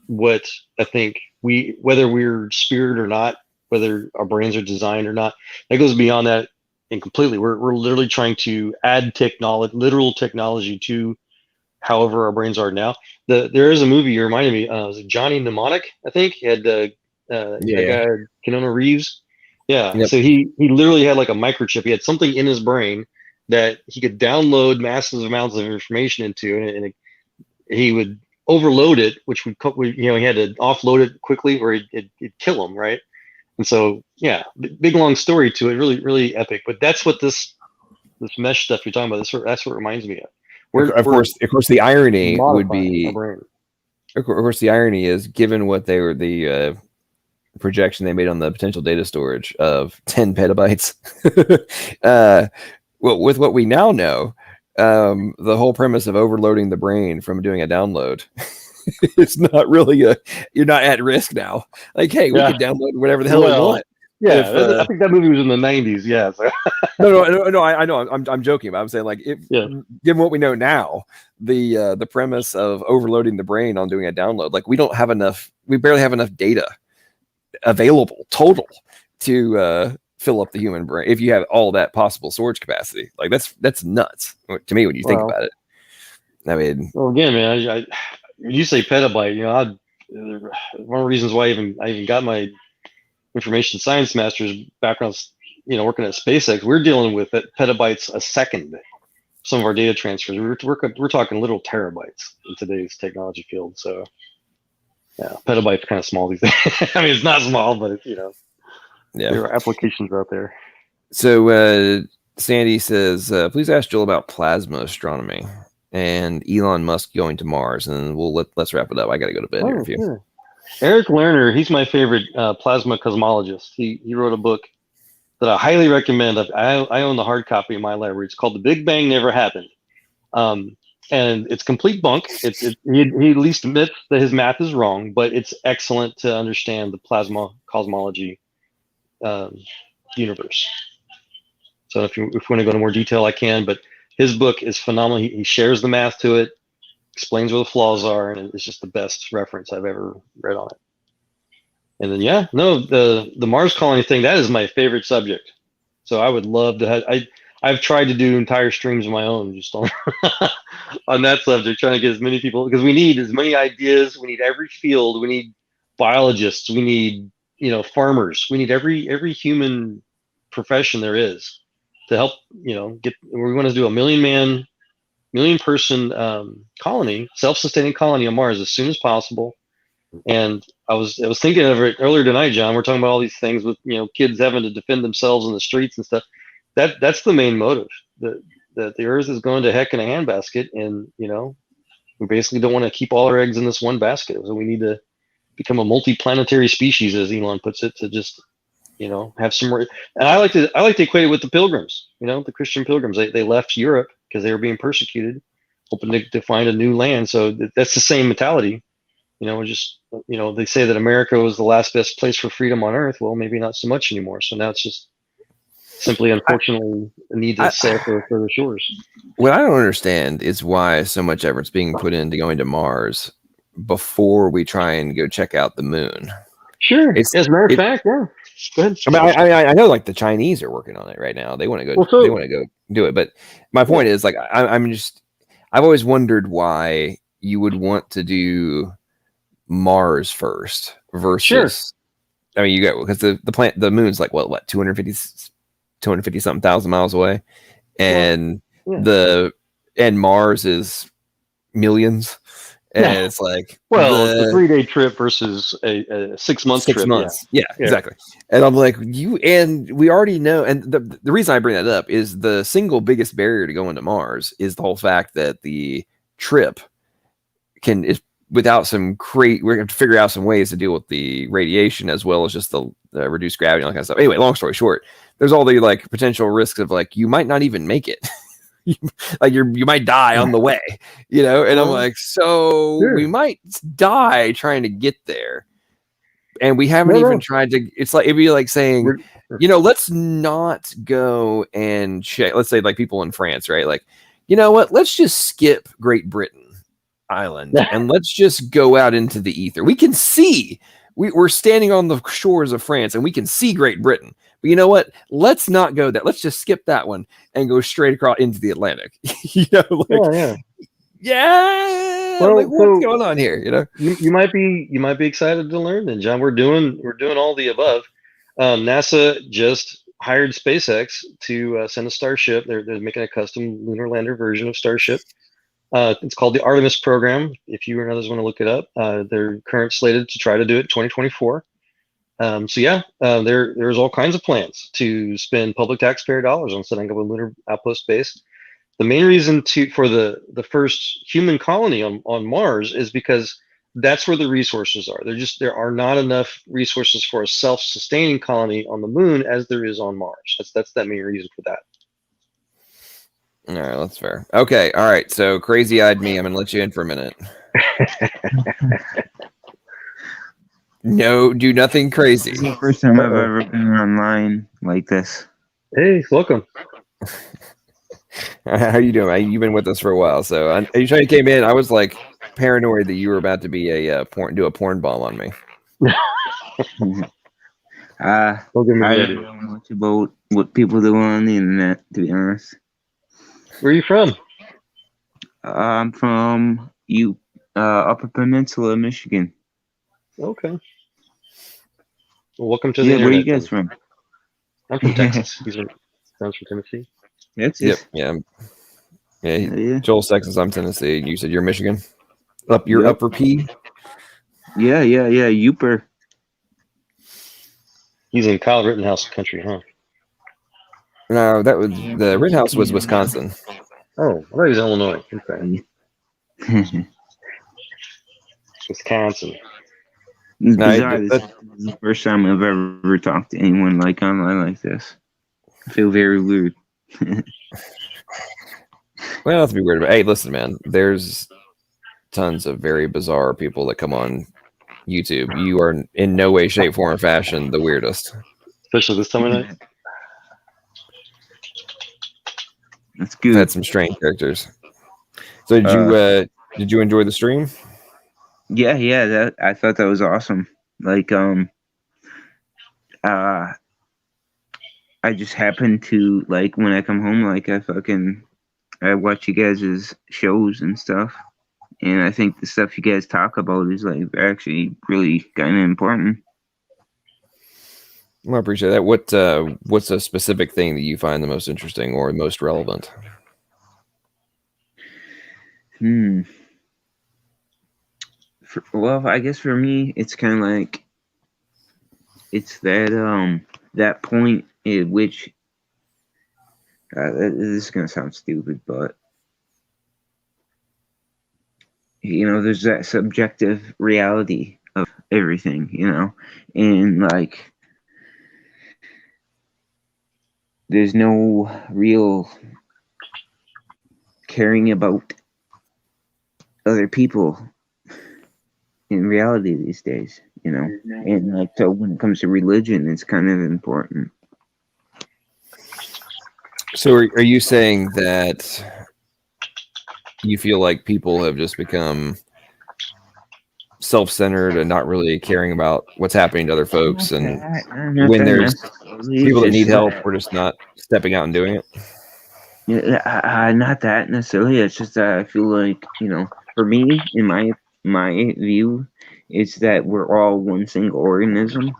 what I think whether we're spirit or not, whether our brains are designed or not, that goes beyond that and completely. We're literally trying to add literal technology to however our brains are now. There is a movie you reminded me, was it Johnny Mnemonic, I think? He had that guy, Keanu Reeves. Yeah. Yep. So he literally had like a microchip. He had something in his brain that he could download massive amounts of information into, and he would overload it, which would, he had to offload it quickly or it'd kill him, right? And so, yeah, big long story to it, really, really epic. But that's what this mesh stuff you're talking about, that's what it reminds me of. Of course, the irony would be, of course, the irony is, given what they were, the projection they made on the potential data storage of 10 petabytes, well, with what we now know, the whole premise of overloading the brain from doing a download it's not really you're not at risk now. Like, hey, we can download whatever the hell we want. Yeah, I think that movie was in the 90s. Yeah. So. No. I know. I'm joking, but I'm saying, like, given what we know now, the premise of overloading the brain on doing a download, like, we barely have enough data available total to fill up the human brain. If you have all that possible storage capacity, like, that's nuts to me when you think about it. I mean, well, again, man, you say petabyte, one of the reasons why I even got my information science master's background, working at SpaceX, we're dealing with petabytes a second. Some of our data transfers, we're talking little terabytes in today's technology field. So, yeah, petabytes kind of small these days. I mean, it's not small, but it's, there are applications out there. So, Sandy says, please ask Joel about plasma astronomy and Elon Musk going to Mars, and let's wrap it up. I got to go to bed here in a few. Sure. Eric Lerner, he's my favorite plasma cosmologist. He wrote a book that I highly recommend. I own the hard copy in my library. It's called The Big Bang Never Happened. And it's complete bunk. He at least admits that his math is wrong, but it's excellent to understand the plasma cosmology universe. So if you want to go into more detail, I can, but his book is phenomenal. He shares the math to it, explains where the flaws are, and it's just the best reference I've ever read on it. And then, the Mars colony thing, that is my favorite subject. So I would love to have, I've tried to do entire streams of my own just on, on that subject, trying to get as many people, because we need as many ideas. We need every field. We need biologists. We need, farmers. We need every human profession there is to help, we want to do a million person colony, self-sustaining colony on Mars as soon as possible. And I was thinking of it earlier tonight, John. We're talking about all these things with, kids having to defend themselves in the streets and stuff. That's the main motive, that the Earth is going to heck in a handbasket, and we basically don't want to keep all our eggs in this one basket. So we need to become a multi-planetary species, as Elon puts it, to just have some more. And I like to equate it with the Pilgrims, the Christian Pilgrims. They left Europe because they were being persecuted, hoping to find a new land. So that's the same mentality. just they say that America was the last best place for freedom on earth. Well, maybe not so much anymore. So now it's just simply, unfortunately, a need to sail for further shores. What I don't understand is why so much effort's being put into going to Mars before we try and go check out the moon. Sure. As a matter of fact, yeah. Go ahead. I know, like the Chinese are working on it right now. They want to go. They want to go do it. But my point is, like, I've always wondered why you would want to do Mars first versus. Sure. I mean, you got because the moon's like what 250 something thousand miles away, and and Mars is millions. And it's like, it's a 3-day trip versus a 6-month trip. 6 months. Yeah, exactly. And I'm like, we already know. And the reason I bring that up is the single biggest barrier to going to Mars is the whole fact that the trip is without some we're going to have to figure out some ways to deal with the radiation as well as just the reduced gravity and all that kind of stuff. Anyway, long story short, there's all the like potential risks of like, you might not even make it. Like you might die on the way, and I'm like, we might die trying to get there, and we haven't even tried to. It's like it'd be like saying, let's not go and check. Let's say like people in France, right? Like, you know what? Let's just skip Great Britain Island and let's just go out into the ether. We can see. We're standing on the shores of France and we can see Great Britain. But you know what? Let's not go that. Let's just skip that one and go straight across into the Atlantic. Well, like, what's going on here? You might be excited to learn. And John, we're doing all the above. NASA just hired SpaceX to send a Starship. They're making a custom lunar lander version of Starship. It's called the Artemis program. If you or others want to look it up, they're currently slated to try to do it in 2024. There's all kinds of plans to spend public taxpayer dollars on setting up a lunar outpost base. The main reason for the first human colony on Mars is because that's where the resources are. There are not enough resources for a self-sustaining colony on the moon as there is on Mars. That's that main reason for that. All right, that's fair. Okay, all right. So crazy-eyed me, I'm gonna let you in for a minute. No, do nothing crazy. This is the first time I've ever been online like this. Hey, welcome. How you doing, man? You've been with us for a while, so each time you came in, I was like paranoid that you were about to be do a porn bomb on me. I don't know much about what people do on the internet, to be honest. Where are you from? I'm from Upper Peninsula, Michigan. Okay. Well, welcome to the internet. Where are you guys from? I'm from Texas. Sounds from Tennessee. Texas? Yep. Yeah. Joel's Texas. I'm Tennessee. You said you're Michigan. You're Upper P. Yeah. Upper. He's in Kyle Rittenhouse country, huh? No, that was the Rittenhouse was Wisconsin. Oh, I thought he was Illinois. Okay. Wisconsin. It's bizarre. This is the first time I've ever talked to anyone like online like this. I feel very weird. Well, not to be weird, but hey, listen, man. There's tons of very bizarre people that come on YouTube. You are in no way, shape, form, or fashion the weirdest. Especially this time of night. That's good. Had some strange characters. So did you enjoy the stream? Yeah. I thought that was awesome. Like, I just happen to like when I come home, like I watch you guys' shows and stuff, and I think the stuff you guys talk about is like actually really kind of important. Well, I appreciate that. What's a specific thing that you find the most interesting or most relevant? Well, I guess for me, it's kind of like it's that point at which this is gonna sound stupid, but there's that subjective reality of everything, and like there's no real caring about other people in reality these days, you know. And like, so when it comes to religion, it's kind of important. So are you saying that you feel like people have just become self-centered and not really caring about what's happening to other folks, and Not when that there's necessarily. It's people that need just help, that, we're just not stepping out and doing it? not that necessarily. It's just that I feel like, you know, for me, in my view, it's that we're all one single organism.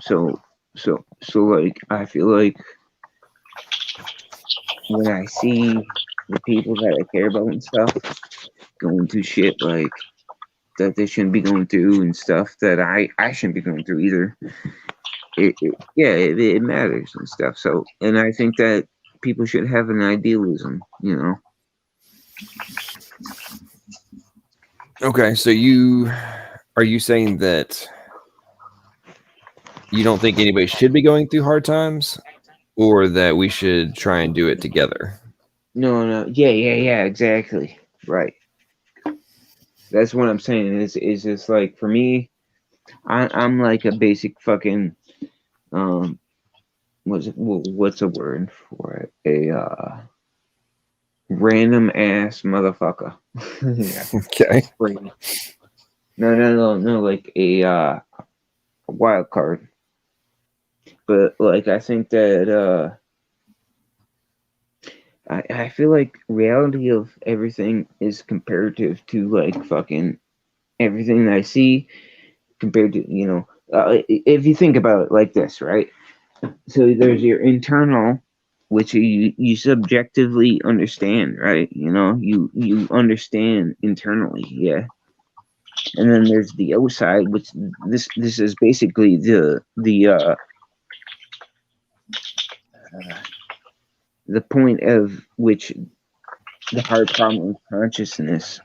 So like, I feel like when I see the people that I care about and stuff going through shit like that they shouldn't be going through, and stuff that I shouldn't be going through either, it matters and stuff. So, and I think that people should have an idealism, you know. Okay, so are you saying that you don't think anybody should be going through hard times, or that we should try and do it together? No, yeah, exactly, right. That's what I'm saying. Is just like, for me, I'm like a basic fucking what's a word for it? A random ass motherfucker. Okay. No, like a wild card. But like, I think that I feel like reality of everything is comparative to like fucking everything that I see compared to, you know, if you think about it like this, right? So there's your internal, which you subjectively understand, right? You know, you understand internally, yeah. And then there's the outside, which this is basically the point of which the hard problem of consciousness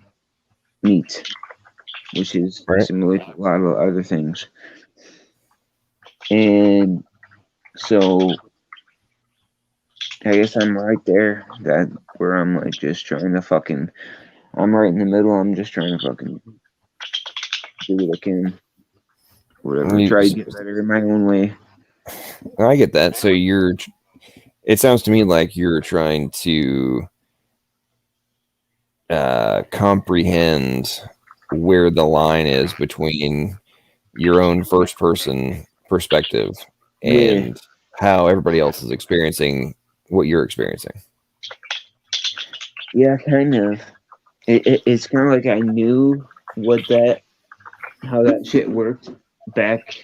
meets, which is similar to a lot of other things. And so I guess I'm right there, that where I'm like just trying to fucking, I'm right in the middle. I'm just trying to fucking do what I can, whatever, try to get better in my own way. I get that. So it sounds to me like you're trying to comprehend where the line is between your own first person perspective and how everybody else is experiencing what you're experiencing. Yeah, kind of. It's kind of like I knew how that shit worked back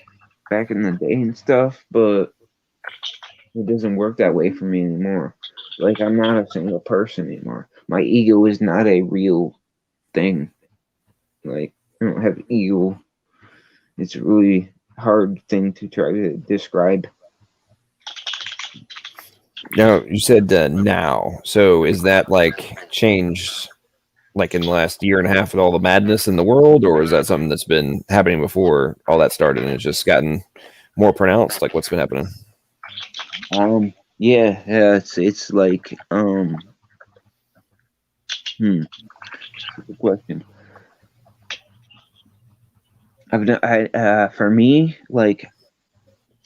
in the day and stuff, but it doesn't work that way for me anymore. Like, I'm not a single person anymore. My ego is not a real thing. Like, I don't have ego. It's a really hard thing to try to describe. Now, you said now. So is that like changed like in the last year and a half with all the madness in the world, or is that something that's been happening before all that started and it's just gotten more pronounced? Like, what's been happening? Yeah, it's like good question. For me, like,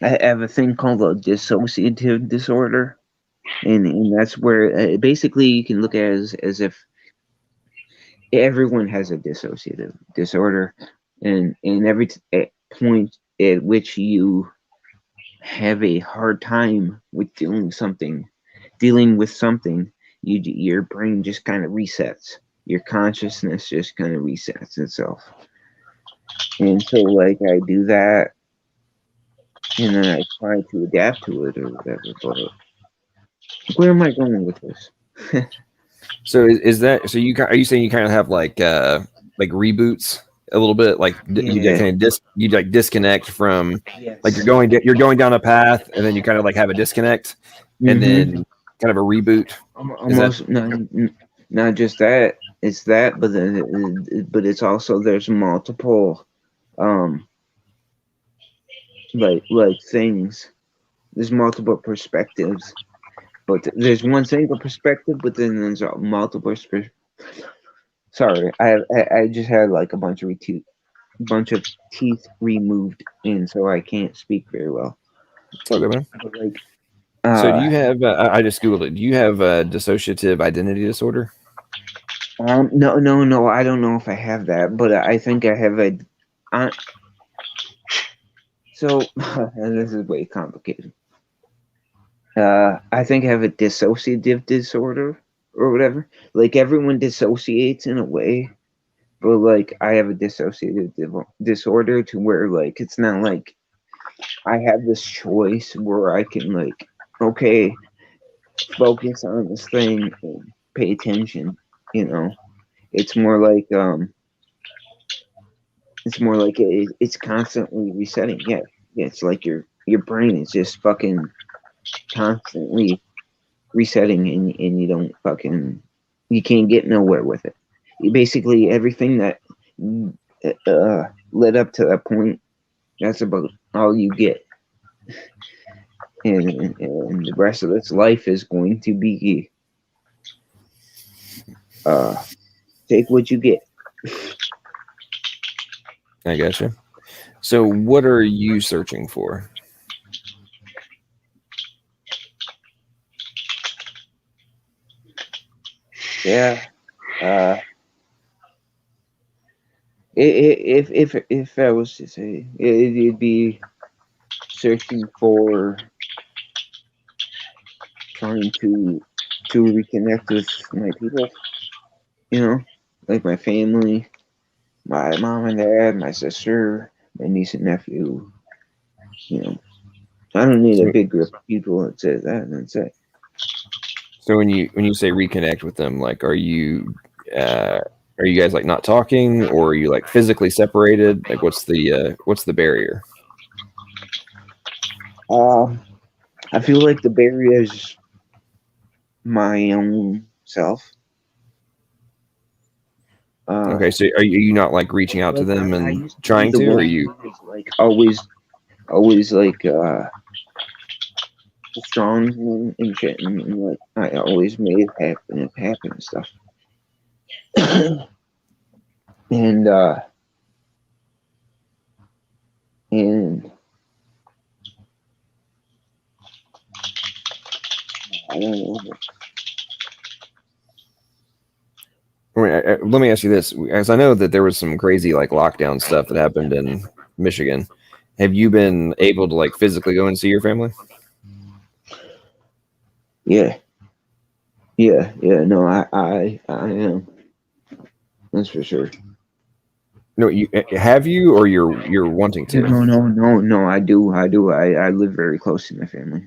I have a thing called a dissociative disorder, and that's where basically you can look at it as if everyone has a dissociative disorder, and every point at which you have a hard time with dealing with something, your brain just kind of resets. Your consciousness just kind of resets itself. And so, like, I do that, and then I try to adapt to it or whatever. But where am I going with this? So is that so? Are you saying you kind of have like reboots a little bit? Like you kind of disconnect from like you're going down a path, and then you kind of like have a disconnect, and then kind of a reboot. Almost not just that. It's that, but it's also, there's multiple like things. There's multiple perspectives, but there's one single perspective, but then there's multiple. Sorry, I just had like a bunch of bunch of teeth removed, and so I can't speak very well. It's okay, man. Like, So do you have? I just googled it. Do you have dissociative identity disorder? No. I don't know if I have that, but I think I have a. So this is way complicated. I think I have a dissociative disorder or whatever. Like everyone dissociates in a way, but like I have a dissociative disorder to where like it's not like I have this choice where I can like, okay, focus on this thing and pay attention. You know, it's more like it's constantly resetting. Yeah, it's like your brain is just fucking constantly resetting, and you don't fucking, you can't get nowhere with it. Basically everything that led up to that point, that's about all you get, and the rest of its life is going to be take what you get. I gotcha. So what are you searching for? Yeah. If I was to say, it'd be searching for trying to reconnect with my people, you know, like my family, my mom and dad, my sister, my niece and nephew. You know, I don't need a big group of people that says that. That's it. So when you say reconnect with them, like, are you guys like not talking, or are you like physically separated? Like, what's the barrier? I feel like the barrier is my own self. Okay, so are you not like reaching out to them and trying to, or are you like always like strong and shit, and like I always made it happen and stuff. and I don't know. Let me ask you this, as I know that there was some crazy like lockdown stuff that happened in Michigan. Have you been able to like physically go and see your family? Yeah. No, I am. That's for sure. No, have you, or you're wanting to? No. I do. I live very close to my family.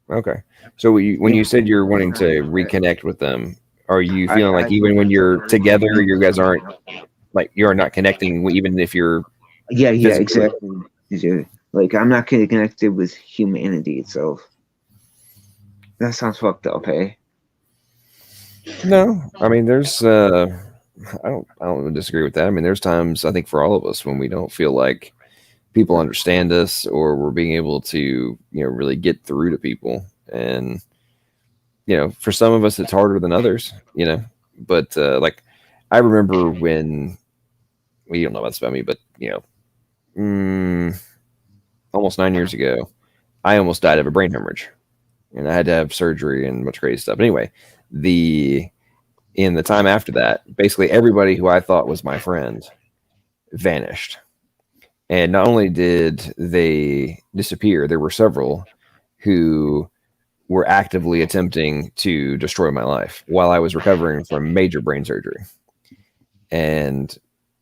Okay. So when you said you're wanting to reconnect with them, are you feeling like even when you're together, you guys aren't like, you're not connecting, even if you're exactly. Yeah. Like I'm not connected with humanity itself. That sounds fucked up, hey? No, I mean there's I don't disagree with that. I mean there's times, I think, for all of us when we don't feel like people understand us, or we're being able to really get through to people. And for some of us it's harder than others, but like I remember when, well, you don't know about this about me, but almost 9 years ago I almost died of a brain hemorrhage, and I had to have surgery and much crazy stuff. But anyway, in the time after that, basically everybody who I thought was my friend vanished. And not only did they disappear, there were several who were actively attempting to destroy my life while I was recovering from major brain surgery. And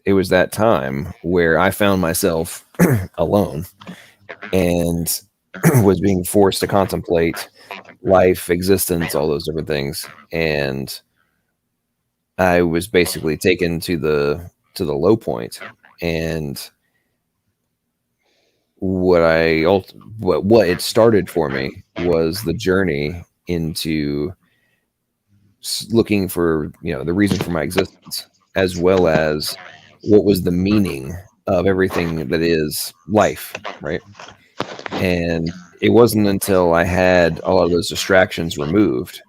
it was that time where I found myself alone and was being forced to contemplate life, existence, all those different things. And I was basically taken to the low point. And what it started for me was the journey into looking for the reason for my existence, as well as what was the meaning of everything that is life, right? And it wasn't until I had all of those distractions removed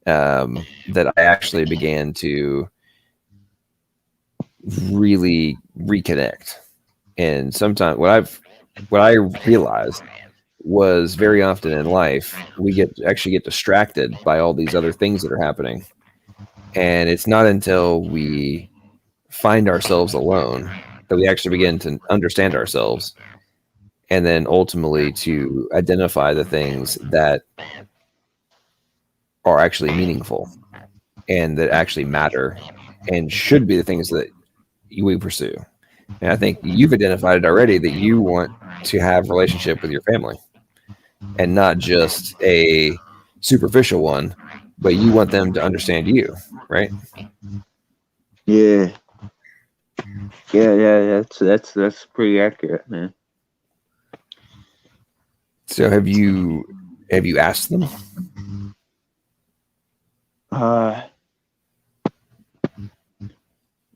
that I actually began to really reconnect. And sometimes what I realized was very often in life we actually get distracted by all these other things that are happening, and it's not until we find ourselves alone that we actually begin to understand ourselves, and then ultimately to identify the things that are actually meaningful and that actually matter and should be the things that we pursue. And I think you've identified it already that you want to have a relationship with your family, and not just a superficial one, but you want them to understand you, right? Yeah. Yeah. That's pretty accurate, man. So have you asked them?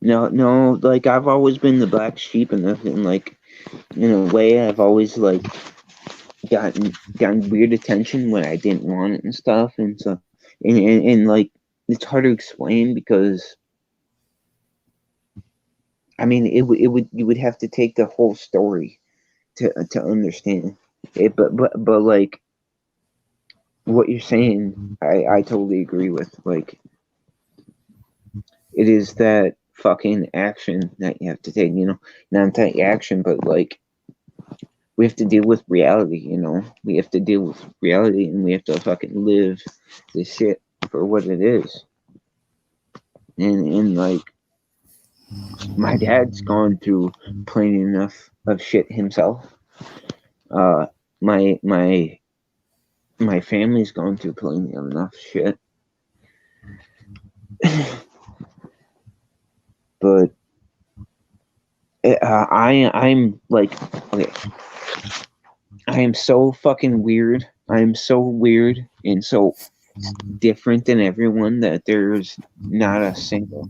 No. Like I've always been the black sheep, and like in a way, I've always like gotten weird attention when I didn't want it and stuff, and so and like it's hard to explain because I mean you would have to take the whole story to understand it, but like what you're saying, I totally agree with. Like it is that fucking action that you have to take, not take action, but like we have to deal with reality, we have to deal with reality, and we have to fucking live this shit for what it is. And like my dad's gone through plenty enough of shit himself. My family's gone through plenty of enough shit. But I'm like, okay, I am so fucking weird. I am so weird and so different than everyone that there's not a single.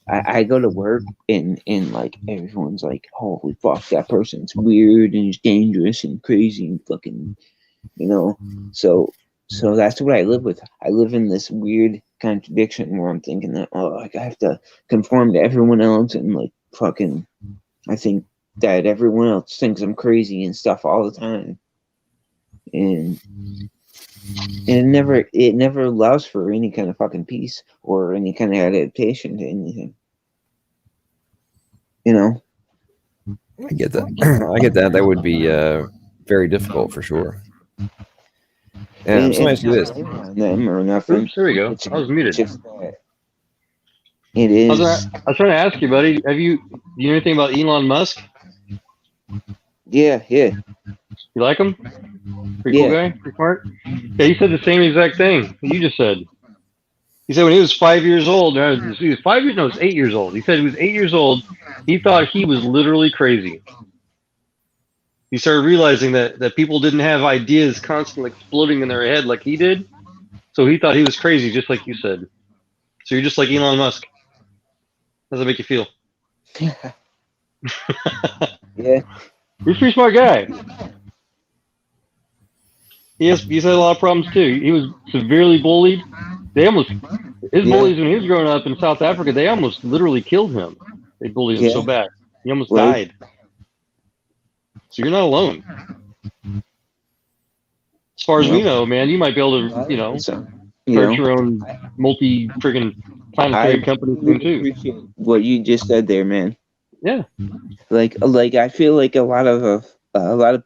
I go to work and like everyone's like, holy fuck, that person's weird and he's dangerous and crazy and fucking, So that's what I live with. I live in this weird contradiction where I'm thinking that like I have to conform to everyone else, and like fucking I think that everyone else thinks I'm crazy and stuff all the time. And it never allows for any kind of fucking peace or any kind of adaptation to anything. I get that. I get that. That would be very difficult for sure. And so let me ask you this. Them or nothing. Oops, there we go. I was muted. It I is. was trying to ask you, buddy. Do you know anything about Elon Musk? Yeah. You like him? Pretty cool guy? Pretty smart? Yeah, he said the same exact thing you just said. He said when he was 5 years old, he was 5 years, no, it was 8 years old. He said he was 8 years old. He thought he was literally crazy. He started realizing that people didn't have ideas constantly exploding in their head like he did. So he thought he was crazy, just like you said. So you're just like Elon Musk. How does that make you feel? Yeah. He's a pretty smart guy. He's had a lot of problems too. He was severely bullied. His bullies when he was growing up in South Africa, they almost literally killed him. They bullied him so bad. He almost died. So you're not alone. As far as we know, man, you might be able to, start your own multi-friggin' planetary company soon too. Appreciate what you just said there, man. Yeah. Like I feel like a lot of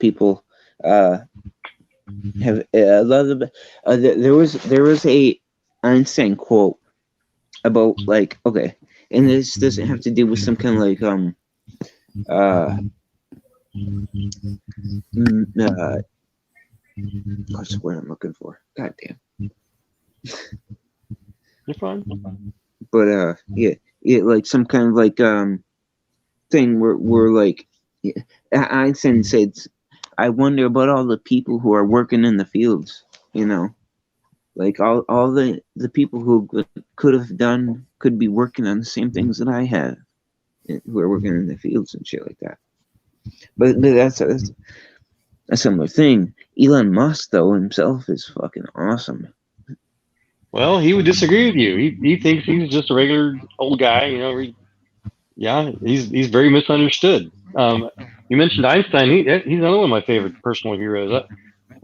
people have a lot of there was a Einstein quote about like, okay, and this doesn't have to do with some kind of like what's the word I'm looking for? God damn. You're fine. But yeah, like some kind of like thing where like Einstein said, I wonder about all the people who are working in the fields, like all the people who could be working on the same things that I have, who are working in the fields and shit like that. But that's a similar thing. Elon Musk though himself is fucking awesome. Well, he would disagree with you. He thinks he's just a regular old guy, Yeah, he's very misunderstood. You mentioned Einstein. He's another one of my favorite personal heroes.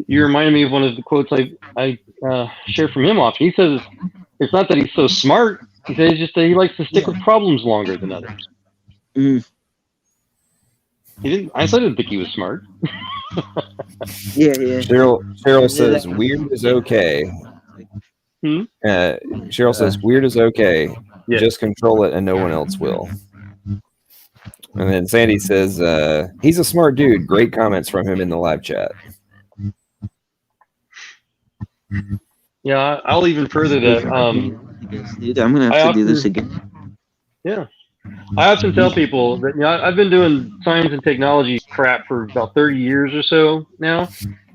You reminded me of one of the quotes I share from him often. He says it's not that he's so smart. He says just that he likes to stick with problems longer than others. Mm. Einstein didn't think he was smart. Yeah. Cheryl says weird is okay. Cheryl says weird is okay. Yeah. Just control it and no one else will. And then Sandy says he's a smart dude. Great comments from him in the live chat. Yeah, I'll even further that. Dude, I'm gonna have to do this again. Yeah. I often tell people that I've been doing science and technology crap for about 30 years or so now,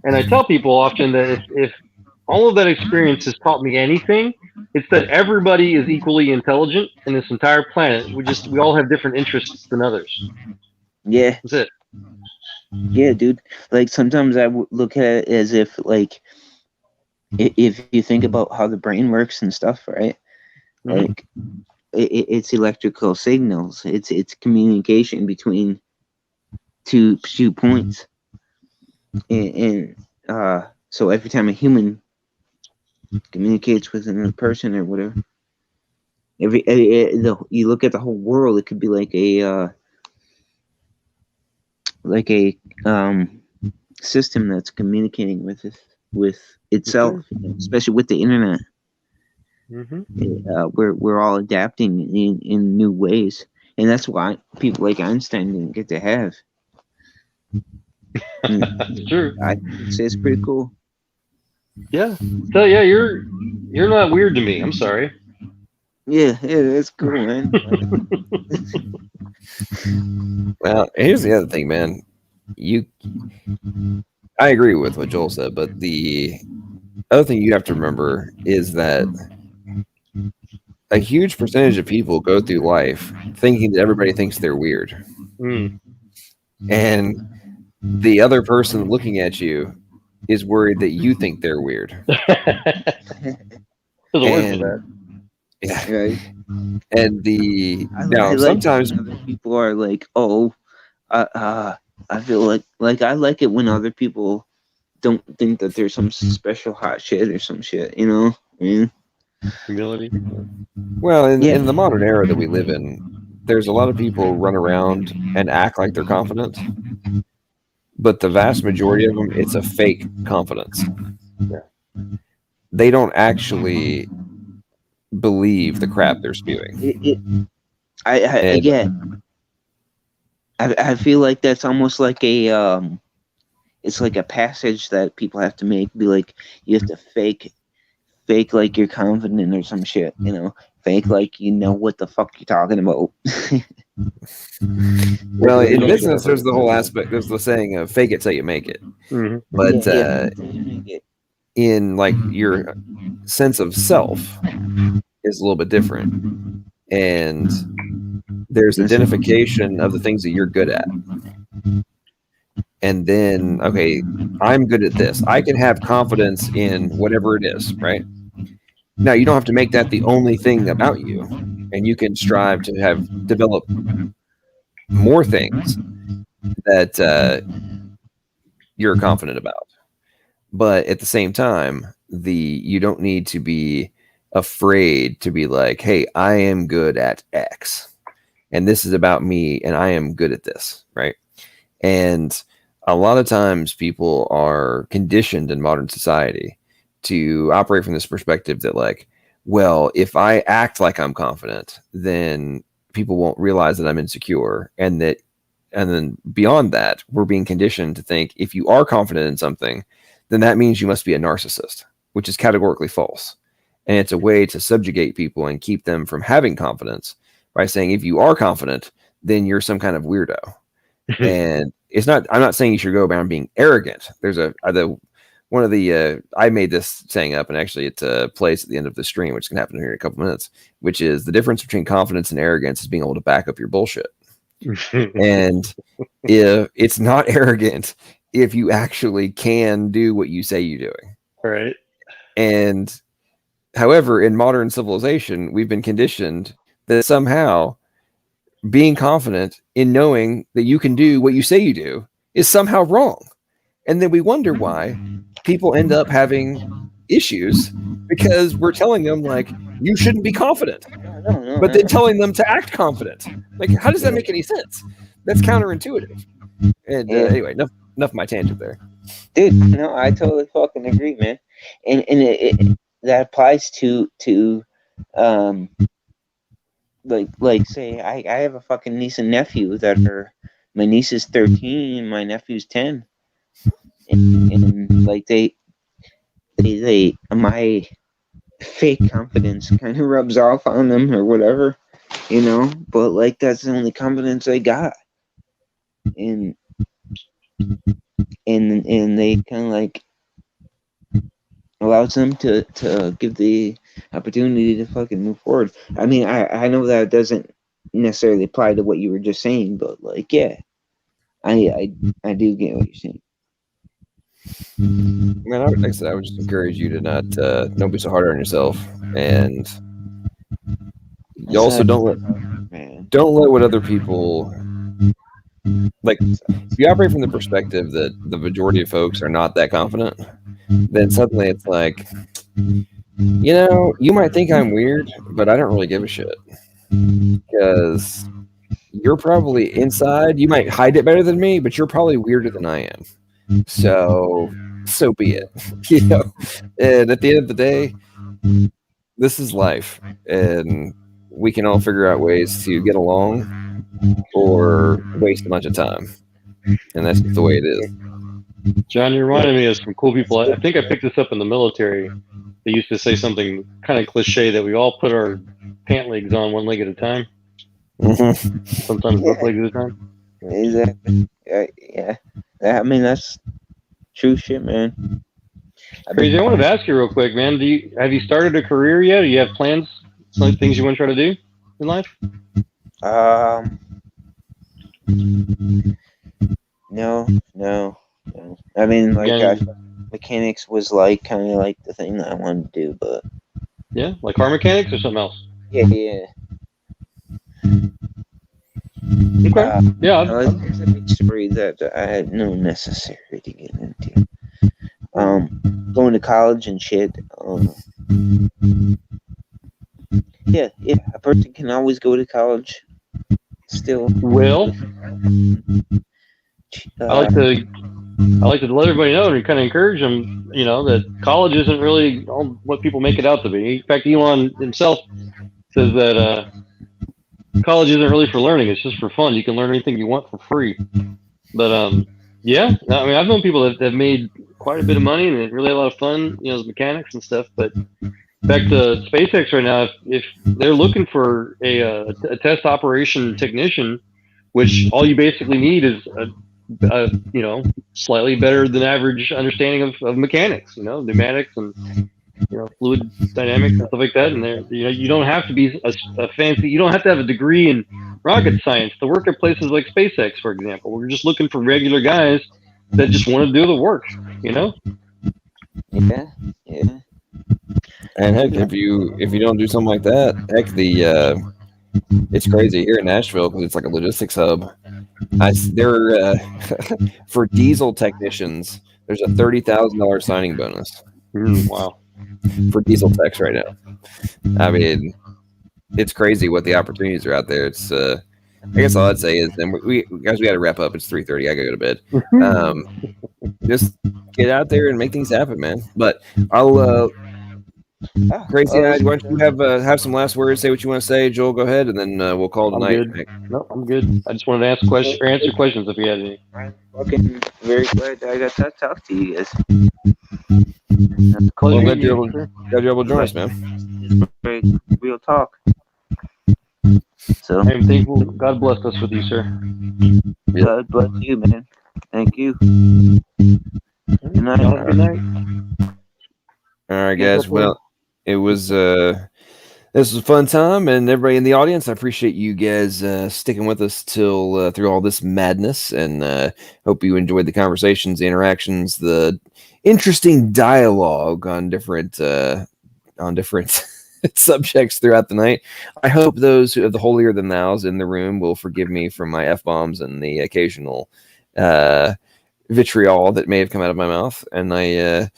and I tell people often that if all of that experience has taught me anything, it's that everybody is equally intelligent in this entire planet. We all have different interests than others. Yeah. That's it. Yeah, dude. Like sometimes I look at it as if like if you think about how the brain works and stuff, right? Like it's electrical signals. It's communication between two points, and so every time a human communicates with another person or whatever, you look at the whole world, it could be like a system that's communicating with itself, especially with the internet. We're all adapting in new ways, and that's why people like Einstein didn't get to have. True. I'd say it's pretty cool. Yeah. So yeah, you're not weird to me. I'm sorry. Yeah, that's cool, man. Well, here's the other thing, man. I agree with what Joel said, but the other thing you have to remember is that a huge percentage of people go through life thinking that everybody thinks they're weird. And the other person looking at you is worried that you think they're weird. Yeah. Right. And sometimes other people are like, "Oh, I feel like I like it when other people don't think that there's some special hot shit or some shit, you know?" I mean, humility. Well, in the modern era that we live in, there's a lot of people run around and act like they're confident, but the vast majority of them, it's a fake confidence. Yeah. They don't actually believe the crap they're spewing. I feel like that's almost like it's like a passage that people have to make. Be like, you have to fake like you're confident or some shit, you know, fake like you know what the fuck you're talking about. Well, in business, there's the whole aspect. There's the saying of "fake it till you make it." But in like your sense of self is a little bit different, and there's identification of the things that you're good at. And then, okay, I'm good at this. I can have confidence in whatever it is, right? Now, you don't have to make that the only thing about you, and you can strive to develop more things that you're confident about. But at the same time, you don't need to be afraid to be like, hey, I am good at X, and this is about me, and I am good at this, right? And a lot of times people are conditioned in modern society to operate from this perspective that like, well, if I act like I'm confident, then people won't realize that I'm insecure. And then beyond that, we're being conditioned to think if you are confident in something, then that means you must be a narcissist, which is categorically false. And it's a way to subjugate people and keep them from having confidence by saying, if you are confident, then you're some kind of weirdo. And I'm not saying you should go around being arrogant. There's I made this saying up, and actually it plays at the end of the stream, which can happen here in a couple minutes, which is the difference between confidence and arrogance is being able to back up your bullshit. And if it's not arrogant, if you actually can do what you say you're doing. Right. And however, in modern civilization, we've been conditioned that somehow being confident in knowing that you can do what you say you do is somehow wrong. And then we wonder why people end up having issues because we're telling them, like, you shouldn't be confident, but then telling them to act confident. Like, how does that make any sense? That's counterintuitive. And anyway, enough of my tangent there. Dude, no, I totally fucking agree, man. And that applies to like say I have a fucking niece and nephew that are, my niece is 13, my nephew's 10, and like they my fake confidence kind of rubs off on them or whatever, you know, but like that's the only confidence I got, and they kind of like allows them to give the opportunity to fucking move forward. I mean, I know that doesn't necessarily apply to what you were just saying, but like, yeah, I do get what you're saying. Man, like I said, I would just encourage you to not don't be so hard on yourself, and you also don't let what other people like. If you operate from the perspective that the majority of folks are not that confident, then suddenly it's like, you know, you might think I'm weird, but I don't really give a shit because you're probably inside. You might hide it better than me, but you're probably weirder than I am. So be it, you know. And at the end of the day, this is life, and we can all figure out ways to get along or waste a bunch of time, and that's just the way it is. John, you reminded me of some cool people. I think I picked this up in the military. They used to say something kind of cliche that we all put our pant legs on one leg at a time. Mm-hmm. Sometimes both legs at a time. Exactly. Yeah. I mean, that's true shit, man. Crazy. I wanted to ask you real quick, man. Have you started a career yet? Do you have plans? Some things you want to try to do in life? No. I mean, like, mechanics was like kind of like the thing that I wanted to do, but yeah, like car mechanics or something else. Yeah. Okay. There's a big story that I had no necessity to get into. Going to college and shit. Yeah, a person can always go to college. Still. Well, I like to let everybody know and kind of encourage them, you know, that college isn't really all what people make it out to be. In fact, Elon himself says that college isn't really for learning; it's just for fun. You can learn anything you want for free. But yeah, I mean, I've known people that have made quite a bit of money and really had a lot of fun, you know, as mechanics and stuff. But back to SpaceX right now, if they're looking for a test operation technician, which all you basically need is a you know, slightly better than average understanding of mechanics, you know, pneumatics and, you know, fluid dynamics and stuff like that. And there, you know, you don't have to be a fancy, you don't have to have a degree in rocket science to work at places like SpaceX, for example. We're just looking for regular guys that just want to do the work, you know? Yeah. And heck, if you don't do something like that, heck, it's crazy here in Nashville because it's like a logistics hub. For diesel technicians, there's a $30,000 signing bonus. Wow. For diesel techs right now. I mean, it's crazy what the opportunities are out there. It's I guess all I'd say is, and we got to wrap up. It's 3:30. I gotta go to bed. Just get out there and make things happen, man. But I'll Crazy Eyed, why don't you have some last words? Say what you want to say, Joel. Go ahead, and then we'll call it a night. Good. No, I'm good. I just wanted to ask questions or answer questions if you had any. I'm fucking very glad I got to talk to you guys. Well, glad you're able to join us, man. Very real talk. So I'm thankful. God bless us with you, sir. God bless you, man. Thank you. Good night. Good night. All right, guys. Well, it was this was a fun time, and everybody in the audience, I appreciate you guys sticking with us till through all this madness, and hope you enjoyed the conversations, the interactions, the interesting dialogue on different subjects throughout the night. I hope those who have the holier than thous in the room will forgive me for my F-bombs and the occasional vitriol that may have come out of my mouth. And I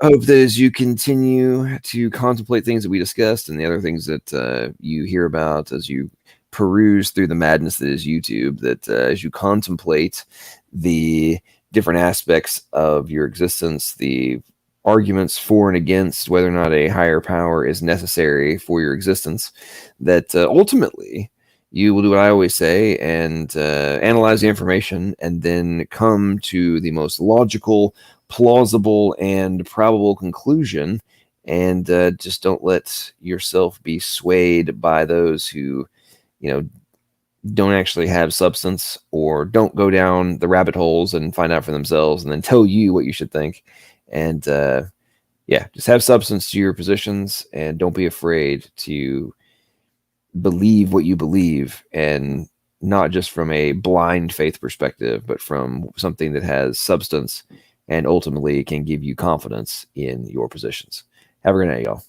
hope that as you continue to contemplate things that we discussed and the other things that you hear about as you peruse through the madness that is YouTube, that as you contemplate the different aspects of your existence, the arguments for and against whether or not a higher power is necessary for your existence, that ultimately you will do what I always say and analyze the information and then come to the most logical, plausible, and probable conclusion, and just don't let yourself be swayed by those who, don't actually have substance or don't go down the rabbit holes and find out for themselves and then tell you what you should think. And just have substance to your positions and don't be afraid to believe what you believe, and not just from a blind faith perspective, but from something that has substance and ultimately can give you confidence in your positions. Have a great night, y'all.